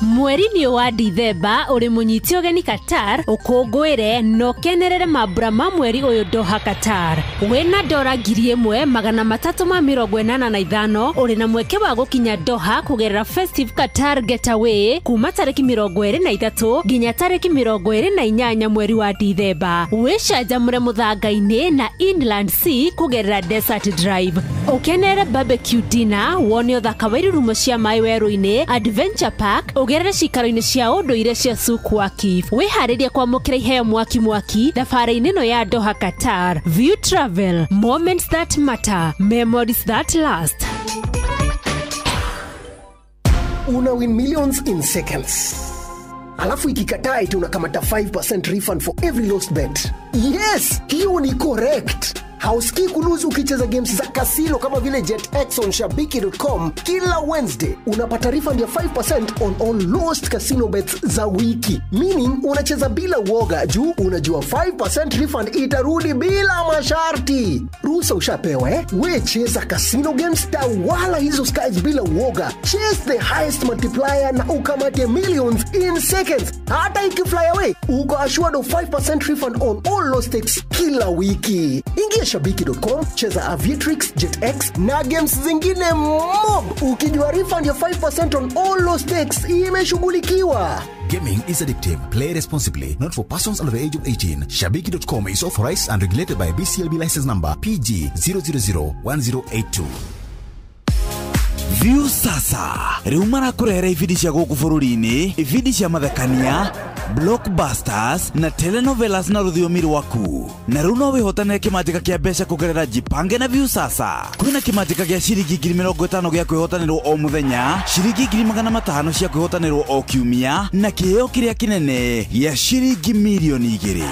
Mweri-inĩ wa Dithemba uri munyiti ũgeni Qatar ukungwire no kenerere mambura ma mweri uyu Doha Qatar. Wena $1,385 uri na mweke wa gukinya Doha kugerera Festive Qatar Getaway kuma tariki 23 nginya tariki 28 mweri wa Dithemba. Wicanjamũre muthanga-ini na Inland Sea kugerera Desert Drive. Ukenere barbecue dinner, wone uthaka wa irurumo cia mai werũ-ini, Adventure Park, ugerere cikaro-ini cia ũndũire cia Souq Waqif. Wiharirie kwamũkĩra iheo mwaki thabarĩ-inĩ ĩno ya Doha Qatar. View Travel, moments that matter, memories that last. Una win millions in seconds. Alafu ikikataa eti unakamata 5% refund for every lost bet. Yes, hiyo ni correct. Hausikii kuluzu ukicheza games za casino kama vile JetX on Shabiki.com. Kila Wednesday unapata refund ya 5% on all lost casino bets za wiki. Meaning unacheza bila uoga juu unajua 5% refund itarudi bila masharti. Ruhusa ushapewa We cheza casino games wala hizo skies bila uoga. Chase the highest multiplier na ukamate millions in seconds. Hata ikifly away, uko assured of 5% refund on all lost stakes kila wiki. Ingia Shabiki.com, cheza Aviatrix, JetX na games zingine mob. Ukijua refund ya 5% on all lost stakes imeshughulikiwa. Gaming is addictive. Play responsibly. Not for persons under the age of 18. Shabiki.com is authorized and regulated by BCLB license number PG 0001082. View sasa riu marakurehera ibindi cia guku bururi-ini, ibindi cia mathekania, blockbusters na telenovelas na rũthiomi rwaku. Na riu no wihotanire kimanjika kia mbeca kugerera Jipange na View sasa. Kwina kimanjika gia ciringi 50,000 gia kwihotanirwo o muthenya, ciringi 500,000 cia kwihotanirwo o kiumia na kiheo kiria kinene gia ciringi milioni 2.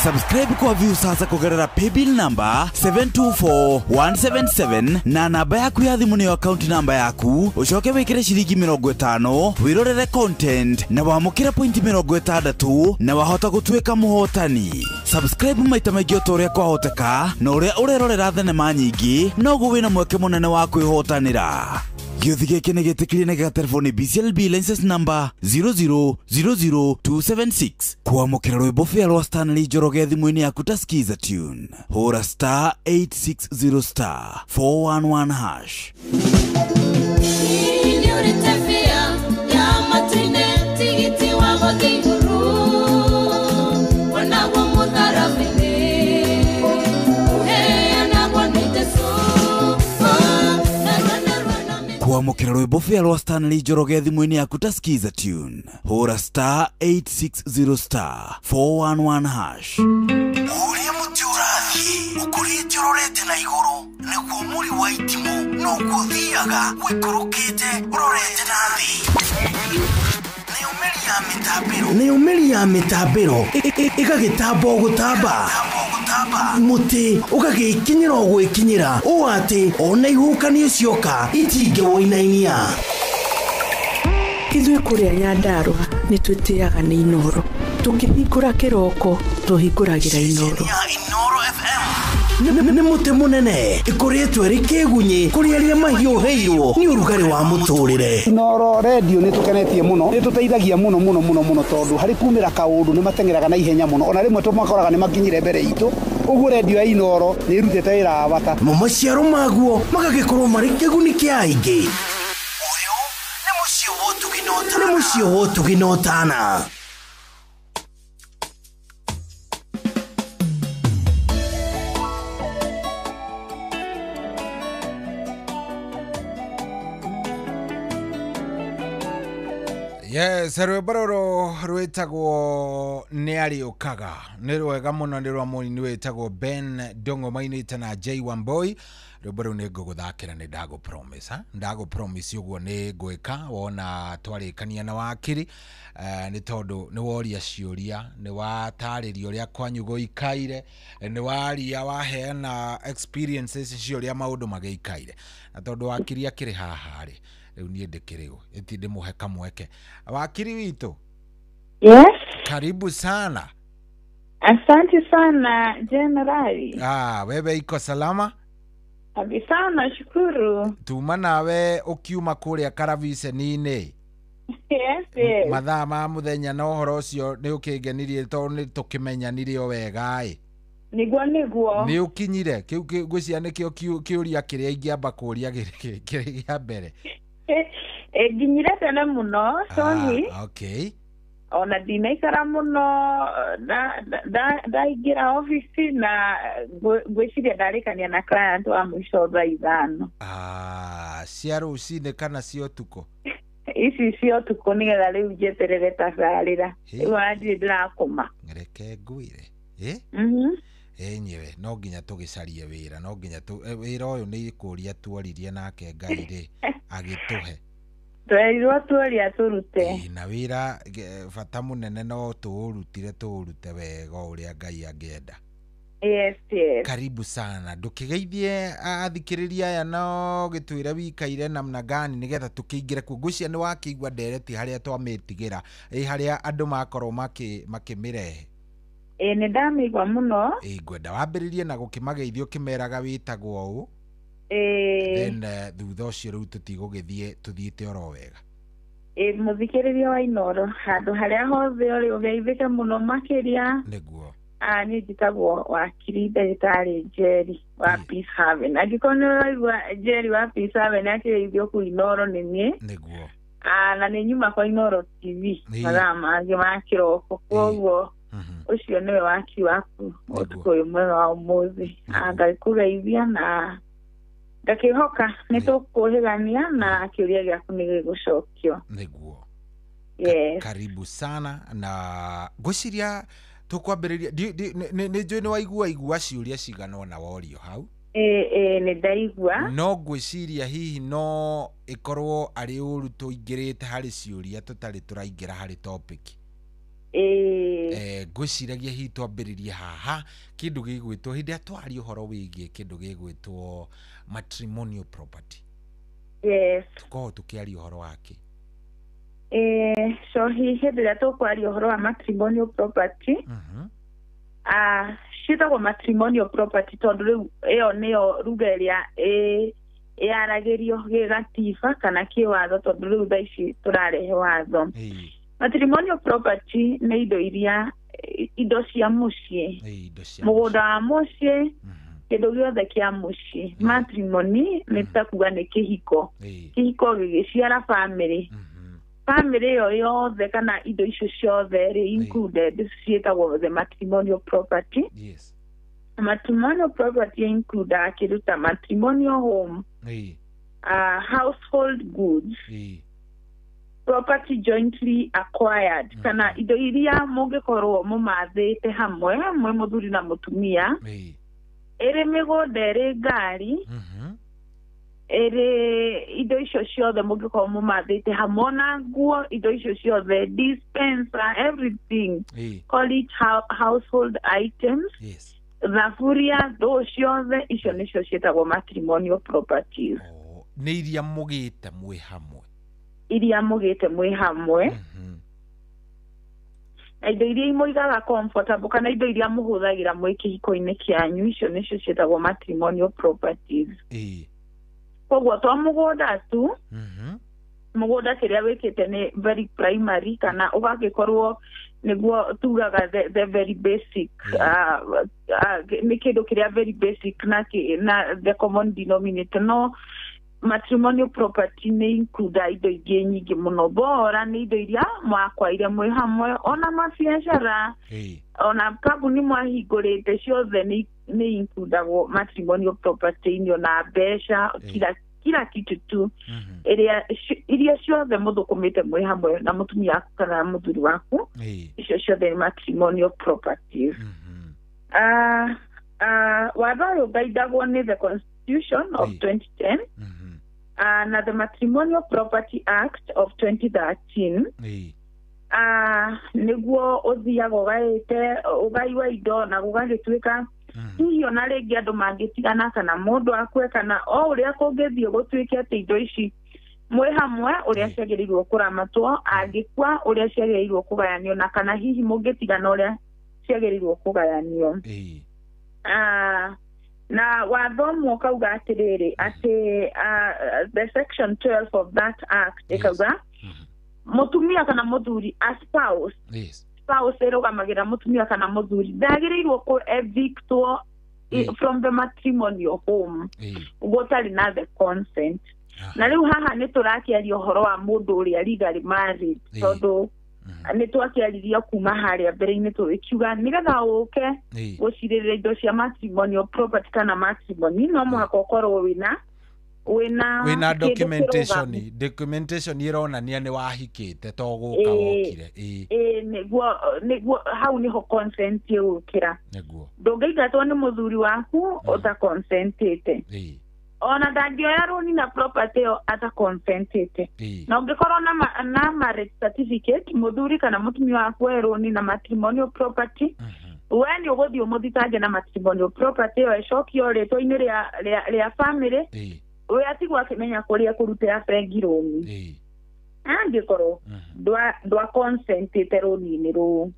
Subscribe kwa View sasa kugerera paybill number 724177 na namba yaku ya thimu niyo account number yaku. Ucoke wikire ciringi 50 wirorere content na wamukire point 60 na wahota gutuika muhotani. Subscribe maita maingĩ o ũrĩa kwahoteka na ũrĩa ũrerorera thenema nyingĩ noguo wĩna mweke mũnene wa kwĩhotanĩra. Gĩuthi gĩkĩ nĩ gĩtĩkĩrie na gĩgatelefoni BCLB license number 00276. Kwamũkĩra rwĩmbo fĩa rwa Stanley Njoroge thimũ-inĩ yaku ta skiza tune. Hũra star 860 star 411 hash. kwamukira rwimbo fea rwa Stanley Njoroge thimũ-inĩ yaku ta skiza tune hũra star 860 star 411 hash. Ũrĩa mũtĩ ũrathiĩ ũkũrĩte ũrorete na igũrũ nĩguo mũri wa itimũ no gũthiaga wĩkũrũkĩte ũrorete na thĩ. Nĩ ũmĩri ya mĩtambĩro ĩgagĩtamba gũtamba mũtĩ ũgagĩkinyĩra gwĩkinyĩra ũũ atĩ ona ihukanio cioka itingĩwoinainia. Ithuĩ kũrĩa Nyandarua nĩ twĩtĩaga nĩ Inoro, tũkĩhingũra kĩroko tũhingũragĩra Inoro. Nĩ mũtĩ mũnene ĩkoretwo ĩrĩ kĩgunyi kũrĩ arĩa mahiũhĩirwo nĩ ũrugarĩ wa mũtũrĩre. Inoro radio nĩ tũkenetie mũno, nĩ tũteithagia mũno tondũ harĩ kumĩra kaũndũ nĩ matengeraga na ihenya mũno, ona rĩmwe tũmakoraga nĩ makinyire mbere itũ. Ũguo radio ya Inoro nĩ ĩrutĩte wĩra wa bata. Maciaro maguo magagĩkorwo marĩ kĩguni kĩa aingĩ. Ũyũ nĩ mũciĩ wa ũtugi na ũtana. Yes, rwĩmbo rwĩtagwo nĩ arĩũkaga nĩ rwega mũno nĩ rwa mũini wĩtagwo Ben Dongo mainĩte na J Wamboi. Rwĩmbo rũu nĩ ngũgũthakĩra nĩ ndagũ-promise ũguo nĩ ngwĩka wona twarĩkania na Wakiri nĩ tondũ nĩ woria ciũria, nĩ watarĩria ũrĩa kwanyu gũikaire, nĩ waria waheana experiences ciũria maũndũ magĩikaire, na tondũ Wakiri akĩrĩ haha rĩ rĩu niĩ ndĩkĩrĩo ĩti ndĩmũhe kamweke. Wakiri witũ, yes, karibu sana. Asante sana Generali. Wewe iko salama? Kabisa, nashukuru. Tuma nawe ukiuma kũrĩa Karaviceni-inĩ. Yes. Mathaa ma mũthenya na ũhoro ũcio nĩ ũkĩngenirie tondũ nĩ tũkĩmenyanire o wega ĩ. Niguo. Nĩ ũkinyire kĩu ngwĩciria nĩkĩo kĩũria kĩrĩa ingĩamba kũũria kĩrĩ gĩa mbere. Nginyire tene mũno, sorry. Okay. Ona ndinaikara mũno ndaingĩra ofici na ngwĩciria ndarĩkania na client wa mũico thaa ithano. Cia rũcinĩ kana cia ũtukũ? Ici cia ũtukũ nĩgetha rĩu njeterere tabarĩra. Rĩu ndirĩ ndĩrakoma. Reke ngwĩre. Enyewe no nginya tũgĩcarie wĩra, no nginya wĩra ũyũ nĩ kũũria tuoririe nake Ngai rĩ agĩtũhe. Twerirwo tuoria tũrute. Na wĩra bata mũnene no tũũrute wega ũrĩa Ngai angĩenda. Yes. Karibu sana. Ndũkĩgeithie athikĩrĩria aya no gĩtwĩre wikaire namna gani nĩgetha tũkĩingĩre kuo. Ngwĩciria nĩ wakĩigua ndereti harĩa twamĩtigĩra harĩa andũ makorwo makĩmĩrehe. Nĩ ndamĩigua mũno. Ngwenda wambĩrĩrie na gũkĩmageithia ũkĩmeraga wĩtagwo ũũ. Then thutha ũcio rĩu tũtigũgĩthiĩ tũthiĩte oro wega. Mũthikĩrĩria wa Inoro, handũ harĩa hothe ũrĩ ũgeithĩke mũno makĩria. Nĩguo. Niĩ njĩtagwo Wakiri ndagĩtarĩ Njeri wa Peace Haven. Angĩkorwo nĩ ũraigua Njeri wa Peace Haven akĩgeithio kũu Inoro nĩ niĩ. Nĩguo. Na nĩ nyuma kwa Inoro TV mathaa mangĩ ma kĩroko, koguo ũcio nĩwe Wakiri waku ũtukũ ũyũ mwega wa ũmũthĩ. Ngakũgeithia na ngakĩhoka nĩ tũkũhĩgania na kĩũria gĩaku nĩ gĩgũcokio. Nĩguo. Yes. Karibu sana na ngwĩciria tũkwambĩrĩria nĩ njũĩ nĩ waigua ciũria cigana ũna worio hau. Nĩ ndaigua. No ngwĩciria hihi no ĩkorwo arĩ ũru tũingĩrĩte harĩ ciũria tũtarĩ tũraingĩra harĩ topic. Ngwĩciragia hihi twambĩrĩrie haha kĩndũ gĩgwĩtwo hĩndĩ ĩrĩa twaria ũhoro wĩgiĩ kĩndũ gĩgwĩtwo matrimonial property. Yes. Tũkorwo tũkĩaria ũhoro wake. So hĩndĩ ĩrĩa tũkwaria ũhoro wa matrimonial property, ciĩtagwo matrimonial property tondũ rĩu ĩyo nĩyo ruga ĩrĩa yaragĩrio gĩgatiba kana kĩwatho tondũ rĩu thaa ici tũrarehe watho. Matrimonial property nĩ indo cia mũciĩ, mũgũnda wa mũciĩ, kĩndũ gĩothe kĩa mũciĩ. Matrimony nĩ takuga nĩ kĩhiko gĩgĩciara family. Family ĩyo yothe kana indo icio ciothe included ciĩtagwo the matrimonial property. Matrimonial property include kĩndũ ta matrimonial home, household goods, property jointly acquired, kana indo iria mungikorwo mumathite hamwe mwe muthuri na mutumia, ere migunda ere ngari, ere indo icio ciothe mungikorwo mumathite hamwe na nguo, indo icio ciothe, dispenser, everything, call it household items. Thaburia, those ciothe icio nicio cietagwo matrimonial properties. Nĩ iria mugite mwe hamwe. Iria mugite mwe hamwe. Indo iria imuigaga comfortable kana indo iria muhuthagira mwe kihiko-inĩ kĩanyu, icio nicio cietagwo matrimonial properties. Koguo to mugunda tu. Mugunda kĩrĩa wĩkĩte nĩ very primary kana ũgagĩkorwo niguo tugaga the very basic nĩ kĩndũ kĩrĩa very basic na the common denominator. No, matrimonial property nĩ include indo ingĩ nyingĩ mũno, bora nĩ indo iria mwakwaire mwĩ hamwe, ona mabiacara, ona kambuni mwahingũrĩte, ciothe nĩ includeagwo matrimonial property-inĩ, ona mbeca, kila kitu tu iria ciothe muthukumite mwe hamwe na mutumia waku kana muthuri waku, icio ciothe matrimonial properties. Watho ũyũ ngaindagwo nĩ the Constitution of 2010 na the Matrimonial Property Act of 2013. Nĩguo ũthiaga ũgaĩte ũgai wa indo na gũgagĩtuĩka hihi ona rĩngĩ andũ mangĩtigana kana mũndũ akue kana o ũrĩa kũngĩthiĩ gũtuĩke atĩ indo ici mwĩ hamwe ũrĩa ciagĩrĩirwo kũramatwo, angĩkua ũrĩa ciagĩrĩirwo kũgayanio, na kana hihi mũngĩtigana ũrĩa ciagĩrĩirwo kũgayanio. Na watho ũmwe ũkauga atĩrĩrĩ atĩ the section 12 of that act ĩkauga mutumia kana muthuri a spouse ĩrũgamagĩra mutumia kana muthuri ndagĩrĩirwo kũ evictwo from the matrimonial home gũtarĩ na the consent. Na rĩu haha nĩ tũrakĩaria ũhoro wa mũndũ ũrĩa legally married, tondũ nĩ twakĩaririe kuma harĩa mbere-inĩ tũkiuga nĩgetha ũke gũcirĩrĩra indo cia matrimonial property kana matrimony, no mũhaka ũkorwo wĩna documentation ironania nĩ wahikĩte to gũka wokire. Nĩguo hau nĩho consent ĩgũkĩra. Ndũngĩingatwo nĩ mũthuri waku ũtakonsentĩte, ona ndangĩoya rũni na property ĩyo atakonsentĩte. Na ũngĩkorwo na marriage certificate, mũthuri kana mũtumia waku oya rũni na matrimonial property, we nĩ ũgũthiĩ ũmũthitange na matrimonial property ĩyo ĩcokio rĩtwa-inĩ rĩa family, we atigwo akĩmenya kũrĩa kũrutĩra bengi rũni, angĩkorwo ndwakonsentĩte rũni-inĩ rũu.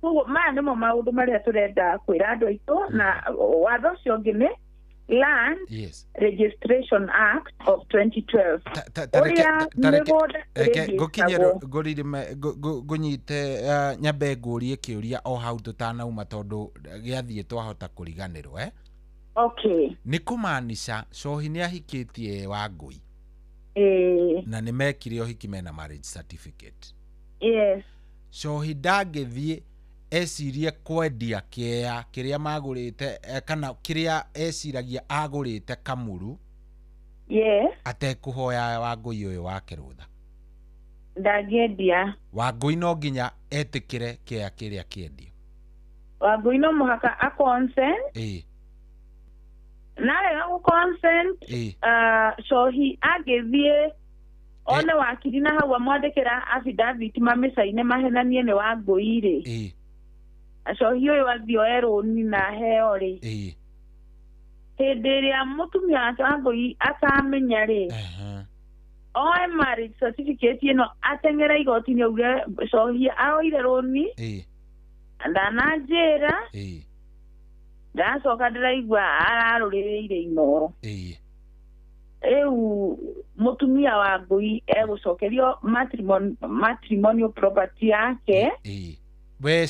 Koguo maya nĩmo maũndũ marĩa tũrenda kwĩra andũ aitũ. Na watho ũcio ũngĩ nĩ Land Registration Act of 2012 ũrĩa ngũnyite nyambe ngũrie kĩũria o hau tũtanauma tondũ gĩathiĩ twahota kũriganĩrwo. Nĩ kũmaanisha Cohi nĩ ahikĩtie Wangũi na nĩ mekire ũhiki mena marriage certificate. Cohi ndangĩthiĩ ecirie kwendia kĩea kĩrĩa magũrĩte kana kĩrĩa eciragia agũrĩte kamuru atekũhoya Wangũi ũyũ wake rũtha? Ndangĩendia. Wangũi no nginya etĩkĩre kĩea kĩrĩa kĩendio? Wangũi no mũhaka a consent. Narega gũ consent, Cohi angĩthiĩ one wakiri na hau amwandĩkĩra affidavit mamĩcaine mahenanie nĩ Wangũi rĩ, Cohi ũyũ athiĩ oe rũni na heo rĩ, hĩndĩ ĩrĩa mũtumia wake Wangũi akamenya rĩ, oe marriage certificate ĩno ateng'ere igoti-inĩ auge Cohi aoire rũni, ndananjĩra, ndacoka ndĩraigua ararũrĩrĩire inoro. Rĩu mũtumia wa Wangũi egũcokerio matrimonial property yake. We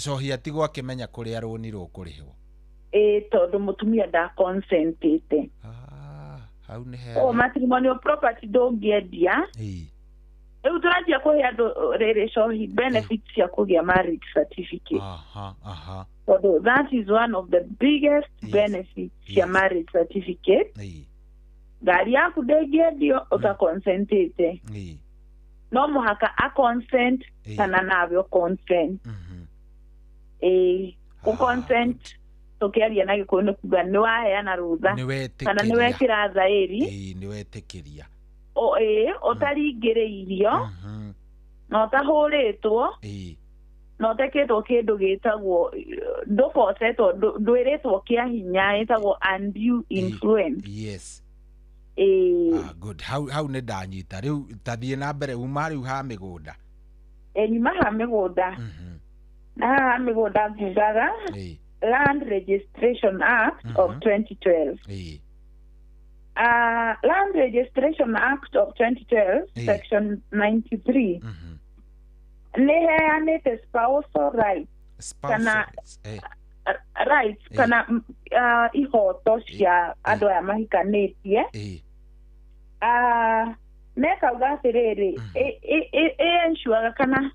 Cohi atigwo akĩmenya kũrĩa rũni rũkũrĩhwo. Tondũ mũtumia ndakonsentĩte. Hau nĩ hega. Matrimonial property ndũngĩendia. Rĩu tũranjia kũhe andũ rĩrĩ Cohi benefits cia kũgĩa marriage certificate. So that is one of the biggest benefits ya marriage certificate. Gari yaku ndege ndio utakonsentite. No muhaka a consent kana navyo consent. Consent tokiaria na gikundi kuga ni waheana rutha kana ni wekira thairi ni wetekiria utaringiriirio no tahuritwo no teketwo kindu gitagwo ndukosetwo ndwiritwo kia hinya itagwo undue influence. Yes. Good. How ne danyita riu tathie na mbere uma riu ha migunda nyuma ha migunda na ha migunda ngugaga Land Registration Act of 2012. Land Registration Act of 2012, Section 93. Neheanete spousal rights. Rights kana ihoto cia andu aya mahikanetie. Nekauga atiriri ensure kana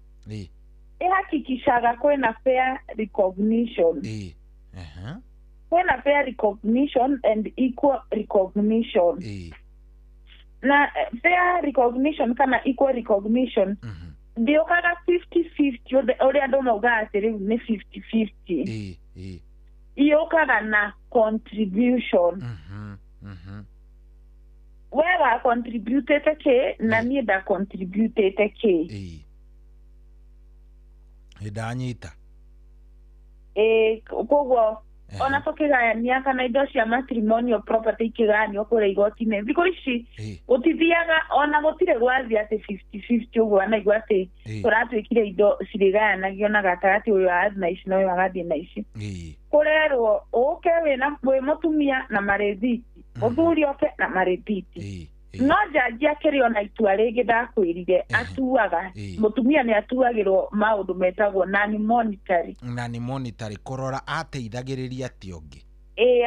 ihakikishaga kwena fair recognition. Kwena fair recognition and equal recognition. Na fair recognition kana equal recognition ndio kaga 50-50 uri andu mauga atiri ni 50-50. Iyo kaga na contribution. Wera contributed ke na nie da contributed ke. Idanyita koguo ona tukigania kana indo cia matrimonial property ikigania kure igoti-ini thiko ici utithiaga ona gutire gwathi ati 50-50 uguo ana igwati turatwikire indo ciriganagio na gatagati uyu na ici no agathie na ici kurerwo uke wina mutumia na marethiti muthuri oke na marethiti. No jaji akirio na itua ringi ndakwirire atuaga mutumia ni atuagirwo maundu metagwo non monetary kurora ateithagiriria tiongi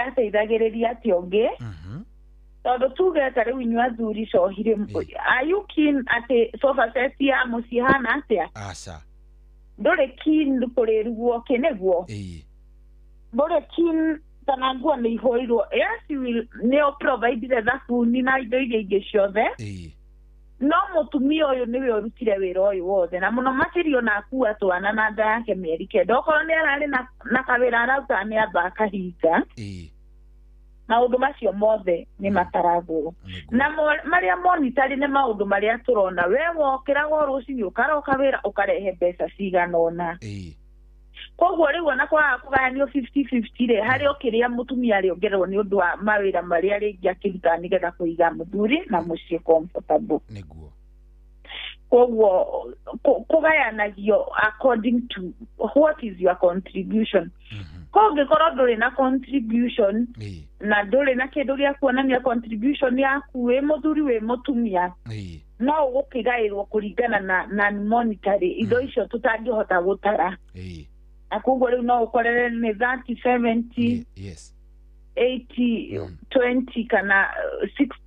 ateithagiriria tiongi tondu tuge ta riu inyu athuri cohire are you keen ati sofa set ya musihana atia asa ndore keen kurirwo kenegwo ndore keen kana nguo ni ihoirwo yes you will neo provide the thafuni na indo iria ingĩ ciothe no mutumia uyu niwe urutire wira uyu wothe na muno makirio na akua twana na nda yake mieri kenda okorwo ni arari na kawira arauta ni amba akahinga maundu macio mothe ni mataragwo na maria monitari ni maundu maria turona we wokiraga rucinĩ ukaroka wira ukarehe mbeca cigana ona koguo riu ona kwa kugayanio 50-50 ri hari okiria mutumia ari ongererwo ni undu wa mawira maria ringi akiruta nigetha kuiga muthuri na mucie comfortable niguo koguo kugayanagio according to what is your contribution. Koguo korwo nduri na contribution na nduri na kindu gia kuonania contribution yaku wi muthuri wi mutumia no ugukigairwo kuringana na non monetary indo icio tutangihota gutara. Akugo riu no ukorere ni 30-70 80-20 kana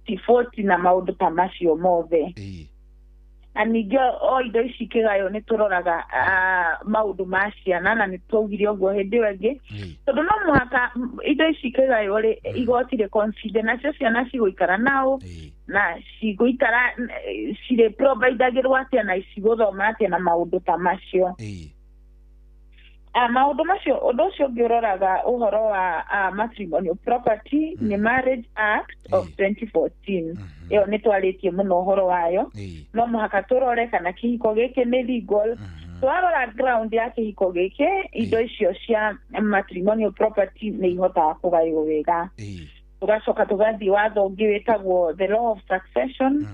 60-40 na maundu ta macio mothe. Anigio indo ici kigayo ni turoraga maundu ma ciana na ni twaugire uguo hindi wengi tondu no muhaka indo ici kigayo ri igoti ri consider na ciana ciguikara nao na ciguikara cire provideagirwo atia na ciguthoma atia na maundu ta macio. Maundu macio undu ucio ngiuroraga uhoro wa matrimonial property ni Marriage Act of 2014 iyo ni twaritie muno uhoro wayo no muhaka turore kana kihiko giki ni legal twarora ground ya kihiko giki indo icio cia matrimonial property ni ihotaga kugayo wega tugacoka tugathi watho ungi witagwo the law of succession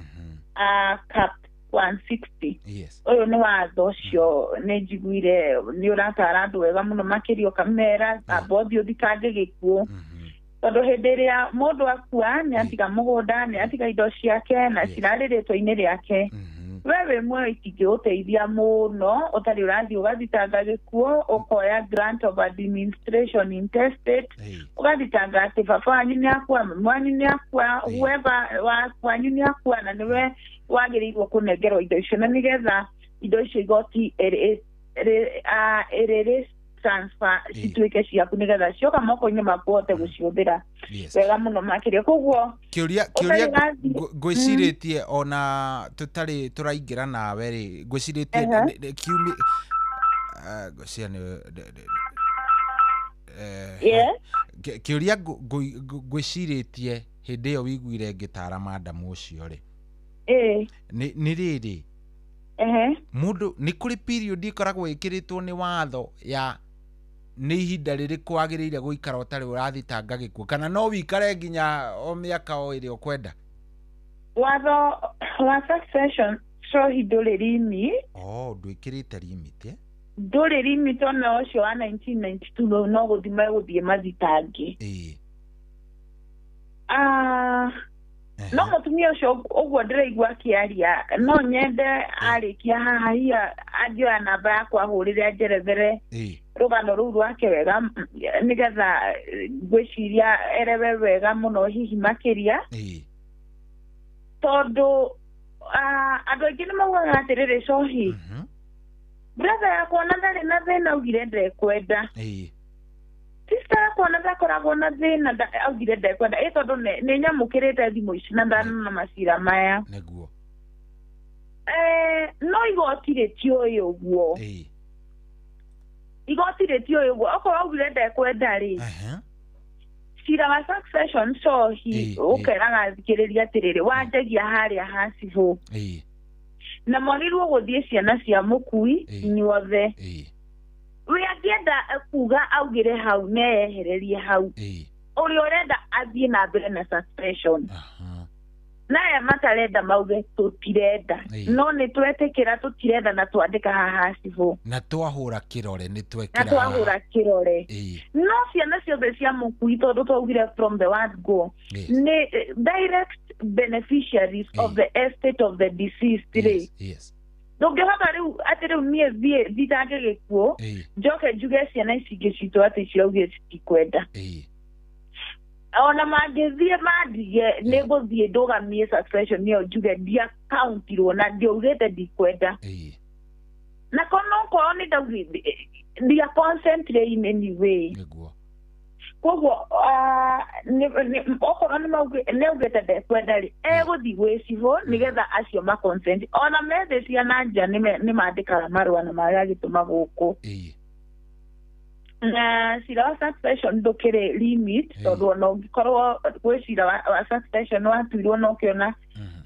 cap 160 uyu ni watho ucio ni njiguire ni uratara andu wega muno makirio kamera abothi uthikange gikuo tondu hindi iria mundu akua ni atiga mugunda ni atiga indo ciake na cirariritwo-ini riake wewe mwe itingĩũteithia muno utari urathi ugathitanga gikuo ukoya grant of administration intestate ugathitanga ati baba wanyu ni akua mama wanyu ni akua whoever wanyu ni akua na niwe wagĩrĩirwo kũnengerwo indo icio na nigetha indo icio igoti transfer cituike ciaku nigetha cioka moko-inĩ maku ote gũcihũthĩra wega mũno makĩria koguo kĩũria ngwĩcirĩtie ona tũtarĩ tũraingĩra nawe rĩ ngwĩcirĩtie kiumi kĩũria ngwĩcirĩtie hĩndĩ ĩyo wiguire ngĩtara madamu ũcio rĩ nĩ rĩrĩ mundu nĩ kũrĩ period ikoragwo ĩkĩrĩtwo nĩ watho ya nĩ ihinda rĩrĩkũ wagĩrĩire gũikara ũtarĩ ũrathitanga gĩkuũ kana no wikare nginya o mĩaka o ĩrĩa ũkwenda watho wa succession so ndũrĩ limit ndwĩkĩrĩte limit ndũrĩ limit ona ũcio wa 1992 no gũthiĩ mathitangi no mũtumia ũcio ũguo ndĩraigua akĩaria no nyende arĩkia haha hiya angĩoya namba yakwa ahũrĩre anjerethere rũgano rũu rwake wega nĩgetha ngwĩciria erewe wega mũno hihi makĩria tondũ andũ aingĩ nĩ maugaga atĩrĩrĩ cohi brother yakwa ona ndarĩ na thĩna augire ndekwenda sister yakwa ona ndakoragwo na thĩna augire ndekwenda tondũ nĩ nyamũkĩrĩte thimũ ici na ndanona macira maya no igoti rĩtiũĩ ũguo igoti rĩtiũĩ ũguo okorwo augire ndekwenda rĩ cira wa succession cohi ũkeraga thikĩrĩria atĩrĩrĩ wanjagia harĩa hacibũ na mwagĩrĩirwo gũthiĩ ciana cia mũkui inyuothe we angĩenda kuga augire hau neyehererie hau ũrĩa ũrenda athiĩ na mbere na succession naye matarenda mauge tũtirenda no nĩ twetĩkĩra tũtirenda na twandĩka haha cibũ na twahũra kĩrore no ciana ciothe cia mũkui tondũ twaugire from the word go nĩ direct beneficiaries of the estate of the deceased rĩ ndũngĩhota rĩu atĩ rĩu niĩ thiĩ thitange gĩkuũ njoke njuge ciana ici ingĩ citũ atĩ ciraugire citikwenda ona mangĩthiĩ mandige nĩ gũthiĩ ndũgamie succession ĩyo njuge ndiakauntirwo na ndiaugĩte ndikwenda na konokorwo nĩ ndaugire ndia concentrate in any way koguo okorwo nĩ augĩte ndekwenda rĩ egũthiĩ gwĩcibũ nĩgetha acio maconsent ona methĩ ciana nja nĩ mandĩkaga marũa na marĩa gĩtũma gũkũ na cira wa succession ndũkĩrĩ limit tondũ ona ũngĩkorwo gwĩ cira wa succession watuirwo na ũkĩona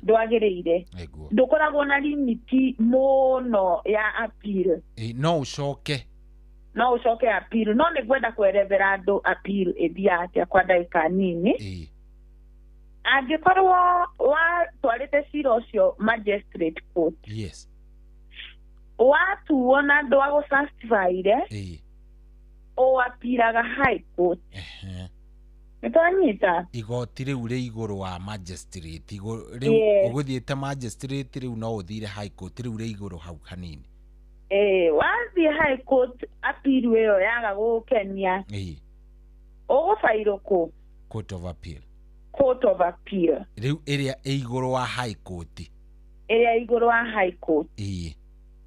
ndwagĩrĩire ndũkoragwo na limit mũno ya appeal no ũcoke appeal no nĩ gwenda kwerethera andũ appeal ĩthia atĩa kwa ndagĩka nini angĩkorwo watwarĩte cira ũcio magistrate court watuo na ndwagũcustifyire apiraga high court nĩtwanyita igoti rĩu rĩ igũrũ wa magistrate rĩu ũgũthiĩte magistrate rĩu no ũthire high court rĩu rĩ igũrũ hau hanini wathiĩ high court appeal ĩyo yaga gũkenia ũgũbairwo kũ court of appeal rĩu ĩrĩa ĩ igũrũ wa high court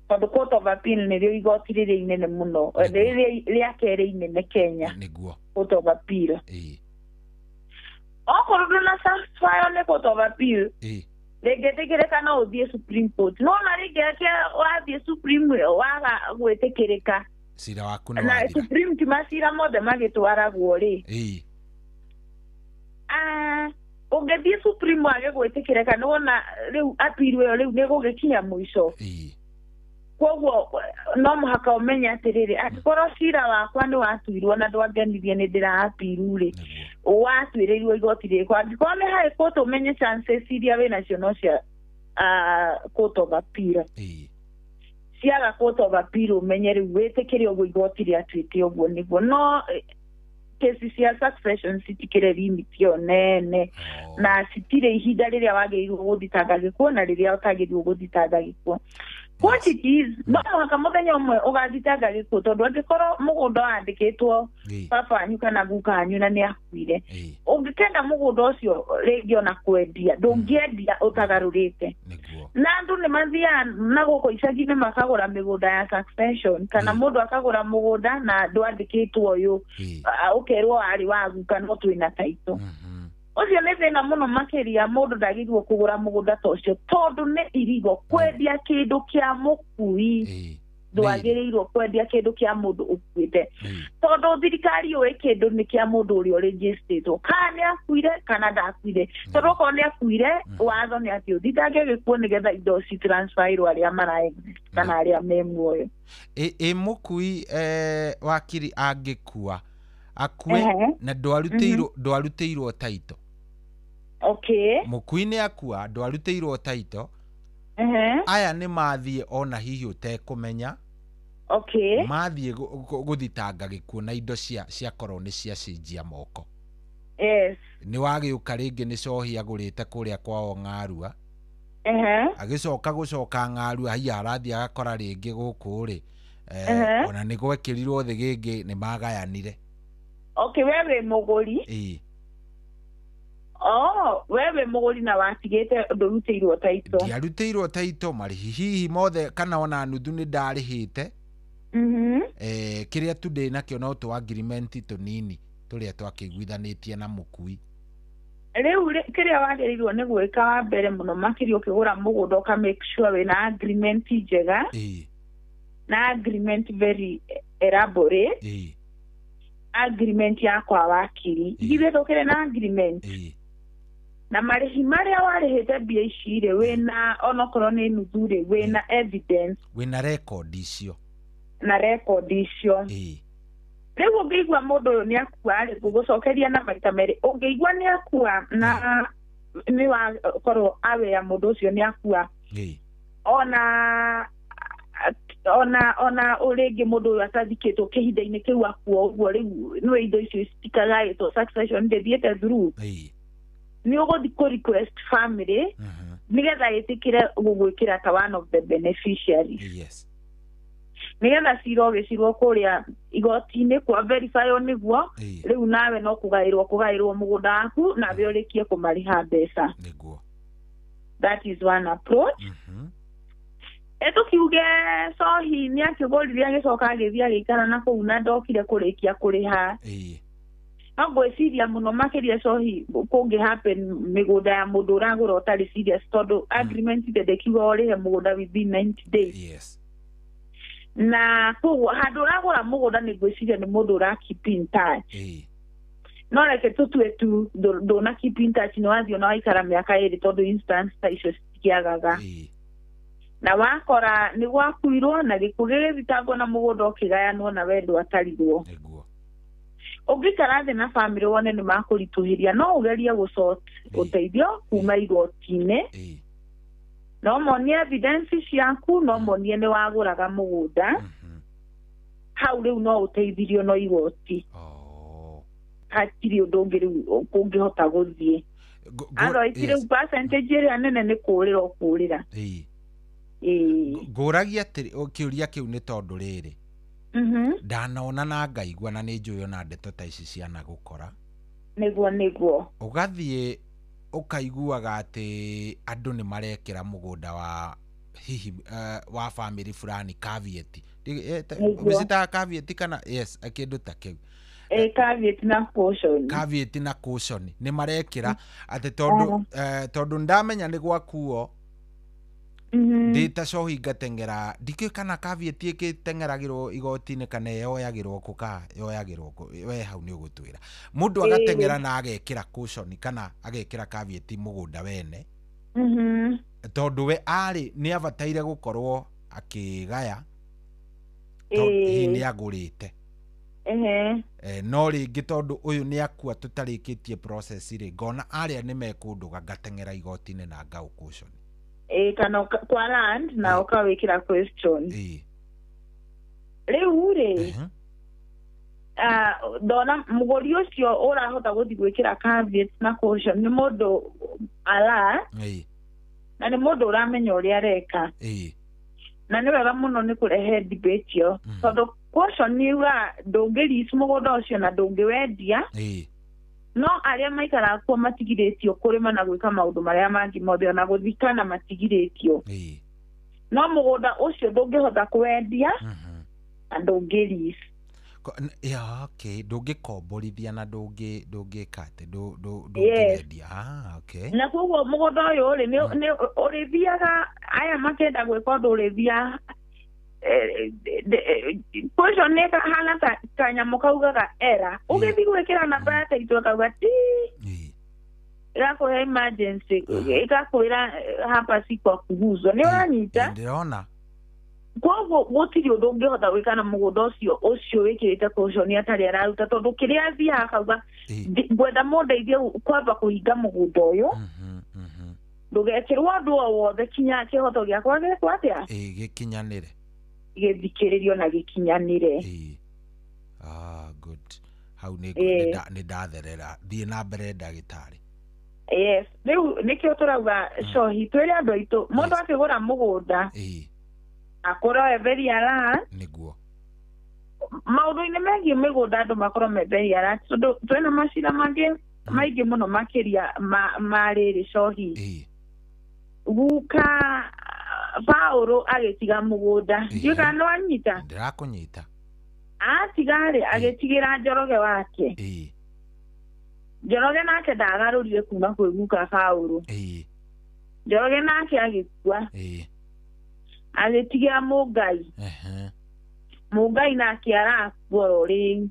tondũ court of appeal nĩrĩo igoti rĩrĩa inene mũno rĩrĩa kerĩ inene Kenya court of appeal okorwo ndũna satisfy nĩ court of appeal rĩngĩtĩkĩrĩka no ũthiĩ supreme court no na rĩngĩ wathiĩ supreme waga gwĩtĩkĩrĩka cira waku na supreme ti macira mothe magĩtwaragwo rĩ ũngĩthiĩ supreme wage gwĩtĩkĩrĩka nĩ wona rĩu appeal ĩyo rĩu nĩ gũgĩkinya mũico koguo no mũhaka ũmenye atĩrĩrĩ angĩkorwo cira wakwa nĩ watuirwo na ndwangenirie nĩ ndĩra-appeal rĩ watuĩrĩirwo igoti rĩkwa angĩkorwo nĩ high court ũmenye chances iria wĩnacio no cia court of appeal ciaga court of appeal ũmenye rĩu wĩtĩkĩre ũguo igoti rĩatuĩte ũguo nĩguo no kesi cia succession citikĩrĩ limit ĩyo nene na citirĩ ihinda rĩrĩa wagĩrĩirwo gũthitanga gĩkuũ na rĩrĩa ũtagĩrĩirwo gũthitanga gĩkuũ what it is no akamuthenya umwe ugathitanga gikuo tondu angikorwo mugunda wandikitwo papa anyu kana guka anyu na ni akuire ungikenda mugunda ucio ringi ona kwendia ndungiendia utagarurite na andu ni mathia na guko icagi-ini makagura migunda ya succession kana mundu akagura mugunda na ndwandikitwo uyu ukerwo ari wa guka no twina taito ucio nĩ thĩna mũno makĩria mũndũ ndagĩrĩirwo kũgũra mũgũnda ta ũcio tondũ nĩ irigo kwendia kĩndũ kĩa mũkui ndwagĩrĩirwo kwendia kĩndũ kĩa mũndũ ũkuĩte tondũ thirikari yũĩ kĩndũ nĩ kĩa mũndũ ũrĩa ũrĩnjĩstĩtwo kana nĩ akuire kana ndakuire tondũ okorwo nĩ akuire watho nĩ atĩ ũthitange gĩkuo nĩgetha indo citransferirwo arĩa mara-exist kana arĩa me muoyo mũkui wakiri angĩkua akue na ndwarutĩirwo taito mũkui nĩ akua ndwarutĩirwo taito aya nĩ mathiĩ ona hihi ũtekũmenya mathiĩ gũthitanga gĩkuo na indo ciakorwo nĩ ciacenjia moko nĩ wagĩũka rĩngĩ nĩ cohi agũrĩte kũrĩa kwao Ng'arua agĩcoka gũcoka Ng'arua hiya arathiĩ agakora rĩngĩ gũkũ rĩ ona nĩ gwekĩrirwo thĩ gĩngĩ nĩ magayanire wewe mũgũri wewe mũgũri na watigĩte ndũrutĩirwo taito ndiarutĩirwo taito marĩhi hihi mothe kana ona nuthu nĩ ndarĩhĩte kĩrĩa tu ndĩ nakĩo no tũ agreement tũnini tũrĩa twakĩiguithanĩtie na mũkui rĩu kĩrĩa wagĩrĩirwo nĩ gwĩka wa mbere mũno makĩria ũkĩgũra mũgũnda ũka make sure wĩna agreement njega na agreement very elaborate agreement ya kwa wakiri ithuĩ tũkĩrĩ na agreement na marĩhi marĩa warĩhĩte mbia ici rĩ wĩna onokorwo nĩ nuthu rĩ wĩna evidence wĩna record icio na record icio rĩu ũngĩigua mũndũ ũyũ nĩ akua rĩ gũgũcokeria na maita merĩ ũngĩigua nĩ akua na nĩ wakorwo aware mũndũ ũcio nĩ akua ona ũrĩngĩ mũndũ ũyũ atathikĩtwo kĩhinda-inĩ kĩu akua ũguo rĩu nĩwe indo icio citikagaĩtwo succession ndĩthiĩte through nĩ ũgũthiĩ kũ request family nĩgetha ĩtĩkĩre gũgwĩkĩra ta one of the beneficiaries nĩgetha cira ũgĩcirwo kũrĩa igoti-inĩ kwa verify nĩguo rĩu nawe no kũgaĩrwo mũgũnda waku nawe ũrĩkie kũmarĩha mbeca that is one approach tukiuge cohi nĩ akĩgũrire agĩcoka agĩthiĩ agĩikara na kũu na ndokire kũrĩkia kũrĩha no ngwĩciria mũno makĩria cohi kũngĩ happen mĩgũnda ya mũndũ ũragũra ũtarĩ serious tondũ agreement ndĩkiuga ũrĩhe mũgũnda within 90 days na koguo handũ ũragũra mũgũnda nĩ ngwĩciria nĩ mũndũ ũra keep in touch no reke tũtue tu ndũna keep in touch nĩ wathiĩ ona waikara mĩaka ĩrĩ tondũ instance ta icio citikĩagaga na wakora nĩ gwakuirwo na gĩkuũ gĩgĩthitangwo na mũgũnda ũkĩgayanwo na wendo atarirwo ũngĩikara thĩ na family wone nĩ makũritũhĩria no ũgerie gũsort ũteithio kuma igoti-inĩ no monie evidence ciaku no monie nĩ wagũraga mũgũnda hau rĩu no ũteithirio no igoti hatirĩ ũndũ ũngĩ rĩu kũngĩhota gũthiĩ otherwise rĩu percentage ĩrĩa nene nĩ kũũrĩra ũkũũrĩra ngũragia kĩũria kĩu nĩ tondũ rĩrĩ ndanona na ngaigua na nĩ njũĩ ona ndeto ta ici ciana gũkora nĩguo ũgathiĩ ũkaiguaga atĩ andũ nĩ marekĩra mũgũnda wa hihi wa family fulani caveat ta caveat kana yes kĩndũ ta kĩu caveat na caution nĩ marekĩra atĩ tondũ ndamenya nĩ gwakuo ndĩta cohi ngateng'era ndikĩũĩ kana caveat ĩkĩteng'eragĩrwo igoti-inĩ kana yoyagĩrwo we hau nĩ ũgũtwĩra mũndũ agateng'era na agekĩra caution kana agekĩra caveat mũgũnda wene tondũ we arĩ nĩ abataire gũkorwo akĩgaya hihi nĩ agũrĩte no rĩngĩ tondũ ũyũ nĩ akua tũtarĩkĩtie process rĩ ngona arĩa nĩ mekũndũga ngateng'era igoti-inĩ na ngaũ caution kana kwa land na ũkawĩkĩra question rĩu rĩ ndona mũgũri ũcio ũrahota gũthiĩ gwĩkĩra caveat na caution nĩ mũndũ ala na nĩ mũndũ ũramenya ũrĩa areka na nĩ wega mũno nĩ kũrehe debate yo tondũ caution nĩ uga ndũngĩrisi mũgũnda ũcio na ndũngĩwendia no arĩa maikara kuo matigirĩtio kũrĩma na gwĩka maũndũ marĩa mangĩ mothe ona gũthikana matigirĩtio no mũgũnda ũcio ndũngĩhota kũwendia na ndũngĩrisi okay ndũngĩkomborithia na ndũngĩkate ndũngĩwendia okay na koguo mũgũnda ũyũ nĩ ũrĩthiaga aya makenda gwĩka ũndũ ũrĩthia Posho neka hana kanyamũ kaugaga era ũgĩthiĩ gwĩkĩra namba ya taitũ akauga ti ĩrakũhe emergency ĩkakwĩra hapa si kwa kuhuzwa nĩ ũranyita ndĩrona koguo gũtirĩ ũndũ ũngĩhota gwĩka na mũgũnda ũcio wĩkĩrĩte posho nĩ atarĩ araruta tondũ kĩrĩa athiaga akauga ngwenda mũndeithie kwamba kũhinga mũgũnda ũyũ ndũgekĩrwo andũ o wothe kinya kĩhoto gĩakwa gĩkwo atĩa gĩkinyanĩre gĩthikĩrĩrio na gĩkinyanĩre good hau nĩ ndatherera thiĩ na mbere ndagĩtarĩ yes rĩu nĩkĩo tũrauga cohi twĩre andũ aitũ mũndũ akĩgũra mũgũnda akorwo very alert nĩguo maũndũ-inĩ megiĩ mĩgũnda andũ makorwo me very alert tondũ twĩna macira maingĩ mũno makĩria ma rĩrĩ cohi guka Paulo agĩtiga mũgũnda ndiũka no anyita ndĩrakũnyita atigarĩ agĩtigĩra Njoroge wake Njoroge nake ndagarũrire kuma kwĩ guka Paulo Njoroge nake agĩkua agĩtigĩra Mũngai Mũngai nake arakua rĩu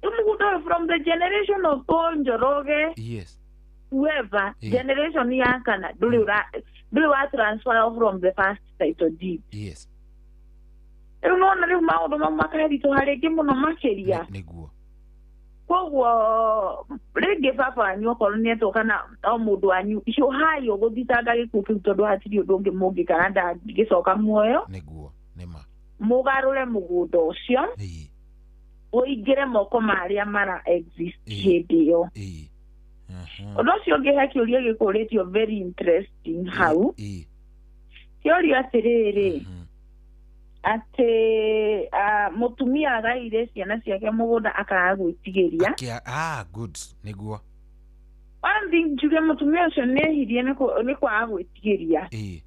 mũgũnda from the generation of Paul Njoroge whoever generation ya kana ndũrĩ wa transfer from the first title deed rĩu nona rĩu maũndũ mau makaritũ harĩ ĩngĩ mũno makĩria nĩguo koguo rĩngĩ baba wanyu okorwo nĩ etwo kana o mũndũ wanyu icio hayo gũthitanga gĩkuũ kĩu tondũ hatirĩ ũndũ ũngĩ mũngĩ kana ndangĩcoka muoyo nĩguo nĩma mũgarũre mũgũnda ũcio ũingĩre moko marĩa mara exist hĩndĩ ĩyo ũndũ ũcio ũngĩ he kĩũria gĩkũrĩtio very interesting hau kĩũria atĩrĩrĩ atĩ mũtumia agaire ciana ciake mũgũnda akaga gwĩtigĩria good nĩguo one thing njuge mũtumia ũcio nĩehirie nĩ kwaga gwĩtigĩria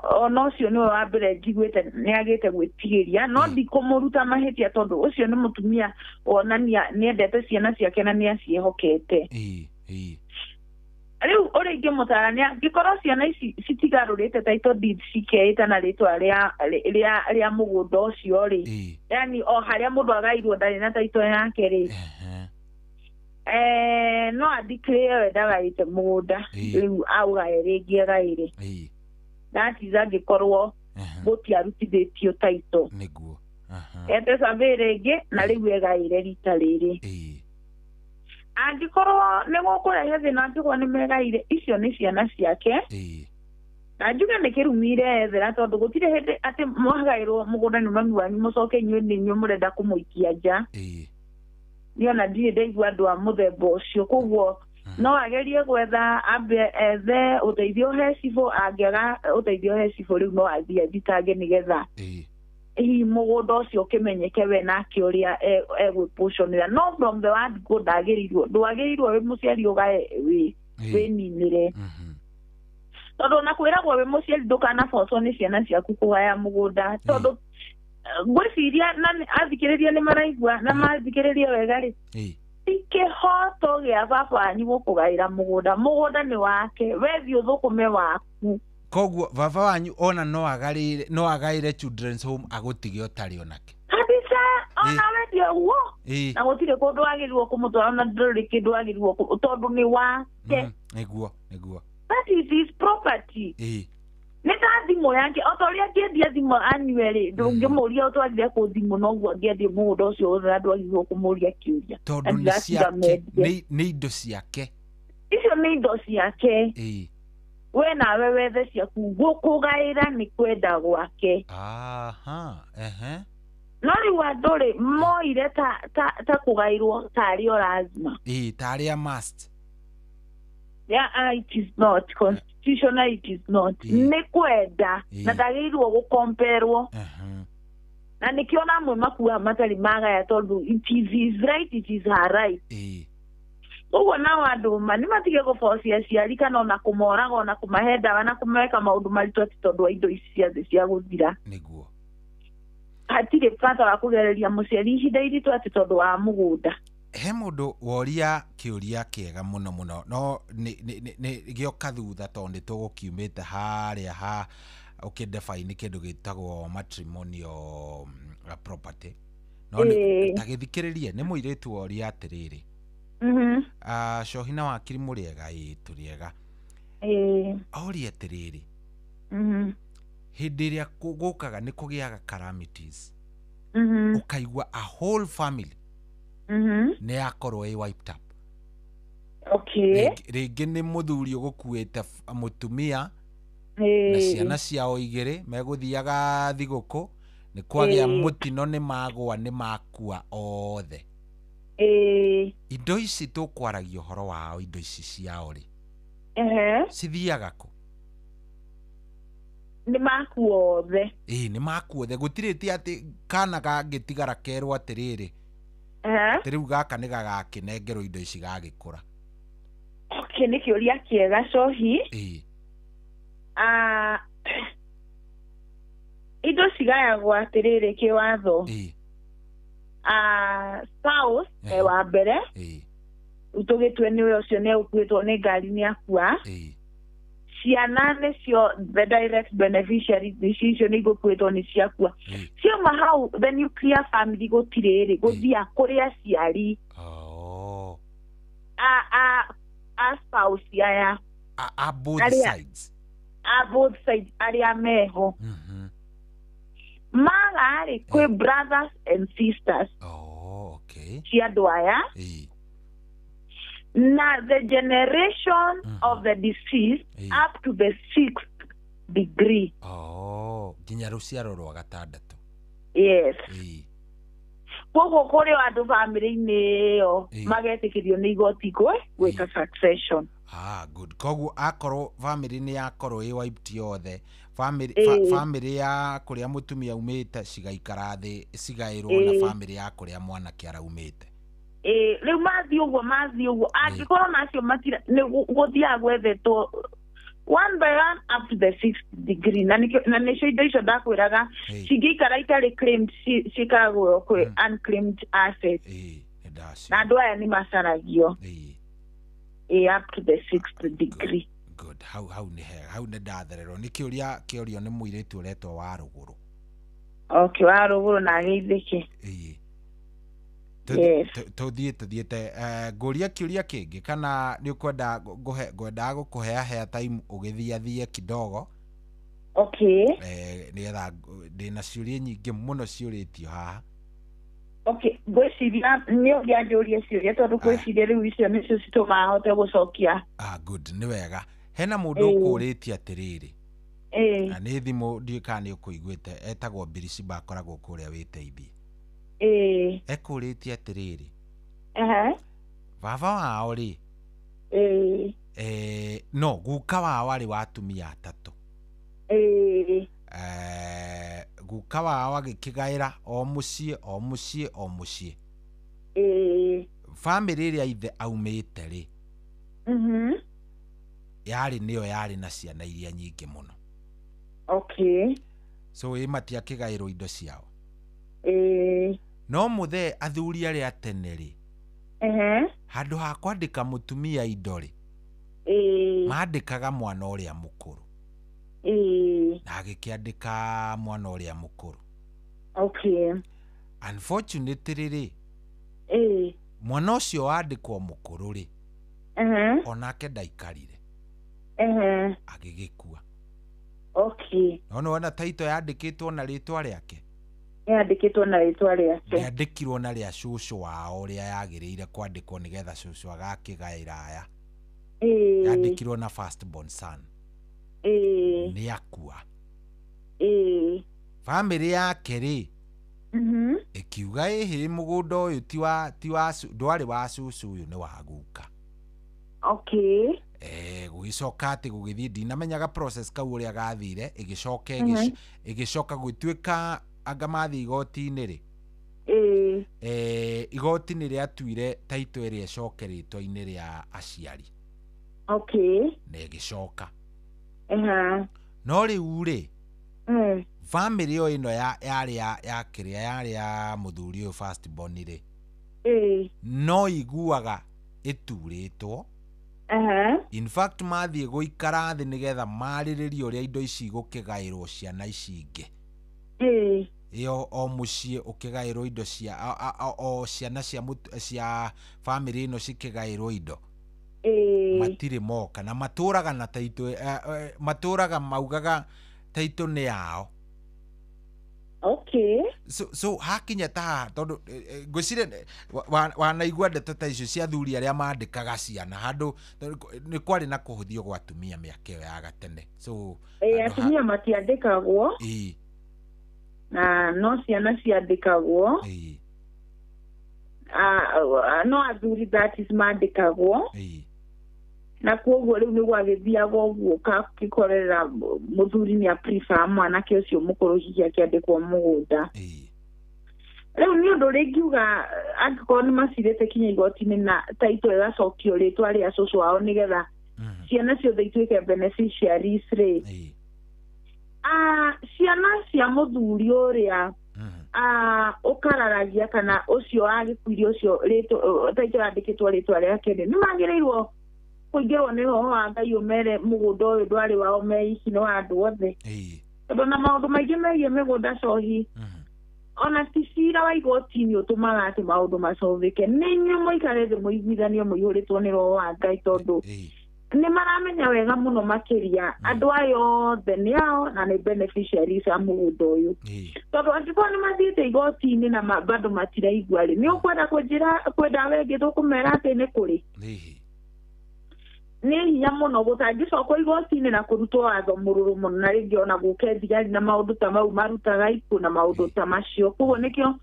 ona ũcio nĩwe wa mbere njiguĩte nĩagĩte gwĩtigĩria no ndikũmũruta mahĩtia tondũ ũcio nĩ mũtumia wonania nĩendete ciana ciake na nĩaciĩhokete rĩu ũrĩa ingĩmũtarania angĩkorwo ciana ici citigarũrĩte title deed cikeĩta na rĩtwa rĩa mũgũnda ũcio rĩ yani o harĩa mũndũ agairwo ndarĩ na title yake rĩ no adeclare we ndagaĩte mũgũnda rĩu augae rĩngĩ agaĩre natiza angĩkorwo gũtiarutithĩtio title nĩguo ete survey rĩngĩ na rĩu egaĩre rita rĩrĩ angĩkorwo nĩ gũkũrehe thĩna angĩkorwo nĩ megaire icio nĩ ciana ciake na njuge nĩ kĩrumire ethera tondũ gũtirĩ hĩndĩ atĩ mwagaĩrwo mũgũnda nĩ mami wanyu mũcoke inyuĩ nĩ inyuĩ mũrenda kũmũikia nja niona ndirĩ ndaigua andũ a mũthemba ũcio koguo no agerie gwetha ambe ethe ũteithio he cibũ angĩaga ũteithio he cibũ rĩu no athiĩ athitange nĩgetha hihi mũgũnda ũcio ũkĩmenyeke we nake ũrĩa egwĩpũconĩra no from the word go ndwagĩrĩirwo wĩ mũciari ũgae wĩninĩre tondũ na kwĩragwo wĩ mũciari ndũkanabocwo nĩ ciana ciaku kũgaya mũgũnda tondũ ngwĩciria na athikĩrĩria nĩ maraigua na mathikĩrĩria wega rĩ kĩhoto gĩa baba wanyu gũkũgaĩra mũgũnda nĩ wake wethi ũthũkũme waku koguo baba wanyu ona no agaĩre children's home agũtige ũtarĩ onake kabisa ona wendi ũguo na gũtirĩ kũndũ wagĩrĩirwo kũmũtwara na ndũrĩ kĩndũ wagĩrĩirwo tondũ nĩ wake nĩguo that is his property nĩ ta thimũ yake o ta ũrĩa angĩendia thimũ annually ndũngĩmũria ũtwarire kũ thimũ noguo angĩendia mũgũnda ũcio wothe na ndwagĩrĩirwo kũmũria kĩũria tondũ nĩ ciake nĩ indo ciake icio nĩ indo ciake we nawe wethe ciaku gũkũgaĩra nĩ kwenda gwake no rĩu andũ rĩ moire ta kũgaĩrwo tarĩ o lazima tarĩ a must Yeah, it is not constitutional, it is not. Ne kwenda na dagirwo gukomperwo. Na nikiona mwe makuwa matari maga ya tondu it is his right, it is her right. Ugo na wandu mani matige go force aciari kana ona kumoraga ona kumahenda wana kumeka maundu maritu ati tondu indo ici cia guthira. Niguo. Hatire bata wa kugereria muciari ihinda iritu ati tondu wa mugunda. He mundu woria kiuria kiega muno muno no ni gioka thutha tondu tugukiumite haria ha ukidefine kindu gitagwo matrimonial property no tagithikiririe ni muiritu woria atiriri Shohina wakiri muriega turiega oria atiriri hindi iria gukaga ni kugiaga calamities ukaigua a whole family ne akorwo wiped up. Okay. Ringi ni muthuri ugukuite mutumia na ciana ciao igiri meguthiaga thiguku ni kwagia mutino ni magwa ni makua othe. Indo ici tukwaragia horo wao indo ici ciao ri cithiaga ku ni makua othe. Ni makua othe gutiriti ati kana gagitigara kerwo atiriri Teriu gaka ni gagakinengerwo indo ici gagikura. Okay, ni kiuria kiega Shohi. Indo cigayagwo atiriri kiwatho. Spouse wa mbere utugitwe niwe ucio ne ukuitwo ni ngari ni akua. Ciana nicio the direct beneficiaries icio ni gukwitwo ni ciakua. Cio mahau the nuclear family gutiriri guthia kuria ciari. Spouse ya both sides. Both sides aria meho. Magari kwe brothers and sisters. Okay. Ciandu aya. Na the generation of the deceased up to the 6th degree. Ginya ruciaro rwa gatandatu. Yes. Koko kore andu family-ini yo magetikirio ni igoti gwika succession. Good. Koguo akorwo family-ini yakorwo wiped yothe family ya kuria mutumia umite cigaikara thi cigairwo na family ya kuria mwana kiara umite. Riu mathi uguo angikorwo nacio matira ni guthia gwethetwo one by one up to the 6th degree na nicio indo icio ndakwiraga cingĩikara itarĩ claimed cikaragwo kwe unclaimed assets na andũ aya nĩ macaragio up to the 6th degree. Good. Hau nĩ ndathererwo nĩ kĩũrio nĩ mũirĩtu ũretwo wa rũgũrũ. Okay, wa rũgũrũ na geithĩke. Tuthiĩte ngũria kĩũria kĩngĩ kana nĩ ũkwenda ngwendaga gũkũhea hair time ũgĩthiathie kidogo. Okay. Nĩgetha ndĩna ciũria nyingĩ mũno ciũrĩtio haha. Okay, gwĩciria nĩ ũngĩanjũria ciũria tondũ gwĩciria rĩu icio nĩcio citũmaga hote gũcokia. Good, nĩ wega. Hena mũndũ ũkũrĩtie atĩrĩrĩ. Na nĩ thimũ ndiũĩ kana nĩ ũkũiguĩte etagwo Biriciba akoragwo kũrĩa wĩteithie. Ekurĩtie atĩrĩrĩ. Baba wao rĩ no guka wao arĩ wa atumia atatũ. Guka wao agĩkĩgaĩra o mũciĩ. Family ĩrĩa ithe aumĩte rĩ nĩyo yarĩ na ciana iria nyingĩ mũno. Okay. So matiakĩgaĩrwo indo ciao. No muthe athuri arĩa tene rĩ handũ ha kwandĩka mũtumia indo rĩ mandĩkaga mwana ũrĩa mũkũrũ na agĩkĩandĩka mwana ũrĩa mũkũrũ. Okay. Unfortunately rĩ mwana ũcio wandĩkwo mũkũrũ rĩ onake ndaikarire agĩgĩkua. Okay. No wona taito yandĩkĩtwo na rĩtwa rĩake. Yandĩkĩtwo na rĩtwa rĩake. Yandĩkirwo na rĩa cũcũ wao ũrĩa yagĩrĩire kwandĩkwo nĩgetha cũcũ agakĩgaĩra aya. Yandĩkirwo na first born son. Nĩ akua. Family yake rĩ ĩkiuga ĩhĩ mũgũnda ũyũ ndwarĩ wa cũcũ ũyũ nĩ wa guka. Okay. Gugicoka ati gugithii ndinamenyaga process kau uria gathire igicoka igicoka gwituika anga mathi igoti-ini ri igoti-ini riatuire taito iria icokeritwo-ini ria aciari na igicoka no riu ri family yo ino yari ya kiria yari ya muthuri uyu first born ri no iguaga ituritwo in fact mathie guikara thi nigetha mariririe uria indo ici gukigairwo ciana ici ingi iyo o mucie ukigairwo indo cia o ciana cia family ino cikigairwo indo matire moka na maturaga na taito maturaga maugaga taito ni yao so hakinya ta tondu ngwicire wanaigua ndeto ta icio cia thuri aria mandikaga ciana handu ni kwari na kuhuthio gwa atumia miaka ya gatene so atumia matiandikagwo na no ciana ciandikagwo no athuri that is mandikagwo na koguo riu ni gwagithiaga uguo kakikorera muthuri ni aprefer mwanake ucio mukuru hihi akiandikwo mugunda riu ni undu ringiuga angĩkorwo nĩ macirĩte kinya igoti-inĩ na taito ĩgacokio rĩtwa rĩa cũcũ wao nĩgetha ciana ciothe ituĩke beneficiaries rĩ ciana cia mũthuri ũrĩa ũkararagia kana ũcio agĩkuire ũcio taito yandĩkĩtwo rĩtwa rĩake nĩ magĩrĩirwo kuingirwo nĩ roho wa Ngai umere mugunda uyu ndwari wao meici no andu othe tondu na maundu maingi megie migunda cohi ona ticira wa igoti-inĩ utumaga ati maundu macovike ni nyumo ikarete muiguithanio muihuritwo ni roho wa Ngai tondu ni maramenya wega muno makiria andu ayo othe ni ao na ni beneficiaries a mugunda uyu tondu angĩkorwo nĩ mathiĩte igoti-inĩ na bado matiraigua rĩ nĩ ũkwenda kwenda wengi tukumera ati ni kuri ni hinya muno gutangicokwo igoti-inĩ na kurutwo watho mururu muno na ringi ona guke thigari na maundu ta mau marutaga iku na maundu ta macio koguo nikio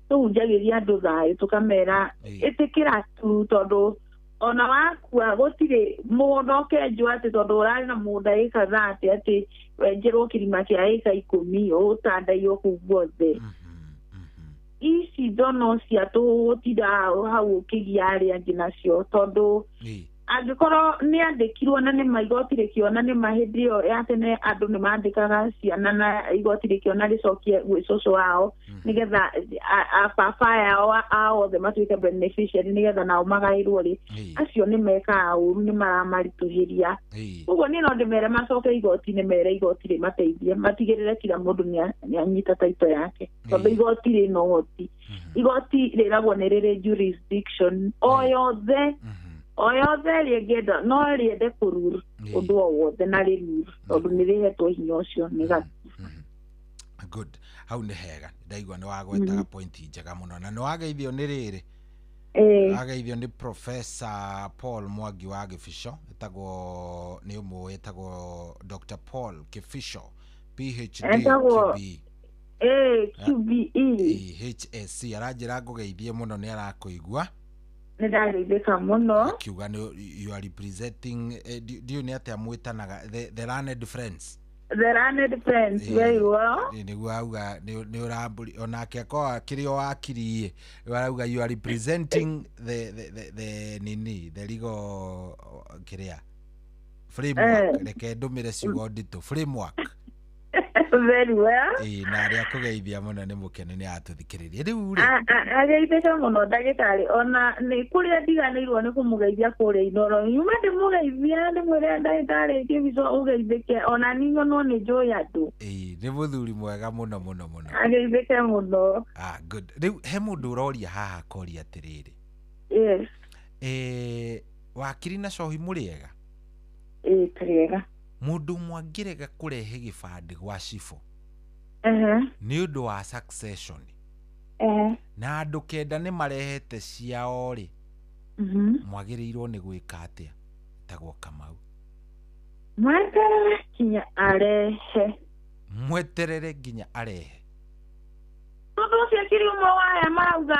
tuhunjagiria andu thayu tukamera itikira tu tondu ona wakua gutire mundu okenjwo ati tondu urari na munda ika thati ati wenjerwo kirima kia ika 10 utandaio kuu guothe ici ndono cia tutira hau ukigia aria ngi nacio tondu angĩkorwo nĩ andĩkirwo na nĩ maigoti rĩkĩona nĩ mahĩndĩ ĩyo ya tene andũ nĩ mandĩkaga ciana na igoti rĩkĩona rĩcokie gwĩ cũcũ wao nĩgetha baba ao othe matuĩke beneficiary nĩgetha nao magaĩrwo rĩ acio nĩ mekaga ũru nĩ maramaritũhĩria ũguo niĩ no ndĩmere macoke igoti-inĩ mere igoti rĩmateithie matigĩrĩre kila mũndũ nĩ anyita taito yake tondũ igoti rĩna ũhoti igoti rĩragwo nĩ rĩrĩ jurisdiction o yothe rĩngĩenda no rĩende kũruru ũndũ o wothe na rĩruru tondũ nĩ rĩhetwo hinya ũcio nĩ gatu good hau nĩ hega ndaigua nĩ wagwetaga point njega mũno na nĩ wageithio nĩ rĩrĩ wageithio nĩ Professor Paul Mwangi wa Gĩbico etagwo nĩ ũmwe etagwo Dr. Paul Gĩbico PhD QBE HSC aranjĩra ngũgeithie mũno nĩ arakũigua nĩndageithĩka mũno kiuga you are representing do you need to mwitanaga the learned friends very well nĩguo auga nĩ ũrambũri onake akorwo akĩrĩ o wakiri arauga you are representing the legal kĩrĩa framework reke ndũmĩre ciugo nditũ framework very well na arĩa kũgeithia mũno nĩ mũkene nĩ atũthikĩrĩria rĩu rĩ ageithĩka mũno ndagĩtarĩ ona nĩ kũrĩa ndiganĩirwo nĩ kũmũgeithia kũrĩa Inoro nyuma ndĩmũgeithia ndĩmwĩre ndagĩtarĩ Gĩbico ũgeithĩke ona ninyonwo nĩ njũĩ andũ nĩ mũthuri mwega mũno ageithĩke mũno good rĩu he mũndũ ũroria haha akoria atĩrĩrĩ wakiri na cohi mũrĩega tũrĩega mundu mwangirega kurehe gibandi gwa cifo ni undu wa succession na andu kenda ni marehete ciao ri mwagirirwo ni gwika atia tagwo Kamau mweterere nginya arehe tondu ucio gutiri umwe waya marauga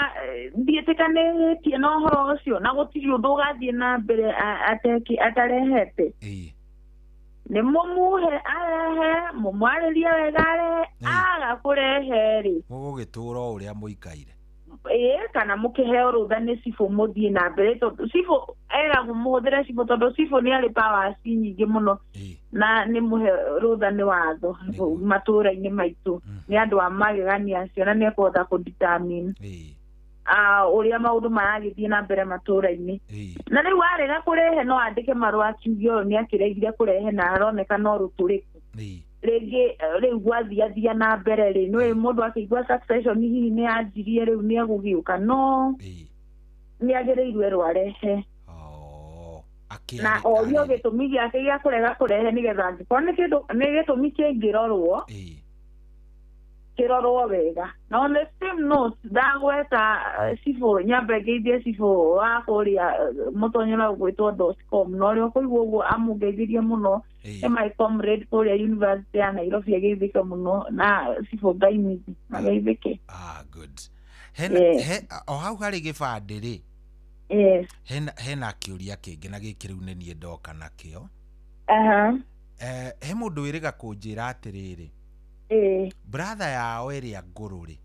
ndiĩtĩkanĩtie na ũhoro ũcio na gũtirĩ ũndũ ũgathiĩ na mbere atarehete nĩ mũmuhe arehe mũmwarĩrie wega arehe aga kũrehe rĩ mũgũgĩtũra ũrĩa mũikaire kana mũkĩheo rũtha nĩ cibũ mũthiĩ na mbere tondũ cibũ eragwo mũhũthĩre cibũ tondũ cibũ nĩ arĩ powers nyingĩ mũno na nĩ mũhe rũtha nĩ watho matũũra-inĩ maitũ nĩ andũ a magegania acio na nĩ ekũhota kũdetermine ũrĩa maũndũ maragĩthiĩ na mbere matũũra-inĩ na rĩu arega kũrehe no andĩke marũa akiuge ũyũ nĩ akĩregire kũrehe na aroneka no rũtũrĩku rĩngĩ rĩu gwathiathia na mbere rĩ nĩ mũndũ akĩigua succession hihi nĩ yanjirie rĩu nĩ egũgĩũka no nĩ agĩrĩirwo rwarehe na orio gĩtũmi gĩake gĩa kũrega kũrehe nĩgetha angĩkorwo nĩ gĩtũmi kĩngĩrorwo kĩrorwo wega na on the same note ndagweta cibũ nyambe ngĩithie cibũ wa kũrĩa mũtonyera gwĩtwo .com na ũrĩa ũkũigua ũguo amũngeithirie mũno my comrade kũrĩa university ya Nairobi agĩithĩke mũno na cibũ ngaimithi magaithĩke good o hau harĩ gĩbandĩ rĩ hena kĩũria kĩngĩ na gĩkĩ rĩu nĩ niĩ ndoka nakĩo he mũndũ wĩrĩga kũnjĩra atĩrĩrĩ brother yao ĩrĩa ngũrũ rĩ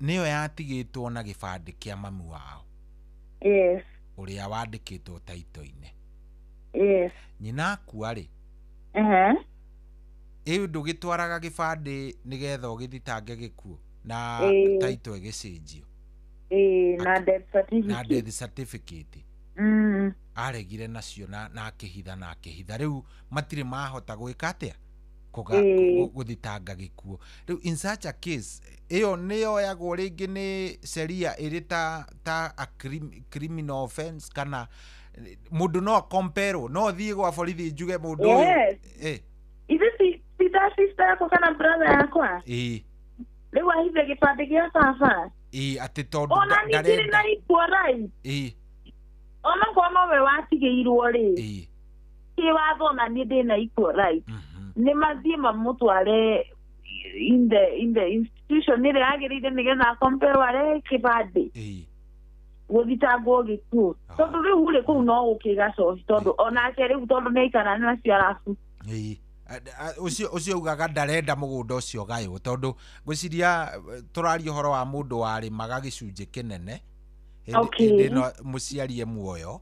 nĩyo yatigĩtwo na gĩbandĩ kĩa mami wao ũrĩa wandĩkĩtwo taito-inĩ nyina akua rĩ ndũgĩtwaraga gĩbandĩ nĩgetha ũgĩthitange gĩkuũ na taito ĩgĩcenjio na death certificate aregire nacio na akĩhitha rĩu matirĩ mahota gwĩka atĩa gũthitanga gĩkuũ rĩu in such a case ĩyo nĩyoyagwo rĩngĩ nĩ sheria ĩrĩ ta a criminal offense kana mũndũ no komperwo no thiĩ gwa borithi njuge mũndũ ũyũ ithi sister yako kana brother yakwa rĩu ahithe gĩbandĩ gĩa baba atĩ tondũ ona ningĩ na equal right ona kwa nowe watigĩirwo rĩ kĩwatho na nĩ ndĩ na equal right nĩ mathiĩ mamũtware in the institution ĩrĩa yagĩrĩire nĩgetha akomperwo arehe kĩbandĩ gũthitangwo gĩkuũ tondũ rĩu rĩ kũu no gũkĩgacoci tondũ onake rĩu tondũ nĩ aikarana nacio arabu ucio ugaga ndarenda mũgũnda ũcio gayũ tondũ ngwĩciria tũraria ũhoro wa mũndũ warĩmaga gĩcunjĩ kĩnene hĩndĩ ĩno mũciari muoyo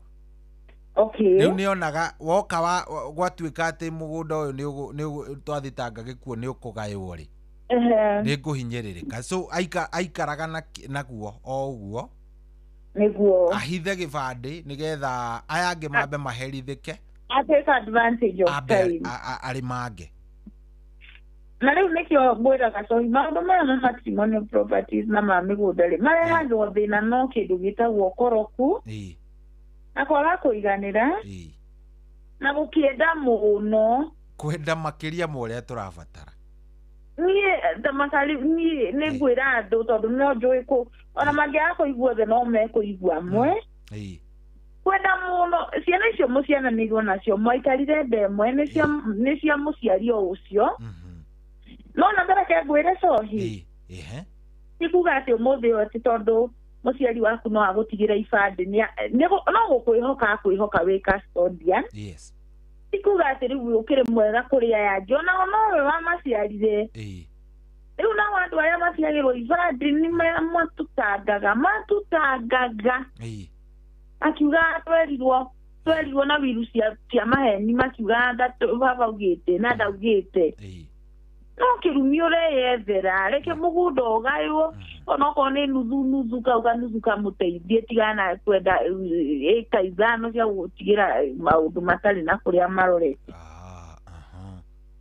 rĩu nĩonaga woka gwatuĩka atĩ mũgũnda ũyũ nĩ twathitanga gĩkuũ nĩ ũkũgaywo rĩ nĩ ngũhinyĩrĩrĩka so aikaraga naguo o ũguo nĩguo ahithe gĩbandĩ nĩgetha aya angĩ mambe maherithĩke take advantage of time arĩ mange na rĩu nĩkĩo ngwĩraga cohi maũndũ maya ma matrimonial properties na ma mĩgũnda rĩ marehagwo thĩna no kĩndũ gĩtagwo koroku na kwaga kũiganĩra na gũkĩenda mũno kwenda makĩria ma ũrĩa tũrabatara niĩ nĩ ngwĩra andũ tondũ no njũĩ ona mangĩaga kũigua thĩ no mekũigua amwe kwenda mũno ciana icio mũciananĩirwo nacio mwaikarire ndemwe nĩ cia mũciari o ũcio no na mbere ke ngwĩre cohi ti kuga atĩ ũmũthĩ ũyũ atĩ tondũ mũciari waku no agũtigĩra ibandĩ no gũkwĩhoka wĩ custodian ti kuga atĩ rĩu ũkĩrĩ mwega kũrĩ aya angĩ onao nowe wamaciarire rĩu nao andũ arĩa maciagĩrwo ibandĩ nĩ matutangaga akiuga twerirwo na viru cia maheni makiuga baba augĩte na ndaugĩte no kĩrumi ũreyethera reke mũgũnda ũgaywo onokorwo nĩ nuthu kauga nuthu kamũteithie tigana kwenda ĩka ithano cia gũtigĩra maũndũ matarĩ na kũrĩa marorete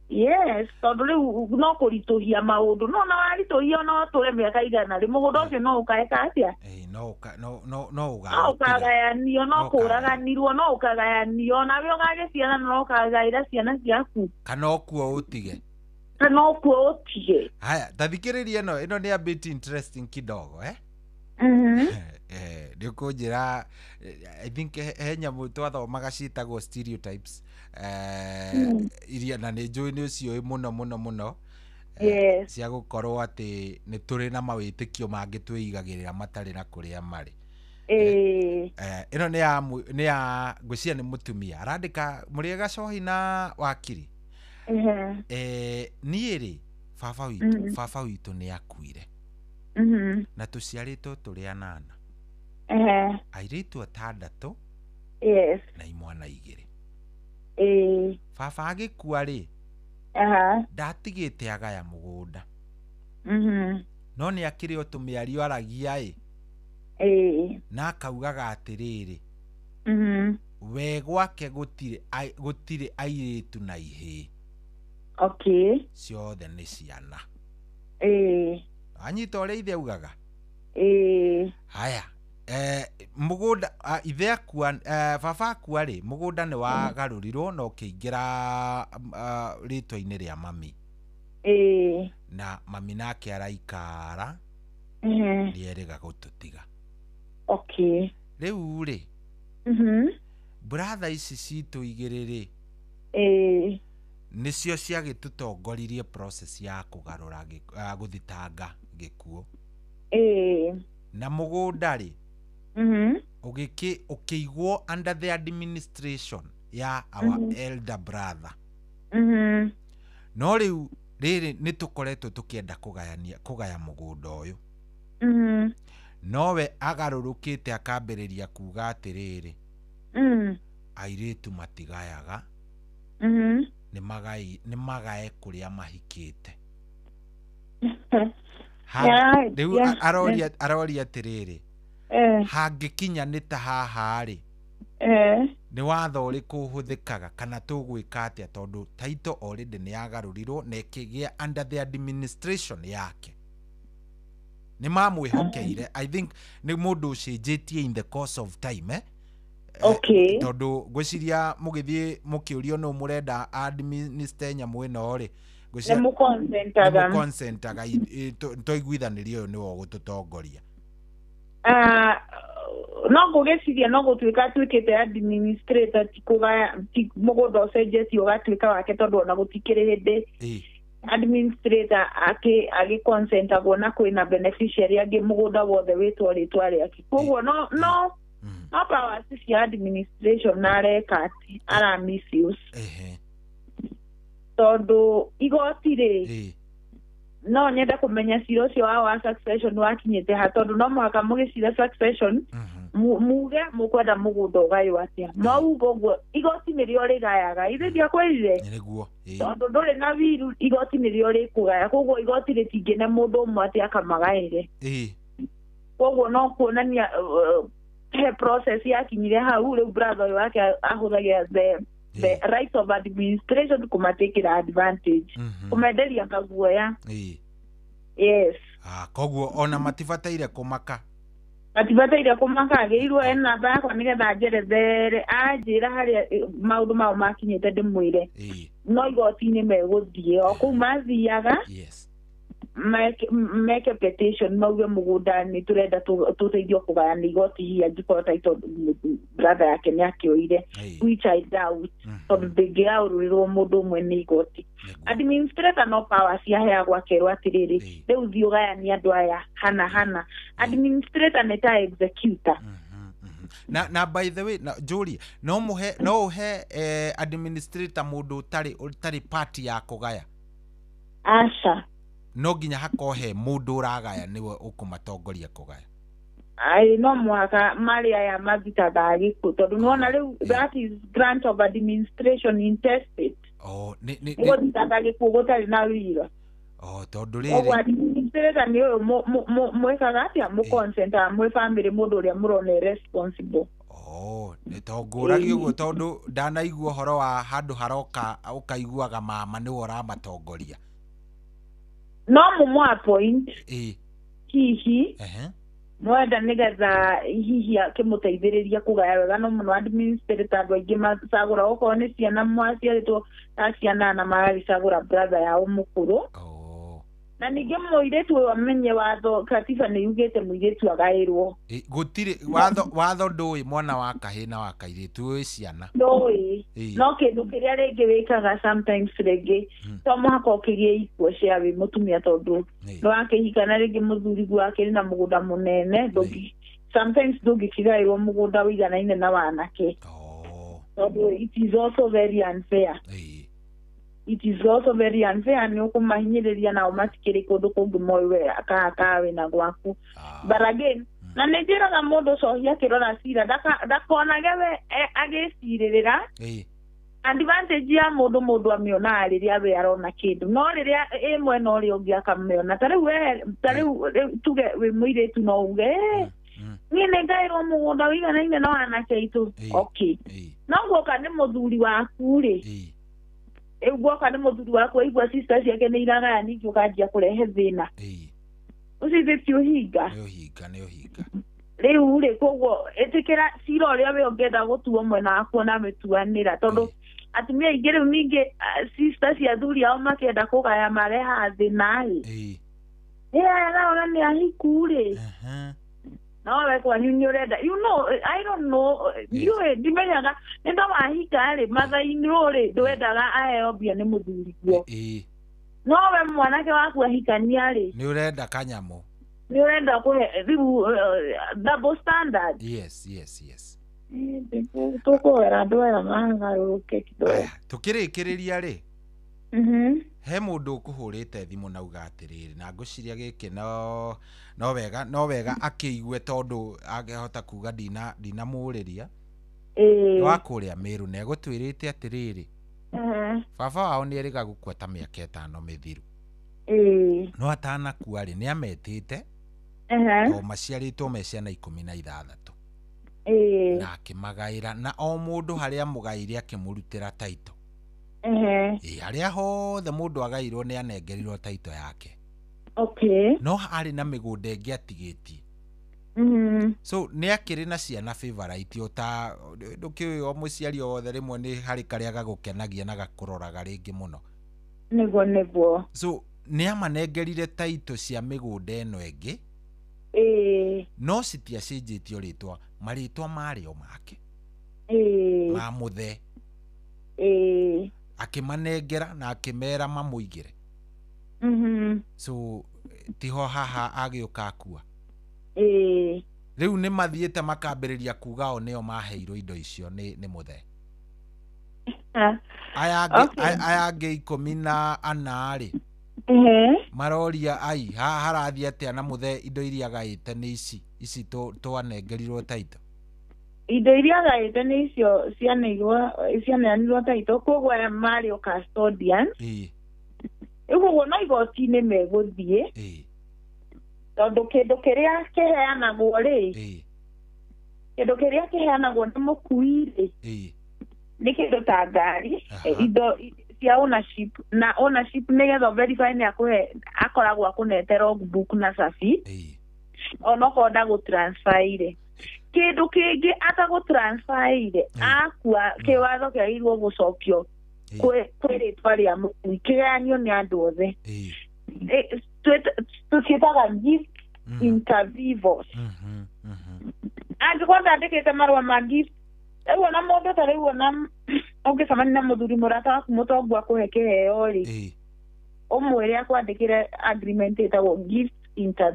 yes tondũ rĩu no kũritũhia maũndũ no na waritũhia no tũre mĩaka igana rĩ mũgũnda ũcio no ũkaeka atĩa no ũkagayanio no kũraganirwo no ũkagayanio nawe ũgagĩciana no ũkagaĩra ciana ciaku kana ũkuo ũtige haya tathikĩrĩria ĩno nĩ a bit interesting kidogo nĩ ũkũnjĩra I think he nyamũ twathomaga ciĩtagwo stereotypes iria na nĩ njũĩ nĩ ũcio mũno Yes. cia gukorwo ati ni turi na mawitikio mangi twigagirira matari na kuria mari. Ino ni ya ngwiciria ni mutumia arandika muri gacohi na wakiri. Niĩ rĩ baba witũ nĩ akuire na tũciarĩtwo tũrĩ anana, airĩtu 6 na imwana 2. Baba agĩkua rĩ ndatigĩte agaya mũgũnda, no nĩ akĩrĩ o tũmĩario aragia na akaugaga atĩrĩrĩ, we gwake gũtirĩ airĩtu na ihĩĩ, ciothe nĩ ciana. Anyita ũrĩa ithe augaga. Haya, mũgũnda ithe akua, baba akua rĩ mũgũnda nĩ wagarũrirwo na ũkĩingĩra rĩtwa-inĩ rĩa mami, na mami nake araikara nĩerĩga gũtũtiga. Rĩu rĩ brother ici citũ igĩrĩ rĩ nĩcio ciagĩtũtongoririe process ya kũgarũra gũthitanga gĩkuũ. Na mũgũnda rĩ ũkĩigwo under the administration ya our elder brother. No rĩu rĩrĩ nĩ tũkoretwo tũkĩenda kũgaya mũgũnda ũyũ, nowe agarũrũkĩte akambĩrĩria kuga atĩrĩrĩ, airĩtu matigayaga, nĩ magae kũrĩa mahikĩte. Rĩu aroria atĩrĩrĩ, hangĩkinya nĩ ta haha rĩ nĩ watho ũrĩkũ ũhũthĩkaga kana tũgwĩka atĩa, tondũ title already nĩ yagarũrirwo na ĩkĩgĩa under the administration yake. Nĩ mamwĩhokeire, I think nĩ mũndũ ũcenjetie in the course of time. Tondũ ngwĩciria mũgĩthiĩ mũkĩũrio nũ mũrenda administer nyamũ ĩno rĩ, ngwĩciria mũconsentaga twaiguithanĩrio ũyũ nĩwe ũgũtũtongoria. No ngũgĩciria no gũtuĩka atuĩkĩte administrator ti mũgũnda ũcenjetie ũgatuĩka wake, tondũ ona gũtikĩrĩ hĩndĩ administrator agĩconsentagwo na kwĩna beneficiary angĩ mũgũnda wothe wĩtwo rĩtwa rĩake. Koguo no powers cia administration na areka ati ara misuse. Tondũ igoti rĩ no nyenda kũmenya cira ũcio wa succession wakinyĩte ha, tondũ no mũhaka mũgĩcira succession muge mũkwenda mũgũnda ũgaywo atĩa. Mwauga ũguo igoti nĩrĩo rĩgayaga, ithe ndiakwĩrire, tondũ ndũrĩ na wiru, igoti nĩrĩo rĩkũgaya. Koguo igoti rĩtingĩne mũndũ ũmwe atĩ akamagaĩre. Koguo no kuonania he process yakinyire hau, rĩu brother ũyũ wake ahũthagia the right of administration kũmatakĩra advantage, kũmenderia kaguoya. Yes. Koguo ona matibataire kũmaka, agĩirwo ena namba yakwa nĩgetha njerethere, anjĩra harĩa maũndũ mao makinyĩte ndĩmwĩre, no igoti-inĩ megũthiĩ o kũu mathiaga meke petition mauge mũgũnda nĩ tũrenda tũteithio kũgayana igoti hihi angĩkorwo title brother yake nĩ akĩoire, which I doubt, tondũ ndĩngĩgarũrĩrwo mũndũ ũmwe nĩ igoti. Administrator no powers yaheagwo akerwo atĩrĩrĩ, rĩu thiĩ ũgayania andũ aya hana. Administrator nĩ ta executor. Na by the way, Julia, no uhe administrator mũndũ ũtarĩ party ya kũgaya? Aca. No nginya hakohe mũndũ ũragaya nĩwe ũkũmatongoria kũgaya? No mũhaka marĩ aya mathitaga gĩkuũ, tondũ nĩwona rĩu that is grant of administration intestate. Gũthitaga gĩkuũ gũtarĩ na wĩra. Tondũ rĩrĩ administrator nĩ ũyũ mwĩkaga atĩa, mũconsenta mwĩ family mũndũ ũrĩa mũrona responsible. Nĩtongũragi ũguo, tondũ ndanaigua ũhoro wa handũ haroka ũkaiguaga mama nĩwe ũramatongoria. No mũmũ appoint hihi mwenda nĩgetha hihi akĩmũteithĩrĩria kũgaya wega. No mũno administrator andũ aingĩ macagũra, okorwo nĩ ciana mwaciarĩtwo ta ciana na magagĩcagũra brother yao mũkũrũ, na ningĩ mũirĩtu ũyũ amenye watho katiba nĩ yugĩte mũirĩtu agaĩrwo gũtirĩ watho ndũĩ mwana wa kahĩ na wa kairĩtu ũĩ ciana ndũĩ no kĩndũ kĩrĩa rĩngĩ wĩkaga sometimes rĩngĩ to mũhaka ũkĩgĩe ikuo cia wĩ mũtumia tondũ nĩwakĩhika na rĩngĩ mũthuri wake na mũgũnda mũnene sometimes ndũngĩkĩgaĩrwo mũgũnda wĩiganaine na wanake tondũ it is also very unfair nĩ ũkũmahinyĩrĩria nao matikĩrĩ kũndũ kũngĩ moĩ akawe na gwaku but again na nĩ njĩraga mũndũ cohi akĩrora cira ndakonage we agĩcirĩrĩra advantage ya mũndũ amĩonaga rĩrĩa we arona kĩndũ no rĩrĩa ĩ mwena ũrĩa ũngĩ akamĩona ta rĩu tuge wĩ mũirĩtu no uge niĩ nĩ ngaĩrwo mũgũnda wĩiganaine na wanake aitũ okay no guoka nĩ mũthuri waku rĩ guoka nĩ mũthuri waku aigua sister ciake nĩ iragaya ningĩ ũkanjia kũrehe thĩna ũcithĩtie ũhinga rĩu rĩ koguo ĩtĩkĩra cira ũrĩa we ũngĩenda gũtuo mwena waku na mĩtuanĩra tondũ atumia aingĩ rĩu ningĩ sister cia athuri ao makĩenda kũgaya mareha thĩna aya naona nĩ ahiku rĩ no we kwanyu nĩ ũrenda I don't know ndimenyaga nĩ ndawahika rĩ matha-inĩ rĩ ndwendaga aheo mbia nĩ mũthuri guo no we mwanake waku ahikania rĩ nĩ ũrenda kanyamũ nĩ ũrenda kũhe rĩu double standard yes tũkũwera andũ aya magarũrũke kidogo tũkĩrĩkĩrĩria rĩ he mũndũ ũkũhũrĩte thimũ na uga atĩrĩrĩ na ngũciria gĩkĩ no wega akĩigue tondũ angĩhota kuga ndinamũrĩria wa kũrĩa Meru na egũtwĩrĩte atĩrĩrĩ baba wao nĩ erĩga gũkua ta mĩaka 5 mĩthiru no atanakua rĩ nĩ ametĩte o maciarĩtwo me ciana 16 na akĩmagaĩra na o mũndũ harĩa mũgaĩire akĩmũrutĩra taito harĩa hothe mũndũ agairwo nĩ anengerirwo taito yake no arĩ na mĩgũnda ĩngĩ atigĩtie so nĩ akĩrĩ na ciana favorite ota ndũkĩũĩ o mũciari wothe rĩmwe nĩ harĩ karĩa gagũkenagia na gakũroraga rĩngĩ mũno nĩguo so nĩ amanengerire taito cia mĩgũnda ĩno ĩngĩ no citiacenjĩtio rĩtwa marĩtwa marĩ o make ma mũthe akĩmanengera na akĩmera mamũigĩre so tiho haha agĩũka akua rĩu nĩ mathiĩte makambĩrĩria kuga o nĩo maheirwo indo icio nĩ mũthe aya angĩ 14 rĩ maroria ai harathiĩ atĩa na mũthe indo iria agaĩte nĩ ici twanengerirwo taito indo iria agaĩte nĩ icio cianeanirwo taito koguo aya marĩ o custodian ũguo no igoti-inĩ megũthiĩ tondũ kĩndũ kĩrĩa kĩheanagwo rĩ kĩndũ kĩrĩa kĩheanagwo nĩ mũkui rĩ nĩ kĩndũ ta ngari indo cia ownership na ownership nĩgetha verify nĩ akoragwo akũnete logbook na sabi onokorwo ndagũtransfer kĩndũ kĩngĩ atagũtransfer akua kĩwatho kĩagĩrĩirwo gũcokio kwĩ rĩtwa rĩa mũkui kĩgayanio nĩ andũ othe tũciĩtaga gift inter vivos angĩkorwo ndandĩkĩte marũa ma gift rĩu ona mũndũ ta rĩu ona ũngĩcemania na mũthuri mũrata waku mũtongu akũhe kĩheo rĩ ũmwĩre akwandĩkĩre agreement ĩtagwo gift inter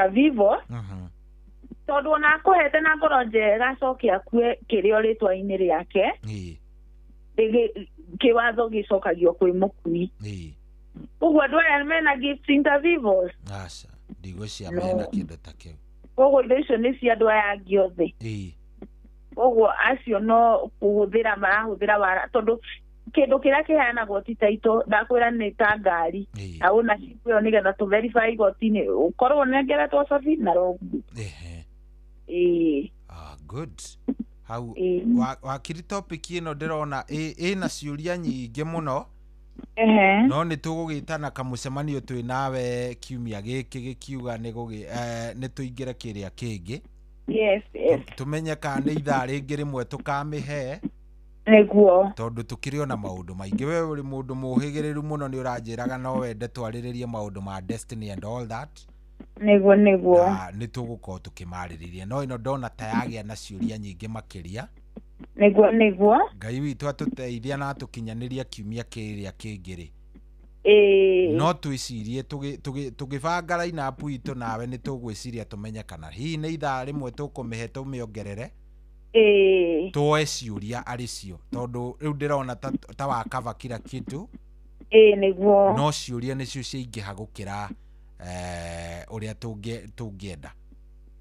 vivos tondũ ona akũhete na ngoro njega acoke akue kĩrĩa rĩtwa-inĩ rĩake kĩwatho gĩcokagio kwĩ mũkui ũguo andũ aya mena gift inter vivos ndigwĩcia mena kĩndũ ta kĩu koguo indo icio nĩ cia andũ aya angĩ othe koguo acio no kũhũthĩra marahũthĩra wara tondũ kĩndũ kĩrĩa kĩheanagwo ti taito ndakwĩra nĩ ta ngari na ownership ĩyo nĩgetha tũ verify igoti-inĩ ũkorwo nengeretwo cabi na logbook good hau wakiri topic ĩno ndĩrona ĩna ciũria nyingĩ mũno no nĩ tũgũgĩtana kamũcemanio twĩ nawe kiumia gĩkĩ gĩkiuga nĩ tũingĩre kĩrĩa kĩngĩ tũmenye kana nĩ ithaa rĩngĩ rĩmwe tũkamĩhe Niguo. Tondu tukirio na maundu maingi we uri mundu muhigiriru muno ni uranjiraga no wende twariririe maundu ma destiny and all that. Niguo. Ni tugukorwo tukimaririria no ino ndona ta yagia na ciuria nyingi makiria. Niguo. Ngai witu atuteithia na atukinyaniria kiumia kiria kingiri. No twicirie tugibanga line-up itu nawe ni tugwiciria tumenye kana hihi ni ithaa rimwe tukumihe tumiongerere. Tuoe ciuria aricio tondu riu ndirona ta wakava kila kitu. Niguo. No ciuria nicio ciingiha gukira uria tungienda.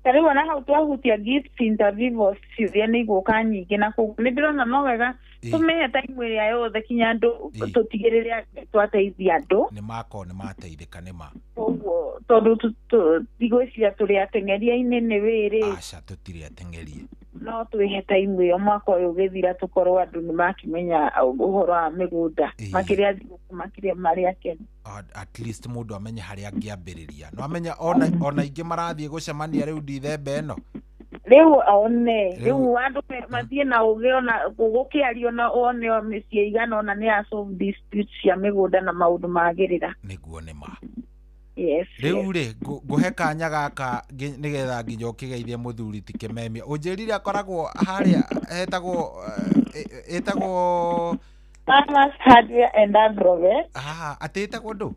Tariu ona hau twahutia gift interview ciuria ni iguka nyingi na ni ndirona no wega tumehe time iria yothe kinya andu tutigiriria twateithia andu. Ni mateithika nima. Oguo tondu tigwiciria turi atengeria inene wiri. Aca tutiri atengeria. No twihe time iyo mwaka uyu githira tukorwo andu ni makimenya uhoro wa migunda makiria maria kene. At least mundu amenye haria angiambiriria no amenya ona ingi marathie gucemania riu Dithemba eno riu riu andu mathie na ugi ona gukiario na one micii igana ona ni a solve disputes cia migunda na maundu magirira. Niguo nima. Yes. Riu ri nguhe kanya gaka nigetha nginya ukigeithie muthuri ti Kimemia unjirire akoragwo haria etagwo Farmers Hardware and Agrovet. Atetagwo ndu?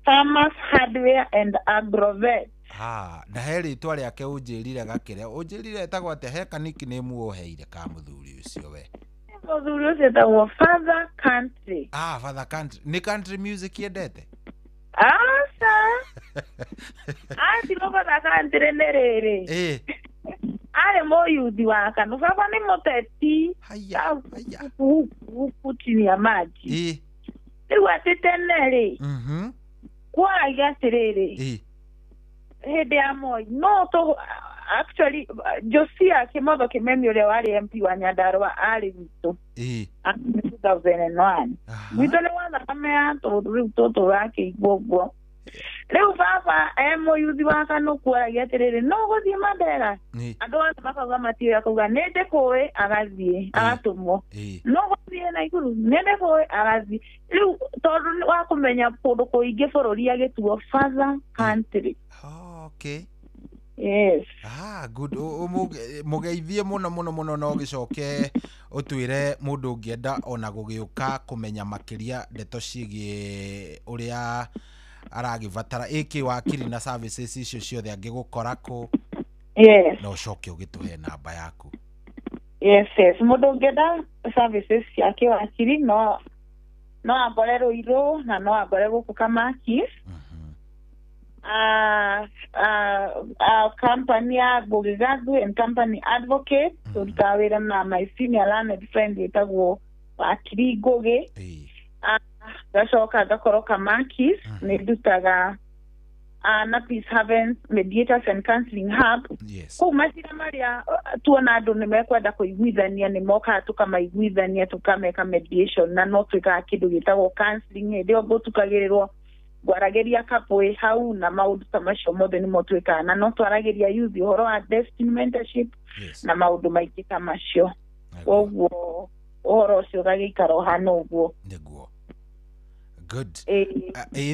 Farmers Hardware and Agrovet. Na he ritwa riake unjirire gakiria unjirire etagwo ate he kaniki ni muoheire ka muthuri ucio we? Muthuri ucio etagwo Father Country. Father Country ni country music yendete? Tiroka Country nerere. Ale moyuthi wa kanu baba ni muteti. Haya. Chini ya maji. Riu atitenere. Kwa atiriri. Hede ya moi. No to actually Josia Kimotho Kimemia uria wari MP wa Nyandarua ari witu. 2001. Witu ni wana kamea to riu toto wake igwoguo. Riu baba moyuthi wa kanu kwa atiriri no guthie Mandera. Andu othe makauga matio akauga nende kuwe agathie agatumwo. No guthie na iguru nende kuwe agathie. Riu tondu wa kumenya kundu kuingi bururi agituo Father Country. Okay. Yes. Good. Mugeithie muno no gicoke utwire mundu ungienda ona gugiuka kumenya makiria ndeto cigie uria aragivatara iki wakiri na services icio ciothe angigukorako. Yes. No coke ugituhe namba yaku. Yes. Mundu ungienda services yake wakiri no agore Ruiru na no agore guku Kamakis. Company ya Bugigagu and Company Advocate. Tutawira na my senior learned friend etagwo wakiri Goge. Gacoka gakoro Kamakis ni dutaga na Peace Havens Mediators and Counseling Hub. Kuu masira maria tuona andu ni mekwenda kuiguithania ni moka tukamaiguithania tukameka mediation na no twika kindu gitagwo counseling ndio gutukagirirwo gwarageria kapwe hau na maundu ta macio mothe ni motwika na no twarageria youth uhoro wa destiny mentorship na maundu maingi ta macio. Oguo uhoro ucio gagikaro hano uguo. Niguo. Good.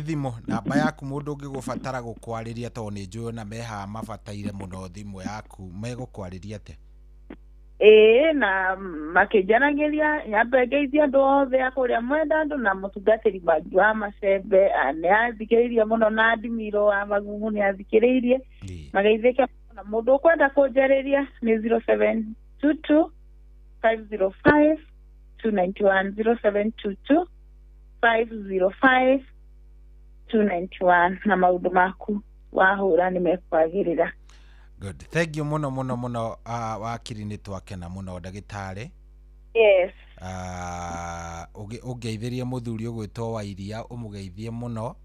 Thimo namba yaku mundu ungigubatara gukwariria to ni njui na meha mabataire muno thimu yaku megukwariria te? Na makijanagiria nyambe geithia andu othe akuria mwenda andu na mutungatiri bangi wa Macembe ni athikiririe muno na Ndimiro wa Magumu ni athikiririe mageithike na mundu kwenda kunjariria ni 0722 505 291 0722 505 291 na maundu maku wahura ni mekwagirira. Good. Thank you muno wakiri ni twakena muno ndagitari. Yes. Ugeithirie muthuri ugwitwo Wairia umugeithie muno.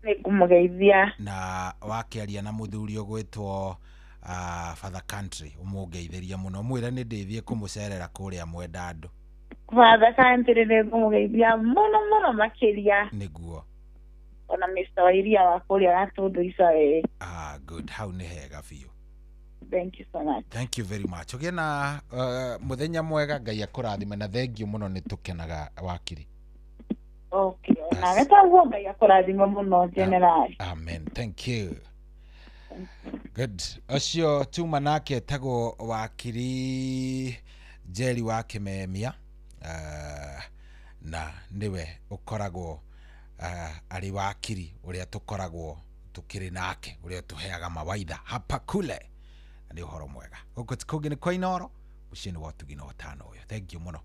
Ni kumugeithia. Na wakiaria na muthuri ugwitwo Father Country umugeithirie muno mwira ni ndithie kumucerera kuria mwenda andu. Father Country ni kumugeithia muno makiria. Niguo. Ona Mr. Wairia wa kuria gatundu Isae. Good. How ni hega biu. Thank you so much. Thank you very much. Ogena muthenya mwega Ngai akurathime na thengio muno ni tukenaga wakiri. Okay. Na wetaguo Ngai akurathime muno general. Amen. Thank you. Good. Acio tuma nake tago wakiri Jerry wa Kimemia. Na niwe ukoragwo ari wakiri uria tukoragwo tukiri nake uria tuheaga mawaidha hapa kule. Ni uhoro mwega guko tikugi ni kwa Inoro ushini watu gino watano uyo. Thank you muno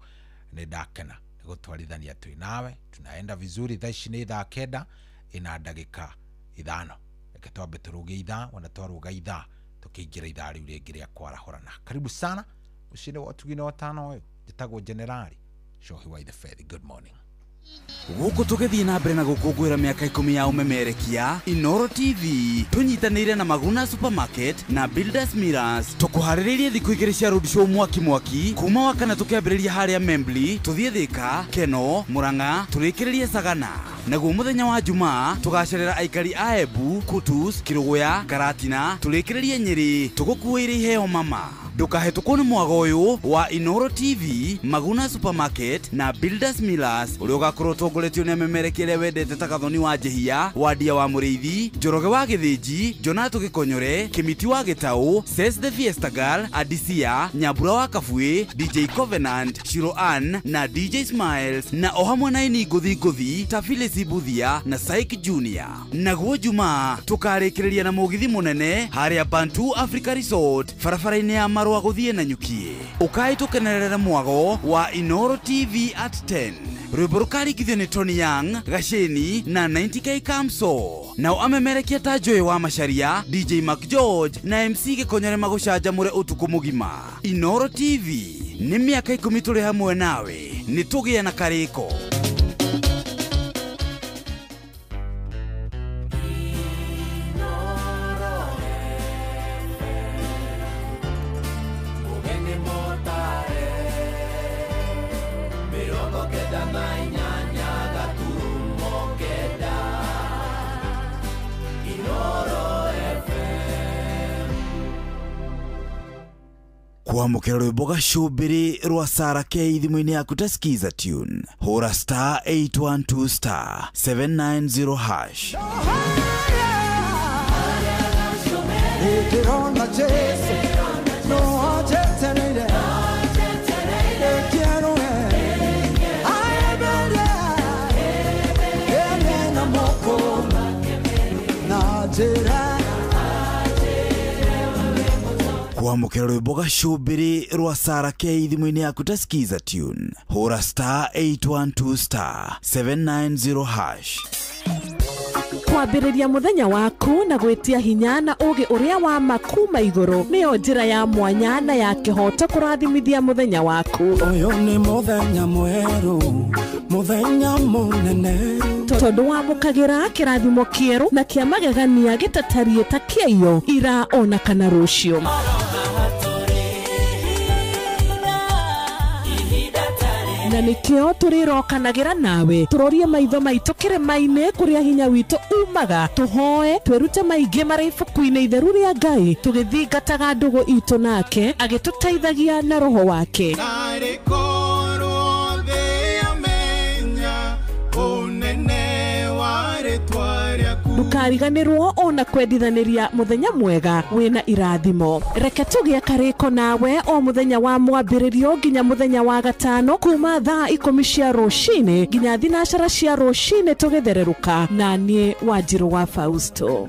ni ndakena gutwarithania twi nawe tunaenda vizuri. Thaici ni thaa kenda ina ndagika 5 reke twambe turuge ithaa wana twaruga ithaa tukiingira ithaa riu ringi ria kwarahurana. Karibu sana ushini watu gino watano uyo. Njitagwo Generali Shohi wa the Faith. Good morning. Guku tugithii na mbere na gukungwira miaka 10 ya umemerekia Inoro TV tunyitanire na Maguna Supermarket na Builders Mirrors tukuhariririe thiku igiri cia road show mwaki kuma wakana tukiambiriria haria Membli tuthie Thika Keno Muranga turikiririe Sagana naguo muthenya wa Jumaa tugacerera aikari a Embu Kutus Kiruguya Karatina turikiririe Nyeri tugukuire iheo mama. Ndukahetũkwo nĩ mwago ũyũ wa Inoro TV, Maguna Supermarket na Builders Millers ũrĩa ũgakorwo ũtongoretio nĩ amemerekia arĩa wendete ta Gathoni wa Njehia, Wandia wa Mũrĩithi, Njoroge wa Gĩthĩnji, Jonathan Gĩkonyore, Kĩmiti wa Gĩtaũ, Ses the Fiesta Girl, Adisia, Nyambura wa Kabuĩ, DJ Covenant, Shiro Ann na DJ Smiles na o hamwe na ini ngũthi ta Phyllis Buthia na Saik Junior. Naguo Jumaa tũkarĩkĩrĩria na mũgithi mũnene harĩa Bantu Africa Resort barabara-inĩ ya Marua guthie na nyukie. Ukai tukenerera mwago wa Inoro TV at 10. Rwimbo rukarikithio ni Tony Young, Gasheni na 90K Kamso. Nao amemerekia ta Joy wa Macharia, DJ Mark George na MC Gĩkonyore magucanjamũre utuku mugima. Inoro TV ni miaka 10 turi hamwe nawe. Ni tugie na kariko. Kwamukira rwimbo gacũmbĩrĩ rwa Sarah K thimũ-inĩ yaku ta skiza tune hũra star 812 star 790 hash. Kwamukira rwimbo gacũmbĩrĩ rwa Sarah K thimũ-inĩ yaku ta skiza tune hũra star 812 star 790 hash. Kwambĩrĩria muthenya waku na gwĩtia hinya na ũgĩ ũrĩa wa makuma igũrũ nĩyo njĩra ya mwanya na ya kĩhoto kũrathimithia muthenya waku. Ũyũ nĩ muthenya mwerũ, muthenya mũnene, tondũ wamũkagĩra kĩrathimo kĩerũ na kĩa magegania gĩtatarie ta kĩayo ira ona kana rũciũ. Na nikio turirokanagĩra nawe turorie maitho maitũ kĩrĩma-inĩ kũrĩa hinya witũ umaga tuhoe twĩrute maingĩ marĩ ibuku-inĩ itheru rĩa Ngai tũgĩthingataga ndũgũ itũ nake agĩtũteithagia na roho wake. Ndukariganĩrwo ona kwendithanĩria muthenya mwega wĩna irathimo. Reke tũgĩe karĩko nawe o muthenya wa mwambĩrĩrio nginya muthenya wa gatano kuma thaa 10 cia rũcinĩ nginya thinacara cia rũcinĩ tũgĩthererũka na niĩ Wanjirũ wa Fausto.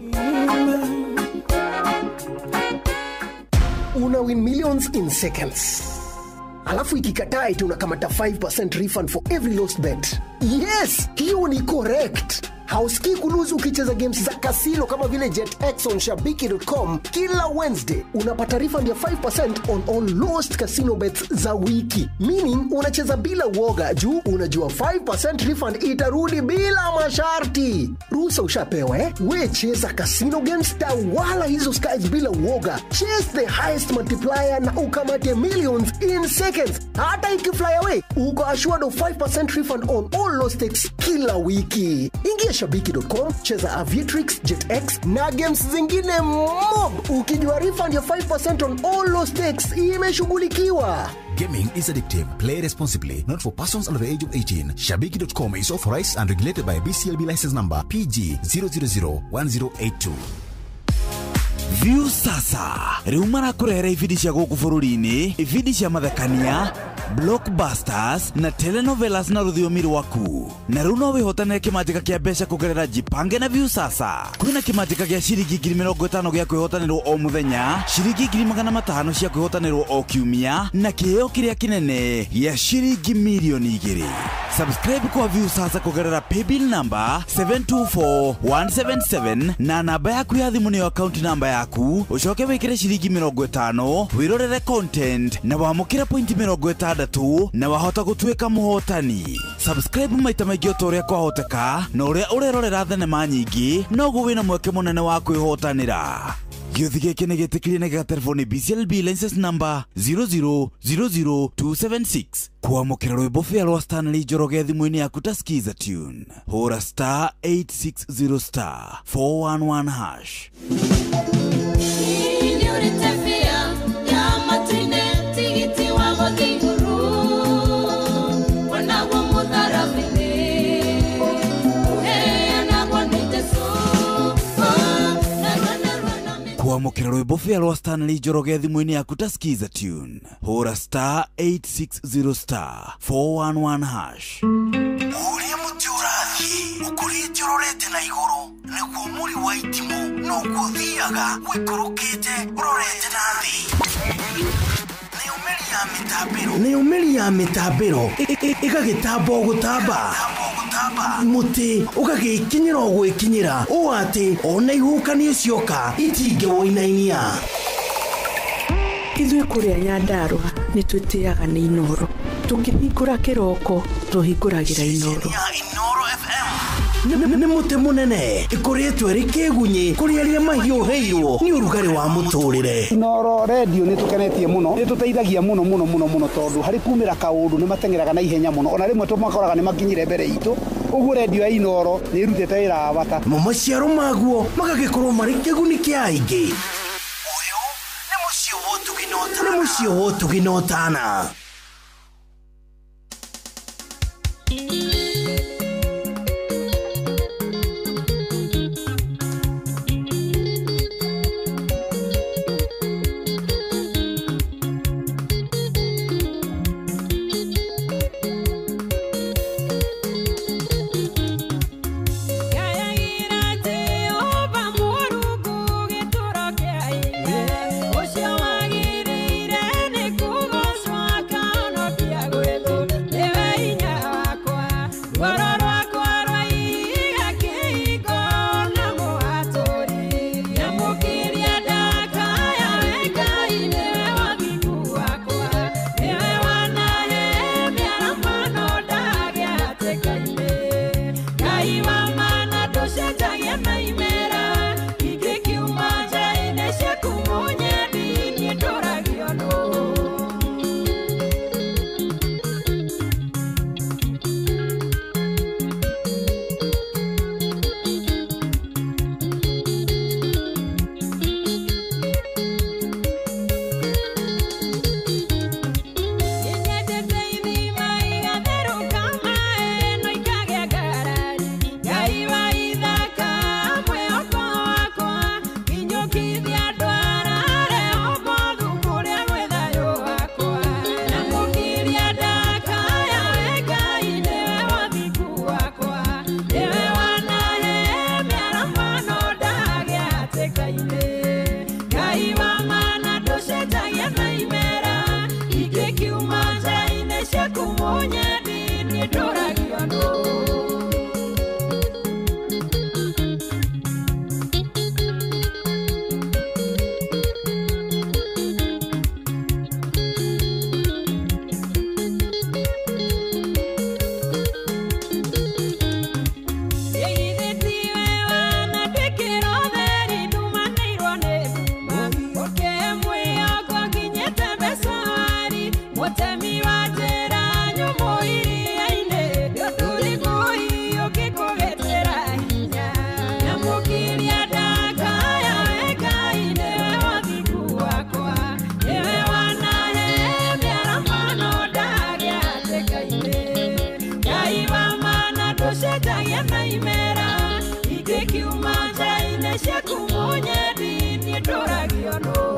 Una win millions in seconds. Alafu ikikataa eti unakamata 5% refund for every lost bet. Yes, hiyo ni correct. Hausikii kuluzu ukicheza games za kasino kama vile JetX on Shabiki.com. Kila Wednesday unapata refund ya 5% on all lost casino bets za wiki. Meaning unacheza bila uoga juu unajua 5% refund itarudi bila masharti. Ruhusa ushapewa we cheza casino games wala hizo skies bila uoga. Chase the highest multiplier na ukamate millions in seconds. Hata ikifly away uko assured of 5% refund on all lost stakes kila wiki. Ingia shabiki.com, cheza Aviatrix, JetX na games zingine mob. Ukijua refund ya 5% on all low stakes imeshughulikiwa. Gaming is addictive. Play responsibly. Not for persons under the age of 18. Shabiki.com is authorized and regulated by BCLB license number PG 0001082. View sasa riu marakurehera ibindi cia guku bururi-ini, ibindi cia mathekania, blockbusters na telenovelas na rũthiomi rwaku. Na riu no wihotanire kimanjika kia mbeca kugerera Jipange na View sasa. Kwina kimanjika gia ciringi 50,000 gia kwihotanirwo o muthenya, ciringi 500,000 cia kwihotanirwo o kiumia na kiheo kiria kinene gia ciringi milioni 2. Subscribe kwa View sasa kugerera paybill number 724177 na namba yaku ya thimu ni account number yaku. Ucoke wikire ciringi 50 wirorere content na wamukire point 60 na wahota gutuika muhotani. Subscribe maita maingĩ o toria kwahoteka na uria urerorera thenema nyingi noguo wina mweke munene wa kwihotanira. Gĩuthi gĩkĩ nĩ gĩtĩkĩrie na gĩgatelefoni BCLB license number 00276. Kwamũkĩra rwĩmbo fĩa rwa Stanley Njoroge thimũ-inĩ yaku ta skiza tune. Hũra *860*411#. Kwamũkĩra rwĩmbo fĩa rwa Stanley Njoroge thimũ-inĩ yaku ta skiza tune. Hũra *860*411#. Ũrĩa mũtĩ ũrathiĩ ũkũrĩte ũrorete na igũrũ, nĩguo mũri wa itimũ noguo ũthiaga wĩkũrũkĩte ũrorete na thĩ. Nĩ umeri ya mĩtambĩro ĩgagĩtamba o gũtamba, mũtĩ ũgagĩkinyĩra o gwĩkinyĩra, ũũ atĩ ona ihuhũkanio cioka itingĩwoinainia. Ithuĩ kũrĩa Nyandarua nĩ twĩtĩaga nĩ Inoro. Tũngĩhingũra kĩroko tũhingũragĩra Inoro. Nĩ mũtĩ mũnene ĩkoretwo ĩrĩ kĩgunyi kũrĩ arĩa mahiũhĩirwo nĩ ũrugarĩ wa mũtũrĩre. Inoro radio nĩ tũkenetie mũno, nĩ tũteithagia mũno tondũ harĩ kumĩra kaũndũ nĩ matengeraga na ihenya mũno, ona rĩmwe tũmakoraga nĩ makinyire mbere itũ. Ũguo radio ya Inoro nĩ ĩrutĩte wĩra wa bata. Maciaro maguo magagĩkorwo marĩ kĩguni kĩa aingĩ. Ũyũ nĩ mũciĩ wa Ũtugi na Ũtana. ndusetagia na imera ikikiuma njaine ciaku munyedi ni nduragio no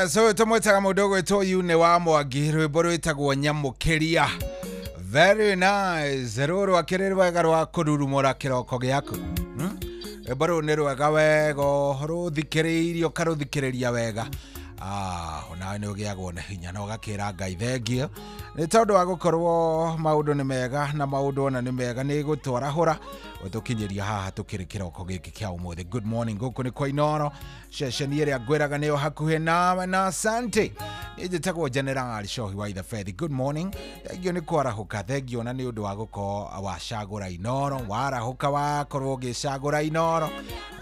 So tumwetaga mudogo to yune wa mwagirwe boro itagwo nyamukiria. Very nice. Roro akirerwa garwa kururumura kiroko giaku. Boro nerwa wega ruthikiririo karuthikiriria wega. Ona ni ugiagwo na hinya na ugakira Ngai thengio. Ni tondu wa gukorwo maundu ni mega na maundu ona ni mega ni gutwarahura utukinyiria haha tukiri kiroko giki kia umuthi. Good morning guku ni kwa Inoro. Session ire gweraga niyo hakuhe nawe na asante. Nijitagwo General Shohi wa Ithe Fedi. Good morning. Thengio ni kwarahuka. Thengio na ni undu wa guko wacagura Inoro. Warahuka wakorwo gicagura Inoro.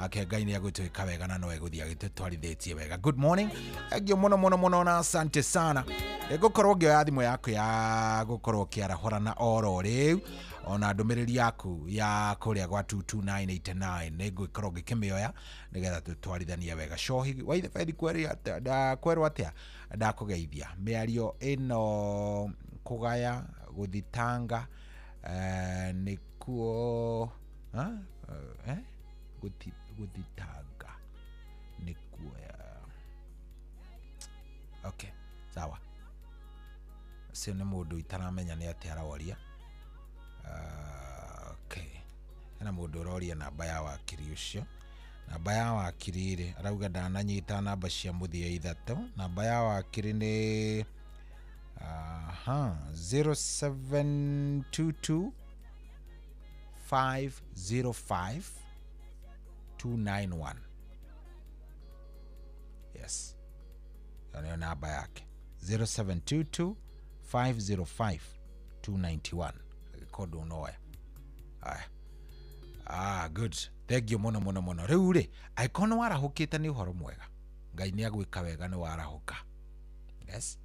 Ake Ngai ni agutwika wega na no eguthia agitutwarithitie wega. Good morning. Thengio muno na asante sana. Gukorwo ngioya thimu yaku ya gukorwo kiarahura na oro riu. Ona ndumiriri yaku ya kuria gwa 22989 niguikorwo ngikimioya nigetha tutwarithanie wega. Shohi wa Ithe Fedi kwerwo atia ndakugeithia miario ino kugaya guthitanga nikuo guthitanga nikuo okay sawa sio ni mundu itaramenya ni atia araworia. Okay. Ena mundu uroria namba ya wakiri ucio. Namba ya wakiri ri arauga ndananyita namba cia muthia ithatu. Namba ya wakiri ni 0722 505 291. Yes. Ndio namba yake. 0722 505 291. Kodo noya. Good. Thank you muno. Riu ri aikono warahukite ni uhoro mwega. Ngai ni agwika wega ni warahuka. Yes.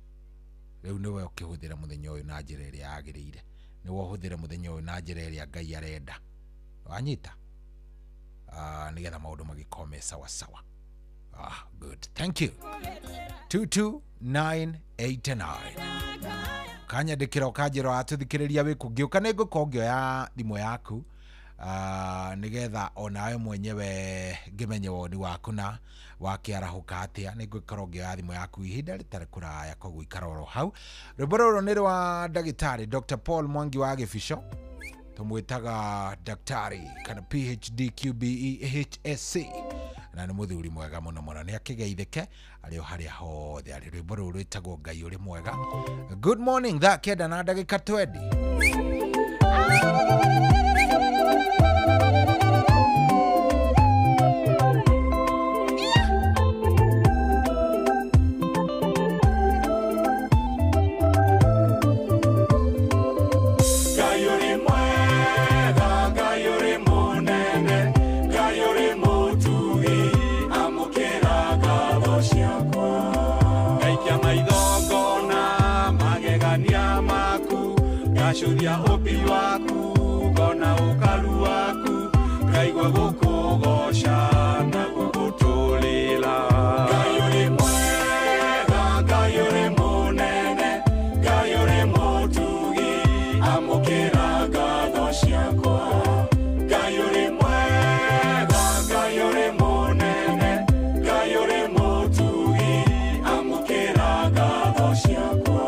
Riu niwe ukihuthira muthenya uyu na njira iria yagirire. Niwe uhuthira muthenya uyu na njira iria Ngai arenda. Wanyita. Nigetha maundu magikome sawa. Good. Thank you. 22989. Kanya ndikiro kanjiro atuthikiriria wiku ngiuka niguko ngioya thimo yaku nigetha onawe mwenyewe ngimenye woni waku na wakiarahuka atia nigukorwo ngioya thimo yaku ihinda ritari kuraya koguo ikaroro hau. Rwimbo ruru ni rwa ndagitari Dr. Paul Mwangi wa Gibisho tumwitaga daktari kana PhD QBE HSC na nĩ mũthuri mwega mũno mũno nĩ akĩgeithĩke arĩ o harĩa hothe arĩ rwĩmbo rũrũ rwĩtagwo Ngai ũrĩ mwega. Good morning, thaa 9 na ndagĩka 20. Shudia opi waku kona ukalu waku kaigwa gukugosha na gugutulila Ngai mwega Ngai munene Ngai mutugi amukira ngatho ciakwa Ngai mwega Ngai munene Ngai mutugi amukira ngatho ciakwa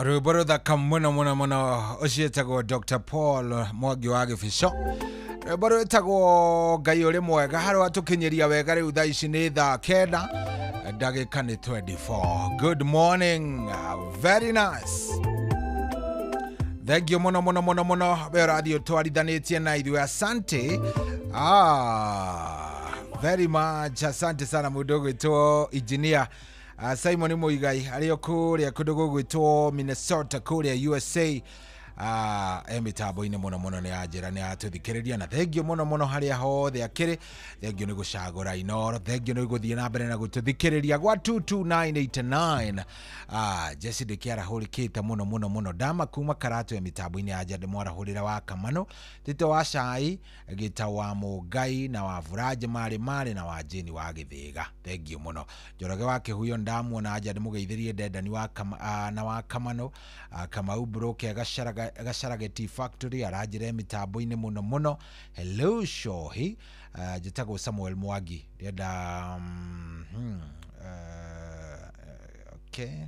rwĩmbo rũthaka mũno mũno mũno ũcio wĩtagwo Dr. Paul Mwangi wa Gĩbico. Rwĩmbo rwĩtagwo Ngai ũrĩ mwega harĩa watũkinyĩria wega rĩu thaa ici nĩ thaa 9 Dagika ni 24. Good morning. Very nice. Thank you mono. Be radio twarithanĩtie na ithuĩ asante. Very much. Asante sana mudogo to engineer Simon Muigai arĩ kũrĩa kũndũ gũgwĩtwo Minnesota kũrĩa USA. Emitambo-inĩ muno nĩ anjĩra nĩ atũthikĩrĩria na thengio muno harĩa hothe akĩrĩ. Thengio nĩ gũcagũra Inoro, thengio nĩ gũthiĩ na mbere na gũtũthikĩrĩria gwa 22989. Jesse Dekiara hũrĩkĩte muno Dama kuma Karatu ya mitambo-inĩ anja ndĩmwarahũrĩra wa Kamano, Tito wa Cai, Gita wa Mũngai na wa Vuraje marĩ na wa Jeni wa Gĩthĩga. Thengio muno. Njoroge wa Kĩhuyo ndamuona anja ndĩmũgeithĩrie Dedani wa Kamano, Kamau Broke Gasharageti Factory arajire mitambo-inĩ muno. Hello Shohi, jitagwo Samuel Mwagi rĩenda okay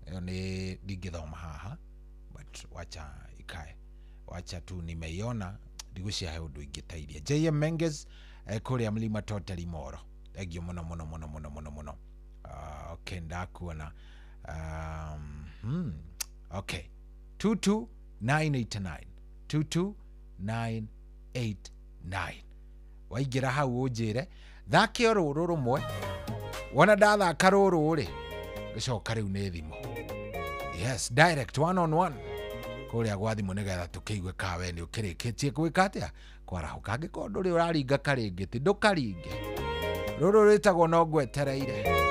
ĩyo nĩ ndingĩthoma haha but wacha tu nimeiona ndigũciahe ũndũ ingĩtairia. JM Menges kũrĩa Mlima Totally Moro. Thengio muno. Okay, ndakuona. Okay, 22989 22989 waingĩra hau ũnjĩre thakio rũrũ rũmwe wona ndathaka rũrũ rĩ gĩcoka rĩu nĩ thimũ. Yes, direct one on one kũrĩa gwa thimũ nĩgetha tũkĩigue kawe nĩ ũkĩrĩkĩtie gwĩka atĩa kwarahũka. Angĩkorwo ndũrĩ ũraringa karĩngĩti ndũkaringe, rũrũ rĩtagwo no ngwetereire.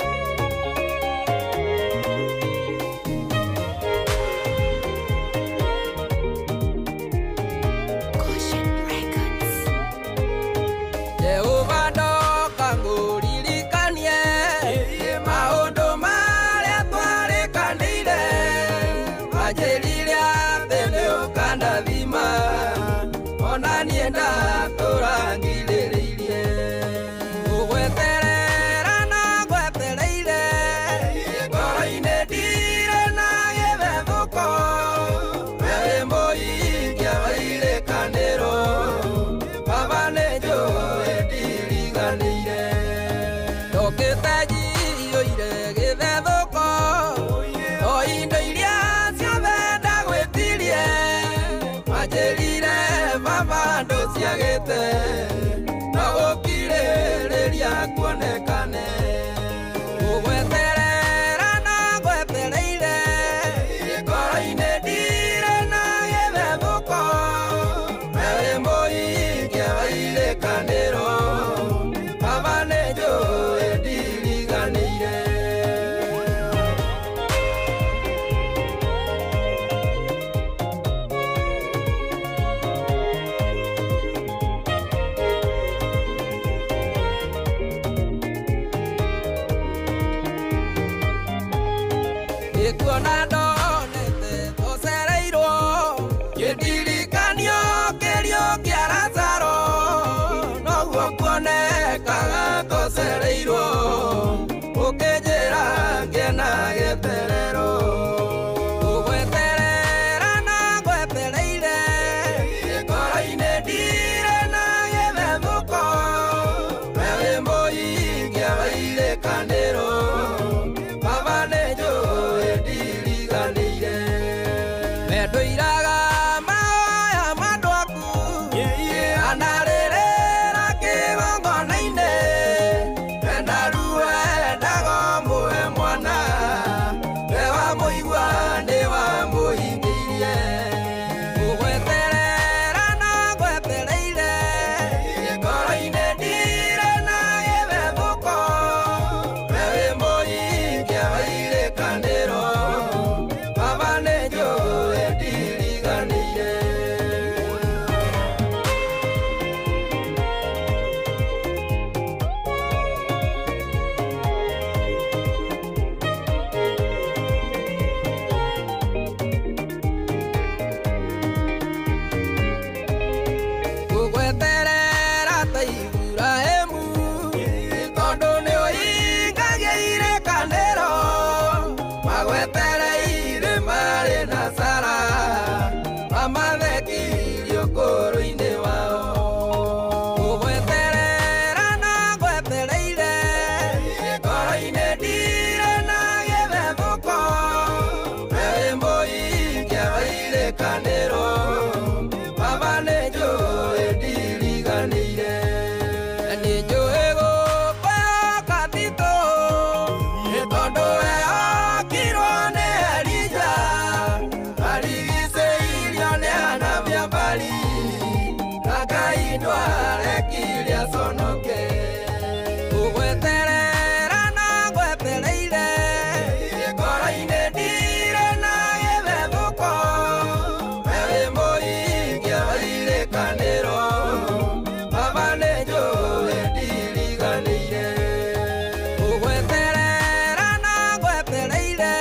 Gweterera na gwetereire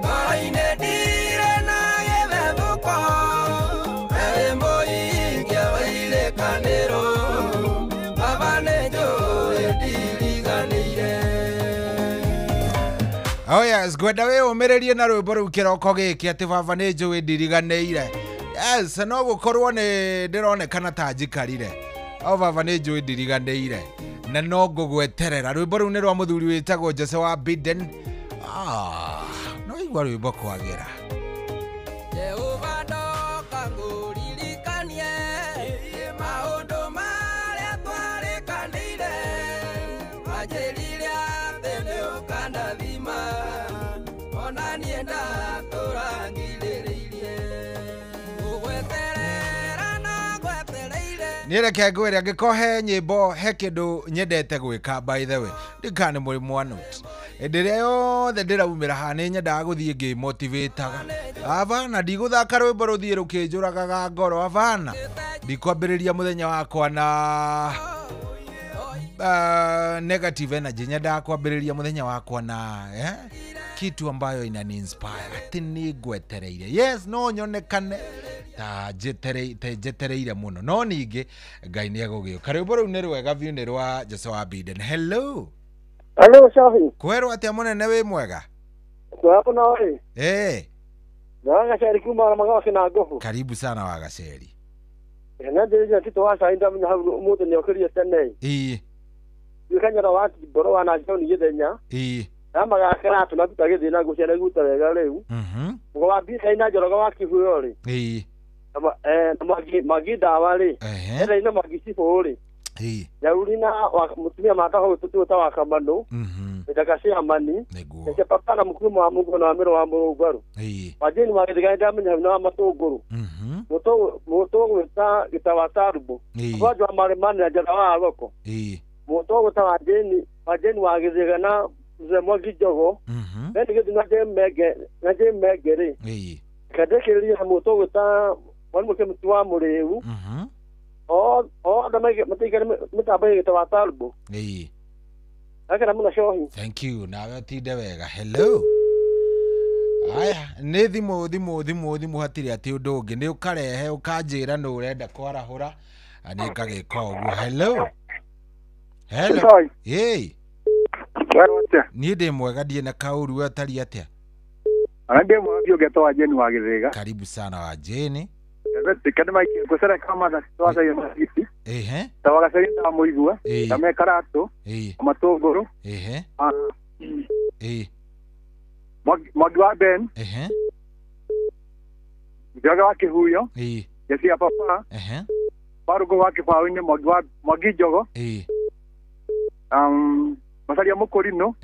Kora-ine ndire na gĩthethũko Ĩmbo ingĩ waire kanĩro Baba nĩ njũĩ ndiriganĩire. Oh yes, gwenda we umererie na rwimbo rũu kĩroko gĩkĩ atĩ baba nĩ njũĩ ndiriganĩire. Yes, no gũkorwo nĩ ndĩronekana ta njikarire. O baba nĩ njũĩ ndiriganĩire. Na no ngũgweterera. Rwimbo rũu nĩ rwa mũthuri wĩtagwo Jose wa Biden. No igua rwimbo kwagĩra. Jehova ndoka ngũririkanie maũndũ marĩa twarĩkanĩire wanjĩrire atĩ nĩ ũkandathima ona niĩ ndatũra ngirĩrĩirie gũgweterera na gwetereire. Niĩ reke ngwĩre angĩkorwo he nyĩmbo he kĩndũ nyendete gwĩka by the way ndikana nĩ mũrimũ wa note hĩndĩ ĩrĩa yothe ndĩraumĩra haha nĩ nyendaga gũthiĩ ngĩmotivateaga avana ndigũthaka rwĩmbo rũthiĩ rũkĩnjũragaga ngoro avana ndikwambĩrĩria mũthenya wakwa na negative energy nyendaga kwambĩrĩria mũthenya wakwa na kitu ambayo inani inspire ati ni gwetereire. Yes, no nyonekane ta jetereire muno no ningi Ngai ni agũgĩũka. Rwĩmbo rũu nĩ rwega biũ nĩ rwa Jose wa Biden. Hello. Hello Shafi. Kwerwo atĩa mũnene wĩ mwega? Hapo na wewe. Wagaceri kuma magawa na gofu. Karibu sana Wagaceri. Na ndio kitu wasa inda mnya umuthi ni okiri tene. Yukanyara wati boro wana John yedenya. Ama gakera tunatuta githina gucera guta wega riu. Ngo wa bisa ina joroga wa kihuyo ri. Magi dawa ri. Era ina magi sifo ri. Yaurina mutumia mataho tututa wa kamano. Ndakasi amani. Ese papa na mukuru wa Mungu na amiro wa Mungu. Wajeni magithiganda menya na matuguru. Moto gwita gitawatarubo. Wajwa mare mane na jara wa roko. Moto gwita wajeni wagithigana Mwangi Jogo. Ndio kitu naje megere. Kadekeria moto gwita walimu mtu wa mureu. Ndamage matigere mutabaye gitawatarubo. Akana muna shohi. Thank you. Nawe tinde wega. Hello. Aya, nĩ thimũ hatirĩ atĩ ũndũ ũngĩ nĩ ũkarehe ũkanjĩra nĩ ũrenda kwarahũra nĩ ngagĩka ũguo. Hello. Hello. Hey. Niĩ ndĩ mwega ndiĩ na kaũru we ũtariĩ atĩa? Ndĩ mwega ũgetwo wa Jeni wa Gĩthĩga. Karibu sana wa Jeni. Kende maiki kusera kama za twaza ya masiti. Tawaga serinda muigua. Kame karatu. Matogoro. Magwa Ben. Jaga wake huyo. Yesi papa. Parugo wake pawine Magi Jogo. Masalia Mokorino.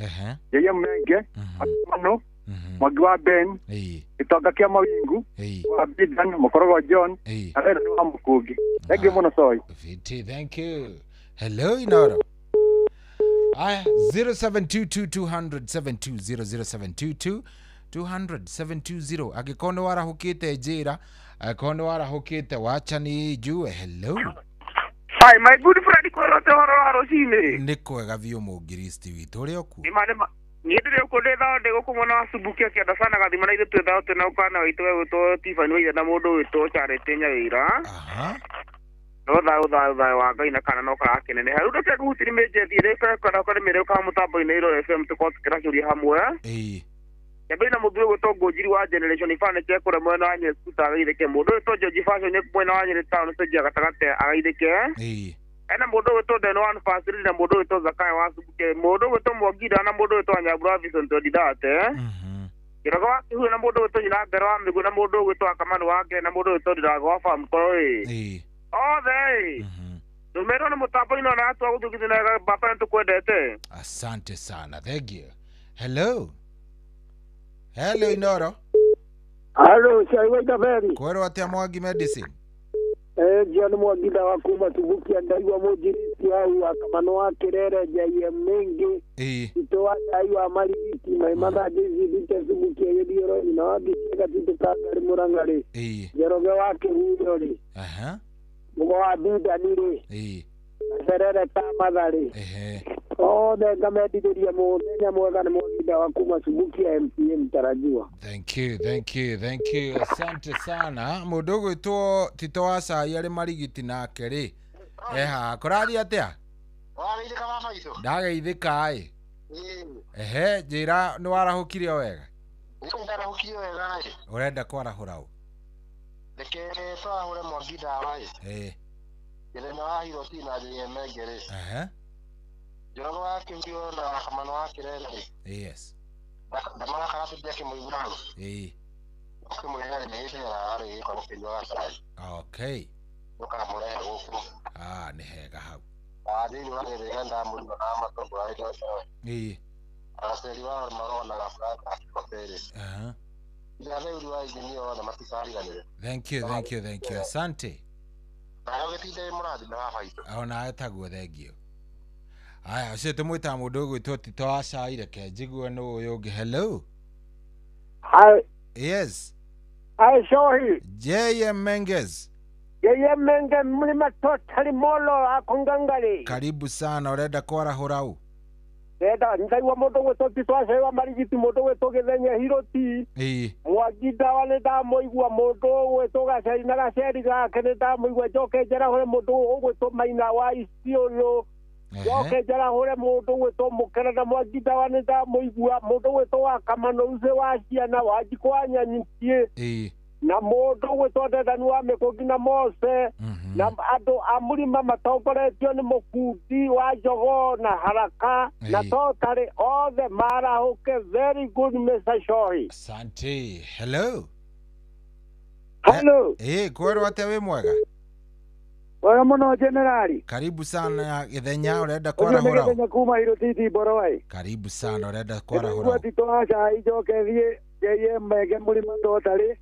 Yeye Menge. Mano. Magwa Ben. Itoga kia mawingu. Abidan Mokorogo John. Arera ni wa Mukugi. Thank you muno soy. Thank you. Hello Inoro. Aya 0722200720 0722200720 agikondo warahukite njira akondo warahukite wacha ni jue. Hello. Hi my good friend korote horo rocine. Nikwega biũ mũngiristi witũ ũrĩa ũku. Niĩ ndĩrĩ ũkũndĩtha ndĩ gũkũmona asubukia kĩanda sana gathima na ithuĩ twĩtha tũna ũkana witũ wĩtwo Tiffany wĩitha na mũndũ wĩtwo Charity Nyawĩra. No thayũ wa Ngai na kana no karakeneneha. Rĩu ndĩrĩ kũhutiri mĩnjeti ĩrĩa ĩkoragwo mĩrĩu ka mũtambo-inĩ Iro FM tũkorwo tũkĩracũria hamwe. Nyambĩrĩ na mũndũ wĩtwo Ngũnjiri wa Generation Furniture kũrĩa mwena wa Nyeri Skuta agaithĩke. Mũndũ wĩtwo George Fashion mwena wa Nyeri Town stage gatagatĩ agaithĩke. Ena mũndũ wĩtwo Deno One Facility na mũndũ wĩtwo Zakaya wa Subuke. Mũndũ wĩtwo Mwangida na mũndũ wĩtwo Nyambura Vincent Odidate. Kĩrogo wa Kihuyu na mũndũ wĩtwo Nyinambero wa Mĩgũ na mũndũ wĩtwo Akamanu wake na mũndũ wĩtwo Ndirago wa Farm Koi. Othe. Numero na mũtambo-inĩ ona atua gũthugithina baba nĩtũkwendete. Asante sana. Thank you. Hello. Hello Inoro. Hello, Shaiwaita Ferry. Kwerwo atĩa Mwangi Medicine? John Mwangida wa kuma Subukia ndaigua mũnjirisi hau Akamanu wa Kĩrere Jaia Mengi. Ito wa ndaigua Marigiti Maimada Jizidite Subukia Yedioro na wagĩciega titũkangari Mũrang'arĩ. Njoroge wa Kĩhuyo rĩ. Mũgo wa Bidani rĩ. Serere ta Matharĩ. Ndenga medithĩria mũthenya mwega nĩ Mwagida wa kuma Subuki MCA mtarajiwa. Thank you. Asante sana. Mũndũ gwĩtwo Tito wa Cai arĩ marigiti nake rĩ. Kũrathiĩ atĩa? Wageithĩka baba witũ. Ndageithĩka ĩ. Ehe, njĩra nĩ warahũkire wega. Ndarahũkire wega ĩ. Ũrenda kwarahũra ũ? Reke twarahũre Mwagida wa ĩ. Mũthenya wa Hiroti na JMenge rĩ. Jorogo wake ndio na kamano wake rere. Yes. Ndamana karatu byake muigurano. Okimwega ni hera ari kwa mpenzi wa Cai. Okay. Ukamurera guku. Nĩ hega hau. Thĩinĩ wa gĩthĩganda mũrimo na matongo wa indo aceri wao marona gabũranga akĩkobere ithathĩuri wa injinio na matikariganĩre. Thank you. Asante. Nayo gĩtinde mũrathi na baba itũ. Ona etagwo thengio. Aya, ũcio tũmwĩta mũndũ ũgwĩtwo Tito wa Cai, reke njigue nũ ũyũ ũngĩ. Hello. Hi. Yes. Hi, Shohi. JM Menges. JM Menge mlima totally molo akongangale. Karibu sana, urenda kwarahũra ũ? Ndaigua mũndũ gwĩtwo Tito wa Cai wa marigiti, mũndũ gwĩtwo Gĩthenya Hiroti. Mwagida wa nĩ ndamũigua, mũndũ gwĩtwo Gaceri na Gaceri gake nĩ ndamũigua, njoke njarahũre mũndũ gwĩtwo Maina wa Isiolo. Yoke njarahũre mũndũ gwĩtwo Mũkera na Mwagida wa nĩ ndamũigua, mũndũ gwĩtwo wa Kamano Uze wa Ciana wa Njikwa Nyanyikie. Na mũndũ gwĩtwo Ndethani wa Mĩkũngi na Mose. Na andũ a mũrima matongoretio nĩ Mũkundi wa Njogo na Haraka na Totarĩ othe marahũke. Very good Mr. Shohi. Asante. Hello. Kwerwo atĩa wĩ mwega? Wega mũno Generali. Karibu sana Gĩthenya, urenda kwarahũra ũ? Gĩthenya kuma Hiroti Borowai. Karibu sana, urenda kwarahũra ũ? Tito wa Cai njoke thiĩ JM Menge mũrima Totarĩ.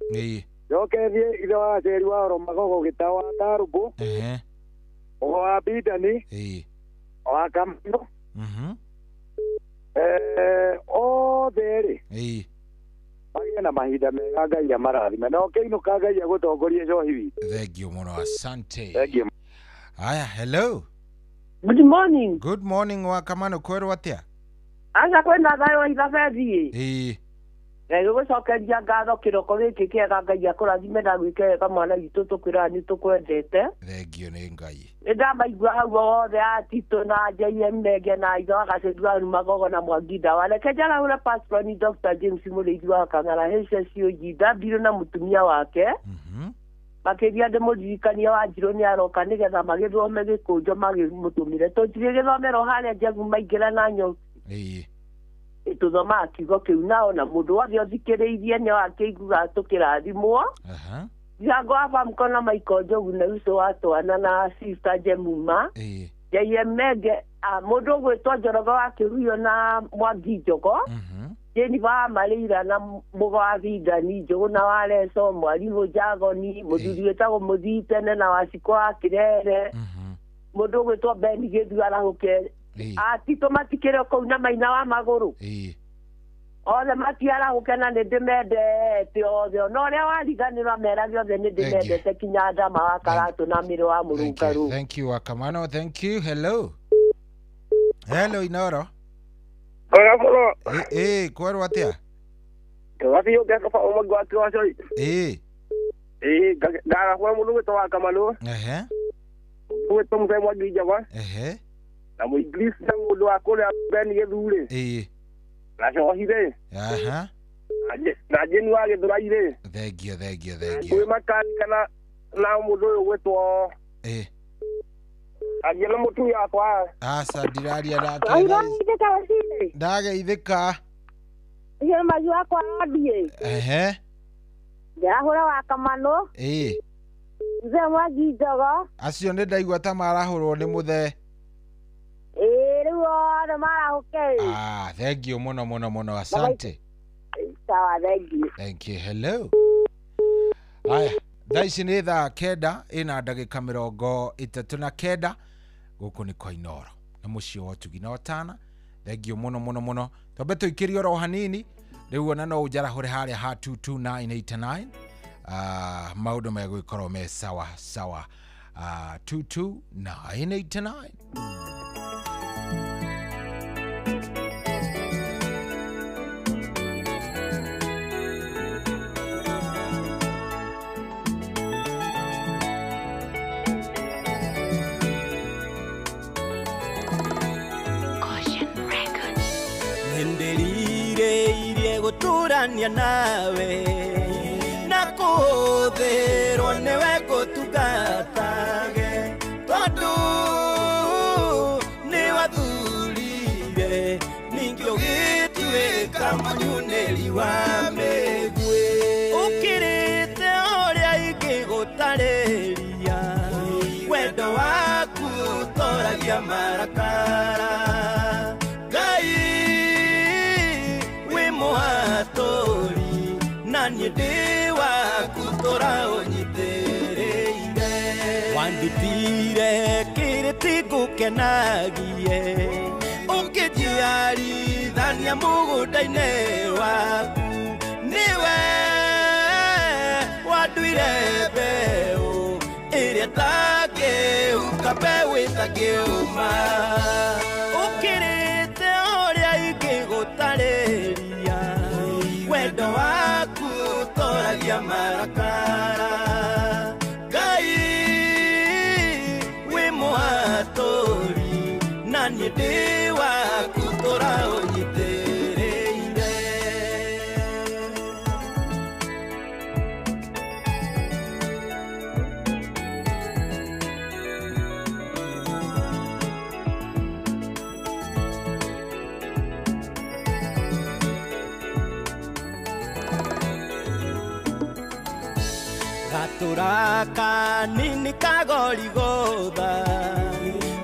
Njoke thiĩ ithe wa Aceri wa Oromagogo Gĩtawa Ndarũngũ. Wa Bidani. Wa Kamano. Othe rĩ. Magĩe na mahinda mega, Ngai amarathime. Na ũkĩinũka Ngai agũtongorie Shohi witũ. Thengio mũno, asante. Thengio. Aya, hello. Good morning. Wa Kamano, kwerwo atĩa? Aca kwĩna thayũ ithabethi. Gũcokeria ngatho kĩroko gĩkĩ kĩega, Ngai akũrathime na gwĩke wega mwana witũ, tũkwĩraga nĩ tũkwendete. Thengio nĩ Ngai. Nĩ ndamaigua hau othe a Tito na JM Menge na ithe wa Gaceri wa Magogo na Mwagida wa. Reke njarahũre Pastor Dr. James Mũrĩithi wa Kang'ara HSCOG Mbirũ na mũtumia wake. Makĩria ndĩmũririkania wa Njirũ nĩ aroka nĩgetha magĩthome Gĩkũnjũ magĩmũtũmire. Tũnjirĩ gĩthomero harĩa Njengu maingĩra na Nyoki. Tũthomaga kiugo kĩu nao na mũndũ wothe ũthikĩrĩirie nĩ wakĩiguaga tũkĩrathimwo. Jango hapa mkono Michael Njogu na Yuso wa Twana na Sister Jemuma. JM Menge mũndũ gwĩtwo Njoroge wa Kĩruio na Mwangi Njogo. Jennifer Marĩira na Mũgo wa Bidani Njogu na wa Leso, Mwarimũ Njagoni, mũthuri wĩtagwo Mũthitene na Waciko wa Kĩrere. Mũndũ gwĩtwo Beni Gĩthu arahũke. Tito matikĩrĩ kũu na Maina wa Magũrũ. Othe matiarahũke na nĩ ndĩmendete othe. Na ũrĩa wariganĩrwo merage othe nĩ ndĩmendete kinya Ndama wa Karatũ na Mĩrũ wa Mũrũngarũ. Thank you, Wakamano. Thank you. Hello. Inoro. Wega mũno. Kwerwo atĩa? Wathiĩ ũngĩaka ũmwe wa Tito wa Cai. Ndarahũra mũndũ gwĩtwo wa Kamano. Gwĩtwo Mũthee Mwangi Njogo. Na Mũingirisi na mũndũ wa kũrĩa Beni Gĩthurĩ. Na Shohi rĩ. Na Jeni wa Gĩthũrai rĩ. Thengio. Kwĩ makanikana na mũndũ ũyũ gwĩtwo agia na mũtumia wakwa. Aca ndiraria nake. Ndageithĩka. Iyo maju wakwa athiĩ. Ndarahũra wa Kamano. Mũthee Mwangi Njogo. Acio nĩ ndaigua ta marahũrwo nĩ Mũthee. Rĩu othe marahũke. Thengio mũno, asante. Sawa, thengio. Thank you. Hello. Aya, thaa ici nĩ thaa 9 ĩna ndagĩka 39 gũkũ nĩ kwa Inoro na mũciĩ wa Ũtugi na Otana. Thengio mũno. Twambe tũikĩrie oro hanini rĩu ona no ũnjarahũre harĩa ha 22989. Maũndũ megũgĩkorwo me sawa 22989. Nindiriire guturania nawe na kuthirwo niwe gutungatage tondu ni wathurire ningi ugituika munyuniri wa migwi ukirite uria ingigutariria wendo waku toragia marakara Ngai wi muhatori nani ndi waku tora unyitiriire wandutire kiriti gukenagie ukijiarithania mugunda-ini waku niwe wanduire mbeu iria takiuka mbeu itakiuma ukirite uria ingigutariria wendo waku toragia marakara Ngai wi muhatori nani ndi waku tora unyitiriire Gaturaka nini kagorigotha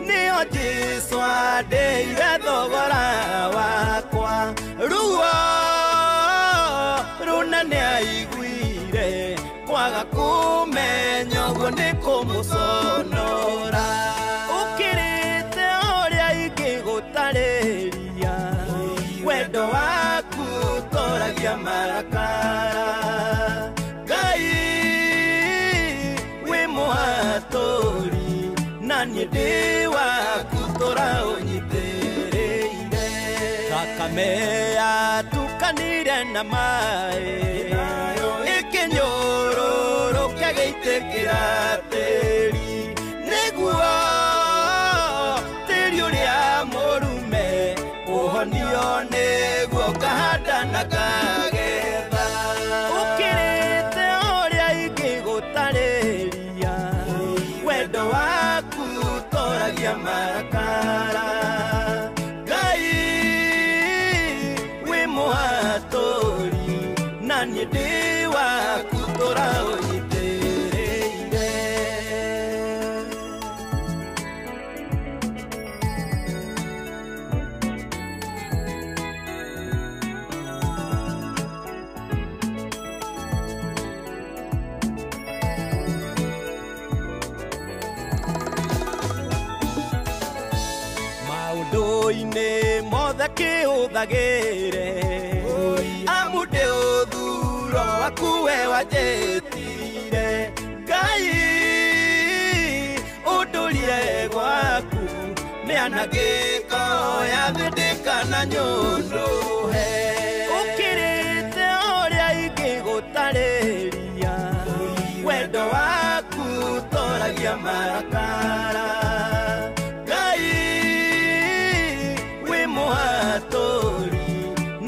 nio Jesu andeire thogora wakwa ruo runene aiguire kwaga kumenya ũguo nĩ kũmũconora ũkĩrĩte ũrĩa ingĩgũtarĩria wendo waku toragia marakara Ngai wi muhatori nani ndi waku tora unyitiriire thakame yatukanire na maĩ ikinyũrũrũkia gĩitĩkĩra tĩri nĩguo tĩri ũrĩa mũrume ũhonio nĩguo ngahanda na ngagetha ũkĩrĩte ũrĩa ingĩgũtarĩria wendo waku toragia marakara Ngai wi muhatori nani ndi waku tora unyitiriire maundu-ini mothe kiuthagire amu ndi uthuro waku we wanjĩtire Ngai ũndũrire gwaku mĩanangĩko ya thĩndĩkana nyũndũhe ũkĩrĩte ũrĩa ingĩgũtarĩria wendo waku toragia marakara Ngai wi muhatori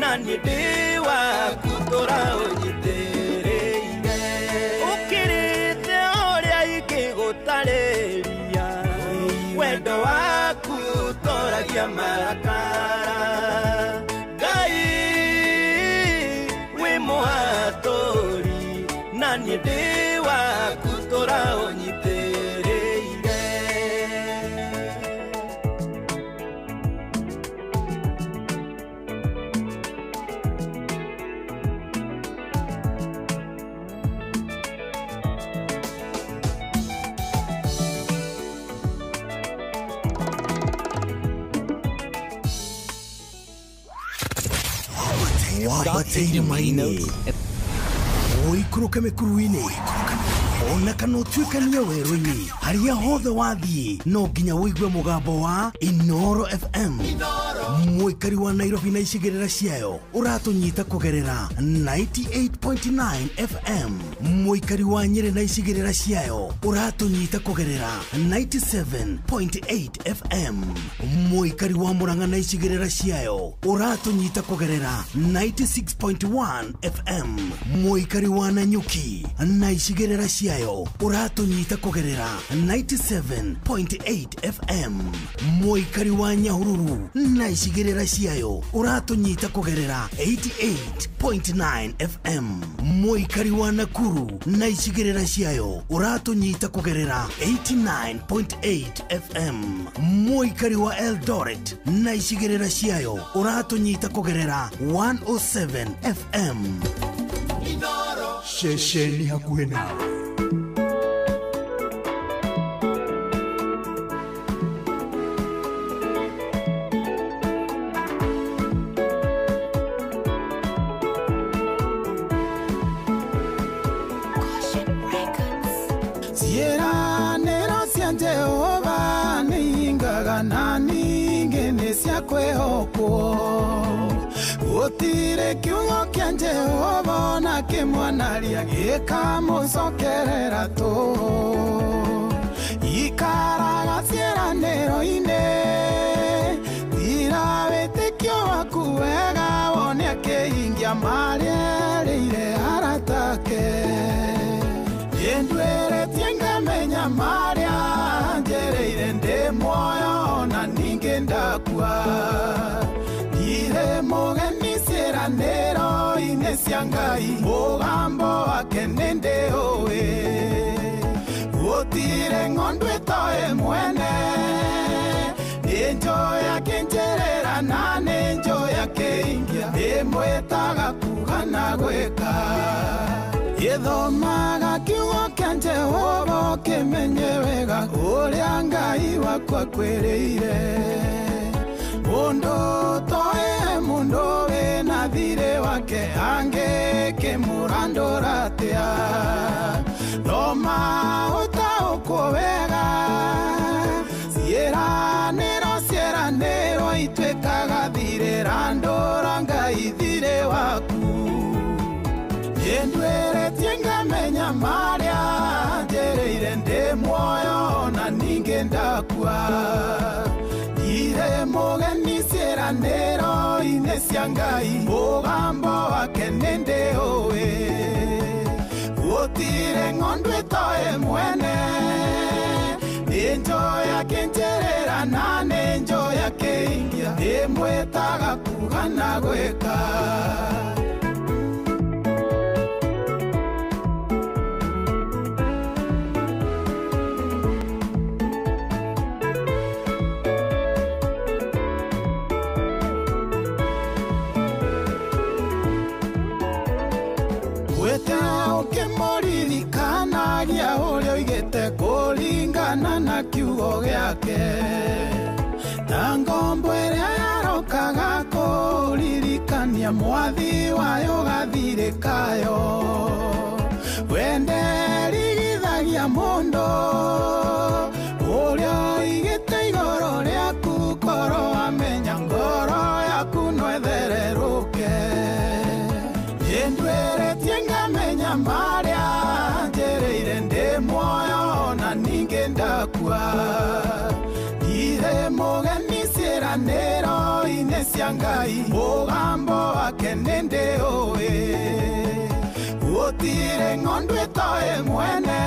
nani ndi waku tora unyitiriire ũkĩrĩte ũrĩa ingĩgũtarĩria wendo waku toragia marakara Ngai wi muhatori nani ndi waku tora unyitiriire wabatĩire maini ũikũrũke mĩkuru-inĩ ona kana ũtuĩkanie werũ-inĩ harĩa hothe wathiĩ no nginya wĩigue mũgambo wa Inoro FM Muikari wa Nairobi na icigirira ciayo uratunyita kugerera 98.9 FM. Muikari wa Nyeri na icigirira ciayo uratunyita kugerera 97.8 FM. Muikari wa Murang'a na icigirira ciayo uratunyita kugerera 96.1 FM. Muikari wa Nanyuki na icigirira ciayo uratunyita kugerera 97.8 FM. Muikari wa Nyahururu na icigirira ciayo uratunyita kugerera 88.9 FM. Muikari wa Nakuru na icigirira ciayo uratunyita kugerera 89.8 FM. Muikari wa Eldoret na icigirira ciayo uratunyita kugerera 107 FM. Shesheni hakuhe nawe. Jehova ningaga na ningene cia kwehokwo gutire kiugo kia Jehova na kimwanaria gikamucokerera tu ikaraga ciĩranĩro-inĩ tira wĩtĩkio waku wega wone akĩhingia marĩa erĩire arata ake ndwĩrĩtie ngamenya marĩa njereire ndĩ muoyo na ningĩ ndakua ndirĩ mũgeni ciĩranĩro-inĩ cia Ngai mũgambo wake nĩ ndĩũĩ gũtirĩ ng'ondu ĩtoĩ mwene nĩ njũĩ akĩnjĩrĩra na nĩ njũĩ akĩhingia ndĩmwĩtaga kuga na gwĩka Yethomaga kiugo kia Jehova kimenye wega ũrĩa Ngai wakwa kwĩrĩire mũndũ toĩ mũndũ wĩna thirĩ wake angĩkĩmũrandũra atĩa thoma ũtaũkwo wega ciĩranĩro ituĩkaga thirĩ randũra Ngai thirĩ waku ndwĩrĩtie ngamenya marĩa njereire ndĩ muoyo na ningĩ ndakua ndirĩ mũgeni ciĩranĩro-inĩ cia Ngai mũgambo wake nĩ ndĩũĩ gũtirĩ ng'ondu ĩtoĩ mwene nĩ njũĩ akĩnjĩrĩra na nĩ njũĩ akĩhingia ndĩmwĩtaga kuga na gwĩka ũkĩmũririkanagia ũrĩa oigĩte kũringana na kiugo gĩake ta ngombo ĩrĩa yarokaga kũririkania mwathi wayo gathirĩ kayo we nderigithagia mũndũ ũrĩa oigĩte igũrũ rĩaku korwo amenya ngoro yaku no ĩthererũke ndwĩrĩtie ngamenya marĩa njereire ndĩ muoyo na ningĩ ndakua ndirĩ mũgeni ciĩranĩro-inĩ cia Ngai mũgambo wake nĩ ndĩũĩ gũtirĩ ng'ondu ĩtoĩ mwene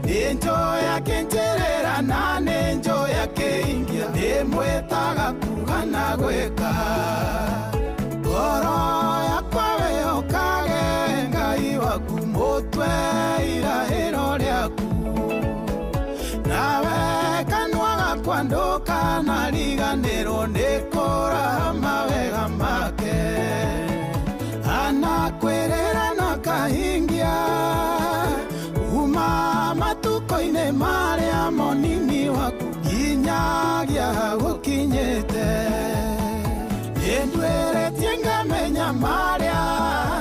nĩ njũĩ akĩnjĩrĩra na nĩ njũĩ akĩhingia ndĩmwĩtaga kuga na gwĩka ngoro yakwa wĩhokage Ngai waku mũtwe irahĩro rĩaku nawe kanua gakwa ndũkanariganĩrwo nĩ kũraha mawega make anakwĩrĩra na kahingia uma matukũ-inĩ marĩa monini waku nginyagia gũkinyĩte ndwĩrĩtie ngamenya marĩa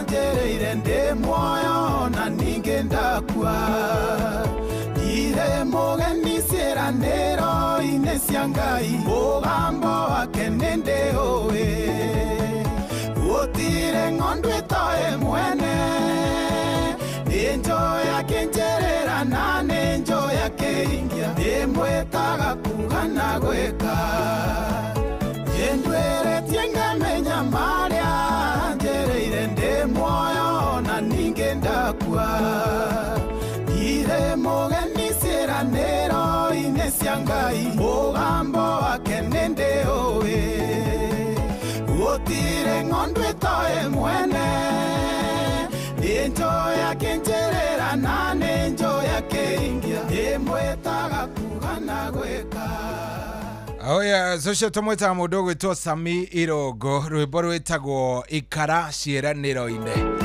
njereire ndĩ muoyo na ningĩ ndakua ndirĩ mũgeni ciĩranĩro-inĩ cia Ngai mũgambo wake kenende oe Utire ng'ondwe toe mwene Ninjo ya kenjerera na ninjo ya keingia Nimwetaga kugana gweka Yendwere tienga menya maria Njereire ndi moyo na ninge ndakua Ire mogeni siranero inesia ngai Mugambo wake nende oe Utire ng'ondwe toe mwene Ninjo ya kenjerera na ninjo ya keingia Nimwetaga kugana gweka Oya, social tomweta mudogo to Sami Irogo rwimbo rwitagwo Ikara ciĩranĩro-inĩ.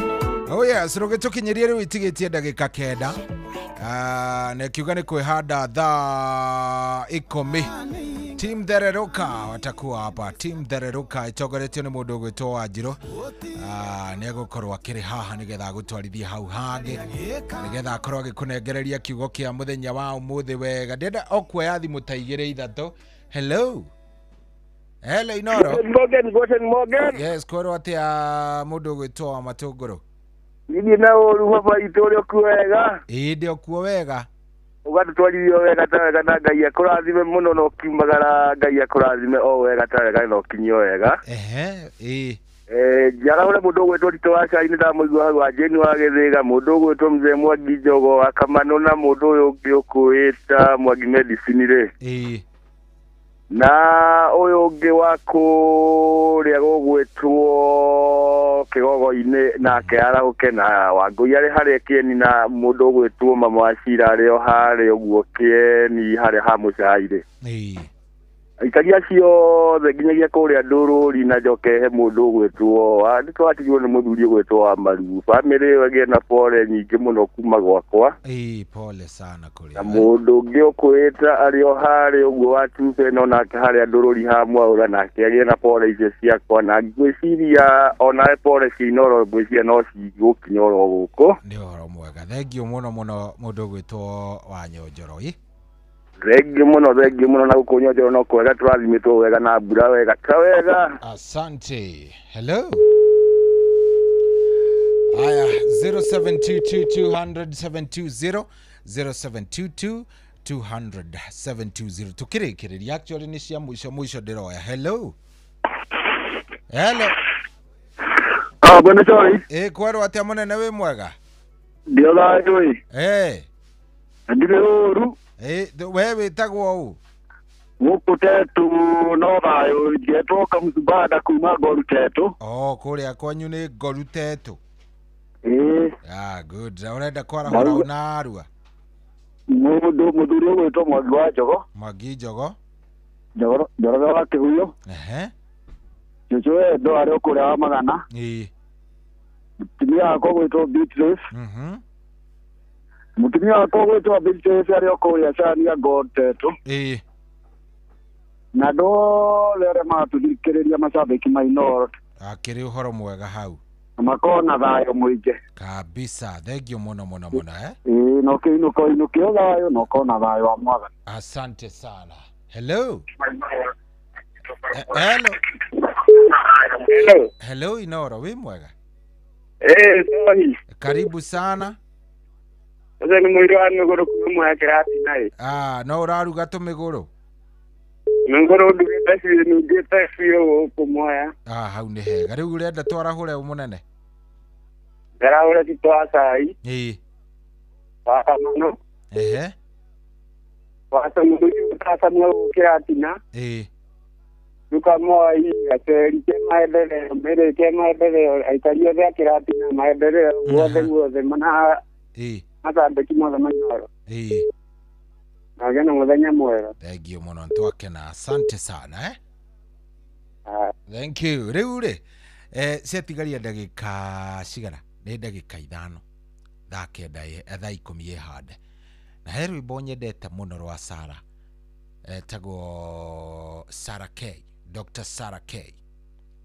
Oya, siroge tukinyeria rĩu itigetie ndagĩka kenda. Na kiuga nĩ kwĩhanda thaa 10. Team Thereruka watakuwa hapa. Team Thereruka itongoretio nĩ mũndũ ũgwĩtwo Wanjirũ. Nĩ egũkorwo akĩrĩ haha nĩgetha gũtwarithia hau hangĩ, nĩgetha akorwo agĩkũnengereria kiugo kĩa mũthenya wa ũmũthĩ wega. Ndenda okuoya thimũ ta igĩrĩ ithatũ. Hello. Hello Inoro. Morgan. Yes, kwero atia mũndũ ũgwĩtwo Matũngũrũ. Nini na ũru baba itũrĩ kuwega. Ĩndĩ okuo wega. Ugatwarithio wega ta wega na Ngai akũrathime mũno no kiumagara Ngai akũrathime o wega ta wega no kinyio wega. Jara ule mũndũ ũgwĩtwo Tito wa Cai nĩ ndamũigua hau Anjeni wa Gĩthĩga, mũndũ ũgwĩtwo Mzee Mwangi Njogo wa Kamano na mũndũ ũyũ ũngĩ ũkwĩta Mwangi Medicine rĩ. Na ũyũ ũngĩ wa kũrĩa gũgwĩtwo Kĩgogo-inĩ nake aragũkena Wangũi arĩ harĩa Kĩeni na mũndũ ũgwĩtwo Mama wa Cira arĩ o harĩa ũguo Kĩeni harĩa ha Mũcairi. Aikaria ciothe nginyagia kũrĩa Ndũrũri na njoke he mũndũ ũgwĩtwo nĩtwatigirwo nĩ mũthuri ũgwĩtwo wa Maru. Bamĩrĩ ĩyo ĩgĩe na pole nyingĩ mũno kuma gwakwa. Pole sana kũrĩa. Na mũndũ ũngĩ ũkwĩta arĩ o harĩa ũguo wa Tupe no nake harĩa Ndũrũri ha Mwaũra nake agĩe na pole icio ciakwa na ngwĩciria onawe pole cia Inoro ngwĩciria no cigũkinya oro gũkũ. Nĩ ũhoro mwega. Thengiũ mũno mũno mũndũ ũgwĩtwo Wanyonjoro Thengiũ mũno na gũkũnyonjoro no kwega tũrathimĩtwo wega na mbura wega ta wega. Asante. Hello. Aya 0722200720 0722200720 tukirĩkĩrĩria actually nĩ cia mũico ndĩroya. Hello. Bwana Choi. Kwerwo atĩa mũnene wĩ mwega? Ndio thayũ. Ndire ũru. We wĩtagwo ũũ? Gũkũ Tetu no thayũ njetwo Kamũthubada kuma Ngoru Tetu. Kũrĩa kwanyu nĩ Ngoru Tetu. Good. Ũrenda kwarahũra na Arua? Mũthuri ũgwĩtwo Mwangi wa Njogo. Mwangi Njogo. Njoroge wa Kĩhuyo. Cucu Endo arĩ o kũrĩa wa Magana. Mũtumia wakwa ũgwĩtwo Beatrice. Mũtumia wakwa ũgwĩtwo Beatrice arĩ o kũrĩa Cania Ngoru Tetu. Na ndole arĩa matũthikĩrĩria macambĩki ma Inoro. Akĩrĩ ũhoro mwega hau. Makona thayũ mũingĩ. Kabisa. Thengiũ mũno no kĩinũkio thayũ no kona thayũ wa Mwathani. Asante sana. Hello. Hello Inoro, wĩ mwega? Sorry. Karibu sana. Sasa ni mwili wa migoro kumwa kirati naye. No ũraruga tũmĩgũrũ? Migoro ndugĩte biũ nugĩte biũ kũmoya. Hau nĩ hega. Rĩu ũrenda twarahũre mũnene? Ndarahũre Tito wa Cai. Wa Kamano. Wa Samuel Kĩratina. Duka Moi Gaceri kemaendeleo mbere kemaendeleo aikaria vya Kĩratina maendeleo wothe mana matambĩki mothe Mainoro. Agena mũthenya mwega. Thengiũ mũno twakena. Asante sana Thank you. Rĩu rĩ ciatigaria ndagĩka cigana? Nĩ ndagĩka 5 thaa 9 thaa 10 hande. Na he rwĩmbo nyendete mũno rwa Sara tagwo Sarah K, Dr. Sarah K.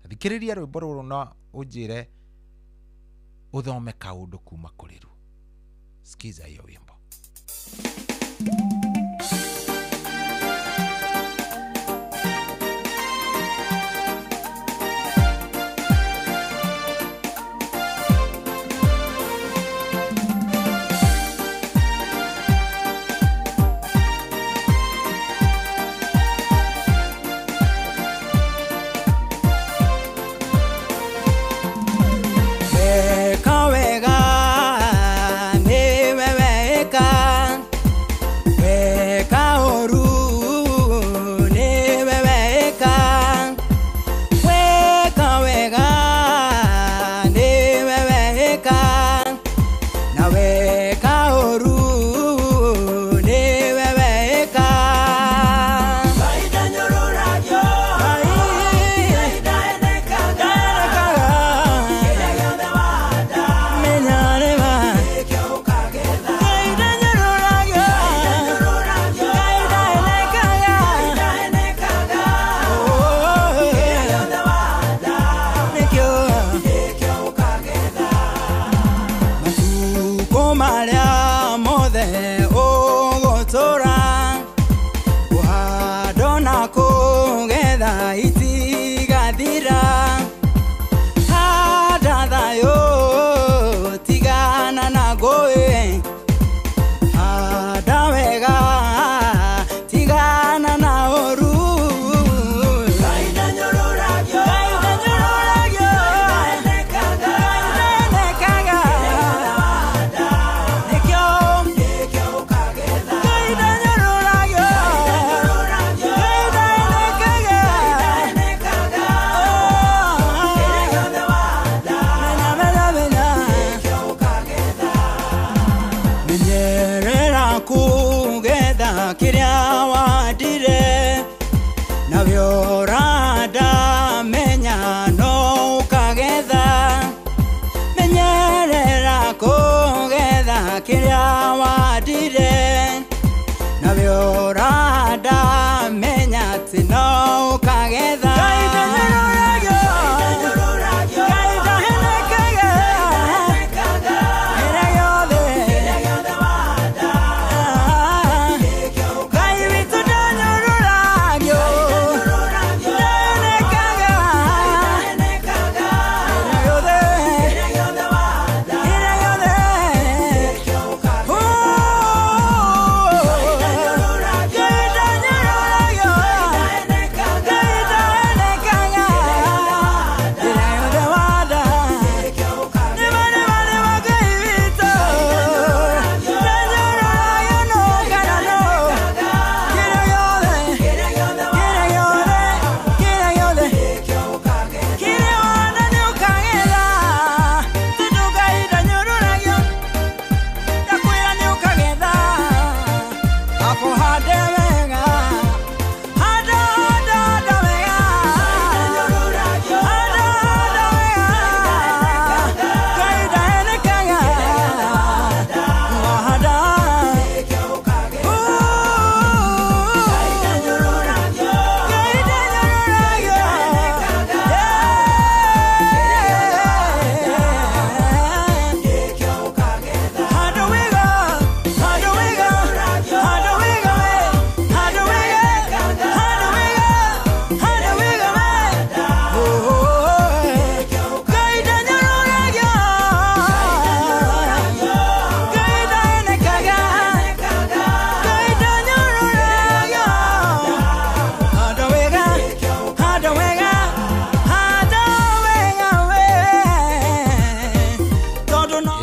Thikĩrĩria rwĩmbo rũrũ na ũnjĩre ũthome kaũndũ kuma kũrĩ ruo. Sikiza hiyo wimbo.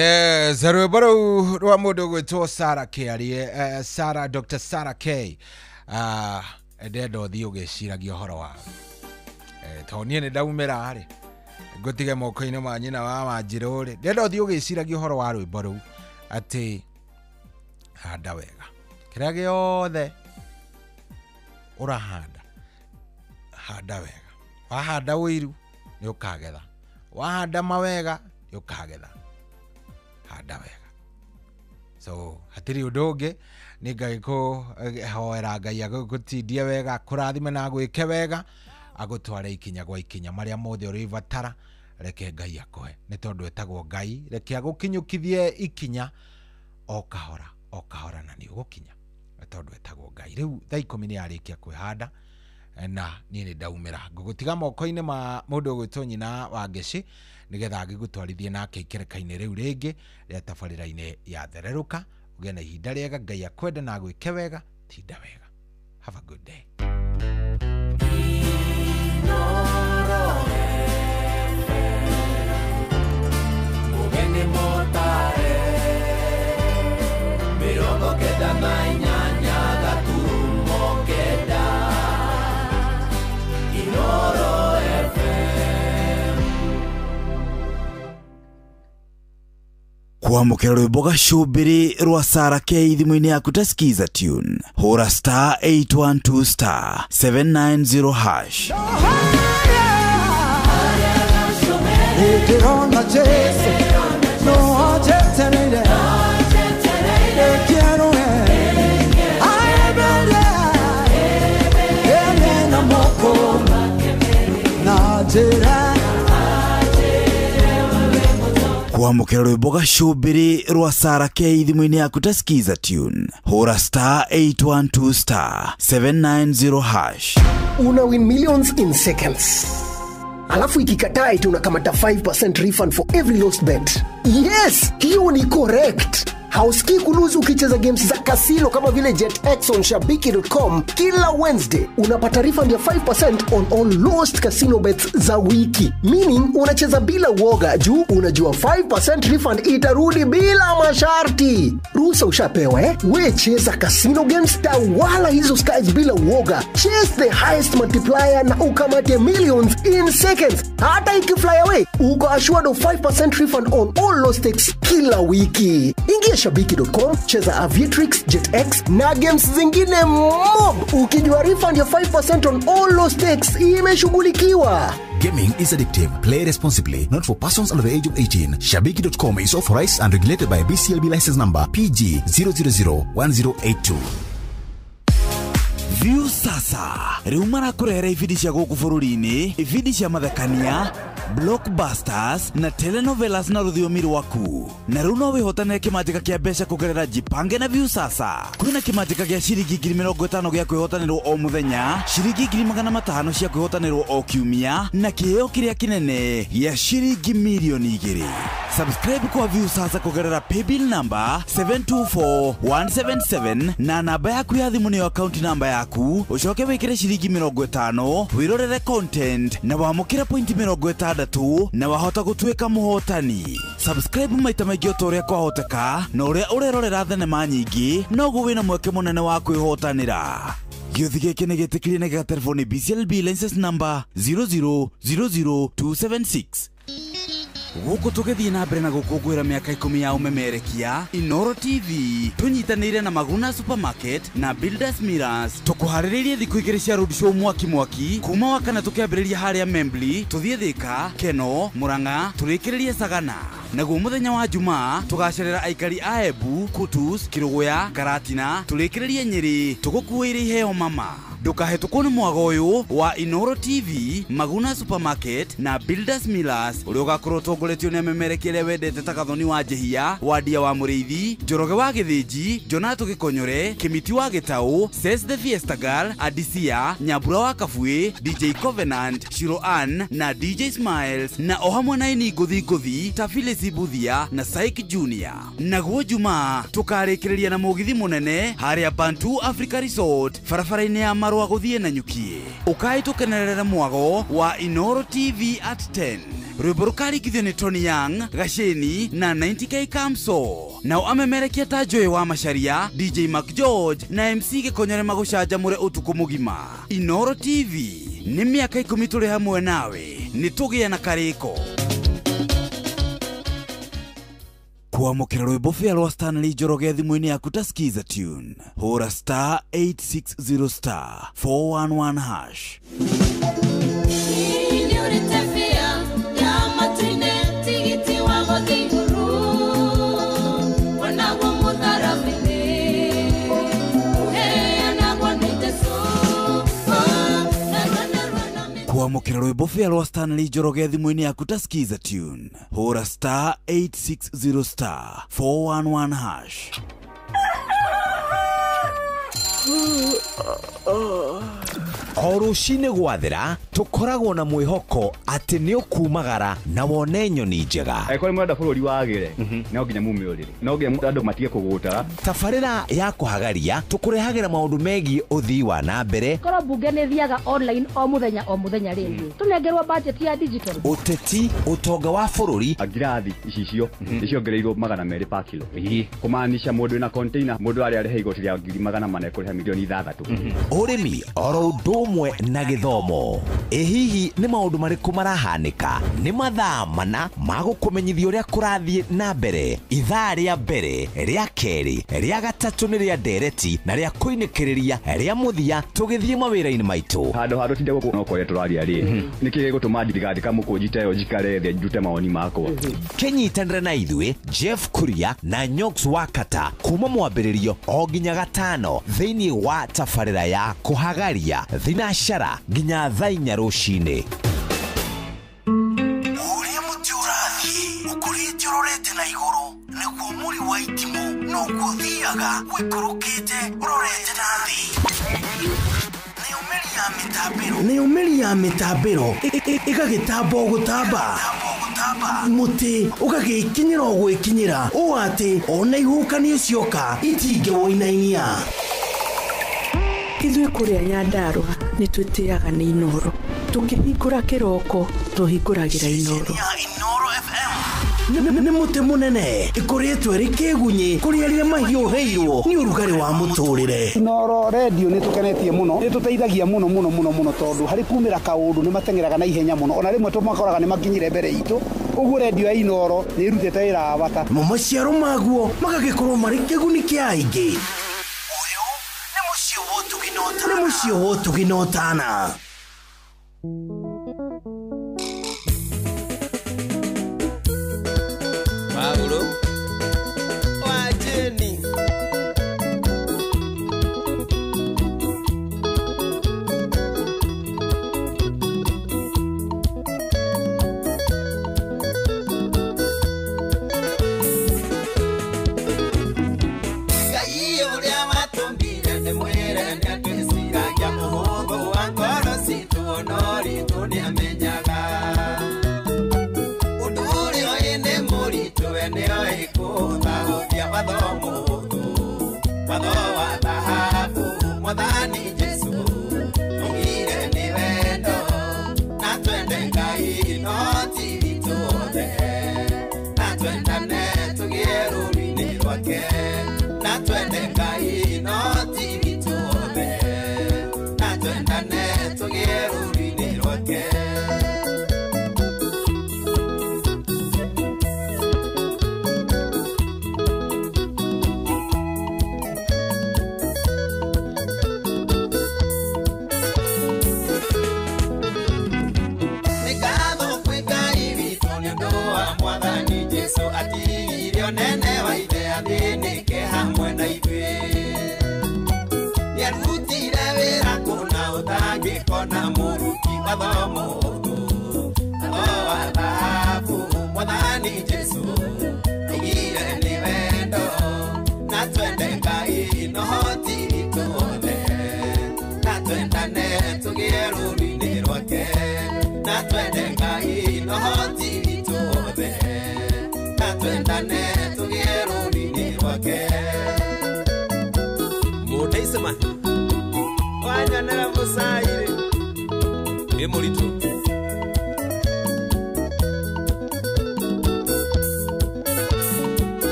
Yes, rwiboro rwa mundu gwitwo Sarah K arie Sarah Dr. Sarah K ndendo thi ugiciragia horo wa to nie ni ndaumira ari ngutige moko-ini ma nyina wa Wanjiru ri ndendo thi ugiciragia horo wa rwimbo ru ati handa wega kiria giothe urahanda handa wega wahanda wiru ni ukagetha wahanda mawega ni ukagetha handa wega so hatiri udonge ni ngai ko hoera ngai agutindia wega kurathime na gwike wega agutware ikinya gwa ikinya maria mothe uri vatara reke ngai akohe ni tondu etagwo ngai reke agukinyukithie ikinya o kahora na ni ugukinya tondu etagwo ngai riu thaa 10 ni arikia kwihanda na ni ndaumira ngugutiga moko-ini ma mundu gwitwo nyina wa Ngeci nigetha ngigutwarithie nake ikereka-ini riu ringi ria tabarira-ini ya thereruka ugie na ihinda riega ngai akwende na gwike wega tinda wega. Have a good day. Mugeni motare mirongo kenda na inyanya gaturumo kenda Inoro FM. Kwamukira rwimbo gacumbiri rwa Sarah K thimu-ini yaku ta skiza tune hura star 812 star 790 hash. Ikirona Jesu no ajetenere quiero na moko na jera. Kwamukira rwimbo gacumbiri rwa Sarah K thimu-ini yaku ta skiza tune hura star 812 star 790 hash. Una win millions in seconds. Alafu ikikataa eti unakamata 5% refund for every lost bet. Yes, hiyo ni correct. Hausikii kuluzu ukicheza games za casino kama vile JetX on Shabiki.com. Kila Wednesday unapata refund ya 5% on all lost casino bets za wiki. Meaning unacheza bila uoga juu unajua 5% refund itarudi bila masharti. Ruhusa ushapewa We cheza casino games wala hizo skies bila uoga. Chase the highest multiplier na ukamate millions in seconds. Hata ikifly away, uko assured of 5% refund on all lost stakes kila wiki. Ingia Shabiki.com, cheza Aviatrix, JetX na games zingine mob. Ukijua refund ya 5% on all lost stakes imeshughulikiwa. Gaming is addictive. Play responsibly. Not for persons under the age of 18. Shabiki.com is authorized and regulated by BCLB license number PG 0001082. View sasa riu marakurehera ibindi cia guku bururi-ini, ibindi cia mathekania, blockbusters na telenovelas na rũthiomi rwaku. Na riu no wihotanire kimanjika kia mbeca kugerera Jipange na View sasa. Kwina kimanjika gia ciringi 50,000 gia kwihotanirwo o muthenya, ciringi 500,000 cia kwihotanirwo o kiumia na kiheo kiria kinene gia ciringi milioni 2. Subscribe kwa View sasa kugerera paybill number 724177 na namba yaku ya thimu ni account number yaku. Ucoke wikire ciringi 50 wirorere content na wamukire point 60 na wahota gutuika muhotani. Subscribe maita maingĩ o toria kwahoteka na uria urerorera thenema nyingi noguo wina mweke munene wa kwihotanira. Gĩuthi gĩkĩ nĩ gĩtĩkĩrie na gĩgatelefoni BCLB license number 0000276. Guku tugithii na mbere na gukungwira miaka 10 ya umemerekia, Inoro TV tunyitanire na Maguna Supermarket na Builders Mirrors tukuhariririe thiku igiri cia road show mwaki kuma wakana tukiambiriria haria Membli tuthie Thika, Keno, Murang'a turikiririe Sagana. Naguo muthenya wa Jumaa tugacerera aikari a Embu, Kutus, Kiruguya, Karatina turikiririe Nyeri tugukuire iheo mama. Ndukahetũkwo nĩ mwago ũyũ wa Inoro TV, Maguna Supermarket na Builders Millers ũrĩa ũgakorwo ũtongoretio nĩ amemerekia arĩa wendete ta Gathoni wa Njĩhia, Wandia wa Mũrĩithi, Njoroge wa Gĩthĩnji, Jonato Gĩkonyore, Kĩmiti wa Gĩtaũ, Ses the Fiesta Girl, Adisia, Nyambura wa Kabuĩ, DJ Covenant, Shiro Ann na DJ Smiles na o hamwe na ini ngũthi ta Phyllis Buthia na Saik Junior. Naguo Jumaa tũkarĩkĩrĩria na mũgithi mũnene harĩa Bantu Africa Resort barabara-inĩ ya marwa guthie na nyukie ukai tukenerera mwago wa Inoro TV at 10 rwimbo rukarikithio ni Tony Young, Gasheni na 90K Kamso. Nao amemerekia ta Joy wa Macharia, DJ Mark George na MC Gikonyore magucanjamure utuku mugima. Inoro TV ni miaka 10 turi hamwe nawe, nitugie na kariko. Kuamukira rwimbo fia rwa Stanley Njoroge thimũ-inĩ yaku ta skiza tune. Hũra star 860 star 411 hash. Kuamukira rwimbo fia rwa Stanley Njoroge thimũ-inĩ yaku ta skiza tune. Hũra star 860 star 411 hash. O rũcinĩ gwathera tũkoragwo na mwĩhoko atĩ nĩ ũkumagara na wone nyoni njega. Kũrĩ mwenda bũrũri wagĩre no nginya mume ũrĩrĩ, no nginya andũ matige kũgũtara. Tabarĩra ya kũhagaria tũkũrehagĩra maũndũ megiĩ ũthii wa na mbere. Korwo mbunge nĩ thiaga online o mũthenya rĩngĩ tũnengerwo budget ya digital. Ũteti, ũtonga wa bũrũri. Ngirathi icio nĩciongereirwo 200 per kilo. Kũmaanisha mũndũ wĩna container, mũndũ arĩa arĩhe igoti rĩa 400 kũrĩha milioni 6. Ũrĩmi oro ũndũ ũmwe na gĩthomo. Hihi nĩ maũndũ marĩkũ marahanĩka? Nĩ mathaa mana ma gũkũmenyithia ũrĩa kũrathiĩ na mbere. Ithaa rĩa mbere, rĩa kerĩ, rĩa gatatũ nĩ rĩa ndereti na rĩa kũinĩkĩrĩria rĩa mũthia tũgĩthiĩ mawĩra-inĩ maitũ. Handũ tinde gũkũ no kũrĩa tũraria rĩ. Nĩkĩ gĩgũtũma thirikari kamũkũnjite yo njikare thĩ njute mawoni makwa. Kĩnyitanĩre na ithuĩ Jeff Kuria na Nyox Wakata kuma mwambĩrĩrio o nginya gatano thĩinĩ wa tabarĩra ya kũhagaria thinashara nginya thaa 4 rũcinĩ. Ũrĩa mũtĩ ũrathiĩ ũkũrĩte ũrorete na igũrũ nĩguo mũri wa itimũ no gũthiaga wĩkũrũkĩte ũrorete na thĩ. Nĩumĩri ya mĩtambĩro ĩgagĩtamba gũtamba, mũtĩ ũgagĩkinyĩra gwĩkinyĩra ũũ atĩ ona ihukanio cioka itingĩwoinainia. Ithuĩ kũrĩa Nyandarua nĩ twĩtĩaga nĩ Inoro, tũkĩhingũra kĩroko tũhingũragĩra Inoro. Nĩ mũtĩ mũnene ĩkoretwo ĩrĩ kĩgunyi kũrĩ arĩa mahiũhĩirwo nĩ ũrugarĩ wa mũtũrĩre. Inoro radio nĩ tũkenetie mũno, nĩ tũteithagia mũno tondũ harĩ kumĩra kaũndũ nĩ matengeraga na ihenya mũno, ona rĩmwe tũmakoraga nĩ makinyire mbere itũ. Ũguo radio ya Inoro nĩ irutĩte wĩra wa bata. Maciaro maguo magagĩkorwo marĩ kĩguni kĩa aingĩ. Nĩ mũciĩ wa ũtugi na ũtana. Paulo Wajeni Wanyana Emorito.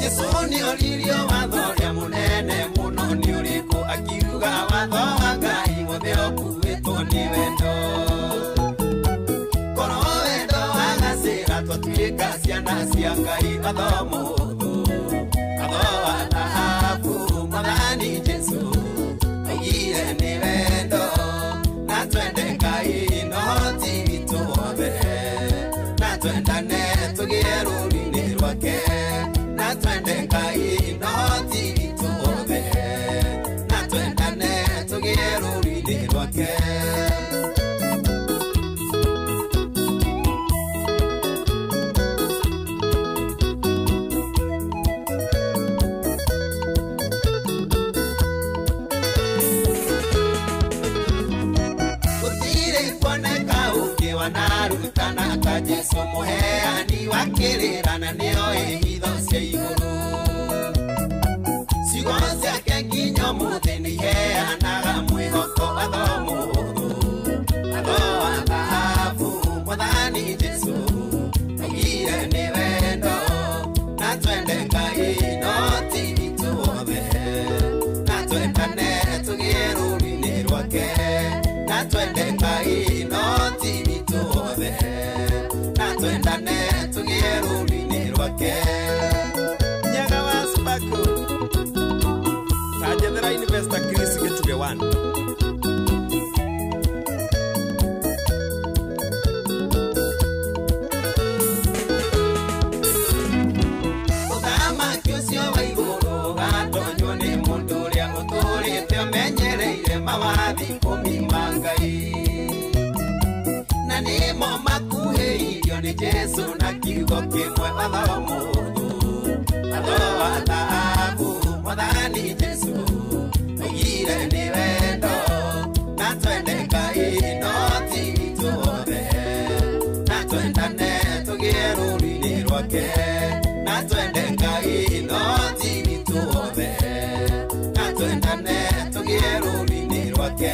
Yesoni olirio wathoria munene muno ni uriku akiuga watho wa Ngai wothe okuwetwo ni wendo. Koro wendo wagacĩra twatuĩka ciana cia Ngai watho mũhũthũ. Watho wa thahabu Mwathani Jesu augire ni wendo. Na twende Ngai no ti witũ wothe. Na twendane tũgĩe rũũri-inĩ rwake. Na twende Ngai no ti witũ wothe. Na twendane tũgĩe rũũri-inĩ rwake. Wanarutana ta Jesu muheani wakĩrĩrana nĩoĩ hitho cia igũrũ. Ciugo ciake nginya ũmũthĩ nĩiheanaga mwĩhoko watho mũhũthũ. Watho wa thahabu Mwathani Jesu augire nĩ wendo. Na twende Ngai no ti witũ wothe. Na twendane tũgĩe rũũri-inĩ rwake. Na twende Ngai no ti witũ wothe. Na twendane tũgĩe rũũri-inĩ rwake. Nyaga wa Sparkle Tajethera Investor Chris Gĩtuge 1. Ũthamaki ũcio wa igũrũ gatonywo nĩ mũndũ ũrĩa ũtũũrĩte ũmenyereire mawathi ikũmi ma Ngai. Na nĩmo makuhĩirio nĩ Jesu na kiugo kĩmwe watho mũhũthũ. Watho wa thahabu Mwathani Jesu augire nĩ wendo. Na twende Ngai no ti witũ wothe. Na twendane tũgĩe rũũri-inĩ rwake. Na twende Ngai no ti witũ wothe. Na twendane tũgĩe rũũri-inĩ rwake.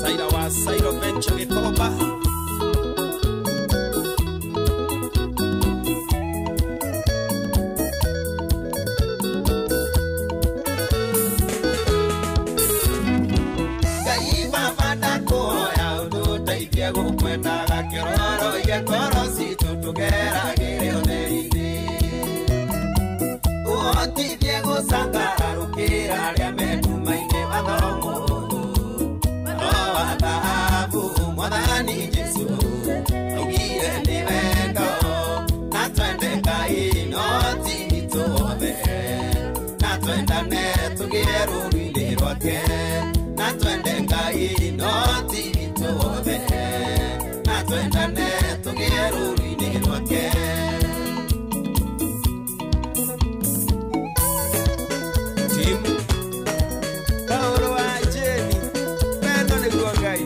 Saira wa Sairo Venture Gĩkomba. Ngai Baba ndakũhoya ũtũteithie gũkwendaga kĩroro gĩa ngoro citũ tũgeragĩre ũtheri-inĩ. Ũhotithie gũcangararũkĩra arĩa me nduma-inĩ watho mũhũthũ. Watho wa thahabu Mwathani Jesu augire nĩ wendo. Na twende Ngai no ti witũ wothe. Na twendane tũgĩe rũũri-inĩ rwake. Na twende Ngai no ti witũ wothe. Na twendane tũgĩe rũũri-inĩ rwake. Timu Paulo wa Jeni wendo nĩguo Ngai.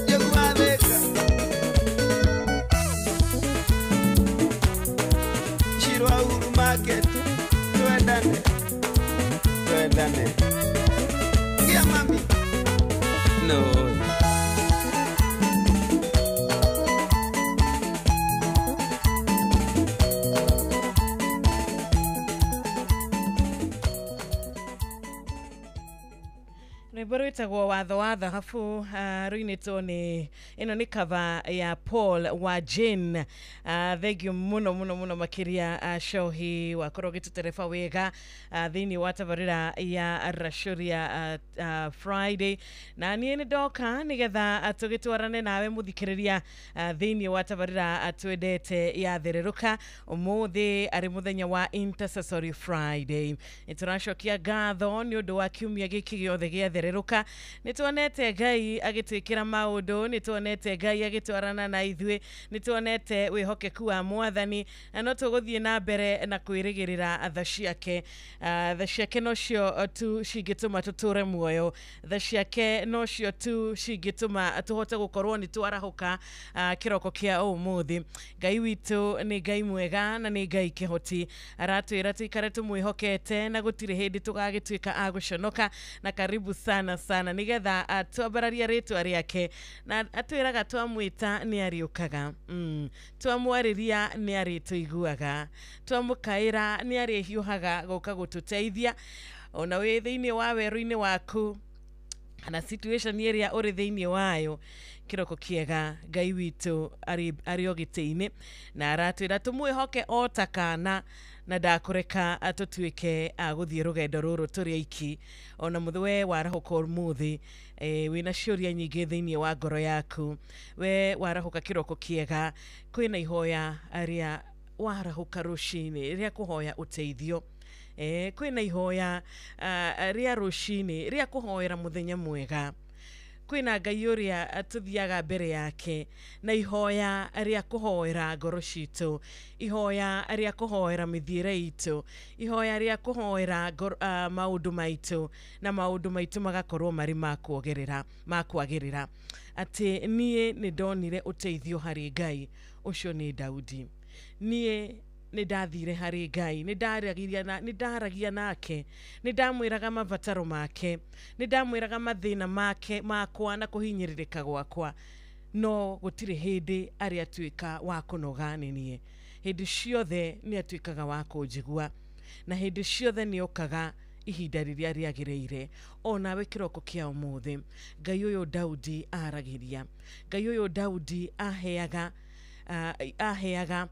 Yegwathĩka Shiro Uhuru Market. Twendane twendane. Gia mami no. Rwĩmbo rwĩtagwo watho wa thahabu rũinĩtwo nĩ ĩno nĩ cover ya Paul wa Jane. Thengiũ mũno makĩria Shohi wakorwo gĩtũtereba wega thĩinĩ wa tabarĩra ya Rashuria Friday. Na niĩ nĩ ndoka nĩgetha tũgĩtwarane nawe mũthikĩrĩria thĩinĩ wa tabarĩra twendete ya thererũka. Ũmũthĩ arĩ mũthenya wa Intercessory Friday. Nĩtũracokia ngatho nĩ ũndũ wa kiumia gĩkĩ gĩothe gĩa thererũka kwarahuka nituonete Ngai agitwikira maundu nituonete Ngai agitwarana na ithwe nituonete wihokeku wa Mwathani na no tuguthie na mbere na kwirigirira tha ciake nocio tu cingituma tuture muoyo tha ciake nocio tu cingituma tuhote gukorwo ni twarahuka kiroko kia umuthi Ngai witu ni Ngai mwega na ni Ngai kihoti aratwira tuikare tumwihokete na gutire hindi tugagitwika aguconoka na karibu sana nigetha twambararia ritwa riake na atwiraga twamwita ni ariukaga twamwariria ni arituiguaga twamukaira ni arihiuhaga goka gututeithia ona we thiini wa weru-ini waku na situation area uri thiini wayo kiroko kiega Ngai witu ari ogiteini na aratwira tumwihoke otakana na ndakureka atutwike aguthie rugendo ruru turi aiki ona muthwe warahuka umuthi wina ciuria nyingi thiini wa ngoro yaku we warahuka kiroko kiega kwina ihoya aria warahuka rucini ria kuhoya uteithio kwina ihoya ria rucini ria kuhoera muthenya mwega kwina Ngai uria atuthiaga mbere yake na ihoya ria kuhoera ngoro citu ihoya ria kuhoera mithiire itu ihoya ria kuhoera maundu maitu na maundu maitu magakorwo mari makwagirira ati nie ni ndonire uteithio hari Ngai ucio ni Daudi nie ni ndathire hari Ngai ni ndaragia nake ni ndamwiraga mabataro make ni ndamwiraga mathina make makwa na kuhinyiririka gwakwa no gutire hindi ari atwika wa kunoga nie hindi ciothe ni atwikaga wa kunjigua na hindi ciothe ni okaga ihinda riria riagireire ona we kiroko kia umuthi Ngai uyu Daudi aragiria Ngai uyu Daudi aheaga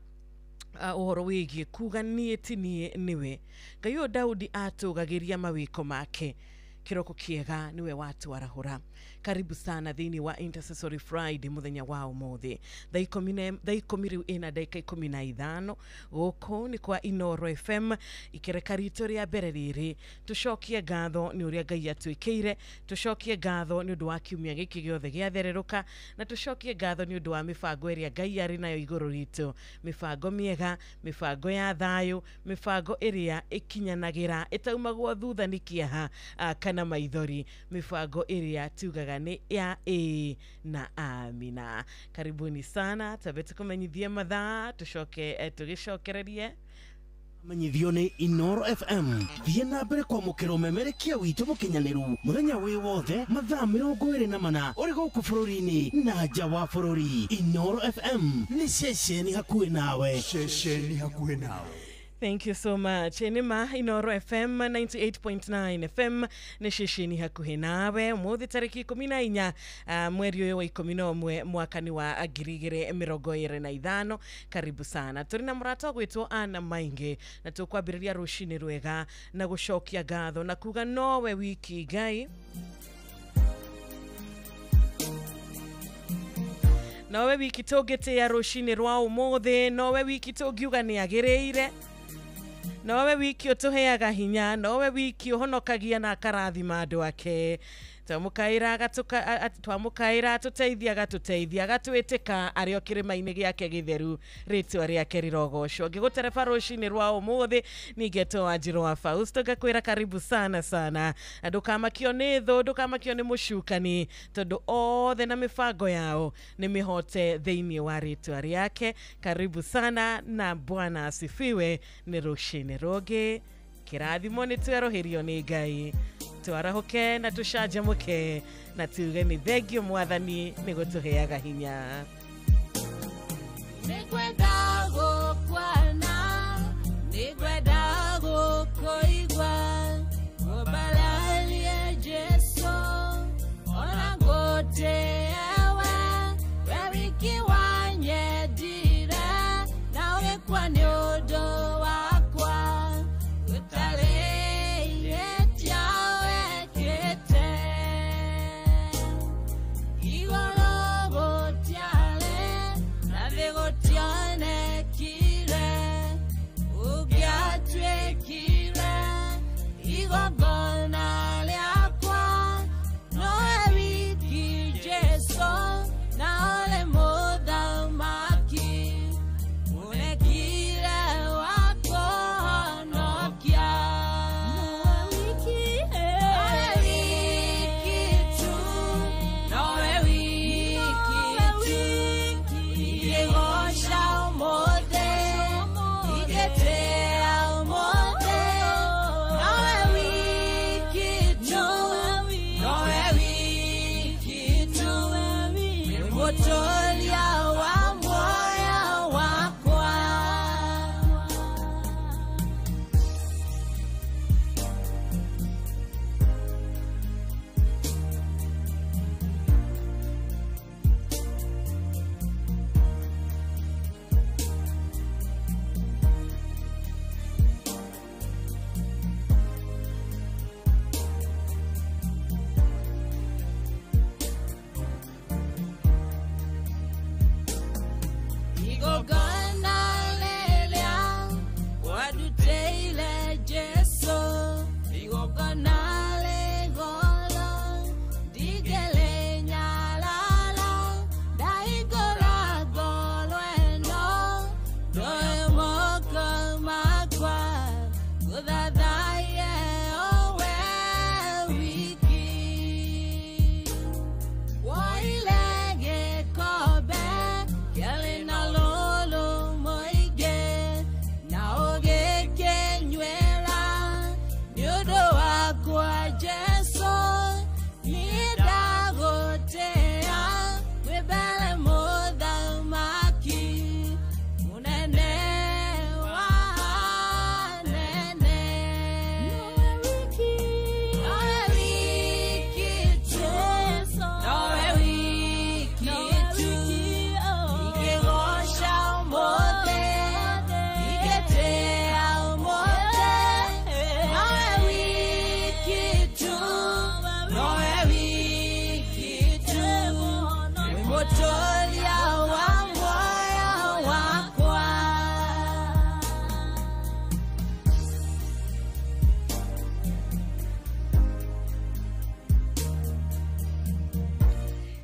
uhoro wigie kuga nie ti nie niwe Ngai uyu Daudi atugagiria mawiko make kiroko kiega niwe watu arahura karibu sana thiini wa Intercessory Friday muthenya wa umuthi thaikumi riu ina dakika 15 guku ni kwa Inoro FM ikireka rito ria mbere riri tucokie ngatho ni uria Ngai atwikire tucokie ngatho ni undu wa kiumia giki giothe giathereruka na tucokie ngatho ni undu wa mifango iria Ngai ari nayo iguru ritu mifango miega mifango ya thayu mifango iria ikinyanagira itaumagwo thutha ni kiaha kana maithori mifango iria tugaga ni ya na amina karibuni sana tabete kumenyithia mathaa tucoke tugicokererie manyithio ni Inoro FM thie na mbere kwa mukiro memerekia witu mukinyaniru muthenya wi wothe mathaa 24 uri guku bururi-ini na nja wa bururi Inoro FM ni ceceni hakuhi nawe Thank you so much. Enima Inoro FM 98.9 FM ni shishini hakuhi nawe muthi tariki 14 mweri uyu wa 11 mwakani wa 2025 karibu sana turina murata gwitwo Ana Maingi na tukwambiriria rucini rwega na gucokia ngatho na kuga nowe wiki Ngai nowe wiki tugitia rucini rwa umuthi nowe wiki tugiuga ni agireire nowe wiki utuheaga hinya nowe wiki uhonokagia na karathima andu ake twamukaira tuteithia gatwitika ario kirima-ini giake githeru ritwa riake rirogocwo ngigutereba rucini rwa umuthi ningeto Wanjiru wa Fausto ngakwira karibu sana ndukamakio ni thu ndukamakio ni mucukani tondu othe na mifango yao ni mihote thiini wa ritwa riake karibu sana na Bwana asifiwe ni rucini roge kirathimo ni tweroherio ni Ngai twarahuke na tushajamuke na tuge ni thengio Mwathani ni gutuheaga hinya nikwenda gukwana nikwenda gukuigwa ubalalie Jesu ona ngoteawa wewiki wanyedira nawe kwa nyodo wakwa utale Tiane kile ugiat motolia wa moyo wakwa.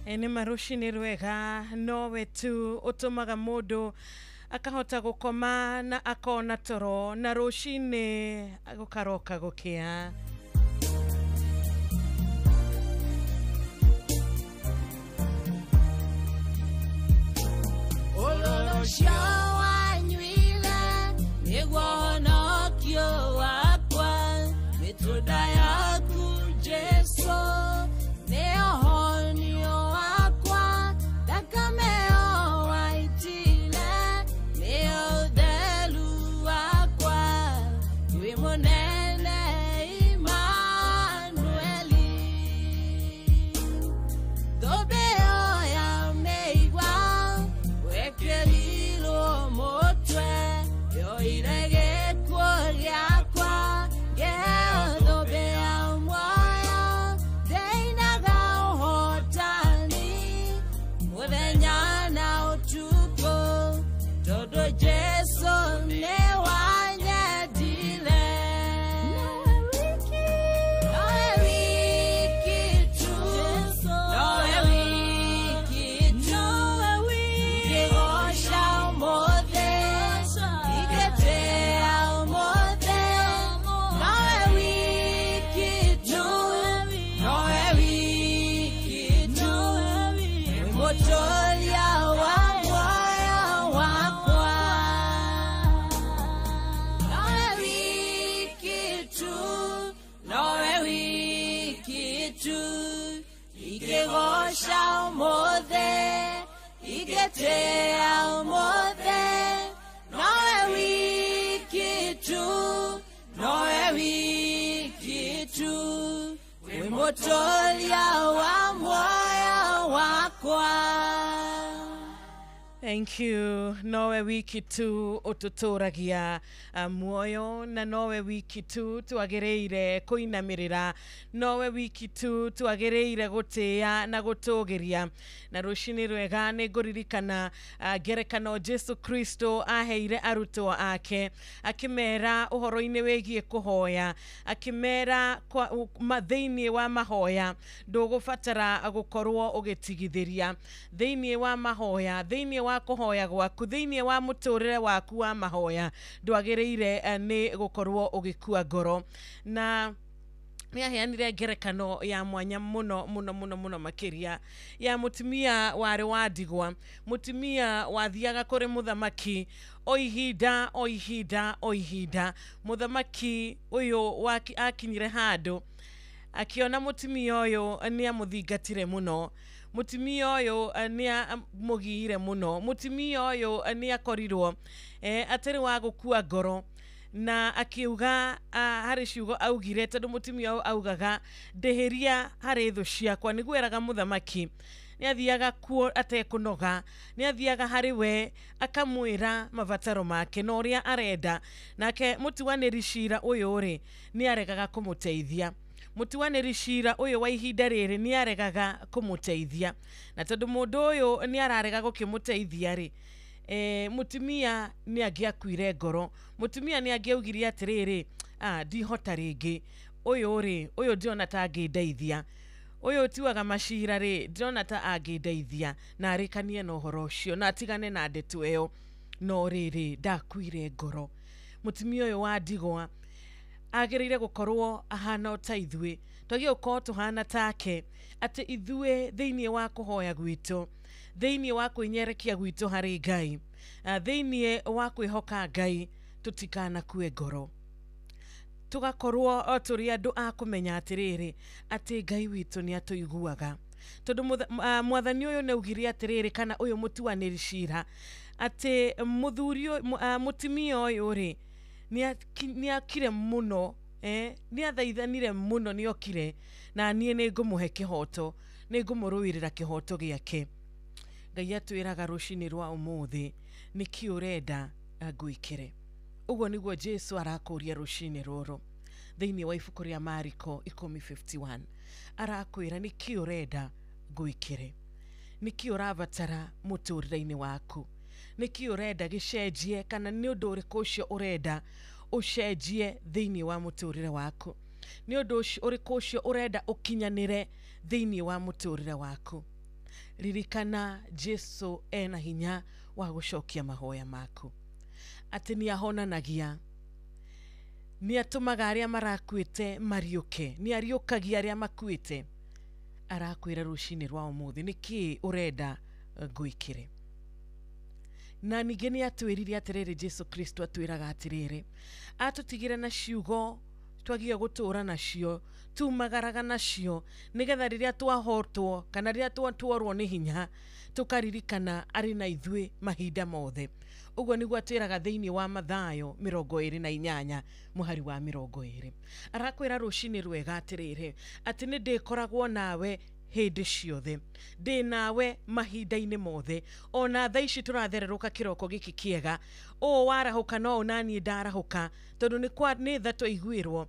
Ene marushini rwega nowe tu utumaga mundu akahota gukoma na akona toro na rushini agukaroka gukia. Ololosha wanywile nigwonokyo wakwa mituda yaku Jesu neohonio wakwa dakameo waitile neodelu wakwa wimonene Imanueli dobeo ya meigwa wekelilo motwe yo irege koria kwa geo dobea mwaya deinaga hotani mudenyana utuko todo Jesu newanya dile noe wiki tu noe wiki tu ikigosha umothe iketea umothe noe wiki tu noe wiki tu motolia wa moyo wakwa noe wiki tu noe wiki tu ikigosha umothe iketea umothe noe wiki tu noe wiki tu wimotolia wa moyo wakwa. Thank you. Nowe wiki tu ututuragia muoyo na nowe wiki tu tuagereire kuinamirira nowe wiki tu tuagereire gutia na gutugiria na rushini rwega ni nguririkana ngerekano Jesu Kristo aheire arutwo ake akimera uhoro-ini wegie kuhoya akimera thĩinĩ wa mahoya ndugubatara gukorwo ugitigithiria thĩinĩ wa mahoya thĩinĩ wa kuhoya gwaku thĩinĩ wa muturire waku wa mahoya ndwagĩrĩire ni gukorwo ugikua ngoro na niaheanire ngerekano ya mwanya muno makiria ya mutumia wari wa ndigwa mutumia wathiaga kuri muthamaki oihinda muthamaki uyu akinyire handu akiona mutumia uyu ni amuthingatire muno mutumia uyu nia mugire muno mutumia uyu nia korirwo atari wa gukua ngoro na akiuga hari ciugo augire tondu mutumia uyu augaga ndeheria hari thu ciakwa niguo eraga muthamaki ni athiaga kuo atekunoga ni athiaga hari we akamwira mavataro make no ria arenda nake mutuaniri cira uyu ri ni aregaga kumuteithia mutuaniri cira uyu wa ihinda riri ni aregaga kumuteithia na tondu mundu uyu ni ararega gukimuteithia ri mutumia ni agiakuire ngoro mutumia ni agiaugire atiriri ndihota ringi uyu ndiona ta angindeithia uyu tiwaga macira ri ndiona ta angindeithia na arikanie na uhoro ucio na atigane na ndetu eyo no riri ndakuire ngoro mutumia uyu wa ndigwa agereire gukorwo ahana ta ithue twagia ukorwo tuhana take ati ithue thiini wa kuhoya gwitu thiini wa kwinyerekia gwitu hari Ngai thiini wa kwihoka Ngai tutikana kue ngoro tugakorwo turi andu akumenya atiriri ati Ngai witu ni atuiguaga tondu mwathani uyu ne ugiri atiriri kana uyu mutuaniri cira ati muthuri mutumia uyu ri ni akire muno ni athaithanire muno ni okire na nie ni ngumuhe kihoto ni ngumuruirira kihoto giake Ngai atwiraga rucini rwa umuthi niki urenda agwikire uguo niguo Jesu arakuria rucini ruru thiini wa ibuku ria Mariko 10:51 arakwira niki urenda gwikire niki uravatara muturire-ini waku niki urenda gicenjie kana ni undu uriku ucio urenda ucenjie thiini wa muturire waku ni undu uriku ucio urenda ukinyanire thiini wa muturire waku ririkana Jesu ena hinya wa gucokia mahoya maku ati ni ahonanagia ni atumaga aria marakuite mariuke ni ariukagia aria makuite arakwira rucini rwa umuthi niki urenda gwikire na ninge ni atwirire atiriri Jesu Kristo atwiraga atiriri atutigire na ciugo twagia gutura nacio tumagaraga nacio nigetha riria twahotwo kana riria twarwo ni hinya tukaririkana ari na ithue mahinda mothe uguo niguo atwiraga thiini wa Mathayo 28 muhari wa 20 arakwira rucini rwega atiriri ati ni ndikoragwo nawe hindi ciothe ndi nawe mahinda-ini mothe ona thaa ici turathererũka kiroko giki kiega o warahuka no nani ndarahuka tondu ni tha twaiguirwo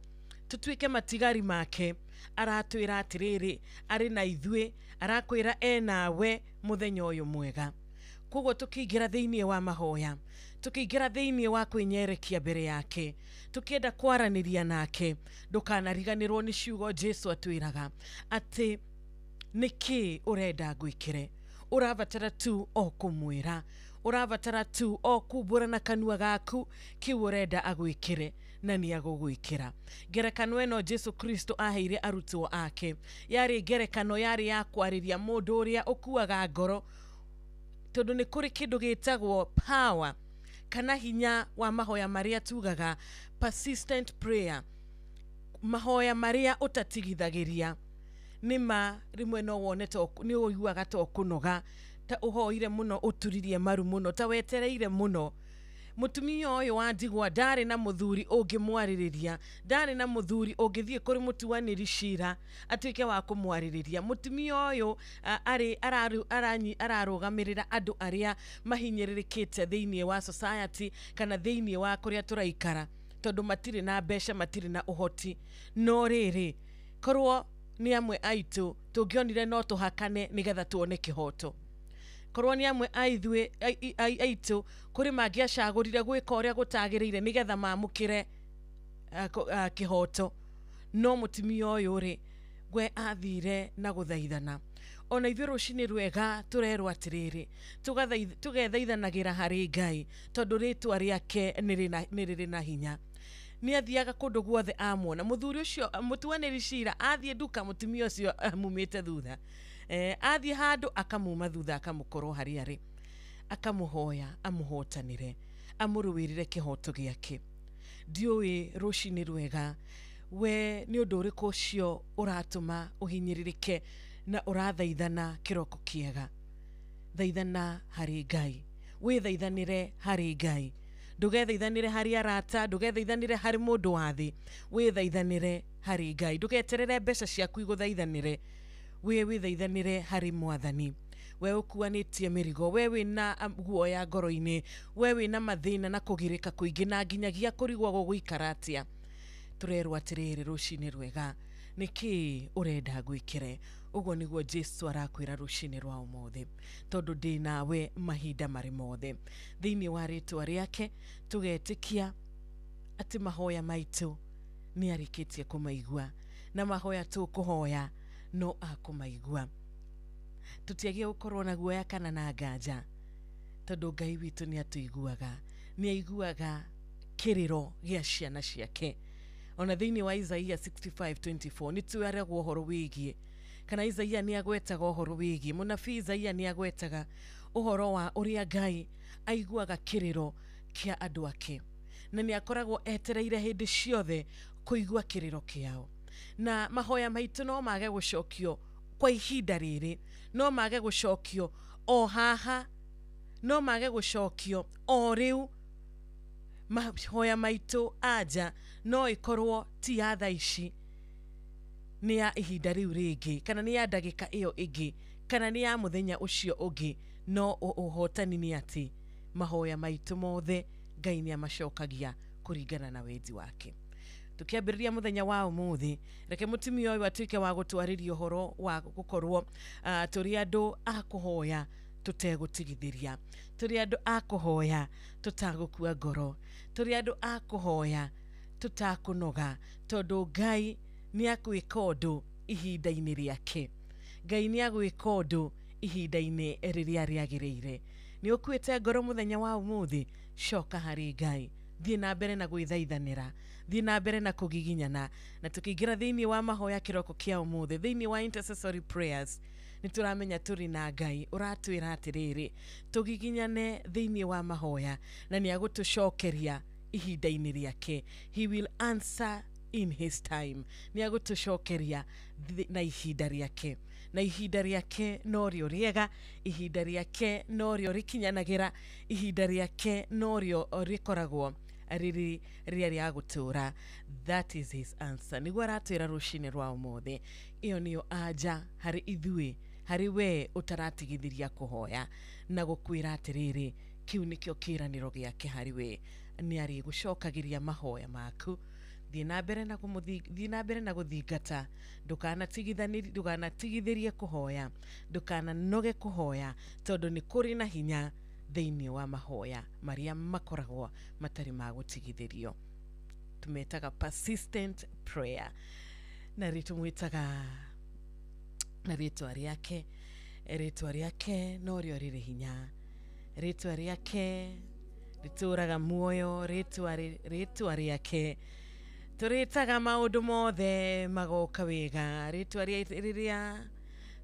tutuike matigari make aratwira atiriri ari na ithue arakwira nawe muthenya uyu mwega koguo tukiingira thiini wa mahoya tukiingira thiini wa kwinyerekia mbere yake tukienda kwaraniria nake ndukanariganirwo ni ciugo Jesu atwiraga ati niki urenda gwikire uravatara tu o kumwira uravatara tu o kubura na kanua gaku ki urenda agwikire na ni agugwikira gerekano eno Jesu Kristo aheire arutwo ake yari gerekano yari ya kwariria mundu uria ukuaga ngoro tondu ni kuri kindu gitagwo power kana hinya wa mahoya maria tugaga persistent prayer mahoya maria utatigithagiria nima rimwe no wone to ni uyuaga to kunoga ta uhoire muno uturirie maru muno ta wetereire muno mutumia uyu wa ndigwa ndari na muthuri ungimwaririria ndari na muthuri ungithie kuri mutuaniri cira atwike wa kumwaririria mutumia uyu ararugamirira andu aria mahinyiririkite thiini wa society kana thiini wa kuria turaikara tondu matiri na mbeca matiri na uhoti no riri korwo ni amwe aitu tungionire no tuhakane nigetha tuone kihoto korwo ni amwe aithwe aitu kuri mangiacagurire gwika uria gutagiriire nigetha mamukire kihoto no mutumia uyu ri gwe athire na guthaithana ona ithuĩ rũcinĩ rwega turerwo atiriri tugethaithanagira hari Ngai tondu ritwa riake niriri na hinya ni athiaga kundu guothe amwona muthuri ucio mutuaniri cira athie nduka mutumia ucio mumite thutha athie handu akamuma thutha akamukorwo hari ari akamuhoya amuhotanire amuruwirire kihoto giake ndiuĩ rũcinĩ rwega we ni undu uriku ucio uratuma uhinyiririke na urathaithana kiroko kiega. Thaithana hari Ngai. Withaithanire hari Ngai. Ndugethaithanire hari arata, ndugethaithanire hari mundu wa thi. Withaithanire hari Ngai. Ndugeterere mbeca ciaku iguthaithanire. Withaithanire hari Mwathani. We ukuanitie mirigo, we wina guoya ngoro-ini, we wina mathina na kugirika kuingi na nginyagia kurigwa guguikara atia. Turerwo atiriri rucini rwega, niki urenda gwikire. Uguo niguo Jesu arakwira rucini rwa umuthi, tondu ndi nawe mahinda mari mothe. Thiini wa ritwa riake tugetikia ati mahoya maitu ni arikitie kumaigua, na mahoya tukuhoya no akumaigua. Tutiagie gukorwo na guoya kana na nganja, tondu Ngai witu ni atuiguaga, ni aiguaga kiriro gia ciana ciake. Ona thiini wa Isaia 65:24 ni tuaragwo uhoro wigie, kana Isaia ni agwetaga uhoro wigie, munabii Isaia ni agwetaga uhoro wa uria Ngai aiguaga kiriro kia andu ake, na ni akoragwo etereire hindi ciothe kuigua kiriro kiao. Na mahoya maitu no mage gucokio kwa ihinda riri, no mage gucokio o haha, no mage gucokio o riu. Mahoya maitu aja no ikorwo ti ya thaici, ni ya ihinda riu ringi, kana ni ya ndagika iyo ingi, kana ni ya muthenya ucio ungi. No uhotani ni ati mahoya maitu mothe Ngai ni amacokagia kuringana na wendi wake. Tukiambiriria muthenya wa umuthi, reke mutumia uyu atuike wa gutwariria uhoro wa gukorwo turi andu akuhoya tutegutigithiria, turi andu akuhoya tutagukua ngoro, turi andu akuhoya tutakunoga, tondu Ngai ni agwika undu ihinda-ini riake. Ngai ni agwika undu ihinda-ini riria riagiriire. Ni ukuite ngoro muthenya wa umuthi, coka hari Ngai, thii na mbere na gwithaithanira, thii na mbere na kugiginyana. Na tukiingira thiini wa mahoya kiroko kia umuthi, thiini wa intercessory prayers, ni turamenya turi na Ngai uratwira atiriri tugiginyane thiini wa mahoya, na ni agutucokeria ihinda-ini riake. He will answer in his time. Ni agutucokeria na ihinda riake, na ihinda riake no rio riega, ihinda riake no rio rikinyanagira, ihinda riake no rio rikoragwo riri ria gutura. That is his answer. Niguo aratwira rucini rwa umuthi. Iyo niyo aja hari ithui, hari we utaratigithiria kuhoya na gukwira atiriri, kiu nikio kiraniro giake hari we. Ni ari gucokagiria mahoya maku. Thii na mbere na guthingata, ndukanatigithirie kuhoya, ndukananoge kuhoya, tondu ni kuri na hinya thiini wa mahoya maria makoragwo matari magutigithirio. Tumetaga persistent prayer, na ritumwitaga na ritwa riake no rio riri hinya, ritwa riake rituraga muoyo, ritwa riake turitaga maundu mothe magoka wega, ritwa riria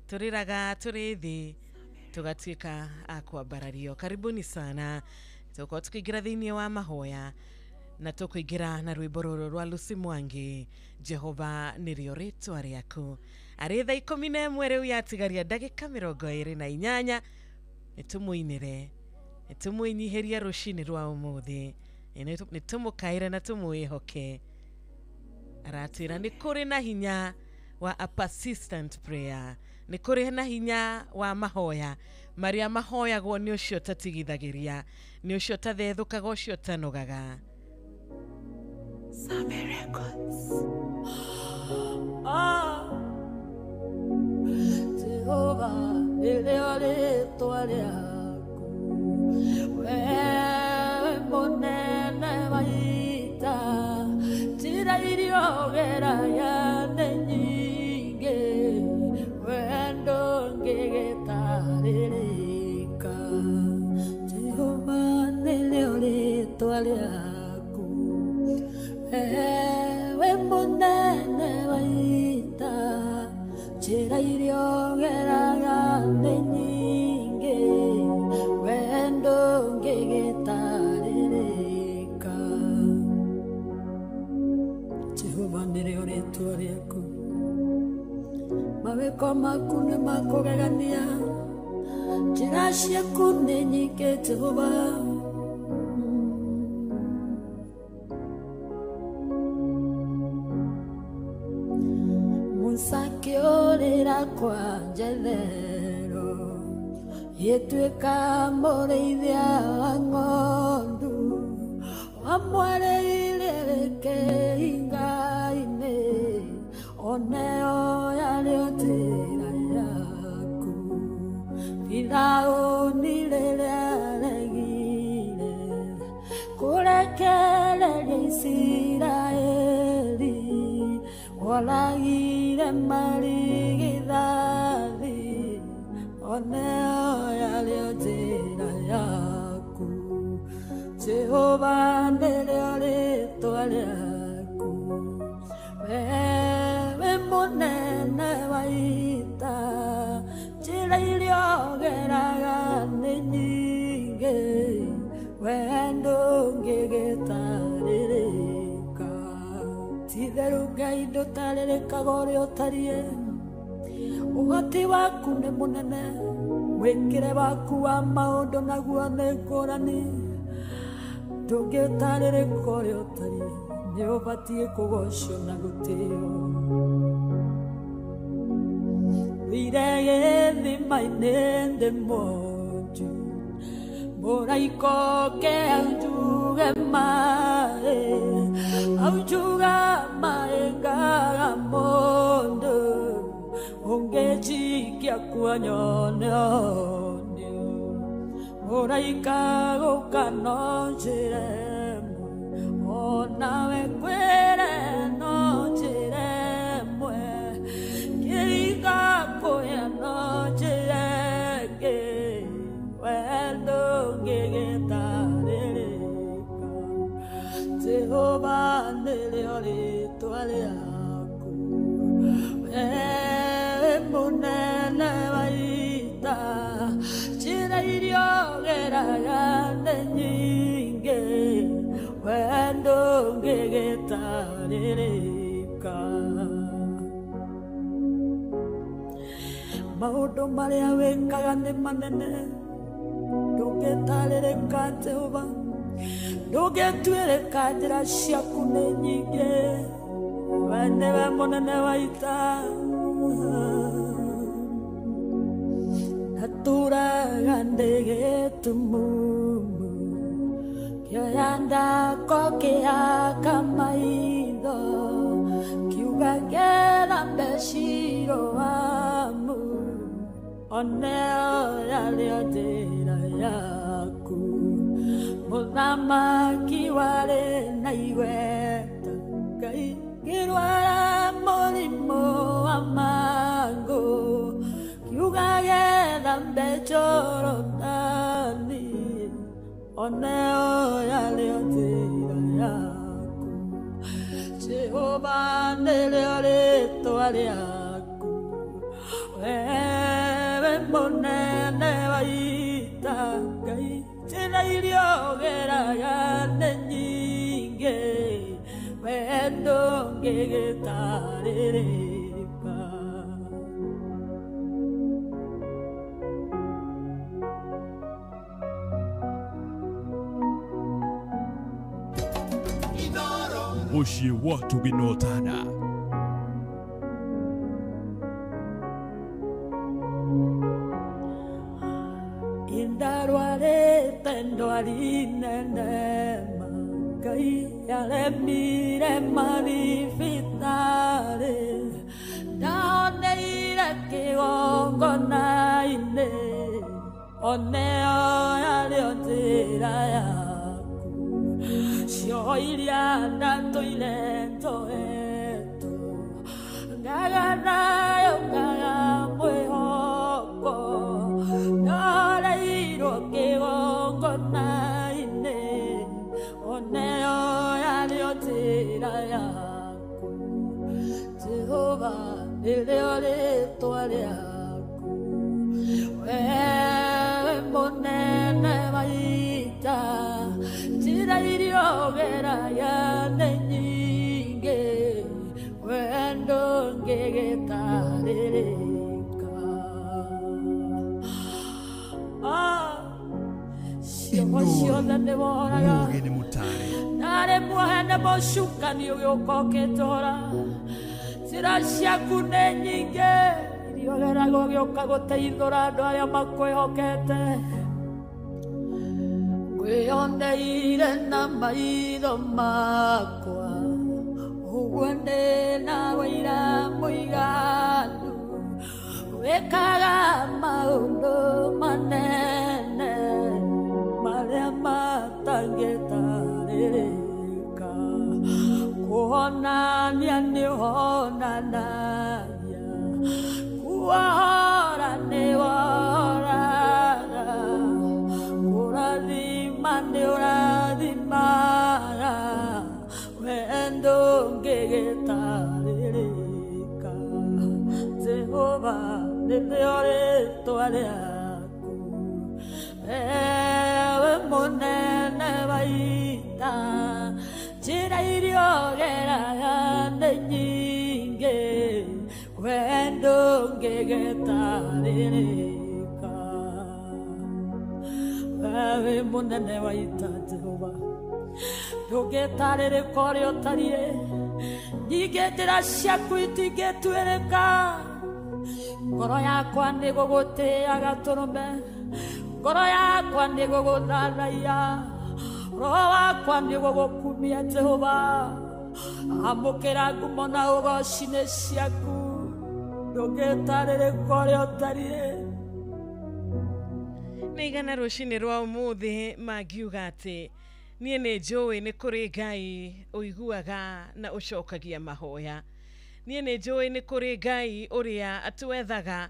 turiraga turithi tugatuika akwambarario. Karibuni sana, tuko tukiingira thiini wa mahoya, na tukuingira na rwimbo ruru rwa Lucy Mwangi, Jehova nirio ritwa riaku. Ari thaa 11 riu yatigaria ndagika 28, nitumuinire, nitumwinyihiria rucini rwa umuthi, nitumukaire na tumwihoke. Aratwira ni kuri na hinya wa a persistent prayer, ni kuri na hinya wa mahoya maria mahoyagwo ni ucio tatigithagiria, ni ucio tathethukaga, ucio tanogaga. Same Records. Jehova nilio ritwa riaku, wewe munene waita, njira irio geraya nĩ nyingĩ, wendo ngĩgĩtarĩrĩka. Jehova nĩrĩo rĩtwa rĩaku, wewe mũnene wa ita, njĩra irio geraya nĩ nyingĩ, wendo ngĩgĩtarĩrĩka. Jehova nĩrĩo rĩtwa rĩaku, mawe mawĩko maku nĩ makũgegania njĩra ciaku nĩ nyingĩ Jehova Musa akĩũrĩra kwa Jethero ĩtuĩka mũrĩithia wa ng'ondu wamwarĩire kĩhinga-inĩ oneo yarĩ njĩra yaku Firaũni rĩrĩa aregire kũrekereria Isiraeli oragire marigithathi oneo yarĩ njĩra yaku Jehova nĩrĩo rĩĩtwa rĩaku wewe mũnene wa ita njĩra iria ũgeraga nĩ nyingĩ wee ndũngĩgĩtarĩrĩka ti-itherũ Ngai ndũtarĩrĩkaga ũrĩa ũtariĩ ũhoti waku nĩ mũnene mwĩkĩre waku wa maũndũ naguo nĩ ngũrani ndũngĩtarĩrĩka ũrĩa ũtariĩ nĩ ũbatiĩ kũgocwo na gũtĩo wĩire gĩthima-inĩ ndĩ monju mũraika ũke anjuge maĩ aujuga maĩ ngaga mũndũ ũngĩnjikia kuo nyone onio mũraika gũka no njĩre onawe kwĩre no njĩre mwe kĩringa kũya no njĩre ngĩ wendo ngĩgĩtarĩrĩka Jehova nĩrĩo rĩĩtwa rĩaku wewe mũnene wa ita njĩra iria ũgeraga nĩ nyingĩ wendo ngĩgĩtarĩrĩka maũndũ marĩa wĩkaga nĩ manene ndũngĩtarĩrĩka Jehova ndũngĩtuĩrĩka njĩra ciaku nĩ nyingĩ we nĩwe mũnene wa ita naturaga ndĩgĩtumumu kĩoya ndako kĩaka maitho kiuga getha mbeciro wamu oneo yarĩo njĩra yaku mũthamaki warĩ na igweta Ngai ngĩrwara mũrimũ wa mangũ kiuga getha Jorodani oneo yarĩo njĩra yaku Jehova nĩrĩo rĩĩtwa rĩaku wewe mũnene wa ita Ngai njĩra iria ũgeraga nĩ nyingĩ wendo ngĩgĩtarĩrĩka Mũciĩ watu ginotana indarwarĩte ndwari nene Ngai yaremire mathibitarĩ ndahoneire kĩgongona-inĩ oneo yarĩo njĩra yaku cio iria ndatũire njohetwo ngaga nayo ngaga mwĩhoko ndoreirwo kĩgongona-inĩ oneo yarĩo njĩra yaku Jehova nĩrĩo rĩĩtwa rĩaku wewe mũnene wa ita njĩra iria ũgeraga nĩ nyingĩ wendo ngĩgĩtarĩrĩka ciothe nĩ woraga Muge nĩ mũtare. narĩ muohene mũcukani ũgĩũkokĩtora njĩra ciaku nĩ nyingĩ iria ũgeragwo ũgĩũka gũteithũra andũ arĩa makwĩhokete ngwĩyoneire na maitho makwa ũguo ndĩ na wĩira mũiganu wĩkaga maũndũ manene marĩa matangĩtarĩrĩka kuonania nĩ honanagia kuohora nĩ woraga kũrathima nĩ ũrathimaga wendo ngĩgĩtarĩrĩka Jehova nĩrĩo rĩĩtwa rĩaku ewe mũnene wa ita njĩra iria ũgeraga nĩ nyingĩ wendo ngĩgĩtarĩrĩka ewe mũnene wa ita Jehova ndũngĩtarĩrĩka ũrĩa ũtariĩ nyingĩ njĩra ciaku itingĩtuĩrĩka ngoro yakwa nĩ gũgũtĩaga tũrũme ngoro yakwa nĩ gũgũthathaiya roho wakwa nĩ gũgũkumia Jehova amũkĩra ngumo na ũgoci-inĩ ciaku ndũngĩtarĩrĩka ũrĩa ũtariĩ nĩ igana rũcinĩ rwa ũmũthĩ mangiuga atĩ niĩ nĩ njũĩ nĩ kũrĩ Ngai ũiguaga na ũcokagia mahoya niĩ nĩ njũĩ nĩ kũrĩ Ngai ũrĩa atwethaga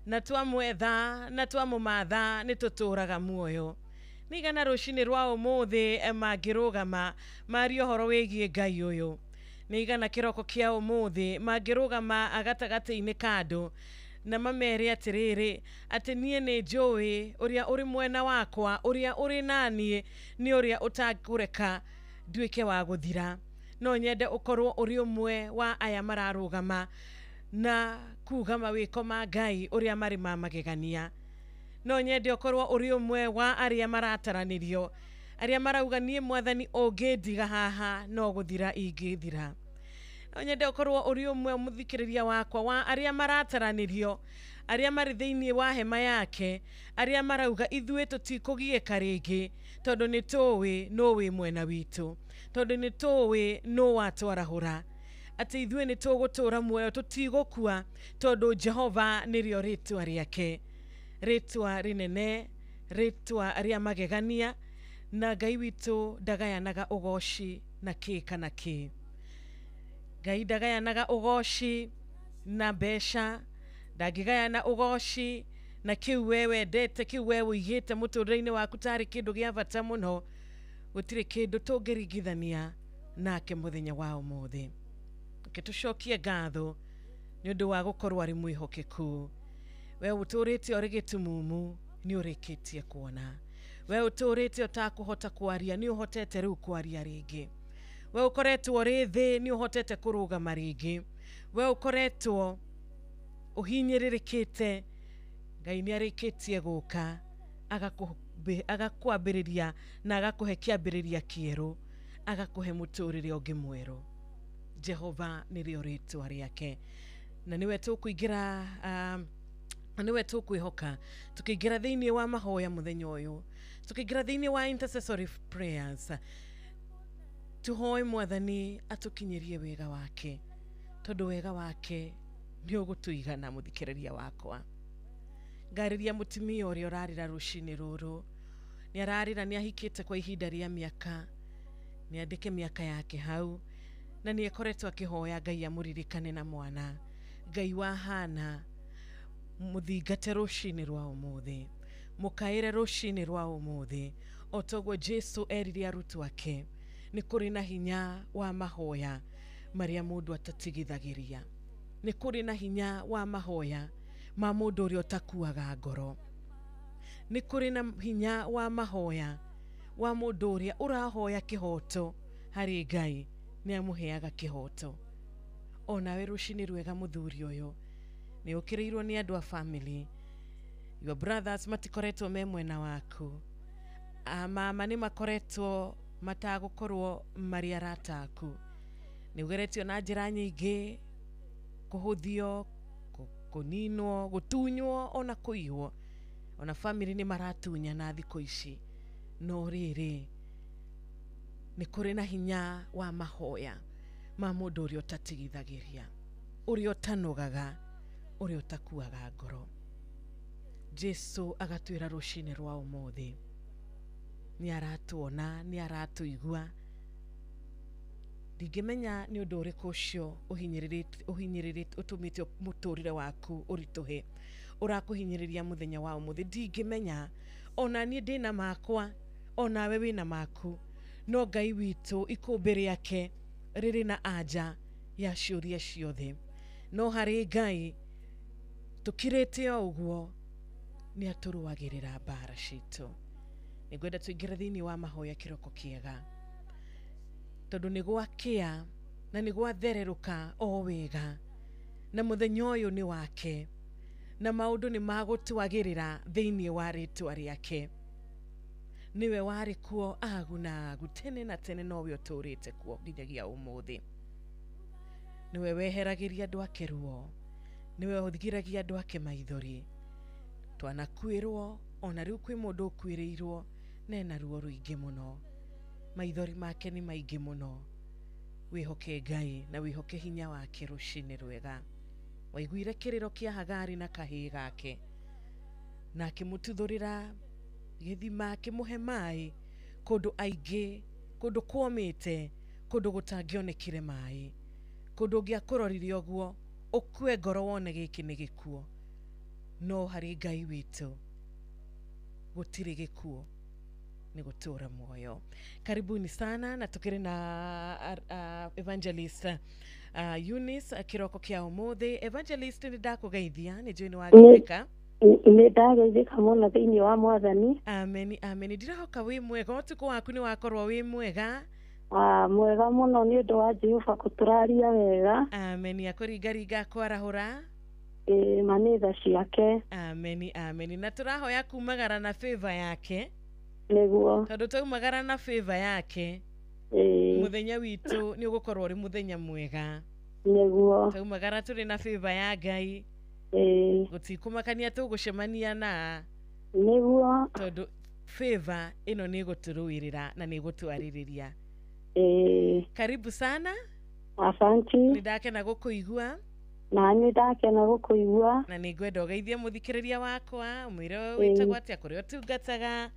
na twamwetha na twamũmatha nĩ tũtũraga muoyo nĩ igana rũcinĩ rwa ũmũthĩ mangĩrũgama marie ũhoro wĩgiĩ Ngai ũyũ nĩ igana kĩroko kĩa ũmũthĩ mangĩrũgama agatagatĩ-inĩ ka andũ na mamere atĩrĩrĩ atĩ niĩ nĩ njũĩ ũrĩa ũrĩ mwena wakwa ũrĩa ũrĩ naniĩ nĩ ũrĩa ũtakũreka nduĩke wa gũthira no nyende ũkorwo ũrĩ ũmwe wa aya mararũgama na kuga mawĩko ma Ngai ũrĩa marĩ ma magegania no nyende ũkorwo ũrĩ ũmwe wa arĩa marataranĩrio arĩa marauga niĩ mwathani ũngĩndiga haha no gũthira ingĩthira no nyende ũkorwo ũrĩ ũmwe mũthikĩrĩria wakwa wa arĩa marataranĩrio arĩa marĩ thĩinĩ wa hema yake arĩa marauga ithuĩ tũtikũgiĩka rĩngĩ tondũ nĩ tũĩ no wĩ mwena witũ tondũ nĩ tũĩ no watwarahũra atĩ ithuĩ nĩ tũgũtũra muoyo tũtigũkua tondũ Jehova nĩrĩo rĩtwa rĩake rĩtwa rĩnene rĩtwa rĩa magegania na Ngai witũ ndagayanaga ũgoci na kĩ kana kĩ Ngai ndagayanaga ũgoci na mbeca ndangĩgayana ũgoci na kĩu we wendete kĩu we wũigĩte mũtũrĩre-inĩ waku tarĩ kĩndũ gĩa bata mũno gũtirĩ kĩndũ tũngĩringithania nake mũthenya wa ũmũthĩ reke tũcokie ngatho nĩ ũndũ wa gũkorwo arĩ mwĩhokeku we ũtũrĩte ũrĩ gĩtumumu nĩ ũrĩkĩtie kuona we ũtũrĩte ũtakũhota kwaria nĩ ũhotete rĩu kwaria rĩngĩ we ũkoretwo ũrĩ thĩ nĩ ũhotete kũrũgama rĩngĩ we ũkoretwo ũhinyĩrĩrĩkĩte Ngai nĩ arĩkĩtie gũka agakwambĩrĩria na agakũhe kĩambĩrĩria kĩerũ agakũhe mũtũrĩre ũngĩ mwerũ Jehova nĩrĩo rĩtwa rĩake na nĩwe tũkũingĩra nĩwe tũkwĩhoka tũkĩingĩra thĩinĩ wa mahoya mũthenya ũyũ tũkĩingĩra thĩinĩ wa intercessory prayers tũhoe mwathani atũkinyĩrie wega wake tondũ wega wake nĩ ũgũtũigana mũthikĩrĩria wakwa ngarĩria mũtumia ũrĩa ũrarĩra rũcinĩ rũrũ nĩ ararĩra nĩ ahikĩte kwa ihinda rĩa mĩaka nĩ andĩke mĩaka yake hau na nĩ ekoretwo akĩhoya Ngai amũririkane na mwana Ngai wa Hana mũthingate rũcinĩ rwa ũmũthĩ mũkaĩre rũcinĩ rwa ũmũthĩ o toguo Jesu erire arutwo ake nĩ kũrĩ na hinya wa mahoya marĩa mũndũ atatigithagĩria nĩ kũrĩ na hinya wa mahoya ma mũndũ ũrĩa ũtakuaga ngoro nĩ kũrĩ na hinya wa mahoya wa mũndũ ũrĩa ũrahoya kĩhoto harĩ Ngai nĩ amũheaga kĩhoto onawe rũcinĩ rwega mũthuri ũyũ nĩ ũkĩrĩirwo nĩ andũ a family your brothers matikoretwo me mwena waku mama nĩ makoretwo matagukorwo mari arata aku nĩ ugeretio na njĩra nyingĩ kũhũthio kũninwo gũtunywo ona kũiywo ona family nĩ maratunya na thikũ ici no rĩrĩ nĩ kũrĩ na hinya wa mahoya ma mũndũ ũrĩa ũtatigithagĩria ũrĩa ũtanogaga ũrĩa ũtakuaga ngoro Jesu agatwĩra rũcinĩ rwa ũmũthĩ nĩ aratuona nĩ aratuigua ndingĩmenya nĩ ũndũ ũrĩkũ ũcio ũhinyĩrĩrĩte ũtũmĩte mũtũrĩre waku ũritũhe ũrakũhinyĩrĩria mũthenya wa ũmũthĩ ndingĩmenya ona niĩ ndĩna makwa ona we wĩna maku no Ngai witũ ikũmbĩ rĩake rĩrĩ na anja ya ciũria ciothe no harĩ Ngai tũkirĩte o ũguo nĩ atũrũagĩrĩra mbara citũ nĩngwenda tũingĩre thĩinĩ wa mahoya kĩroko kĩega tondũ nĩ gwakĩa na nĩ gwathererũka o wega na mũthenya ũyũ nĩ wake na maũndũ nĩ magũtwagĩrĩra thĩinĩ wa rĩtwa rĩake niwe warĩ kuo aguna gutene na tene nowe ũtũrĩte kuo nginyagia ũmũthĩ niwe weheragĩria andũ ake ruo niwe ũthigiragia andũ ake maithori twanakuĩrwo ona rĩu kwĩ mũndũ ũkuĩrĩirwo nena ruo rũingĩ mũno maithori make nĩ maingĩ mũno wĩhoke Ngai na wĩhoke hinya wake rũcinĩ rwega waiguire kĩrĩro kĩa Hagari na kahĩĩ gake na akĩmũtuthũrĩra gĩthima akĩmũhe maĩ kũndũ aingĩ kũndũ kũomĩte kũndũ gũtangĩonekire maĩ kũndũ ũngĩakũrorire ũguo ũkue ngoro wone gĩkĩ nĩ gĩkuo no harĩ Ngai witũ gũtirĩ gĩkuo nĩ gũtũra muoyo karibuni sana na tukiri na evangelist Eunice kiroko kia ũmũthĩ evangelist nĩ ndakũgeithia nĩ njũĩ nĩ wageithĩka nĩ ndageithĩka mũno thĩinĩ wa Mwathani amen amen ndirahoka wĩ mwega ũtukũ waku nĩ wakorwo wĩ mwega mwega mũno nĩ ũndũ wa Jehova gũtũraria wega amen akũringaringa kwarahũra manitha ciake amen amen na tũrahoya kumagara na favor yake nĩguo tondũ taumagara na favor yake muthenya witũ nĩ ũgũkorwo ũrĩ muthenya mwega nĩguo taumagara tũrĩ na favor ya Ngai gũtikũmakania tũgũcemania na nĩguo tondũ favor ĩno nĩ ĩgũtũrũĩrĩra na nĩ ĩgũtwarĩrĩria karibu sana asante nĩndakena gũkũigua na nĩ ndakena gũkũigua na nĩ ngwenda ũgeithie mũthikĩrĩria wakwa mwĩre wĩtagwo atĩa kũrĩa ũtungataga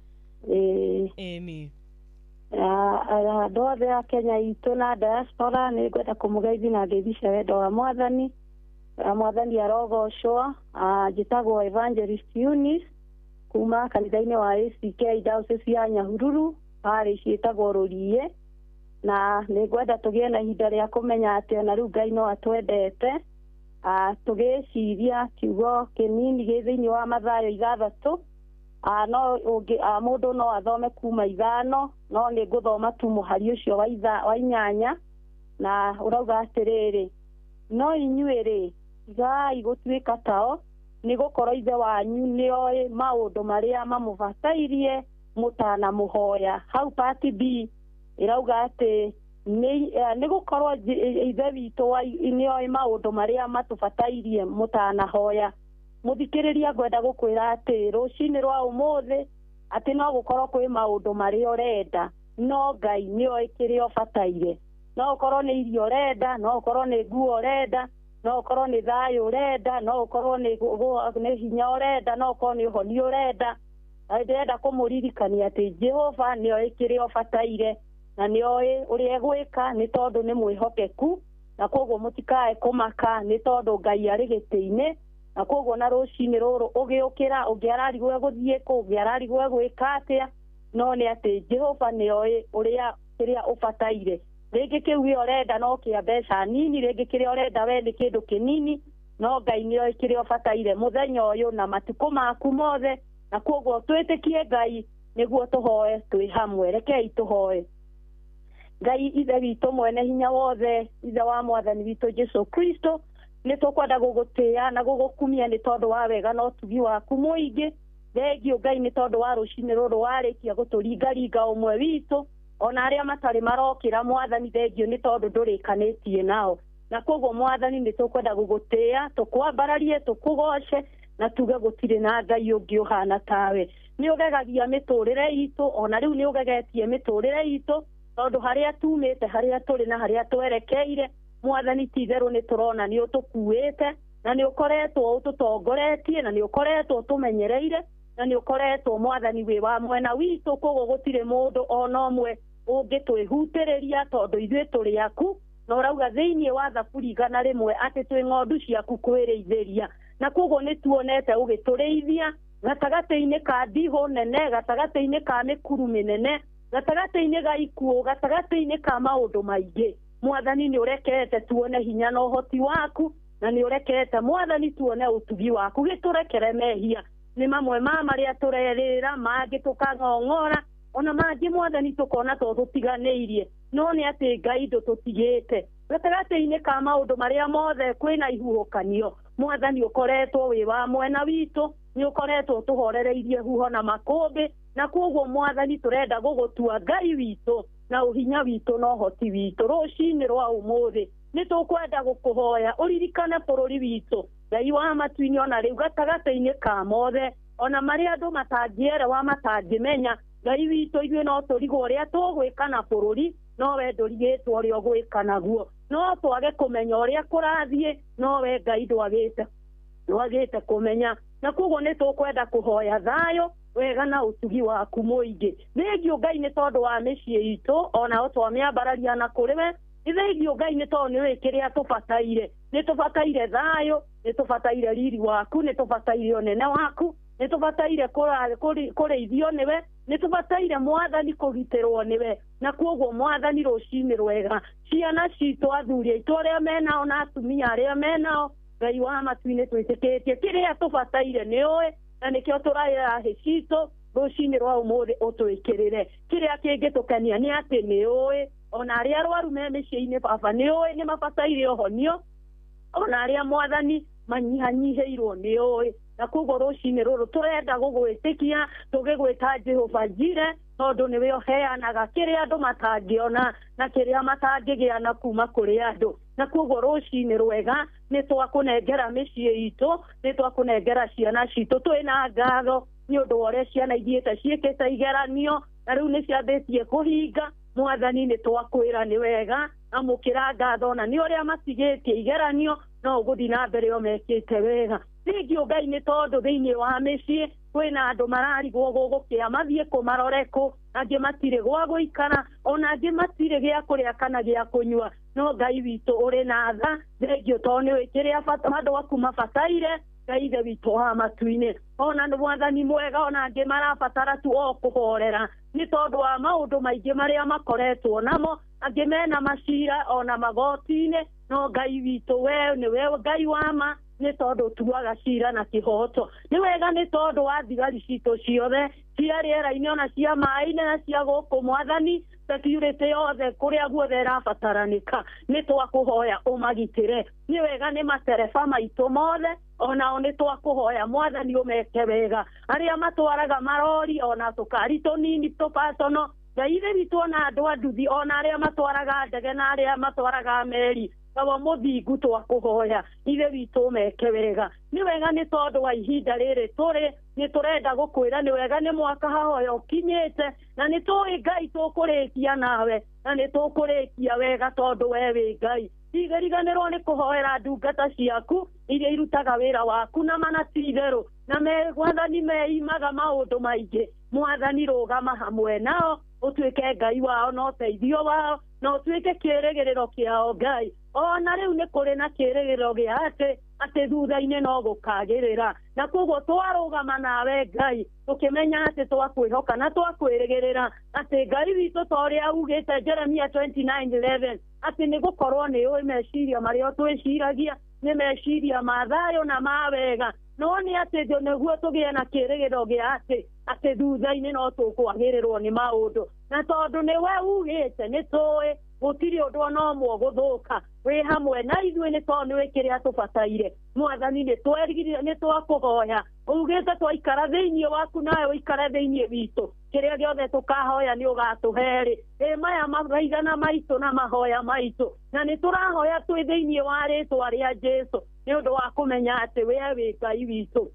ni andũ othe a Kenya itũ na diaspora nĩ ngwenda kũmũgeithia na ngeithi wendo wa Mwathani arogocwo njĩtagwo evangelist Eunice kuma kanitha-inĩ wa ACK diocese ya Nyahururu parish ĩtagwo Rũriĩ na nĩ ngwenda tũgĩe na ihinda rĩa kũmenya atĩ ona rĩu Ngai no atwendete tũgĩciria kiugo kĩnini gĩ thĩinĩ wa Mathayo 6 no mũndũ no athome kuma 5 no nĩ ngũthoma tu mũhari ũcio wa 8 na ũrauga atĩrĩrĩ no inyuĩ-rĩ igai gũtuĩka tao nĩ gũkorwo ithe wanyu nĩ oĩ maũndũ marĩa mamũbatairie mũtanamũhoya hau part B ĩrauga atĩ nĩ gũkorwo ithe witũ nĩ oĩ maũndũ marĩa matũbatairie mũtanahoya mũthikĩrĩria ngwenda gũkwĩra atĩ rũcinĩ rwa ũmũthĩ atĩ no gũkorwo kwĩ maũndũ marĩa ũrenda no Ngai nĩ oĩ kĩrĩa ũbataire no ũkorwo nĩ irio ũrenda no ũkorwo nĩ nguo ũrenda no ũkorwo nĩ thayũ ũrenda no ũkorwo nĩ hinya ũrenda no ũkorwo nĩ ũhoni ũrenda ndĩrenda kũmũririkania atĩ Jehova nĩ oĩ kĩrĩa ũbataire na nĩ oĩ ũrĩa egwĩka nĩ tondũ nĩ mwĩhokeku na koguo mũtikae kũmaka nĩ tondũ Ngai arĩ gĩtĩ-inĩ na koguo na rũcinĩ rũrũ ũgĩũkĩra ũngĩararigwo gũthiĩ kũ ũngĩararigwo gwĩka atĩa no nĩ atĩ Jehova nĩ oĩ ũrĩa kĩrĩa ũbataire rĩngĩ kĩu gĩ ũrenda no kĩa mbeca nini rĩngĩ kĩrĩa ũrenda we nĩ kĩndũ kĩnini no Ngai nĩ oĩ kĩrĩa ũbataire mũthenya ũyũ na matukũ maku mothe na koguo twĩtĩkie Ngai nĩguo tũhoe twĩ hamwe rekei tũhoe Ngai ithe witũ mwene hinya wothe ithe wa Mwathani witũ Jesu Kristo nĩ tũkwenda gũgũtĩĩa na gũgũkumia nĩ tondũ wa wega na ũtugi waku mũingĩ thengio Ngai nĩ tondũ wa rũcinĩ rũrũ warĩkia gũtũringaringa ũmwe witũ ona arĩa matarĩ marokĩra Mwathani thengio nĩ tondũ ndũrĩkanĩtie nao na koguo Mwathani nĩ tũkwenda gũgũtĩĩa tũkwambararie tũkũgoce na tuge gũtirĩ na Ngai ũngĩ ũhana tawe nĩ ũgegagia mĩtũrĩre itũ ona rĩu nĩ ũgegetie mĩtũrĩre itũ tondũ harĩa tumĩte harĩa tũrĩ na harĩa twerekeire Mwathani ti-itherũ nĩ tũrona nĩ ũtũkuĩte na nĩ ũkoretwo ũtũtongoretie na nĩ ũkoretwo ũtũmenyereire na nĩ ũkoretwo Mwathani wĩ wa mwena witũ koguo gũtirĩ mũndũ ona ũmwe ũngĩtwĩhutĩrĩria tondũ ithuĩ tũrĩ aku na ũrauga thĩinĩ wa Thaburi 100 atĩ twĩ ng'ondu ciaku kwĩrĩithĩria na koguo nĩ tuonete ũgĩtũrĩithia gatagatĩ-inĩ ka ndigũ nene gatagatĩ-inĩ ka mĩkuru mĩnene gatagatĩ-inĩ ga ikuũ gatagatĩ-inĩ ka maũndũ maingĩ Mwathani nĩ ũrekete tuone hinya na ũhoti waku na nĩ ũrekete Mwathani tuone ũtugi waku gĩtũrekere mehia nĩ mamwe ma marĩa tũrerĩra mangĩ tũkang'ong'ora ona mangĩ Mwathani tũkona to tũtiganĩirie no nĩ atĩ Ngai ndũtũtigĩte gatagatĩ-inĩ ka maũndũ marĩa mothe kwĩna ihuhũkanio Mwathani ũkoretwo wĩ wa mwena witũ nĩ ũkoretwo tũhorereirie huho na makũmbĩ na koguo Mwathani tũrenda gũgũtua Ngai witũ na ũhinya witũ na ũhoti witũ rũcinĩ rwa ũmũthĩ nĩ tũkwenda gũkũhoya ũririkane bũrũri witũ Ngai wa matu-inĩ ona rĩu gatagatĩ-inĩ ka mothe ona marĩa andũ matangĩerewa matangĩmenya Ngai witũ ithuĩ no tũrigwo ũrĩa tũgwĩka na bũrũri no we ndũrigĩtwo ũrĩa ũgwĩka naguo no twage kũmenya ũrĩa kũrathiĩ no we Ngai ndwagĩte kũmenya na koguo nĩ tũkwenda kũhoya thayũ wega na ũtugi waku mũingĩ thengio Ngai nĩ tondũ wa mĩciĩ itũ ona o twamĩambararia na kũrĩ we thengio Ngai nĩ tondũ nĩ wĩkĩrĩa tũbataire nĩ tũbataire thayũ nĩ tũbataire riri waku nĩ tũbataire ũnene waku nĩ tũbataire kũrĩithio nĩwe nĩ tũbataire Mwathani kũgitĩrwo nĩwe na koguo Mwathani rũcinĩ rwega ciana citũ athuri aitũ arĩa menao na atumia arĩa menao Ngai wa matu-inĩ twĩtĩkĩtie kĩrĩa tũbataire nĩ ũĩ na nĩkĩo tũraĩra hĩ citũ rũcinĩ rwa ũmũthĩ ũtwĩkĩrĩre kĩrĩa kĩngĩtũkenia nĩ atĩ nĩ ũĩ ona arĩa arwaru me mĩciĩ-inĩ baba nĩ ũĩ nĩ mabataire ũhonio ona arĩa Mwathani manyihanyihĩirwo nĩ ũĩ na koguo rũcinĩ rũrũ tũrenda gũgwĩtĩkia tũgĩgwĩta Jehova Jire tondũ nĩwe ũheanaga kĩrĩa andũ matangĩona na kĩrĩa matangĩgĩa na kuma kũrĩ andũ na koguo rũcinĩ rwega nĩ twakũnengera mĩciĩ itũ nĩ twakũnengera ciana citũ twĩna ngatho nĩ ũndũ wa ũrĩa ciana ithiĩte ciĩkĩte igeranio na rĩu nĩ ciambĩtie kũhinga Mwathani nĩ twakwĩra nĩ wega amũkĩra ngatho na nĩ ũrĩa matigĩtie igeranio no gũthiĩ na mbere o mekĩte wega thengio Ngai nĩ tondũ thĩinĩ wa mĩciĩ kwĩna andũ mararigwo gũgũkĩa mathiĩ kũmarore kũ angĩ matirĩ gwa gũikara ona angĩ matirĩ gĩa kũrĩa kana gĩa kũnyua no Ngai witũ ũrĩ na tha thengio tondũ nĩ wĩkĩrĩa andũ aku mabataire Ngai ithe witũ wa matu-inĩ ona nĩ Mwathani mwega ona angĩ marabatara tu o kũhorera nĩ tondũ wa maũndũ maingĩ marĩa makoretwo namo angĩ mena macira ona magoti-inĩ no Ngai witũ we nĩwe Ngai wa ma nĩ tondũ tuaga cira na kĩhoto nĩ wega nĩ tondũ wa thigari citũ ciothe cia rĩera-inĩ ona cia maĩ-inĩ na cia gũkũ Mwathani security yothe kũrĩa guothe ĩrabataranĩka nĩ twakũhoya ũmagitĩre nĩ wega nĩ matereba maitũ mothe onao nĩ twakũhoya Mwathani ũmeke wega arĩa matwaraga marori ona tũkari tũnini tũpatono Ngai ithe witũ ona andũ a nduthi ona arĩa matwaraga ndege na arĩa matwaraga meri kawa mũthingu twakũhoya ithe witũ meke wega nĩ wega nĩ tondũ wa ihinda rĩrĩ tũrĩ nĩ tũrenda gũkwĩra nĩ wega nĩ mwaka hahoya ũkinyĩte na nĩ tũĩ Ngai tũkũrĩkia nawe na nĩ tũkũrĩkia wega tondũ we wĩ Ngai igeriganĩrwo nĩ kũhoera ndungata ciaku iria irutaga wĩra waku na mana ti-itherũ na Mwathani meimaga maũndũ maingĩ Mwathani rũgama hamwe nao ũtuĩke Ngai wao na ũteithio wao na ũtuĩke kĩĩrĩgĩrĩro kĩao Ngai ona rĩu nĩ kũrĩ na kĩĩrĩgĩrĩro gĩa atĩ thutha-inĩ no gũkagĩrĩra na koguo twarũgama nawe Ngai tũkĩmenya atĩ twakwĩhoka na twakwĩrĩgĩrĩra atĩ Ngai witũ ta ũrĩa augĩte Jeremia 29:11 atĩ nĩ gũkorwo nĩ ũĩ meciria marĩa twĩciragia nĩ meciria ma thayũ na ma wega no nĩ atĩ nĩguo tũgĩe na kĩĩrĩgĩrĩro gĩa atĩ thutha-inĩ no tũkwagĩrĩrwo nĩ maũndũ na tondũ nĩ we ugĩte nĩ tũĩ gutiri undu ona umwe guthuka wi hamwe na ithuĩ nĩ tondũ nĩ kĩrĩa tũbataire mwathani nĩ twerigire nĩ twakũhoya ugĩte twaikara thĩinĩ waku nawe ũikare thĩinĩ witũ kĩrĩa gĩothe tũkahoya nĩ ũgatũhe maya maigana maitũ na mahoya maitũ na nĩ tũrahoya twĩ thĩinĩ wa rĩĩtwa rĩa Jesũ nĩ ũndũ wa kũmenya atĩ we wĩ Ngai witũ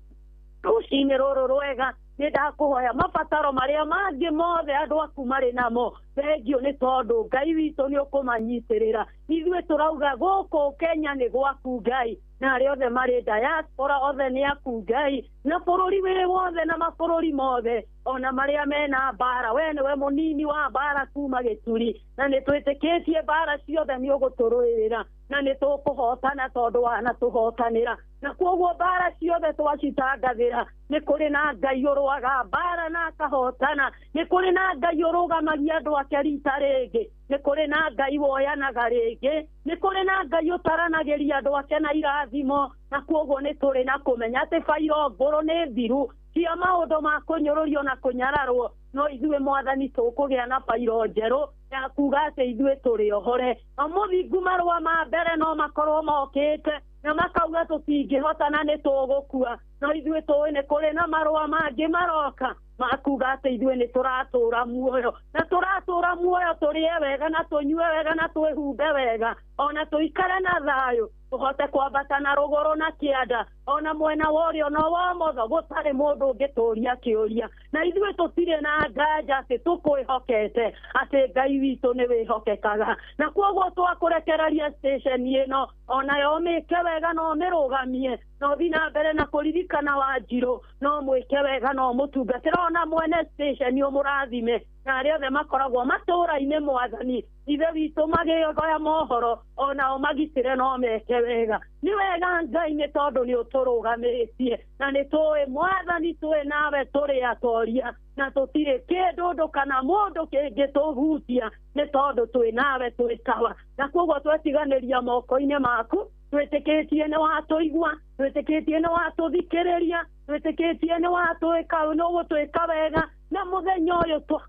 rũcinĩ rũrũ rwega nĩ ndakũhoya mabataro marĩa mangĩ mothe andũ aku marĩ namo thengio nĩ tondũ Ngai witũ nĩ ũkũmanyitĩrĩra ithuĩ tũrauga gũkũ Kenya nĩ gwaku Ngai na arĩa othe marĩ diaspora othe nĩ aku Ngai na bũrũri wĩ wothe na mabũrũri mothe ona marĩa mena mbara we nĩwe mũnini wa mbara kuma gĩturi na nĩ twĩtĩkĩtie mbara ciothe nĩ ũgũtũrũĩrĩra na nĩ tũkũhotana tondũ wanatũhotanĩra na kwoguo mbara ciothe twacitangathĩra nĩ kũrĩ na Ngai ũrũaga mbara na akahotana nĩ kũrĩ na Ngai ũrũgamagia andũ ake rita rĩngĩ nĩ kũrĩ na Ngai woyanaga rĩngĩ nĩ kũrĩ na Ngai ũtaranagĩria andũ ake na irathimo na kwoguo nĩ tũrĩ na kũmenya atĩ bairo ngũrũ nĩ thiru cia maũndũ ma kũnyũrũrio na kũnyararwo no ithuĩ mwathani tũkũgĩa na bairo njerũ ya kuga atĩ ithuĩ tũrĩ ohore mũthingu marũa ma mbere no makorwo mokĩte na makauga tũtingĩhotana nĩ tũgũkua no ithuĩ tũĩ nĩ kũrĩ na marũa mangĩ maroka makuga atĩ ithuĩ nĩ tũratũũra muoyo na tũratũũra muoyo tũrĩe wega na tũnyue wega na twĩhumbe wega ona tũikare na thayũ tũhote kwambata na rũgũrũ na kĩanda ona mwena wa ũrĩo no wa ũmotho gũtarĩ mũndũ ũngĩtũũria kĩũria na ithuĩ tũtirĩ na nganja atĩ tũkwĩhokete atĩ Ngai witũ nĩ wĩhokekaga na kwoguo twakũrekereria station ĩno onayo mĩke wega no mĩrũgamie no thiĩ na mbere na kũririkana Wanjirũ no mwĩke wega no mũtungatĩre ona mwene station ũmũrathime na arĩa othe makoragwo matũũra-inĩ mwathani ithe witũ magĩoya mohoro onao magitĩre no meke wega nĩ wega Ngai nĩ tondũ nĩ ũtũrũgamĩtie na nĩ tũĩ mwathani twĩ nawe tũrĩ atoria na tũtirĩ kĩndũ kana mũndũ kĩngĩtũhutia nĩ tondũ twĩ nawe twĩ sawa na kwoguo twetiganĩria moko-inĩ maku twĩtĩkĩtie nĩ watũigua twĩtĩkĩtie nĩ watũthikĩrĩria twĩtĩkĩtie nĩ watwĩka wega na mũthenya ũyũ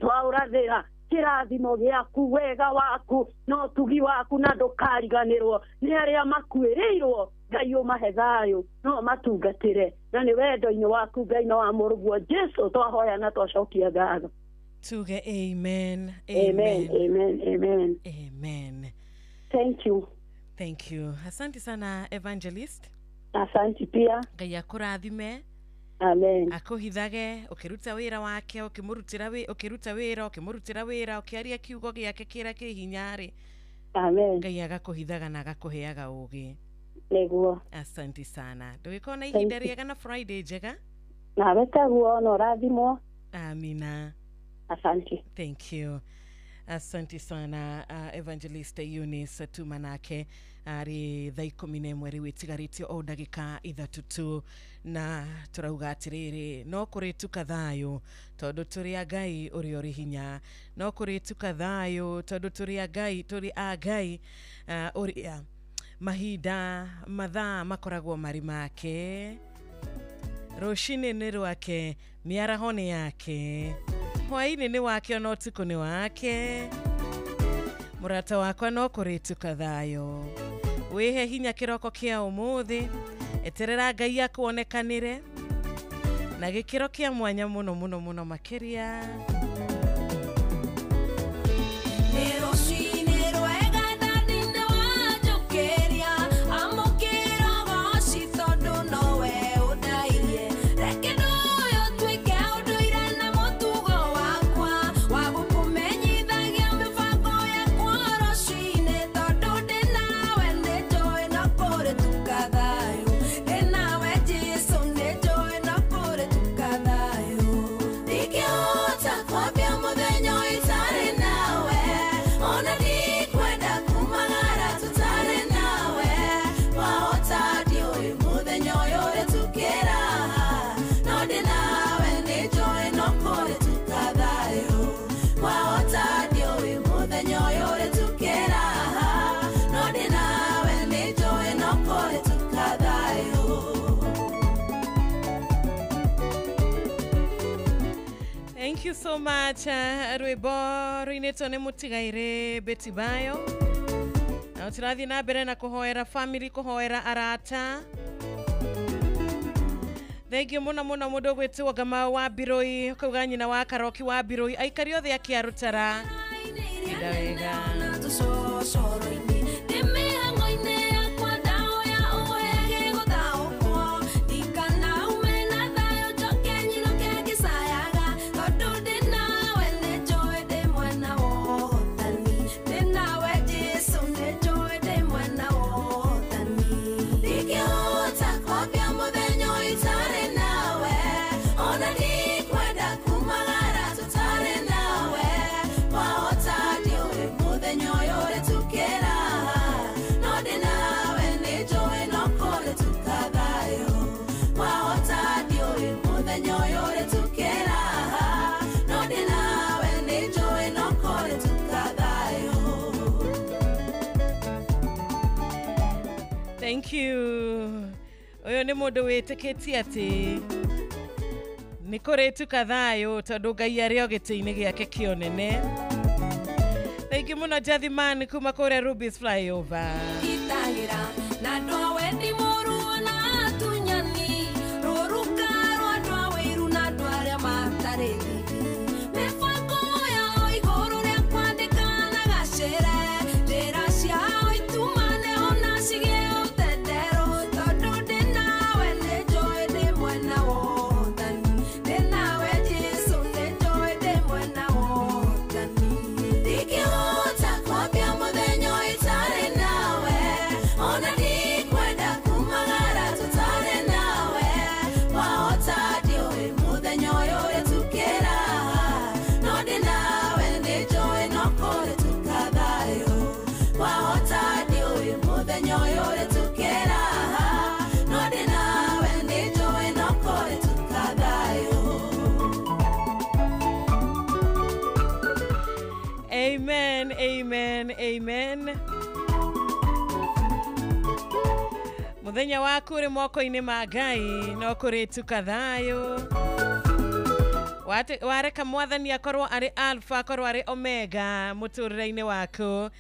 twaũrathĩra kĩrathimo gĩaku wega waku no tugi waku na ndũkariganĩrwo nĩ arĩa makuĩrĩirwo Ngai ũmahe thayũ no matungatĩre na nĩ wendo-inĩ waku Ngai na wa mũrũguo Jesũ twahoya na twacokia ngatho tuge amen amen amen amen amen thank you asante sana evangelist asante pia Ngai akũrathime amen akuhithage ukiruta wira wake ukimurutira wira ukiaria kiugo gĩake kĩrĩa kĩ hinyarĩ amen Ngai agakuhithaga na agakuheaga ũgĩ nĩguo asante sana ndũgĩkorwo na ihinda rĩega na Friday njega nawe taguo no rathimwo amina asante thank you asante sana evangelist Eunice Tumanake ari thaa 11 wĩtigarĩtio o ndagĩka 3 tu na tũrauga atĩrĩrĩ no kũrĩtuka thayũ tondũ tũrĩ a Ngai ũrĩa ũrĩ hinya no kũrĩtuka thayũ tondũ tũrĩ a Ngai ũrĩa mahinda mathaa makoragwo marĩ make rũcinĩ nĩ rwake mĩaraho nĩ yake hwaĩ-inĩ nĩ wake ona ũtukũ nĩ wake mũrata wakwa no kũrĩtuka thayũ wĩhe hinya kĩroko kĩa ũmũthĩ eterera Ngai akuonekanĩre na gĩkĩro kĩa mwanya mũno mũno mũno makĩria Nikiota kwa pia Thank you so much. Rwimbo ruinitwo nĩ Mũtigaire Betty Bayo. Na tũrathiĩ na mbere na kũhoera family, kũhoera arata. Thank you mũno mũno mũndũ gwĩtwo Kamau wa Mbirũi, kauga nyina wa Karoki wa Mbirũi, aikari othe akĩarutara. Ida wega. Thank you. Oyo nĩ mũndũ wĩtĩkĩtie atĩ nĩ kũrĩ tu kathayo tondũ Ngai arĩ o gĩtĩ-inĩ gĩake kĩonene. Thank you mũno Jathiman kuma kũrĩa Ruby's Flyover. Itahĩra na andũ a wendi mũru na tunyani rũruka rwa andũ a wĩru na andũ arĩa matarĩ mĩbango yao igũrũ rĩa kwandĩka na gacĩre njĩra ciao itumane ona cigĩe ũtendero tondũ ndĩ nawe nĩ njũĩ ndĩ mwena wa ũhotani ndĩ nawe Jesũ nĩ njũĩ ndĩ mwena wa ũhotani ndingĩhota kwambia mũthenya itarĩ nawe ona ndikwenda kumagara tũtarĩ nawe wahota ndiũĩ mũthenya ũyũ ũrĩtukĩra no ndĩ nawe nĩ njũĩ no kũrĩ tukathayo wahota ndiũĩ mũthenya ũyũ ũrĩtukĩra no ndĩ nawe nĩ njũĩ no kũrĩ tukathayo. Amen, amen, amen. Muthenya waku uri moko-inĩ ma Ngai no kũrĩ tu kathayo. Wareka Mwathani akorwo arĩ Alpha, akorwo arĩ Omega mũtũrĩre-inĩ waku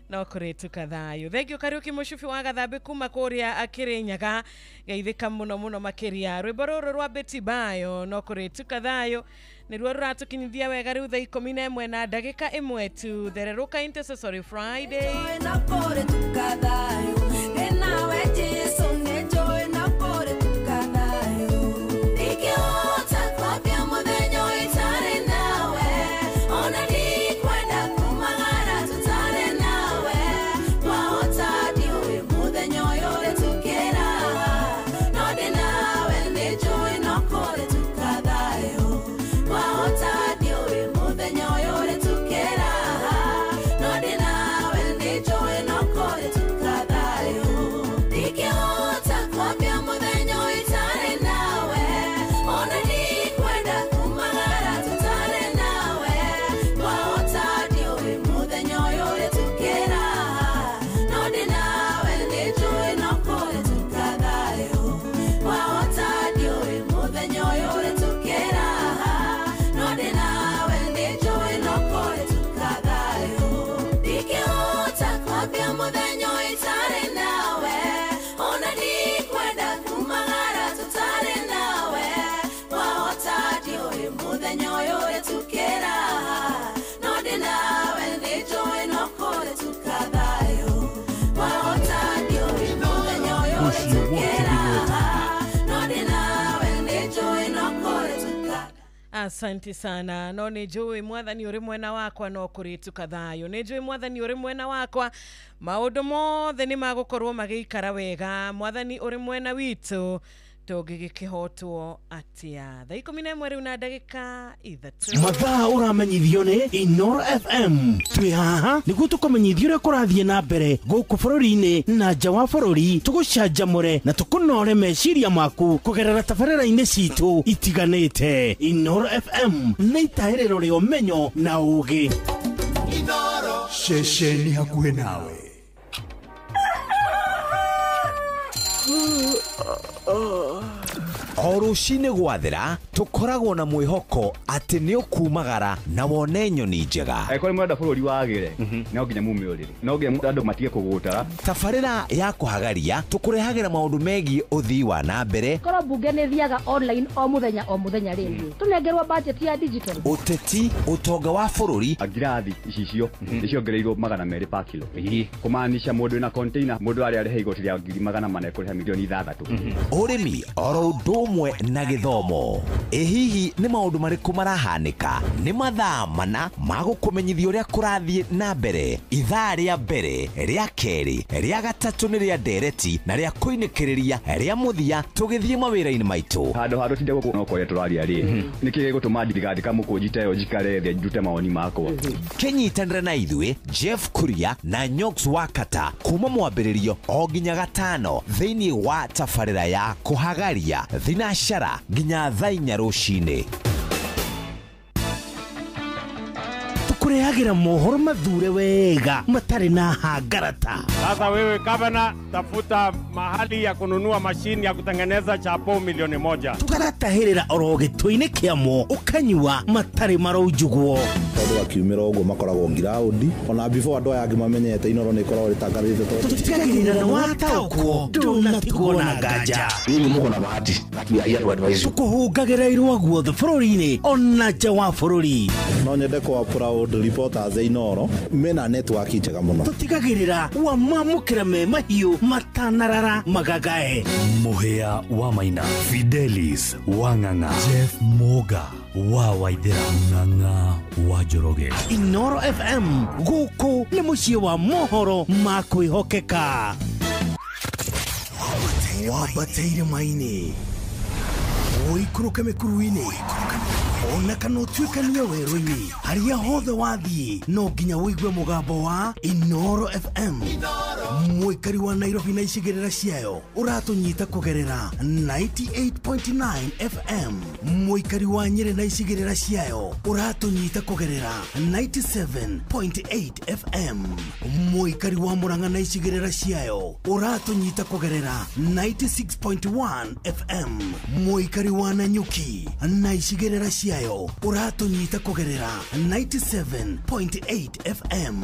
no kũrĩ tu kathayo. Thengio Kariuki Mũcubi wa Gathambi kuma kũrĩa Akĩrĩnyaga, geithĩka mũno mũno makĩria. Rwĩmbo rũrũ rwa Betty Bayo no kũrĩ tu kathayo nĩruo rũratũkinyithia wega rĩu thaa 11 na ndagĩka 1 tu. Thererũka Intercessory Friday. No kũrĩ tu kathayo ndĩ nawe Jesũ nĩ njũĩ no kũrĩ tu kathayo ndingĩhota kwambia mũthenya itarĩ nawe ona ndikwenda kumagara tũtarĩ nawe wahota ndiũĩ mũthenya ũyũ ũrĩtukĩra no ndĩ nawe nĩ njũĩ no kũrĩ tu kathayo wahota ndiũĩ mũthenya ũyũ ũrĩtukĩra no ndĩ nawe nĩ njũĩ no kũrĩ tu kathayo ndingĩhota kwambia mũthenya itarĩ nawe ona ndikwenda kumagara tũtarĩ nawe wahota ndiũĩ mũthenya ũyũ ũrĩtukĩra no ndĩ nawe nĩ njũĩ no kũrĩ tu kathayo wahota ndiũĩ mũthenya ũyũ ũrĩtukĩra no ndĩ nawe nĩ njũĩ no kũrĩ tu kathayo ndingĩhota kwambia mũthenya itarĩ nawe ona ndikwenda kumagara tũtarĩ nawe wahota ndiũĩ mũthenya ũyũ ũrĩtukĩra no ndĩ nawe nĩ njũĩ no kũrĩ tu kathayo wahota ndiũĩ mũthenya ũyũ ũrĩtukĩra no ndĩ nawe nĩ njũĩ no kũrĩ tu kathayo. Asante sana. No nĩ njũĩ Mwathani ũrĩ mwena wakwa no kũrĩ tu kathayo. Nĩ njũĩ Mwathani ũrĩ mwena wakwa, maũndũ mothe nĩ magũkorwo magĩikara wega. Mwathani ũrĩ mwena witũ tũngĩgĩkĩhotwo atĩa. Thaa 11 rĩu na ndagĩka 3. mathaa ũramenyithio nĩ Inoro FM. Twĩ haha nĩguo tũkũmenyithia ũrĩa kũrathiĩ na mbere gũkũ bũrũri-inĩ na nja wa bũrũri, tũgũcanjamũre na tũkũnore meciria maku kũgerera tabarĩra-inĩ citũ itiganĩte. Inoro FM nĩ itahĩrĩro rĩa ũmenyo na ũũgĩ. Inoro ceceni hakuhĩ nawe. o rũcinĩ gwathera tũkoragwo na mwĩhoko atĩ nĩ ũkumagara na wone nyoni njega. Kũrĩ mwenda bũrũri wagĩre no nginya mume ũrĩrĩ, no nginya andũ matige kũgũtara. Tabarĩra ya kũhagaria tũkũrehagĩra maũndũ megiĩ ũthii wa na mbere. Korwo mbunge nĩ thiaga online o mũthenya rĩngĩ. Tũnengerwo budget ya digital. Ũteti, ũtonga wa bũrũri. Ngirathi icio nĩciongereirwo 200 per kilo. Kũmaanisha mũndũ wĩna container, mũndũ arĩa arĩhe igoti rĩa 400 kũrĩha milioni 6. Ũrĩmi oro ũndũ ũmwe na gĩthomo. Hihi nĩ maũndũ marĩkũ marahanĩka? Nĩ mathaa mana ma gũkũmenyithia ũrĩa kũrathiĩ na mbere. Ithaa rĩa mbere, rĩa kerĩ, rĩa gatatũ nĩ rĩa ndereti na rĩa kũinĩkĩrĩria rĩa mũthia tũgĩthiĩ mawĩra-inĩ maitũ. Handũ tinde gũkũ no kũrĩa tũraria rĩ. Nĩkĩ gĩgũtũma ndigandĩka mũkũnjita yo njikare thĩ njute mawoni makwa. Kĩnyitanĩre na ithuĩ Jeff Kuria na Nyox Wakata kuma mwambĩrĩrio o nginya gatano thĩinĩ wa tabarĩra ya kũhagaria thinacara nginya thaa 4 rũcinĩ. Tukurehagira mohoro mathure wega matari na hangarata. Sasa wewe gavana, tafuta mahali ya kununua mashini ya kutengeneza chapo milioni 1. Tukaratahirira orogitwe-inĩ kĩamo ukanyua matari maraujuguo. Tondũ akiumĩra ũguo makoragwo ngiraundi ona before andũ aya angĩ mamenyete Inoro nĩ ikoragwo rĩtangathĩte tondũ tutigagĩrĩra na wataũkwo ndũnatigwo na nganja. Hivi muko na bahati ya advice. Tukuhungagĩra irua guothe bũrũri-inĩ ona nja wa bũrũri. No nyende kwa proud reporters Inoro mena network njega mũno. Tutigagĩrĩra wa mamũkĩra me mahiũ matanarara magagae. Mũhĩa wa Maina, Fidelis Wang'ang'a, Jeff Moga wa Waithera, Ng'ang'a wa Njoroge. Inoro FM gũkũ nĩ mũciĩ wa mohoro ma kwĩhokeka. Wabateire maini ũikũrũke mĩkuru-inĩ ona kana ũtuĩkanie werũ-inĩ harĩa hothe wathiĩ no nginya wĩigue mũgambo wa Inoro FM. Mũikari wa Nairobi na icigĩrĩra ciayo ũratũnyita kũgerera 98.9 FM. Mũikari wa Nyeri na icigĩrĩra ciayo ũratũnyita kũgerera 97.8 FM. Mũikari wa Murang'a na icigĩrĩra ciayo ũratũnyita kũgerera 96.1 FM. Mũikari wa Nanyuki na icigĩrĩra ciayo ũratũnyita kũgerera 97.8 FM.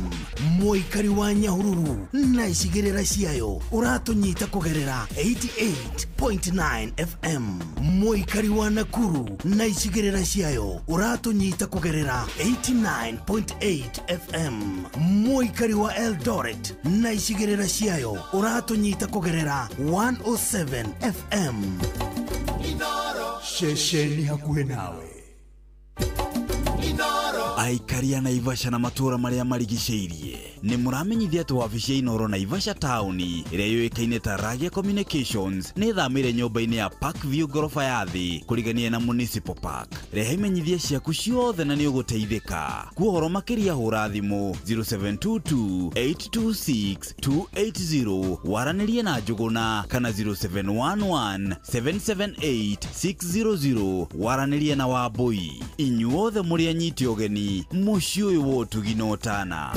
Mũikari wa Nyahururu na icigĩrĩra ciayo ũratũnyita kũgerera 88.9 FM. Mũikari wa Nakuru na icigĩrĩra ciayo ũratũnyita kũgerera 89.8 FM. Mũikari wa Eldoret na icigĩrĩra ciayo ũratũnyita kũgerera 107 FM. Shesheni hakuhĩ nawe. Aikaria Naivasha na matura maria marigicĩirie nĩ mũramenyithia atĩ wabici ya Inoro Naivasha Town ĩrĩa yũĩkaine ta Ragia Communications nĩ thamĩire nyũmba-inĩ ya Parkview gorofa ya thĩ kũrigania na Municipal Park. Rehe imenyithia ciaku ciothe na nĩ ũgũteithĩka. Kuohoro makĩria hũra thimũ 0722-826-280 waranĩrie na Njũgũna kana 0711-778-600 waranĩrie na Wambui. Inyuothe mũrĩ anyiti ũgeni mũciĩ ũyũ wa ũtugi na ũtana.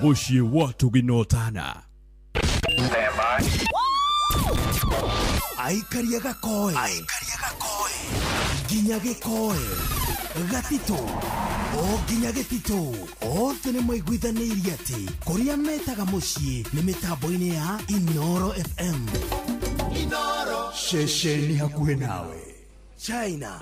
Mũciĩ wa ũtugi na ũtana. Aikaria Gakoe nginya Gĩkoe Gatito o nginya Gĩtito othe nĩ maiguithanĩirie atĩ kũrĩa metaga mũciĩ nĩ mĩtambo-inĩ ya Inoro FM. Shesheni hakuhĩ nawe. China.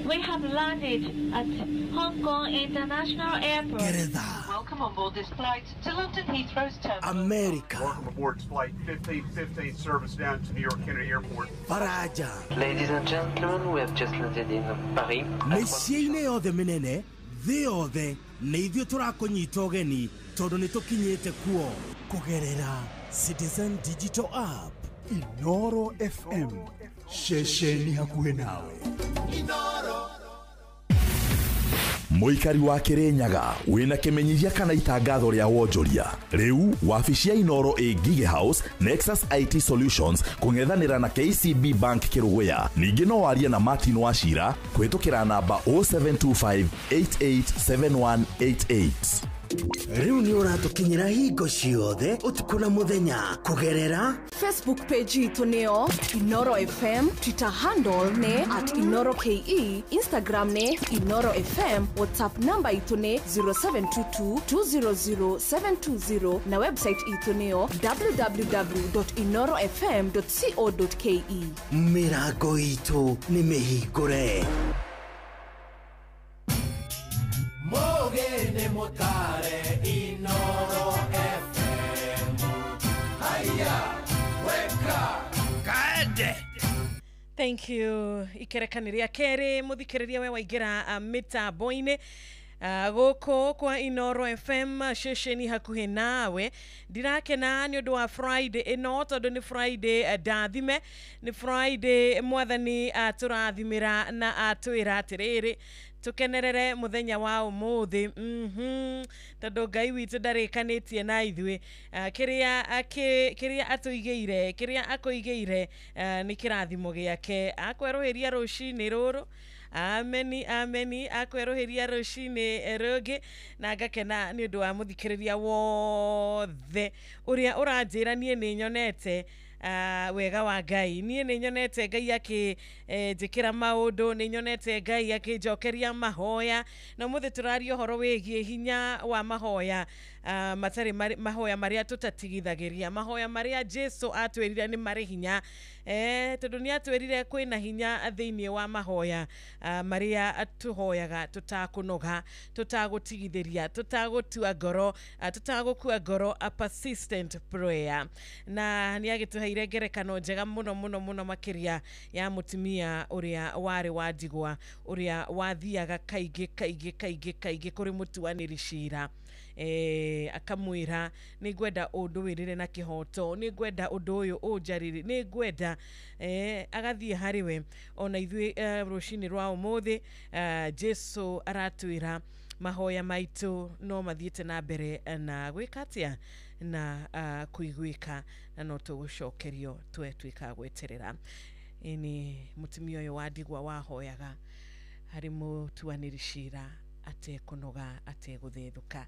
We have landed at Hong Kong International Airport. Canada. Welcome on board this flight to London Heathrow's terminal. America. Welcome aboard flight 1515 service down to New York Kennedy Airport. Faraja. Ladies and gentlemen, we have just landed in Paris. Mĩciĩ-inĩ yothe mĩnene thĩ yothe nĩ ithuĩ tũrakũnyita ũgeni tondũ nĩ tũkinyĩte kuo kũgerera Citizen Digital App. Inoro FM. Shesheni hakuhĩ nawe. Mũikari wa Kirinyaga wĩna kĩmenyithia kana itangatho rĩa wonjoria. Rĩu wabici ya Inoro Gige House Nexus IT Solutions kũng'ethanĩra na KCB Bank Kĩrũgũya. Ningĩ no warie na Martin Wachira kũhĩtũkĩra namba 0725887188. riu ni uratukinyira hingo ciothe utuku na muthenya kugerera Facebook page itu neo Inoro FM, Twitter handle ne @InoroKE, Instagram ne Inoro FM, WhatsApp number itu ne 0722000720 na website itu neo www.inorofm.co.ke. Mirago itu ni mihingure. Mogene motare Inoro FM. Haya, weka kaende. Thank you. Ikerekaniria kere muthikiriria we waingira mitambo-ini goko kwa Inoro FM shesheni hakuhe nawe ndirakena ni undu wa Friday ino tondu ni Friday dathime ni Friday mwathani aturathimira na atwira atiriri tukenerere muthenya wa umuthi tondu Ngai witu ndarikanitie na ithui kiria atuigeire kiria akoigeire ni kirathimo giake akweruhiria rucini ruru. Ameni akweruhiria rucini rugi na ngakena ni undu wa muthikiriria wothe uria uranjira nie ni nyonete wega wa Ngai nie ni nyonete Ngai yake njikira maundu ni nyonete Ngai yake njokeria mahoya na muthe turario horo wegie hinya wa mahoya matari mahoya maria tutatigithagiria mahoya maria Jesu atwirire ni mari hinya tondu ni atwirire kwina hinya thiini wa mahoya maria atuhoyaga tutakunoga tutagutigithiria tutagutua ngoro tutagukua ngoro a persistent prayer na ni agituheire ngerekano njega muno makiria ya mutumia uria wari wandigwa uria wathiaga kaigi kuri mutuaniri cira akamwira ni gwenda undu wirire na kihoto ni gwenda undu uyu unjariri ni gwenda agathie hariwe ona ithui rucini rwa umuthi Jesu aratwira mahoya maitu no mathiete na mbere na gwikatia na kuiguika na no tugucokerio twetwika gweterera ini mutumia uyu wandigwa wahoyaga hari mutuaniri cira atekunoga ateguthethuka.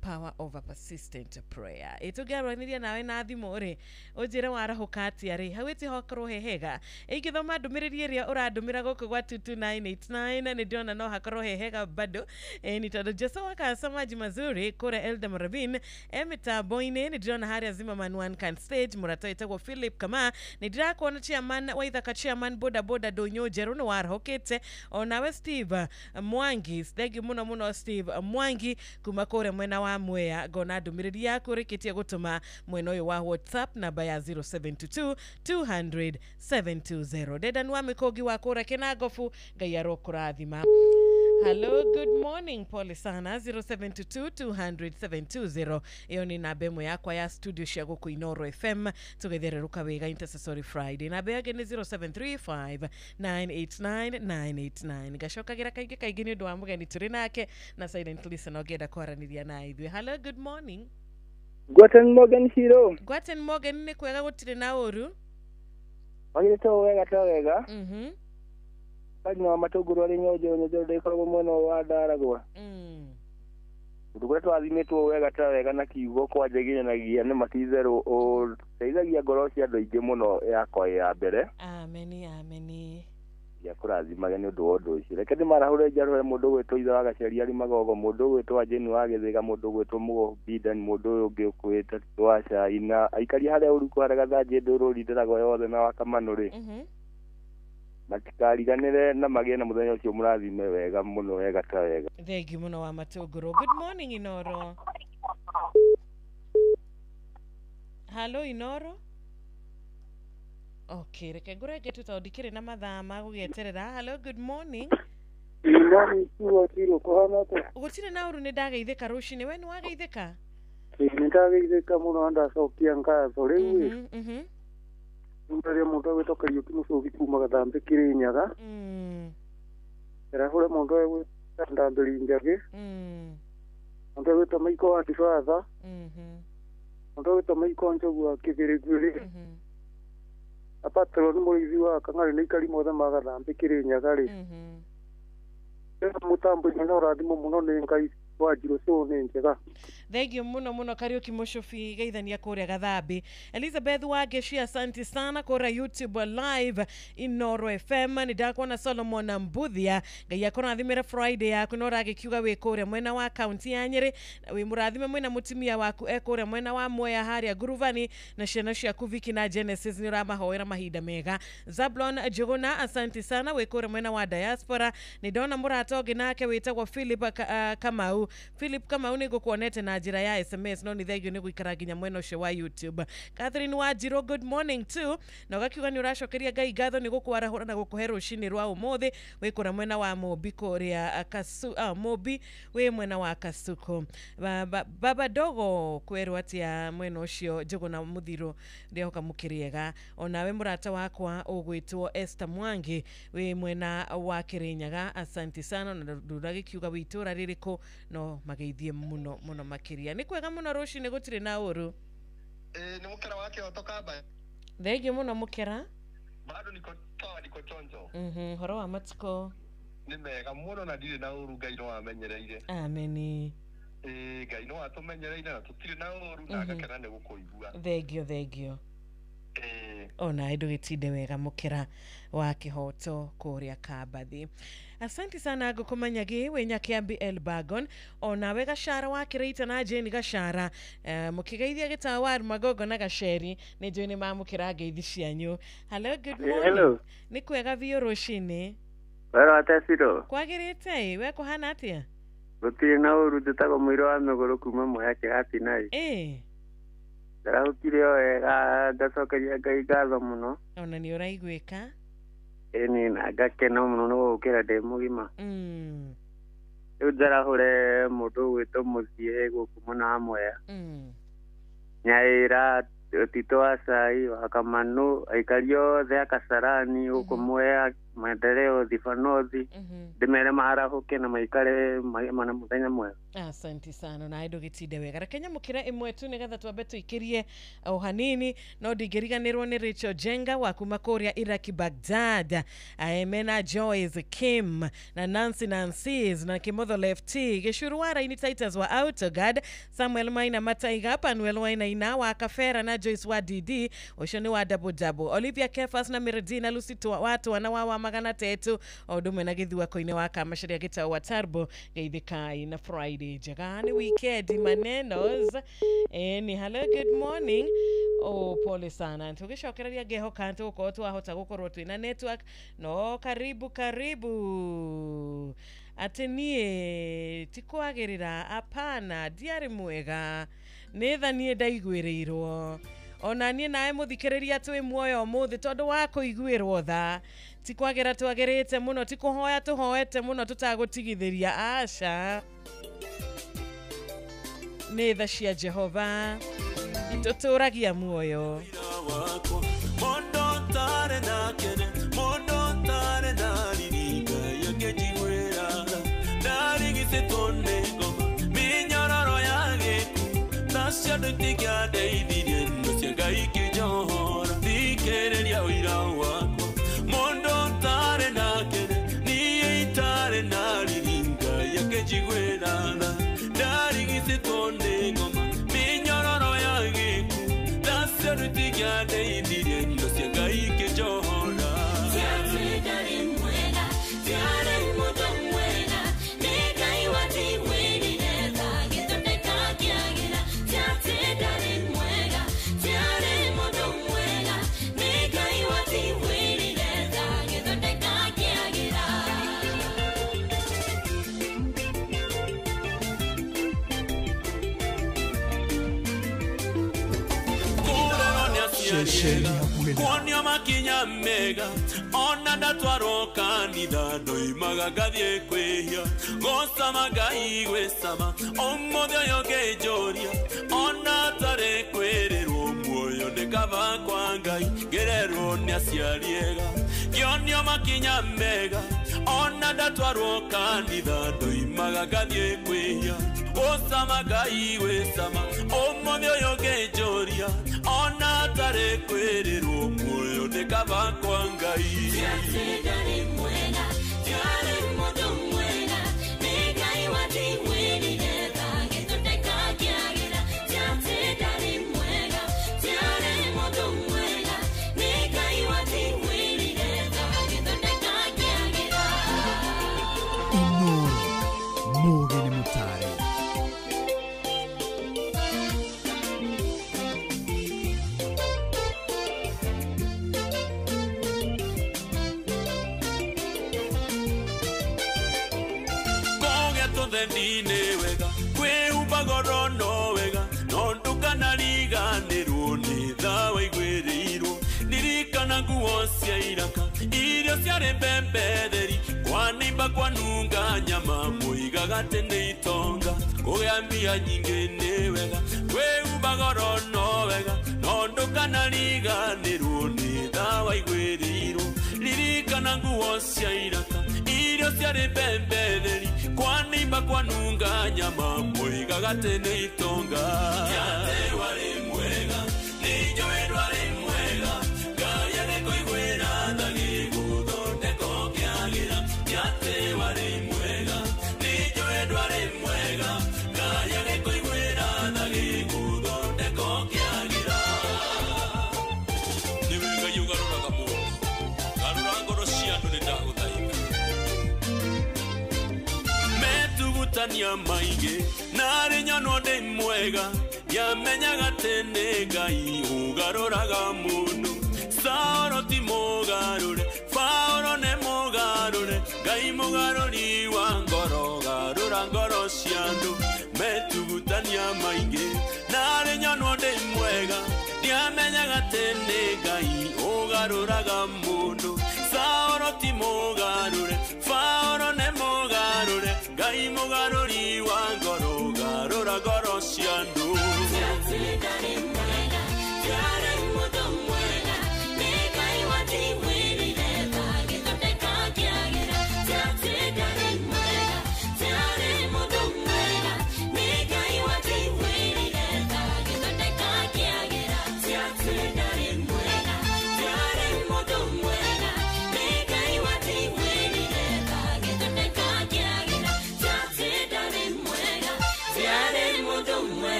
Power over persistent prayer. Itugarwaniria nawe na thimu ri ujire warahuka atia ri hawiti hokorwo hehega igithoma ndumiriri iria urandumira guku gwa 22989 ni ndiona no hakorwo hehega bado ni tondu Jesu wakasamaji mazuri kure Eldam Rabin mitambo-ini ni ndiona haria Zimmerman one can stage murato itagwo Philip kama ni ndirakuona chairman wa Ithaka chairman boda donyo jeru ni warahukite onawe Steve Mwangi thank you muno Steve Mwangi kuma kure mwena wa Mwea gona ndumiriri yaku rikitie gutuma mwena uyu wa WhatsApp namba ya 0722000720 dedan wa mikogi wa kura kinagofu Ngai arokurathima. Hello, good morning. Pole sana 0722000720 iyo ni namba imo yakwa ya studio cia guku Inoro FM tugethereruka wega Intercessory Friday namba yake ni 0735989989 gacokagira kaingi ni undu wa mugeni turi nake na silent listener ogenda kwaraniria na ithui. Hello, good morning. Guten Morgen Hiro. Guten Morgen ni kwega gutire na uru. Wagito wega. Kanywa matuguru ari nyojo ndekorwo mweno wa Daragwa. Ndugwe athimetwo wega na kiugo kwa njeginagia ni matizero o teithagia ngoro cia andu aingi muno yakwa ya mbere. Ameni. Ya kurathimage ni undu wa undu ucio. Reke ndimarahure njaruhe mundu gwitwo ithe wa gaciari ari magogo mundu gwitwo Ajeni wa Githiga mundu gwitwo Mugo Bidan mundu uyu ungi ukwita Twasha ina aikari haria uruku haria gathanji ndururi ndirago yothe na wakamanuri. Matikariganire na magie na muthenya ucio murathime wega muno wega ta wega. Thank you muno wa matuguru. Good morning Inoro. Hello Inoro. Okay, reke ngurenge tutaudikire na mathaa ma gugieterera. Hello, good morning. Good morning, Kiro kuhana to. Gutire na uru ni ndageithika rucini we ni wageithika? Ni ndageithika muno ndacokia ngatho riu. Ndari mundu witoka yuki mucuthi kuma gathambe Kirinyaga. Erahure mundu we ndambiri njage. Mundu wito maiko wa Tifatha. Mundu wito maiko njogu wa Kibirigwiri. Apatro ni muithi wa kangari ni ikari mothe magathambe Kirinyaga ri. Mutambo ni urathimo muno ni Ngai wa jiro so ne njega Thengio muno Kariuki Mushofi geithania kuria Gathambi. Elizabeth Wageshi asante sana kora YouTube live Inoro FM. Nidakwana Solomon Mbuthia ngai akorathimira Friday yaku no ragikiuga wi kuria mwena wa county ya Nyeri wi murathime mwena mutimia waku kuria mwena wa Moya haria Guruvani na ciana ciaku Viki na Genesis ni uramahoera mahinda mega. Zablon Jogona asante sana wi kuria mwena wa diaspora. Nidona muratoge nake witagwa Philip Kamau. Philip Kamau ni gukuonete na njira ya SMS no ni thegio ni guikara ginya mwena ucio wa YouTube. Catherine Wajiro, good morning too. Na gakiuga ni uracokeria ngai ngatho ni gukwarahura na gukuhe rucini rwa umuthi wikura mwena wa Mobi kuria Mobi we mwena wa Kasuko. Baba dogo kwerwa atia mwena ucio Jogona muthiro ndihoka mukiriega. Ona we murata wakwa ugwitwo Esther Mwangi we mwena wa Kirinyaga asante sana na nduragikiuga witura ririko no mageithie muno makiria ni kwega muno ruci ni gutire na uru ni mukera wake otoka ba thegio muno mukera bado niko chonjo horo wa matiko ni mega muno na ndire na uru ngai no amenyereire ameni ngai no atumenyereire na tutire na uru na gakena ne gukuigua thegio ona indo gitinde wega mukera wa kihoto kuria Kabathi. Asante sana gukumanyagi wenya Kiambi Elbagon ona we Gashara wa Kireita na Jane Gashara mukigeithia gitawar magogo na Gasheri ni Jane mamukira geithi cianyu. Hello, good morning. Hello. Ni kwega vio rucini wera atasiro kwagirite we kuhana atia gutire na uru ndetago mwiro wa megoro kuma Moya Kihati nai ndarahukire wega ngacokeria ngai ngatho muno ona ni uraiguika ni na ngakena muno no gukira ndi mugima riu ndarahure mundu gwitwo muthie guku mwena wa Moya Nyaira Tito wa Cai wa Kamanu aikari othe a Kasarani guku Moya maendeleo Thibanothi ndimere maharahuke na maikare mana muthenya mwega. Asante sana na indo gitinde wega Kenya mukira imwe tu nigetha twambe tuikirie o hanini no ndigiriganirwo ni Rachel Jenga wa kuma Korea Iraki Baghdad Aemena Joyce Kim na Nancy na Kimotho Lefty Gishurwara ini Titans wa Autogad Samuel Maina Mataiga Panuel Waina wa Kafera na Joyce wa DD Oshoni wa Double Olivia Kefas na Mirdina Lucito watu wanawawa magana tetu odume na githua koine wa Kamasharia gita wa Turbo geithikai na Friday jagani weekend manenos ni hello good morning pole sana tugishokereria geho kanto ko twahota gukorwo twina network no karibu atenie tikwagirira apana diari mwega nethanie ndaiguirirwo ona nie nae muthikiriria twi muoyo muthi tondu wa kuiguirwo tha tikwagira twagirite muno tikuhoya tuhoete muno tutagutigithiria aca ni tha cia Jehova ituturagia muoyo mondo tare na kene mondo tare na liringa yakejigwera darigise tonnego minyororo yageku tasya dutiga deidire nusyagai kijohora dikereria wira wako mondo tare na kene ni tare na liringa yakejigwera darigise tonnego minyororo yageku tasya dutiga deidire nusyagai kijohora Kuonio makinya mega ona ndatwaro kanitha ndoimaga gathie kwihia gosama ngai gwesama omothe oyo ngejoria ona tare kwirirwo muoyo ndikava kwa ngai ngererwo ni aciariega kionio makinya mega ona ndatwaro kanitha ndoimaga gathie kwihia gosama ngai gwesama omothe oyo ngejoria ona tare kwirirwo muoyo ndikava kwa ngai mwena, mwena, Mũgeni Mũtare. Theni wega kwĩhumba ngoro no wega no ndũkanariganĩrwo nĩ tha waiguĩrĩirwo ndirikana nguo cia iraka irio ciarĩ mbembe theri kwanimba kwanunga nyama mũigaga tene itonga kũgĩa mbia nyingĩ nĩ wega kwĩhumba ngoro no wega no ndũkanariganĩrwo nĩ tha waiguĩrĩirwo ndirikana nguo cia iraka irio ciarĩ mbembe theri kwanimba kwanunga nyama mũigaga tene itonga Yate warĩ mwega nĩnjũĩ ndwarĩ mwega Ngai agĩkũiguĩra tha gĩgũthondeka ũkĩagĩra Yate warĩ mwega nĩnjũĩ ndwarĩ mwega Ngai agĩkũiguĩra tha gĩgũthondeka ũkĩagĩra nĩwe Ngai ũgarũraga mũndũ garũra ngoro cia andũ nĩndagũthaitha metugutania maingĩ narĩ nyonwo ndĩ mwega yamenyaga tene Ngai ũgarũraga mũndũ Saũlũ ti mũgarũre Paũlũ nĩ mũgarũre Ngai mũgarũri wa ngoro garũra ngoro cia andũ metugutania maingĩ narĩ nyonwo ndĩ mwega yamenyaga tene Ngai ũgarũraga mũndũ Saũlũ ti mũgarũre Paũlũ nĩ mũgarũre Ngai mũgarũri wa ngoro garũra ngoro cia andũ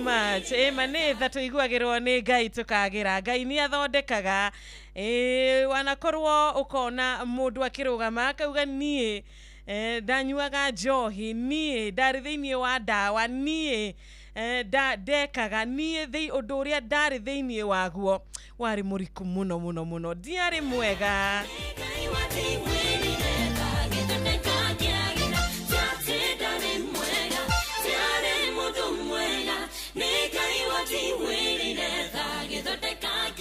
much manetha tuiguagirwo ni Ngai tukagira Ngai ni athondekaga wanakorwo ukona mundu akirugama akauga nie ndanyuaga njohi nie ndari thiini wa ndawa nie ndekaga nie undu uria ndari thiini waguo wari muriku muno muno muno ndiari mwega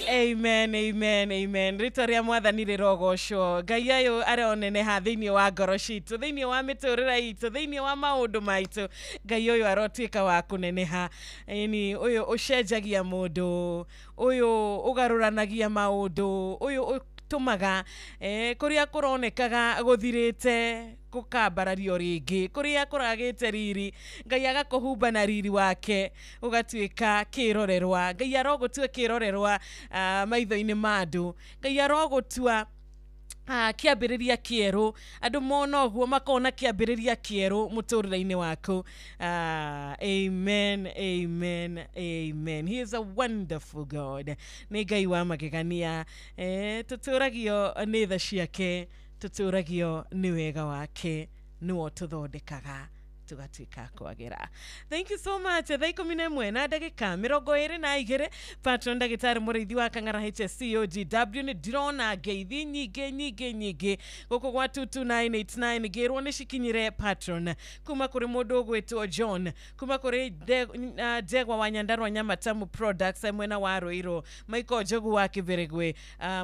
Amen, amen, amen. Rĩtwa rĩa Mwathani rĩrogocwo. Ngai ayo aroneneha thĩinĩ wa ngoro citũ, thĩinĩ wa mĩtũrĩre itũ, thĩinĩ wa maũndũ maitũ. Ngai ũyũ arotuĩka wa kũneneha. Ĩni ũyũ ũcenjagia mũndũ, ũyũ ũgarũranagia maũndũ, ũyũ tumaga kuria kuronekaga guthirite gukambarario ringi kuria kuragite riri Ngai agakuhumba na riri wake ugatuika kirorerwa Ngai arogutua kirorerwa maitho-ini mandu Ngai arogutua kiambiriria kieru andu mona oguo makona kiambiriria kieru muturire-ini waku amen amen amen. He is a wonderful God. Ni Ngai wa magegania tuturagio ni tha ciake tuturagio ni wega wake niwo tuthondekaga tugatuika kwagira. Thank you so much. Thaiko mine mwena ndagika 22 patron ndagitari murithi wa Kang'ara HSCOGW ni drona ngeithi nyingi guku gwa 22989 girwo ni cikinyire patron kuma kuri mundu gwetwo John kuma kuri Degwa wa Nyandarua Nyamatamu Products mwena wa Ruiru Michael Jogu wa Kiveregwe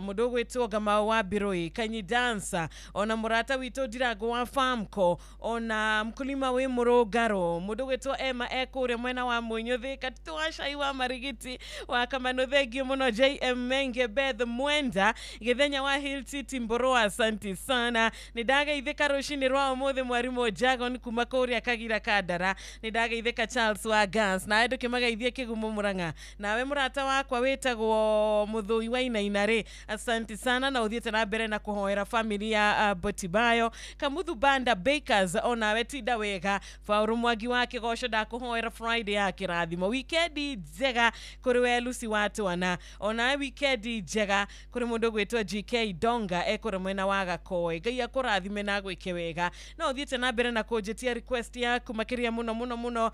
mundu gwetwo Gamao wa Biroi Kanyi Dancer ona murata wito Dirago wa Farmco ona mkulima we Murugaro mundu gwetwo Emma ekure mwena wa Munyuthi katwa Shai wa Marigiti wa Kamano thengio muno JM Menge Beth Mwenda Githenya wa Hill City Mboro asante sana nidageithika rushini rwa umuthe mwarimu Jagon kuma kuria Kagira Kadara nidageithika Charles wa Gas na edu kimageithie Kigumo Murang'a nawe murata wakwa wetagwo Muthui wa Inainare asante sana na uthiete na mbere na kuhoera familia Botibayo Kamuthu Banda Bakers ona wetinda wega Fauru Mwangi wa Kigosho ndakuhoera Friday ya kirathimo. Weekend njega kuri we Lucy Watwana. Ona weekend njega kuri mundu gwitwa GK Donga ekore mwena wa Gakoe. Ngai akurathime na gwike wega. No thiete na mbere na kunjitia request yaku makiria muno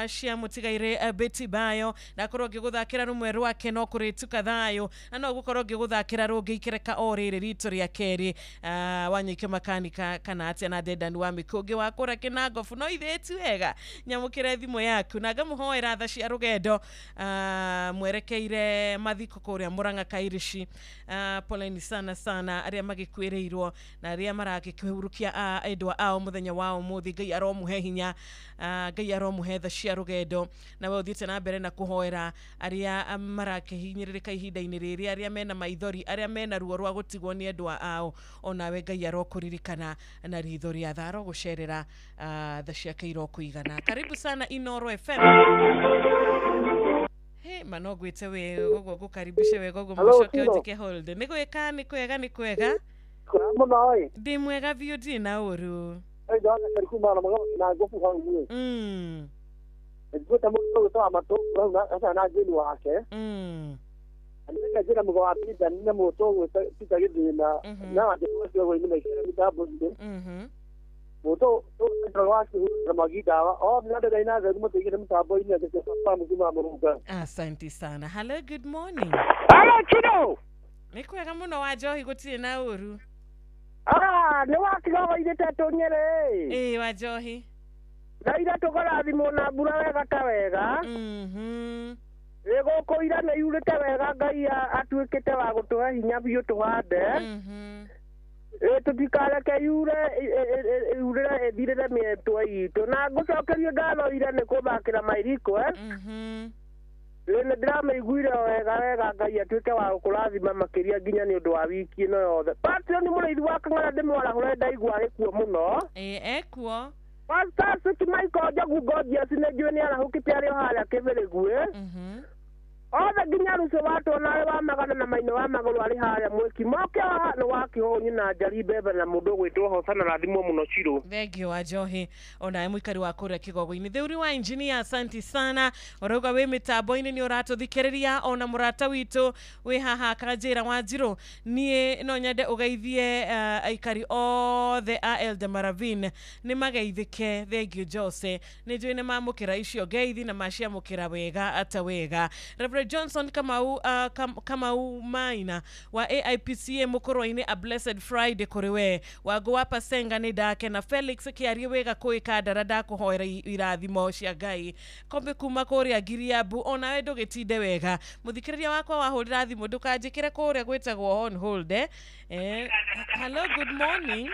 cia mutigaire Betty Bayo na korwo ngiguthakira rumwe rwake no kurituka thayo na no gukorwo ngiguthakira rungi ikereka orire rito ria keri wanyike makanika kana atia na Dedan wa Mikungi wa kura Kinangofu no ithetu wega nyamukire thimo yaku na ngamuhoera tha cia rugendo mwerekeire mathiko kuria Muranga Kairishi. Poleni sana aria magikwireirwo na aria maragikihurukia endwa ao muthenya wao muthi. Ngai aromuhe hinya, Ngai aromuhe tha cia rugendo na we uthiite na mbere na kuhoera aria marakihinyiririka ihinda-ini riri, aria mena maithori, aria mena ruo rwa gutigwo ni endwa ao. Ona we Ngai arokuririkana na ritho ria tharo gucerera tha cia keiro kuigana. Karibu sana Inoro FM. Hey, manogwite we gogo gukaribishe we gogo mushoke utike hold. Nigweka ni kwega. Mama oi. Ndi mwega VOD na uru. Ai dona karikuma na magana na gofu hangu. Ndio mtu kutoa mato na sasa na jeni wake. Andika jira mgo wapi dan na moto sita gidina na ndio sio ni maisha mitabu ndio. Moto to wake na magidawa ndio daina za mtu ingine mtabu ni ndio sasa mzima muruga. Asante sana. Hello, good morning. Hello Chido. Nikwega muno wa Johi gutire na uru. Ni wakigawa ile tatu nyere. Wa Johi. Na ira tugora thimo na mbura wega ta wega. Ego koira na yurite wega Ngai atuikite wa gutuhe hinya biu tuhande. Tutikare yure ethirire mietwa itu na gucokerio ngano ira ni kuthakira mairiko Nĩ ndĩramaiguire wega Ngai atuĩke wa gũkũrathima makĩria nginya nĩ ũndũ wa wiki ĩno yothe. Patio nĩ mũrĩithi wa Kang'ara ndĩmwarahũre ndaigua gĩkuo mũno. Ekuo. Pastor Michael Njogu Gorgeous nĩ njũĩ nĩ arahũkĩte arĩ o harĩa Kĩbĩrĩguĩ. Othe nginya Rucio watwonawe wa magana na Maino wa magũrũ arĩ harĩa Mwiki. Moke nĩ wa Kĩhũnyi na Njari Mbembe na mũndũ ũgwĩtwo Hosana rathimwo mũno Ciro. Thengio wa Johi. Ona mũikari wa kũrĩa Kĩgogo-inĩ. Thĩũri wa engineer asanti sana. Ũrauga wĩ mĩtambo-inĩ nĩ ũratũthikĩrĩria ona mũrata witũ wĩ haha Kanjĩra wa Njirũ. Niĩ no nyende ũgeithie aikari othe a Elda Maravin nĩ mageithĩke. Thengio Jose. Nĩ njũĩ nĩ mamũkĩra icio ngeithi na maciamũkĩra wega ata wega. Reverend Johnson Kamau Maina wa AIPCA Mukorwa-inĩ a Blessed Friday kũrĩ we. Wangu wa Pasenga nĩ ndake na Felix kĩarie wega kũĩkandara ndakuhoera irathimo cia Ngai. Kombe kuma kũrĩa Giriabu ona we ndũgĩtinde wega. Mũthikĩrĩria wakwa wahũrĩra thimũ ndũkanjĩkĩre kũrĩa gwĩtagwo on hold. Hello, good morning.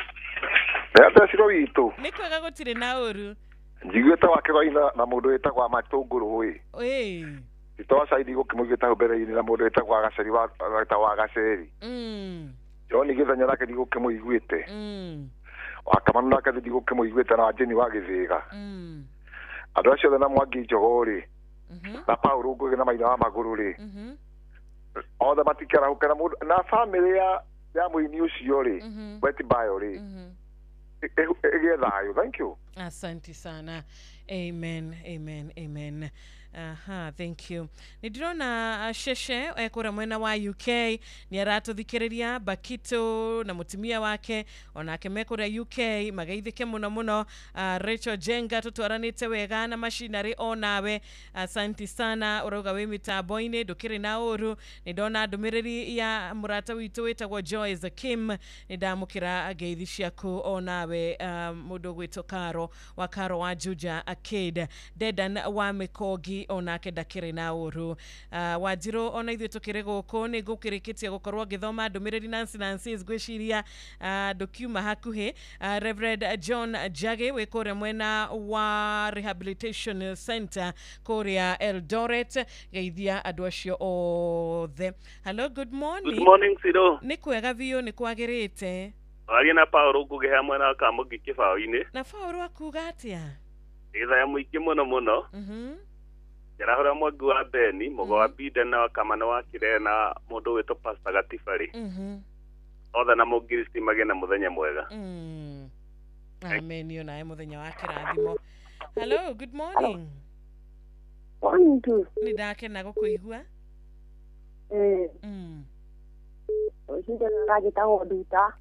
Nĩ Ciro witũ. Nĩ kwega gũtirĩ na ũru. Njiguĩte wa Kĩgoi na mũndũ wĩtagwo Matũngũrũ ĩ. Itosaidi gukimugita mbere-ini na mundu etagwa Gaceri wa Gaceri. Joni githanya nake ndigukimuiguite. Wakamanu nake ndigukimuiguite na Jeni wa Githiga. Andu acio na Mwangi Njogori. Na Paulo Ngugi na Maina wa Maguru ri. Othe matikara hukana mundu na family ya muini ucio ri. Betty Bayo ri. Egethayo. Thank you. Asante sana. Amen. Thank you. Nidirona Sheshe ekura mwena wa UK ni aratũthikĩrĩria Bakito na mutumia wake onake mekura UK mageithĩke muno Rachel Jenga tutwaranĩte wega na machinery onawe. Asante sana. Urauga wĩ mitambo-inĩ ndũkĩrĩ na ũru. Nĩndona ndũmĩrĩri ya mũrata witũ wĩtagwo Joyce Kim nĩndamũkĩra ngeithi ciaku onawe mũndũ gwĩtwo Karo wa Juja Arcade. Dedan wa Mĩkongi onake ndakĩrĩ na ũru. Wanjirũ ona ithuĩ tũkĩrĩ gũkũ nĩ ngũkĩrĩkĩtie gũkorwo ngĩthoma ndũmĩrĩri Nancy ngwĩciria ndũkiuma hakuhĩ. Reverend John Jage wĩ kũrĩa mwena wa Rehabilitation Center kũrĩa Eldoret geithia andũ acio othe. Hello, good morning. Good morning Ciro. Nĩ kwega biũ nĩ kwagĩrĩte. Aria na Paulo Ngugi hamwe na Kamugi Kĩbaũ-inĩ. Na Paulo akuga atĩa? Ithaya mũingĩ mũno. Jarahora Mwangi wa Beni, Mũgo wa Biden na Kamana wa Kire na mũndũ wĩtwo Pastor Gatifari. Othe na mũngiristi magĩe na mũthenya mwega. Amen. Yo nae muthenya wa kirathimo. Hello, good morning. Morning to. Ni ndake na gukuigua. Oshinde ngagita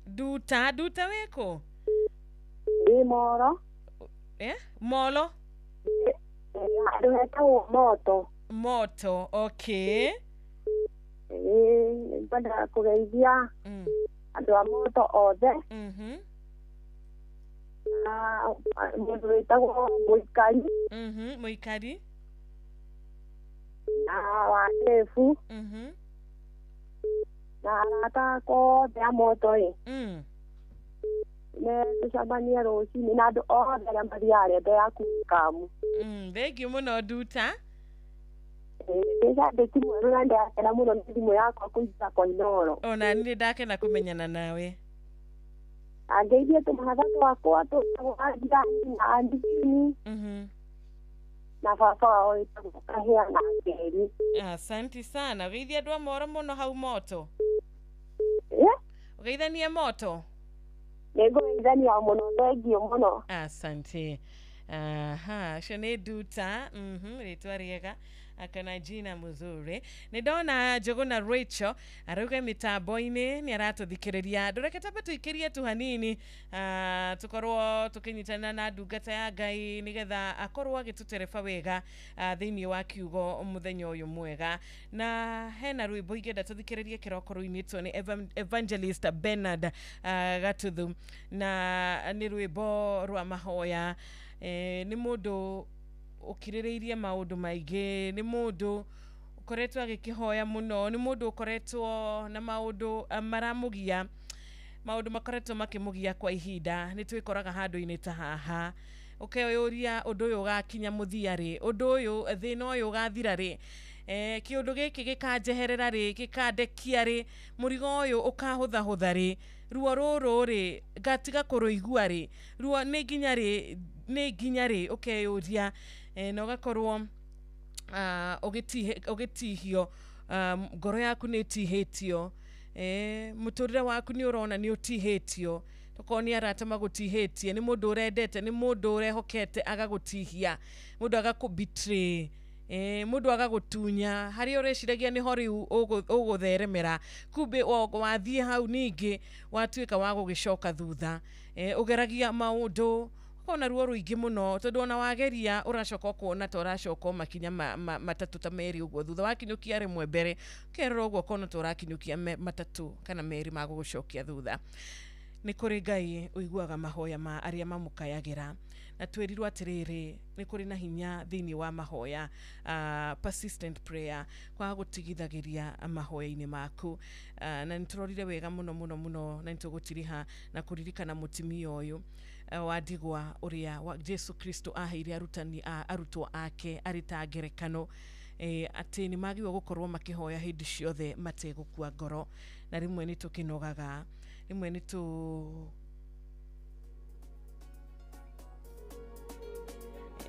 Duta. Duta weko? Moro. Molo? Moto. Okay. Bada kugeithia. Andu a moto othe. Mundu witagwo Muikari. Muikari. Na Wandefu. Na arata kothe a moto ne tucambania rũcinĩ na andũ othe arĩa mathiaga nda yaku kamu. Thengiũ mũno Duta. Ndĩcambĩki mwerũ na ndakena mũno nĩ thimũ yakwa kũingĩra kwa Inoro. Ona niĩ ndakena kũmenyana nawe. Angeithie tũmahatha twakwa tũtagwo Andirani na Andini. Na baba wao wĩtagwo Kahĩa na Ngeri. Asante sana. Geithia andũ a Moro mũno hau moto. Ugeithanie moto. Nĩngũgeithania mũno, thengiũ mũno. Asante. Aha, shone Duta. Rĩtwa rĩega. Akana jina muzuri. Nidona Jogona Rachel arauga mitambo-ini ni aratũthikĩrĩria. Ndũreke pa tuikirie tu hanini tukorwo tukinyitana na ndungata ya Ngai nigetha akorwo agĩtũtereba wega thĩinĩ wa kiugo mũthenya ũyũ mwega. Na hena rwĩmbo ingĩenda tũthikĩrĩrie kĩroko rũinĩtwo nĩ Evangelist Bernard Gatuthu, na nĩ rwĩmbo rwa mahoya. Nĩ mũndũ ukirĩrĩirie maũndũ maingĩ, nĩ mũndũ ukoretwo agĩkĩhoya mũno, nĩ mũndũ ukoretwo na maũndũ maramũgia, maũndũ makoretwo makĩmũgia kwa ihinda. Nĩ twĩkoraga handũ-inĩ ta haha ũkeyũria ũndũ ũyũ ũgakinya mũthia rĩ, ũndũ ũyũ thĩna ũyũ ũgathira rĩ, kĩũndũ gĩkĩ gĩkanjeherera rĩ, gĩkandekia rĩ, mũrigo ũyũ ũkahũthahũtha rĩ, ruo rũrũ rĩ ngatiga kũrũigua rĩ, ruo nĩ nginya rĩ ukeyũria na ũgakorwo ũgĩtihio, ngoro yaku nĩ ĩtihĩtio, mũtũrĩre waku nĩ ũrona nĩ ũtihĩtio, tokorwo nĩ arata magũtihĩtie, nĩ mũndũ ũrendete, nĩ mũndũ ũrehokete agagũtihia, mũndũ agakũ-betray, mũndũ agagũtunya, harĩa ũreciragia nĩho rĩu ũgũtheremera, kumbe wathiĩ hau ningĩ watuĩka wa gũgĩcoka thutha, ũgeragia maũndũ ona ruo rũingĩ mũno, tondũ ona wageria ũracoka kuona ta ũracoka makinya matatũ ta merĩ ũguo thutha wakinyũkia rĩmwe mbere, ũkerora ũguo kona ta ũrakinyũkia matatũ kana merĩ ma gũgũcokia thutha. Nĩ kũrĩ Ngai ũiguaga mahoya ma arĩa mamũkayagĩra, na twĩrirwo atĩrĩrĩ nĩ kũrĩ na hinya thĩinĩ wa mahoya, persistent prayer, kwa gũtigithagĩria mahoya-inĩ maku. Na nĩ tũrorire wega mũno mũno mũno, na nĩ tũgũtiriha na kũririkana mũtumia ũyũ wa ndigwa ũrĩa Jesu Kristo aheire arutwo ake arĩ ta ngerekano, atĩ nĩ magĩrĩirwo gũkorwo makĩhoya hĩndĩ ciothe mategũkua ngoro, na rĩmwe nĩ tũkĩnogaga, rĩmwe nĩ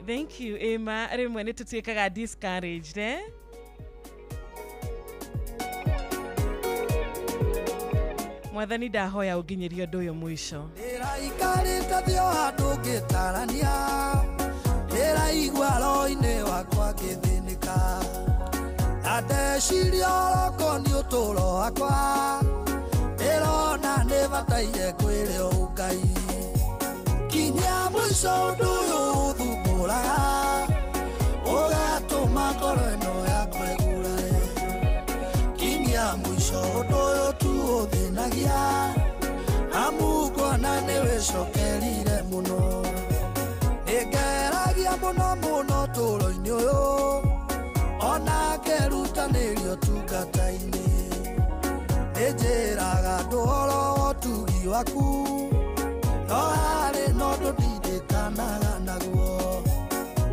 thank you Emma, rĩmwe nĩ tũtuĩkaga discouraged Mwathani ndahoya ũnginyerie ũndũ ũyũ mũico. Ndĩraikarĩte thĩ o handũ ngĩtarania, ndĩraigua roho-inĩ wakwa ngĩthĩnĩka, na ndeciria ũrokoni ũtũũro wakwa, ndĩrona nĩ bataire kwĩrĩ o Ngai. Kinya mũico ũndũ ũyũ ũthumbũraga, ũgatũma ngoro ĩno yakwa ĩgurare. Kinya mũico ũndũ ũyũ tu ũthĩnagia, amu ngona nĩ wĩcokerire mũno. Nĩngeragia mũno mũno ũtũũro-inĩ ũyũ, ona ngerutanĩria ũtungata-inĩ. Nĩnjĩraga andũ ũhoro wa ũtugi waku, no harĩ na ũndũ ndindĩkanaga naguo.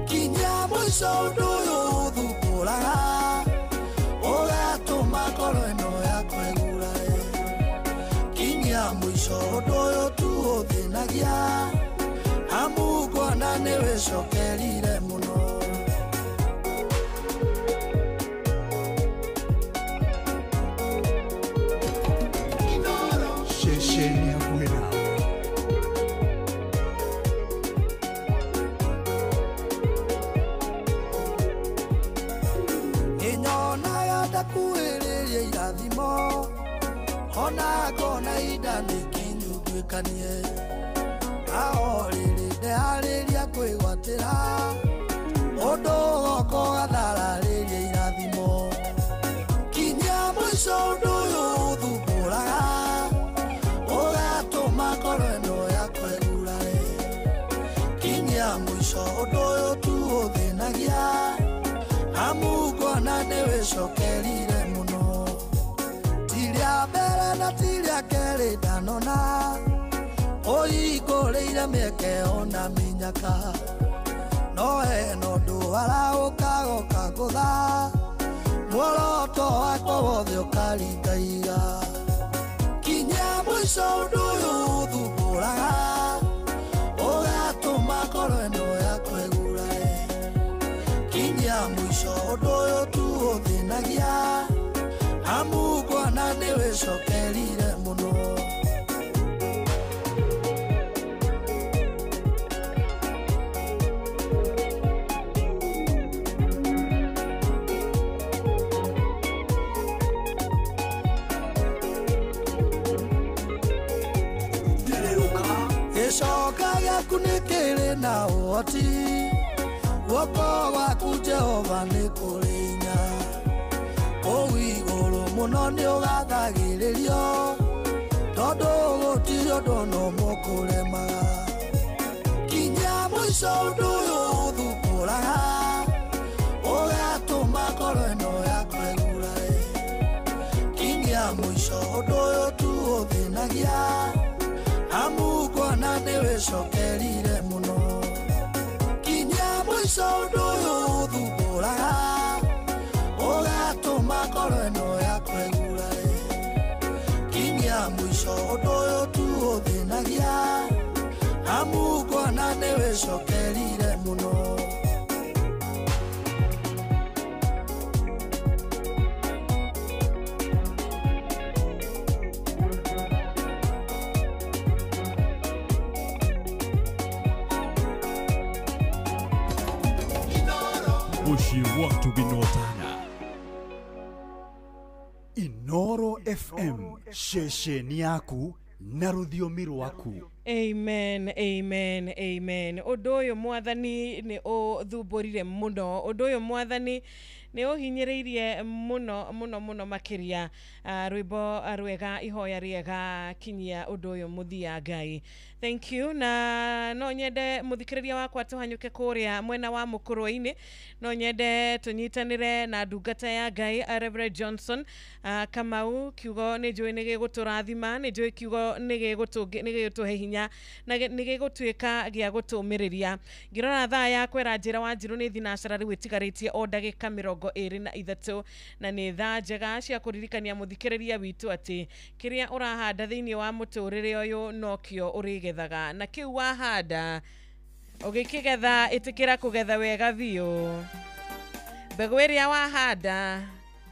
Kinya mũico ũndũ ũyũ ũthumbũraga, ũgatũma ngoro ĩno yakwa ĩgurare. Kinya mũico ũndũ ũyũ tu ũthĩnagia, amu ngona nĩ wĩcokerire mũno. ona ngona ida nikinyu twikanie aoriri ndehariria kwigwatira undu goko gatharariria irathimo kinya mwico undu uyu uthumburaga ugatuma ngoro ino yakwa igurare kinya mwico undu uyu tu uthinagia amu ngona niwicokerire muno tiria mbere na tiria keri ndanona uinguriire mieke ona minyaka no hena undu araukagoka ngutha muoroto wakwa wothe ukarindaiga kinya mwico undu uyu uthumburaga ugatuma ngoro ino yakwa igurare kinya mwico undu uyu tu uthinagia amu ngona niwicokerire muno Gicoka giaku nĩ kĩrĩ na ũhoti guoko gwaku Jehova nĩ kũrĩ hinya kũu igũrũ mũno nĩ ũgathagĩrĩrio tondũ gũtirĩ ũndũ no mũkũremaga kinya mũico ũndũ ũyũ ũthumbũraga ũgatũma ngoro ĩno yakwa ĩgurare kinya mũico ũndũ ũyũ tu ũthĩnagia amu ngona niwicokerire muno kinya mwico undu uyu uthumburaga ugatuma ngoro ino yakwa igurare kinya mwico undu uyu tu uthinagia amu ngona niwicokerire muno Ushi watu binotana. Inoro FM, shesheni yaku na rũthiomi rwaku. Amen, amen, amen. Ũndũ ũyũ mwathani nĩ ũthumbũrire mũno. Ũndũ ũyũ mwathani nĩ ũhinyĩrĩirie mũno mũno mũno makĩria. Rwĩmbo rwega, ihoya rĩega, kinyia ũndũ ũyũ mũthia Ngai. Thank you. Na no nyende mũthikĩrĩria wakwa tũhanyũke kũrĩa mwena wa Mũkũrũ-inĩ. No nyende tũnyitanĩre na ndungata ya Ngai, Reverend Johnson Kamau. Kiugo nĩ njũĩ nĩ gĩgũtũrathima, nĩ njũĩ kiugo nĩ gĩgũtũhe hinya na nĩ gĩgũtuĩka gĩa gũtũmĩrĩria. Ngĩrora thaa yakwa ĩranjĩra Wanjirũ nĩ thinacara rĩu ĩtigarĩtie o ndagĩka 23 na nĩ thaa njega cia kũririkania mũthikĩrĩria witũ atĩ kĩrĩa ũrahanda thĩinĩ wa mũtũrĩre ũyũ no kĩo ũrĩgethaga, na kĩu wahanda ũgĩkĩgetha ĩtĩkĩra kũgetha wega biũ. Mbegũ ĩrĩa wahanda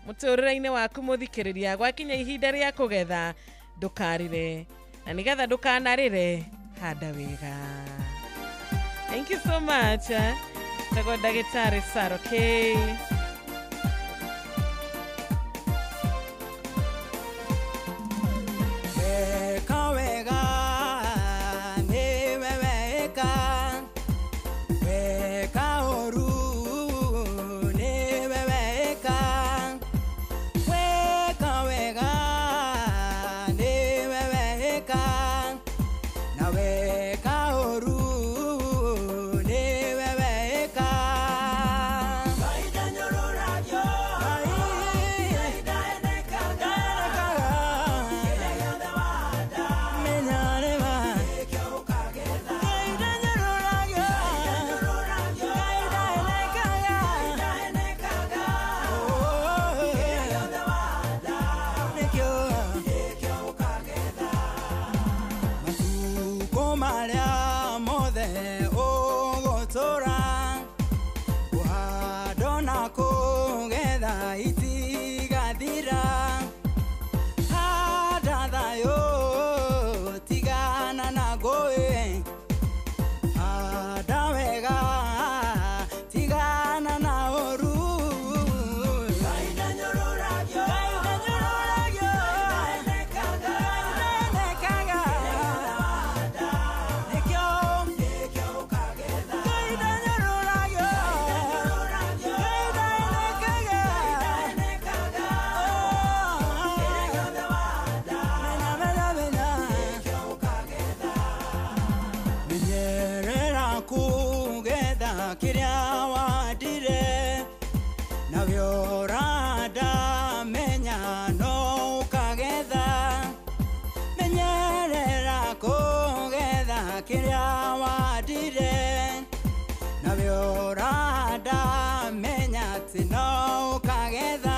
mũtũrĩre-inĩ waku mũthikĩrĩria, gwakinya ihinda rĩa kũgetha ndũkarire, na nĩgetha ndũkanarĩre handa wega. Thank you so much. Tago Ndagĩtarĩ Saro K. kiria wadire na viorada menya no ukagetha menyerera kugetha kiria wadire na viorada menya tino ukagetha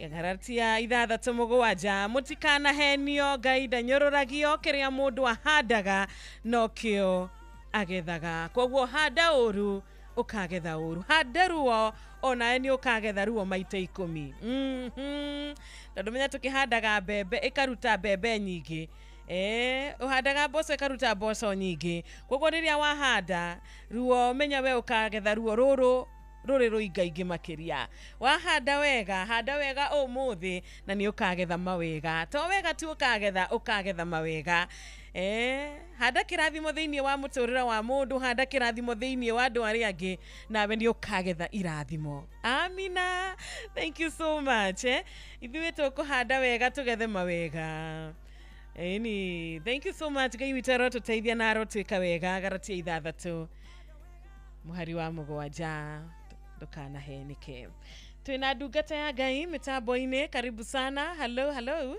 Garatia ithathatũ mũgwanja mũtikana henio Ngai nyororagio kiria mũndũ ahandaga nokio agethaga koguo handa ũru ukagetha ũru handa ruo ona ni ukagetha ruo maita 10 tondũ menya tukihandaga mbembe ikaruta mbembe nyingĩ uhandaga mboco ikaruta mboco nyingĩ koguo rĩrĩa wahanda ruo menya we ukagetha ruo rũrũ ruingaingi makiria wahanda wega umuthi na ni ukagetha mawega to wega tu ukagetha mawega handa kirathimo thiini wa muturira wa mundu handa kirathimo thiini wa andu aria angi nawe ni ukagetha irathimo amina thank you so much ithuĩ tukuhanda wega tugethe mawega thank you so much Ngai witũ tuteithia na arotwika wega Garatia ithathatũ muhari wa mũgwanja ndukana henike twina ndungata ya Ngai mitambo-ini karibu sana hello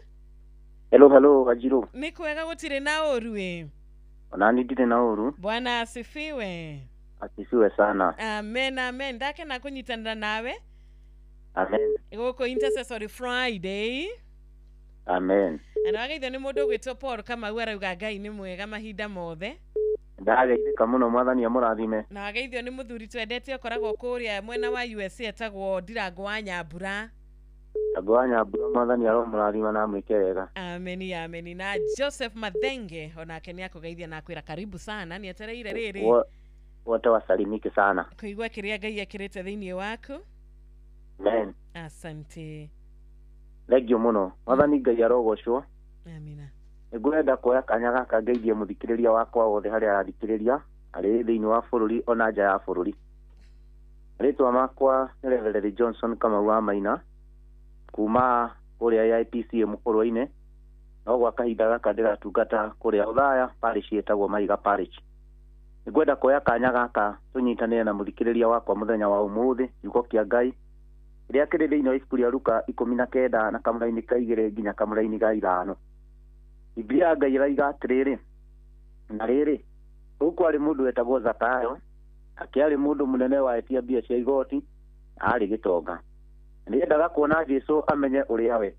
Wajiru ni kwega gutire na oru ona ni ndire na oru Bwana asifiwe sana amen ndake na kunyitanira nawe amen igoko intercessory Friday amen ana wageithio ni mundu gwitwo Paul kama arauga Ngai ni mwega mahinda mothe ndageithĩka mũno mwathani amũrathime na wageithio ni muthuri twendete ukoragwo kuria mwena wa USA etagwo Ndirango wa Nyambura mwathani aromũrathima na amwĩke wega amen na Joseph Mathenge onake ni akugeithia na kwira karibu sana ni etereire riri wote wasalimike sana kuigua kiria Ngai akirite thiini waku amen asante thengio mũno mwathani Ngai arogocwo amina ngwenda kuoya kanya gaka ngeithie muthikiriria wakwa wothe haria arathikiriria ari thiini wa bururi ona nja ya bururi ritwa makwa ni Reverend Johnson Kamau wa Maina kuma kuria IPC Mukorwa-ini no gwa kahinda gaka ndiratungata kuria Uthaya parish yetagwo Maiga parish ngwenda kuoya kanya gaka tunyitanire na muthikiriria wakwa muthenya wa umuthi yuko kia Ngai iria kiri thiini wa ibuku ria Luka 19 na kamuraini ka 2 nginya kamuraini ga 5 Biblia Ngai raiga atiriri na riri huko ari mundu wetagwo Zakayo akiari mundu munene wa etia bia cia igoti ari gitonga ndiendaga kuona Jesu amenye uria we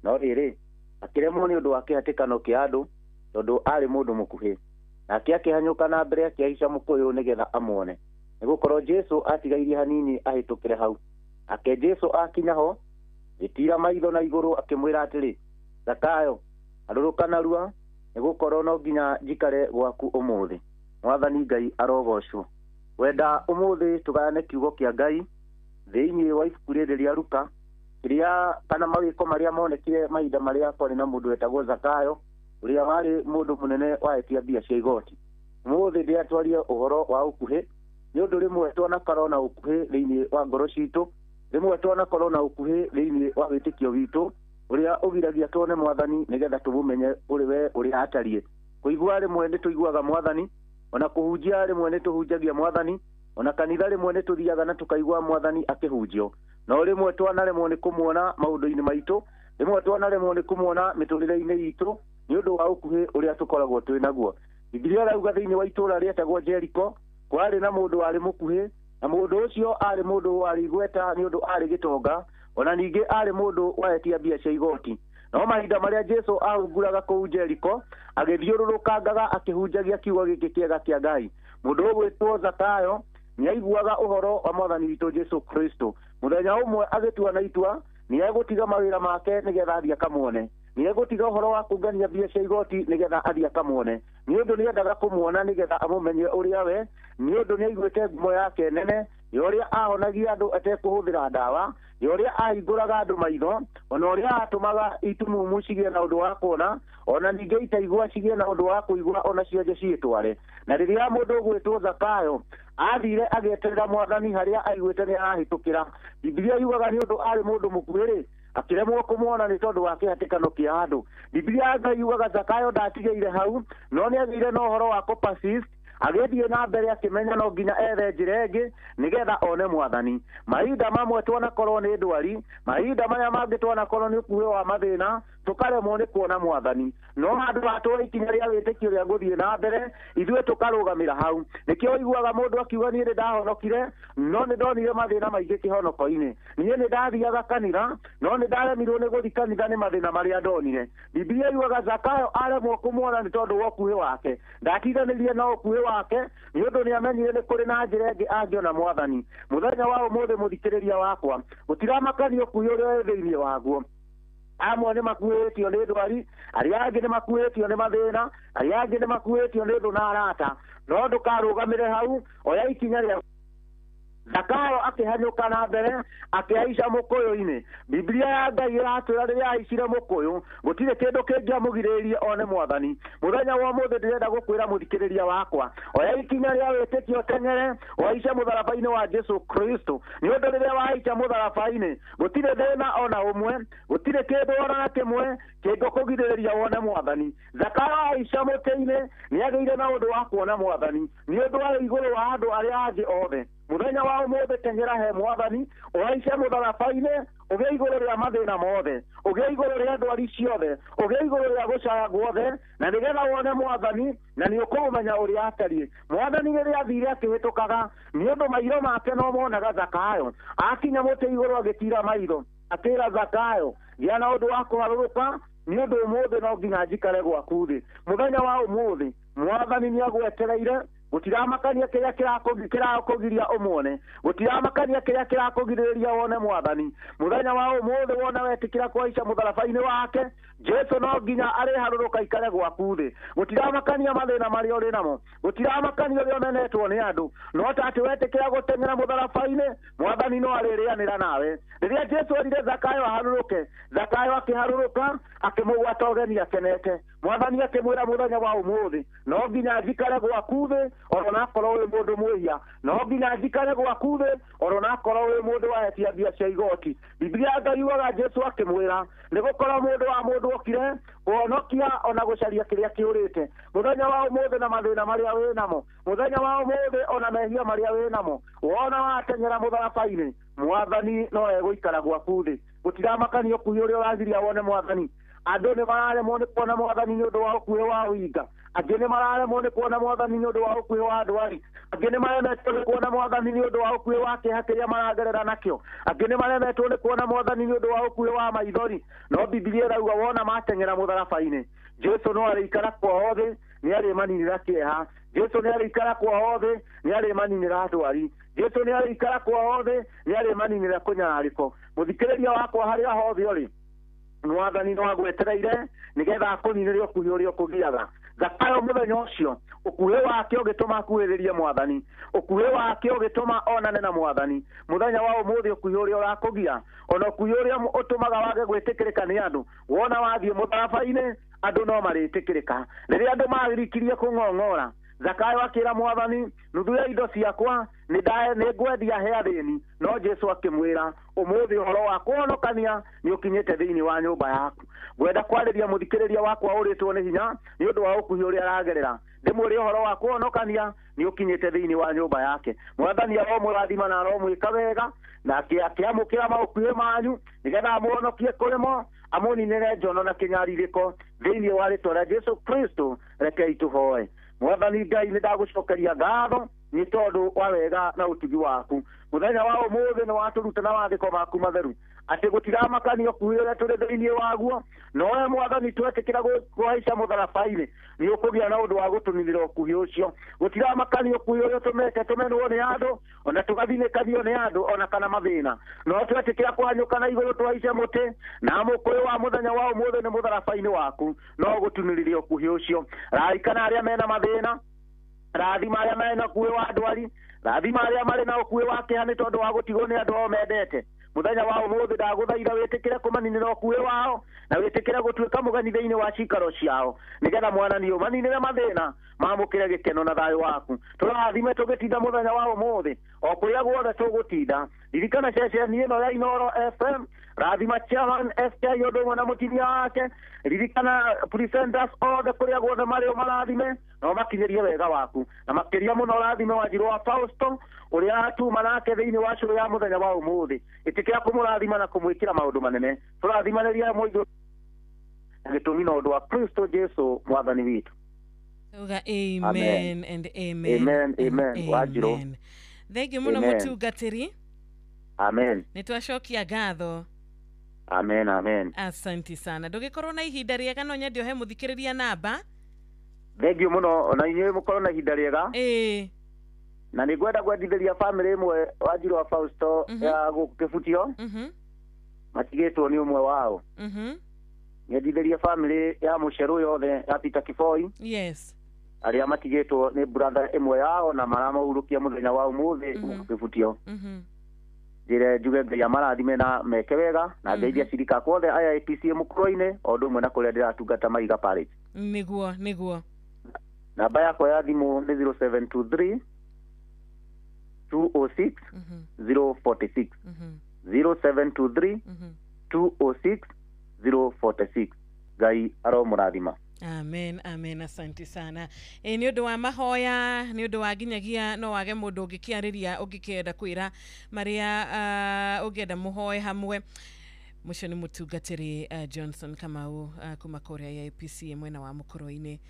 no riri akiremwo ni undu wa kihatikano kia andu tondu ari mundu mukuhi na akihanyuka na mbere akiaisha mukuyu nigetha amwone nigukorwo Jesu atigairie hanini ahitukire hau ake Jesu akinya ho gitira maitho na iguru akimwira atiri Zakayo aruruka narua nigukorwo no nginya njikare gwaku umuthi mwathani Ngai arogocwo wenda umuthi tugane kiugo kia Ngai thiini wa ibuku ria Luka kiria kana mawiko maria monekire mahinda maria kwari na mundu wetagwo Zakayo uria wari mundu munene wa etia bia cia igoti umuthi ndiatwarie uhoro wa ukuhi ni undu rimwe twana karona ukuhi thiini wa ngoro citu rimwe twana korona ukuhi thiini wa witikio witu uria ugiragia tuone mwathani nigetha tumumenye uri we uri atarie kuigua rimwe ni tuiguaga mwathani ona kuhunjia rimwe ni tuhunjagia mwathani ona kanitha rimwe ni tuthiaga na tukaigua mwathani akihunjio no rimwe twana rimwe ni kumuona maundu-ini maitu rimwe twana rimwe ni kumuona miturire-ini itu ni undu wa ukuhi uria tukoragwo twi naguo Biblia rauga thiini wa itura rietagwo Jericho kwari na mundu wari mukuhi na mundu ucio ari mundu wari gweta ni undu ari gitonga ona ningi ari mundu waetia bia cia igoti no mahinda maria Jesu ahunguraga kũu Jeriko agĩthiũrũrũkangaga akĩhunjagia kiugo gĩkĩ kĩega kĩa Ngai. Mũndũ ũgwĩtwo Zakayo nĩ aiguaga ũhoro wa Mwathani witũ Jesu Kristo. Mũthenya ũmwe agĩtua na itua nĩ egũtiga mawĩra make nĩgetha athiĩ akamuone. Nĩ egũtiga ũhoro wa kũngania mbia cia igoti nĩgetha athiĩ akamuone. Nĩ ũndũ nĩ endaga kũmuona nĩgetha amũmenye ũrĩa we, nĩ ũndũ nĩ aiguĩte ngumo yake nene ya ũrĩa ahonagia andũ atekũhũthĩra ndawa, ya ũrĩa ahingũraga andũ maitho, ona ũrĩa atũmaga itumumu cigĩe na ũndũ wa kuona, ona ningĩ itaigua cigĩe na ũndũ wa kũigua ona cionje ciĩtware. Na rĩrĩa mũndũ ũgwĩtwo Zakayo athire agĩeterera Mwathani harĩa aiguĩte nĩ arahĩtũkĩra, Biblia yugaga nĩ ũndũ arĩ mũndũ mũkuhĩ akĩremwo kũmuona nĩ tondũ wa kĩhatĩkano kĩa andũ. Biblia yugaga Zakayo ndatigĩire hau, no nĩ agĩire na ũhoro wa kũ-persist, agĩthiĩ na mbere akĩmenya no nginya ethe njĩra ĩngĩ nĩgetha one Mwathani. Mahinda mamwe twanakorwo nĩ ndwari, mahinda marĩa mangĩ twanakorwo nĩ ũkuhĩ wa mathĩna, tũkaremwo nĩ kuona Mwathani, no handũ ha twoe ikinya rĩa wĩtĩkio rĩa gũthiĩ na mbere, ithuĩ tũkarũgamĩra hau. Nĩkĩo ũiguaga mũndũ akiuga niĩ nĩ ndahonokire, no nĩ ndonire mathĩna maingĩ kĩhonoko-inĩ. Niĩ nĩ ndathiaga kanitha, no nĩ ndaremirwo nĩ gũthiĩ kanitha nĩ mathĩna marĩa ndonire. Biblia yugaga Zakayo aremwo kũmuona nĩ tondũ wa ũkuhĩ wake, ndatindanĩrie na ũkuhĩ wake nĩ ũndũ nĩ amenyire nĩ kũrĩ na njĩra ĩngĩ angĩona Mwathani. Mũthenya wa ũmũthĩ mũthikĩrĩria wakwa, gũtiramakania ũkuhĩ ũrĩa wĩ thĩinĩ waguo. Amwe nĩ makuĩtio nĩ ndwari, arĩa angĩ nĩ makuĩtio nĩ mathĩna, arĩa angĩ nĩ makuĩtio nĩ thũ na arata, no ndũkarũgamĩre hau, oya ikinya rĩa Zakayo akĩhanyũka na mbere akĩhaica mũkũyũ-inĩ. Biblia ya Ngai ĩratwĩra rĩrĩa ahaicire mũkũyũ gũtirĩ kĩndũ kĩngĩamũgirĩrĩirie one Mwathani. Mũthenya wa ũmũthĩ ndĩrenda gũkwĩra mũthikĩrĩria wakwa, oya ikinya rĩa wĩtĩkio teng'ere ũhaice mũtharaba-inĩ wa Jesu Kristo, nĩ ũndũ rĩrĩa wahaica mũtharaba-inĩ gũtirĩ thĩna ona ũmwe, gũtirĩ kĩndũ ona kĩmwe kĩngĩkũgirĩrĩria wone Mwathani. Zakayo ahaica mũtĩ-inĩ nĩ agĩire na ũndũ wa kuona Mwathani, nĩ ũndũ arĩ igũrũ wa andũ arĩa angĩ othe. Mũthenya wa ũmũthĩ teng'era he Mwathani, ũhaice mũtharaba-inĩ, ũgĩe igũrũ rĩa mathĩna mothe, ũgĩe igũrũ rĩa ndwari ciothe, ũgĩe igũrũ rĩa gũcaya guothe, na nĩgetha wone Mwathani na nĩ ũkũmenya ũrĩa atariĩ. Mwathani rĩrĩa athire akĩhĩtũkaga, nĩ ũndũ maitho make no monaga Zakayo, akinya mũtĩ igũrũ agĩtira maitho, akĩra Zakayo, gĩa na ũndũ wa kũharũrũka, nĩ ũndũ ũmũthĩ no nginya njikare gwaku thĩ. Mũthenya wa ũmũthĩ Mwathani nĩ agwetereire, gũtiramakania kĩrĩa kĩrakũgiria ũmuone, gũtiramakania kĩrĩa kĩrakũgirĩrĩria wone Mwathani. Mũthenya wa ũmũthĩ wona wetĩkĩra kũhaica mũtharaba-inĩ wake, Jesu no nginya arĩharũrũka ikare gwaku thĩ. Gũtiramakania mathĩna marĩa ũrĩ namo, gũtiramakania ũrĩa ũmenetwo nĩ andũ, no ta atĩ wetĩkĩra gũteng'era mũtharaba-inĩ, Mwathani no arĩrĩanĩra nawe. Rĩrĩa Jesu erire Zakayo aharũrũke, Zakayo akĩharũrũka akĩmũgwata ũgeni akenete. Mwathani akĩmwĩra mũthenya wa ũmũthĩ, no nginya njikare gwaku thĩ ona akorwo wĩ mũndũ mwĩhia, no nginya njikare gwaku thĩ ona akorwo wĩ mũndũ wahetia mbia cia igoti. Biblia Ngai yugaga Jesu akĩmwĩra nĩ gũkorwo mũndũ wa mũndũ okire kũhonokia ona gũcaria kĩrĩa kĩũrĩte. Mũthenya wa ũmũthĩ na mathĩna marĩa wĩ namo, mũthenya wa ũmũthĩ ona mehia marĩa wĩ namo, wona wateng'era mũtharaba-inĩ, Mwathani no egũikara gwaku thĩ. Gũtiramakania ũkuhĩ ũrĩa ũragiria wone Mwathani. Andũ nĩ mararemwo nĩ kuona Mwathani nĩ ũndũ wa ũkuhĩ wa ũhinga, angĩ nĩ mararemwo nĩ kuona Mwathani nĩ ũndũ wa ũkuhĩ wa ndwari, angĩ nĩ maremetwo nĩ kuona Mwathani nĩ ũndũ wa ũkuhĩ wa kĩeha kĩrĩa maragerera nakĩo, angĩ nĩ maremetwo nĩ kuona Mwathani nĩ ũndũ wa ũkuhĩ wa maithori. No Biblia ĩrauga wona mateng'era mũtharaba-inĩ, Jesu no arĩikara kwao thĩ, nĩ arĩmaninĩra kĩeha. Jesu nĩ arĩikara kwao thĩ, nĩ arĩmaninĩra ndwari. Jesu nĩ arĩikara kwao thĩ, nĩ arĩmaninĩra kũnyararĩko. Mũthikĩrĩria wakwa harĩa hothe ũrĩ, Mwathani no agwetereire nĩgetha akũninĩre ũkuhĩ ũrĩa ũkũgiaga. Zakayo mũthenya ũcio ũkuhĩ wake ũgĩtũma akuhĩrĩrie Mwathani, ũkuhĩ wake ũgĩtũma onane na Mwathani. Mũthenya wa ũmũthĩ ũkuhĩ ũrĩa ũrakũgia, ona ũkuhĩ ũrĩa ũtũmaga wage gwĩtĩkĩrĩka nĩ andũ, wona wathiĩ mũtharaba-inĩ andũ no marĩtĩkĩrĩka. Rĩrĩa andũ marikirie kũng'ong'ora, Zakayo akĩra Mwathani, nuthu ya indo ciakwa nĩ ngwendia he athĩni. No Jesu akĩmwĩra, ũmũthĩ ũhoro wa kũhonokania nĩ ũkinyĩte thĩinĩ wa nyũmba yaku. Ngwenda kwarĩria mũthikĩrĩria wakwa ũrĩtwo nĩ hinya nĩ ũndũ wa ũkuhĩ ũrĩa aragerera. Ndĩmwĩre ũhoro wa kũhonokania nĩ ũkinyĩte thĩinĩ wa nyũmba yake. Mwathani aromũrathima na aromwĩka wega, na akĩamũkĩra maũkuhĩ manyu nĩgetha amũhonokie kũrĩ mo, amũninĩre njono na kĩnyarirĩko thĩinĩ wa rĩĩtwa rĩa Jesu Kristo. Rekei tũhoe. Mwathani Ngai nĩ ndagũcokeria ngatho nĩ tondũ wa wega na ũtugi waku. Mũthenya wa ũmũthĩ nĩ watũruta na maandĩko maku matheru, ati gutiramakania kuira turi thiini waguo no we mwathani twetikira kuhaica mutharabaini ni ukugia na undu wa gutunithira ukuhi ucio gutiramakania kuira tumete tumenwo ni andu ona tugathinekanio ni andu ona kana mathina no twetikira kwanyuka na iguru tuhaice muti na mukuyu wa muthenya wa umuthe ni mutharabaini waku no gutunithira ukuhi ucio raikana aria mena mathina rathima aria mena kuwi wa ndwari rathima aria mari na ukuwi wa kihani tondu wa gutigwo ni andu o mendete muthenya wa umuthi ndaguthaitha witikire kumaninira ukuwi wao na witikire gutuika mugani thiini wa cikaro ciao nigetha mwanani umaninire mathina mamukire gikeno na thayo waku turathime tugitinda muthenya wa umuthi o kuria guothe tugutinda ririkana ceceni ino ya Inoro FM rathima chairman SK yodongo na mutimia wake ririkana presenters othe kuria guothe mari o marathime no makinyerie wega waku na makiria muno rathime Wanjiru wa Fausto uria atuma nake thiini wa curu ya muthenya wa umuthi itikira kumurathima na kumwikira maundu manene turathimaneria muigo gitumi no undu wa Kristo Jesu mwathani witu. Amen, amen and amen. Amen, amen. Wanjiru. Thengi muno mutungatiri. Amen. Nitwacokia ngatho. Amen, amen. Asante sana. Ndugikorwo na ihinda riega no nyendio he muthikiriria namba. Thengi muno na inyuĩ mukorwo na ihinda riega. Na nĩ ngwenda kwendithĩria family ĩmwe Wanjiru wa Fausto ya gũkũ Kĩbutio matigĩtwo nĩ ũmwe wao. Nyendithĩria family ya mũcerũ yothe ya Peter Kiboi. Yes. Arĩa matigĩtwo nĩ brother ĩmwe yao na maramahurũkia mũthenya wa ũmũthĩ gũkũ Kĩbutio. Njĩre njuge Ngai amarathime na meke wega na ngeithia cirika kwothe aya APC mũkũrũ-inĩ o ũndũ ũmwe na kũrĩa ndĩratungata Maiga Parish. Nĩguo. Namba yakwa ya thimũ nĩ 0723 206 046 0723 206 046. Ngai aromũrathima. Amen, amen. Asante sana. Ni undu wa mahoya, ni undu wa ginyagia no wage mundu ungikiariria ungikenda kwira maria ungenda muhoye hamwe. Mucio ni mutungatiri Johnson Kamau kuma Korea ya APC mwena wa Mukuru-ini.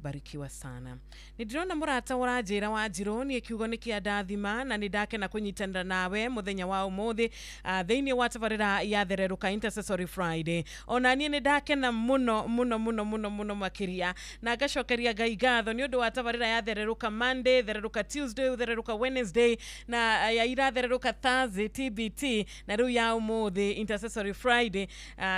Barikiwa sana. Nidirona murata urajira Wanjiru ni kiugo ni kia ndathima na nindakena kunyitanira nawe muthenya wa umuthi thiini wa tabarira ya Thereruka Intercessory Friday. Ona nie nindakena muno makiria na ngacokeria Ngai ngatho ni undu wa tabarira ya Thereruka Monday, Thereruka Tuesday, Thereruka Wednesday na ya ira Thereruka Thursday TBT na riu ya umuthi Intercessory Friday.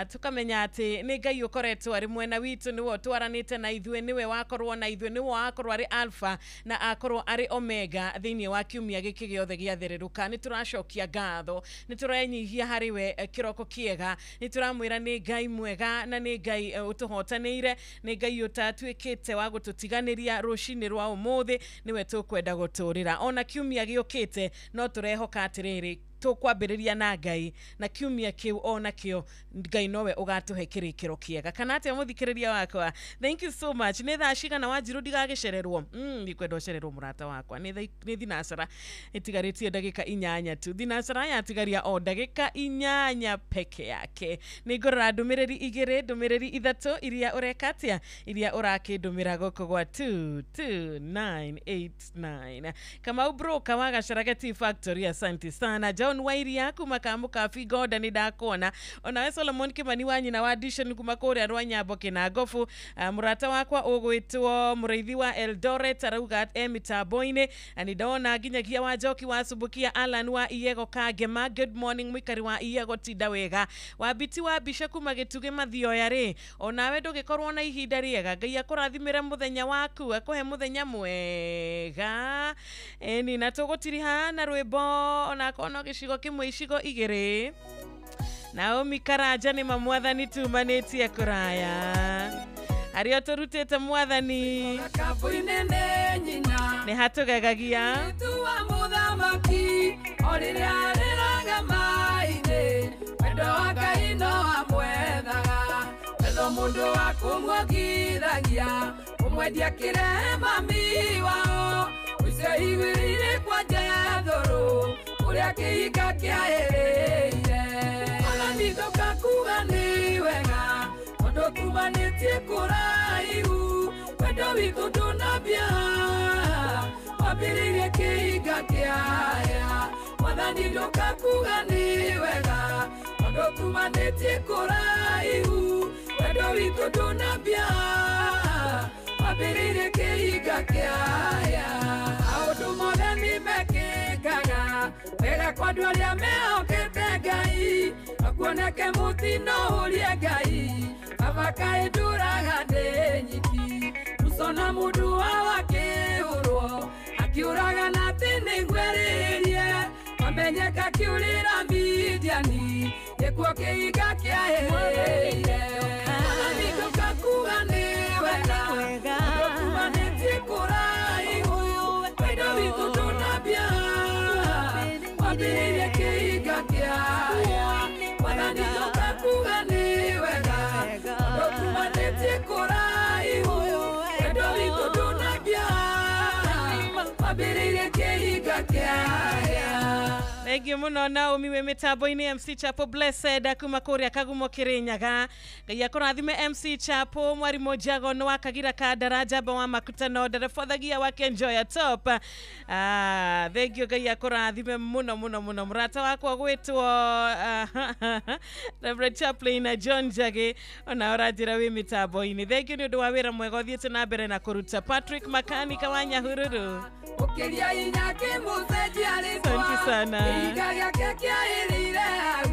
Tukamenya ati ni Ngai ukoretwo ari mwena witu niwe twaranite na ithuĩ niwe wako na ithuĩ niwe akorwo ari alpha na akorwo ari omega thiini wa kiumia giki giothe gia Thereruka. Ni turacokia ngatho, ni turenyihia hari we kiroko kiega, ni turamwira ni Ngai mwega na ni Ngai utuhotanĩire, ni Ngai utatwikite wa gututiganiria rucini rwa umuthi, niwe tukwenda guturira ona kiumia giukite no turehoka atiriri tukwambiriria na Ngai na kiumia kiu ona kio Ngai nowe ugatuhe kirikiro kiega. Kana ate muthikiriria wakwa, thank you so much. Ni thaa cigana Wanjiru ndigagicererwo ni kwenda ucererwo murata wakwa ni thinacara itigaritie ndagika 8 tu. Thinacara yatigaria o ndagika 8 peke yake. Ni ngorora ndumiriri 2 ndumiriri 3 iria urekatia iria urakindumira goko gwa 22989 kama ubroka waga Sharagati Factory. Asante sana John Wairia kuma Kamuka Figoda ni ndakona ona Solomon Kimani wanyi na audition kuma Korea Rwanyabo Kinagofu. Murata wakwa ugwitwo Muriithi wa Eldoret arauga Emitaboine anidona ginyagia wa Joki wa Subukia Alan wa Iyego Kagema. Good morning mwikari wa Iyego tida wega wabiti wa Bisha kuma Gituge Mathioya ri onawe ndugikorwo na ihinda riega. Ngai akurathimire muthenya waku akuhe muthenya mwega. Ni natugutiriha na rwimbo ona kono gicigo kimwe icigo igiri. Naomi Karanja ni mamwathani tumanetie kuraya ario turutite mwathani ni hatugagagia tuwa muthamaki oriria riraga maine wendo wa Ngai no amwethaga wendo mundu wa kumwagithagia kumwendia kirema miwao ucio igwirire kwa Jethuru uria kiika kiaereire ona nithoka kuga ni wega tondu tumanĩtie kũraihu wendo witũ ndũnambia wambĩrĩirie kĩhinga kĩaya mwathani ndũka kuga ni wega ndo tumanĩtie kũraihu wendo witũ ndũnambia wambĩrĩirie kĩhinga kĩaya maũndũ mothe nĩmekĩkaga wega kwa andũ arĩa mehokete Ngai akuoneke mũtino ũrie Ngai baba kaĩ ndũraga ndĩ nyiki mũcona mũndũ wakĩũrwo akiũraga na atĩ nĩngwerĩrie wamenyeka kiũrĩra Midiani nĩkuo kĩhinga kĩahĩrĩire nĩndũkakuga nĩ wega ndũkumanĩtie kũraihu wendo witũ ndũnambia wambĩrĩirie kĩhinga kĩaya wala nĩndũkakuga nĩ wega ndũkumanĩtie kũraihu wendo witũ ndũnambia wambĩrĩirie kĩhinga kĩaya. Thank you muno Naomi we mitambo-ini MC Chapo Blessed kuma kuria Kagumo Kirinyaga Ngai akũrathime MC Chapo mwarimu Njago no akagira ka daraja wa makutano nderefothagia wake Enjoy Top. Thank you Ngai akũrathime muno murata wakwa gwitwo Reverend Chaplain na John Jage ona orajira we mitambo-ini. Thank you ni undu wa wira mwega uthiete na mbere na kuruta. Patrick Makani kawanya hururu ukiria inya kimucenjia rĩtwa asante sana ihinga gĩake kĩahĩrĩire hau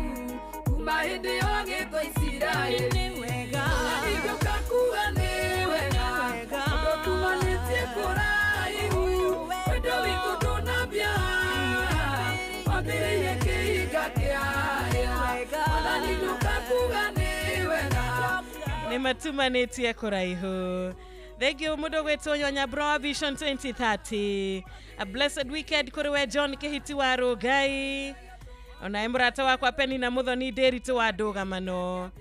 kuma hĩndĩ ĩyo gĩtwo Isiraeli wega nĩndũkakuga nĩ wega ndũkumanĩtie kũraihu wendo witũ ndũnambia wambĩrĩirie kĩhinga kĩaya ona nĩndũkakuga nĩ wega nĩmatumanĩtie kũraihu. Thank you mudo wetu nyonya Bro Vision 2030. A blessed weekend kuriwe John Kihiti wa Rugai. Ona murata wako Penny na Muthoni Nderitu wa Ndugamano.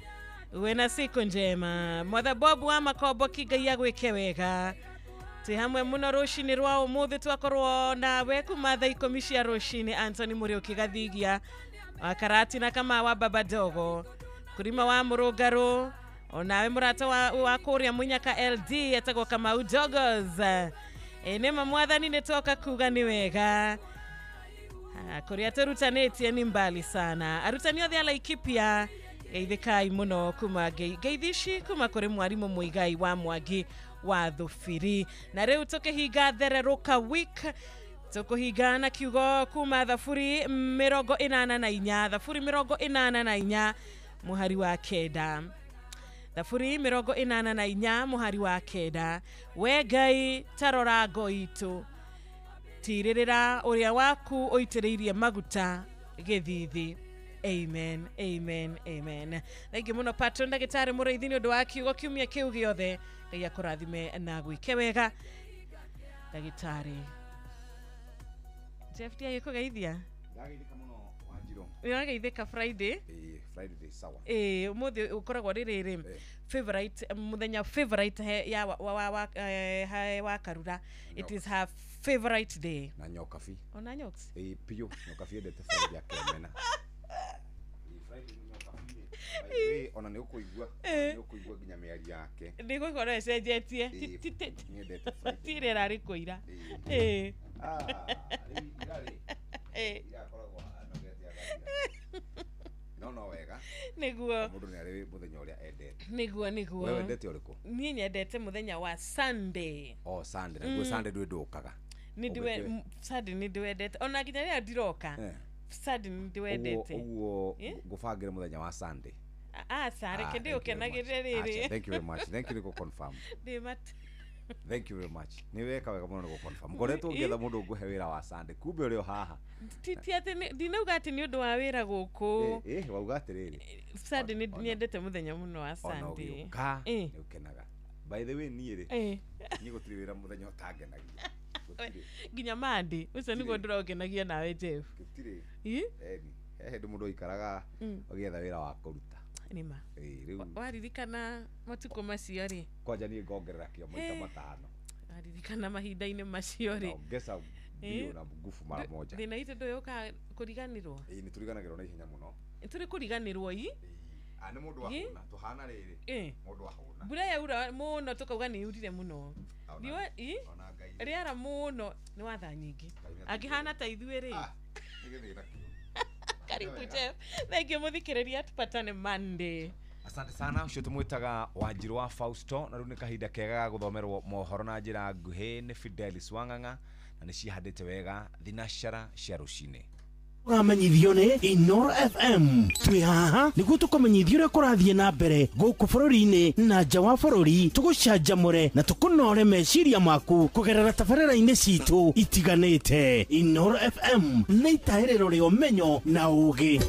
Uwe na siku njema. Mother Bob wa Makobo Kigai agwike wega. Ti hamwe muno rushini rwa umuthi twakorwo nawe kuma thaa 10 cia rushini Anthony Muriuki Gathigia wa Karati na kama wa Baba Dogo Kurima wa Murugaro onawe murata wa kuria Munyaka LD etagwo kama Udogos nema mwathani nitoka kuga ni wega kuria turutanĩtie ni mbali sana arutani othe ala Laikipia geithikai muno kuma geithici kuma kuri mwarimu Muigai wa Mwangi wa Thufiri na riu tukihinga thereruka week tukuhinga na kiugo kuma Thafuri 84 Thafuri 84 muhari wa kenda Thafuri 84 muhari wa kenda we Ngai tarora ngoitu tiririra uria waku uitiriirie maguta githithi. Amen, amen, amen. Thank you muno patron ndagitari muriithi ni undu wa kiugo kiumia kiu giothe Ngai akurathime na gwike wega ndagitari Jeff dia yuko gaithia ndagithika muno Wanjiro gaithika Friday Friday sawa umuthi ukoragwo riri favorite muthenya favorite ya wa Karura it is her favorite day na nyokabi ona nyoks pio nyokabi endete Friday ya Kemena Friday nyokabi ona ni ukuigua nginya miari yake ndiko kora ecenjetie ndete Friday tire rari kuira no wega niguo mundu ni ari muthenya uria endete niguo wewe endete uriku nie nyendete muthenya wa Sunday Sunday niguo Sunday ndwĩndukaga ni ndiwe Sunday ni ndiwendete ona nginya ria ndiroka Sunday ni ndiwendete uguo ngubangire muthenya wa Sunday sare kende ukenagire riri thank you very much thank you for confirm thank you very much ni weka wega muno go confirm ngoretwo ngetha mundu nguhe wira wa Sunday kumbe uri o haha titi ati ndinauga ati ni undu wa wira guku wauga atiriri Sunday ni nyendete muthenya muno wa Sunday ni ukenaga by the way ni ri ni gutiri wira muthenya utangenagia ginya mandi ucio niguo ndirogenagia nawe Jeff gutiri ndu mundu ikaraga ugietha wira wa kuruta nima waririkana matuko macio ri kwanja ni ngongerera kio maita matano waririkana mahinda-ini macio ri ngesa bio na ngufu mara moja thina itu nduyoka kuriganirwo ni turiganagirwo na ihenya muno turi kuriganirwo ni mundu ahuna tuhana riri mundu ahuna mbura yaura muno tukauga ni yurire muno diwa riara muno ni watha nyingi akihana ta ithuĩ ri Karibu Jeff. Thank you muthikiriria, tupatane Monday. Asante sana, ucio tumwitaga Wanjiru wa Fausto, na riu ni kahinda kega ga guthomerwo mohoro na njira nguhi ni Fidelis Wang'ang'a, na ni cihandite wega thinacara cia rucine. Uramenyithio ni Inoro FM. Twi haha niguo tukumenyithio uria kurathie na mbere guku bururi-ini na nja wa bururi, tugucanjamure na tukunore meciria maku kugerera tabarĩra-inĩ citu itiganĩte. Inoro FM nĩ itahĩrĩro rĩa ũmenyo na ũũgĩ.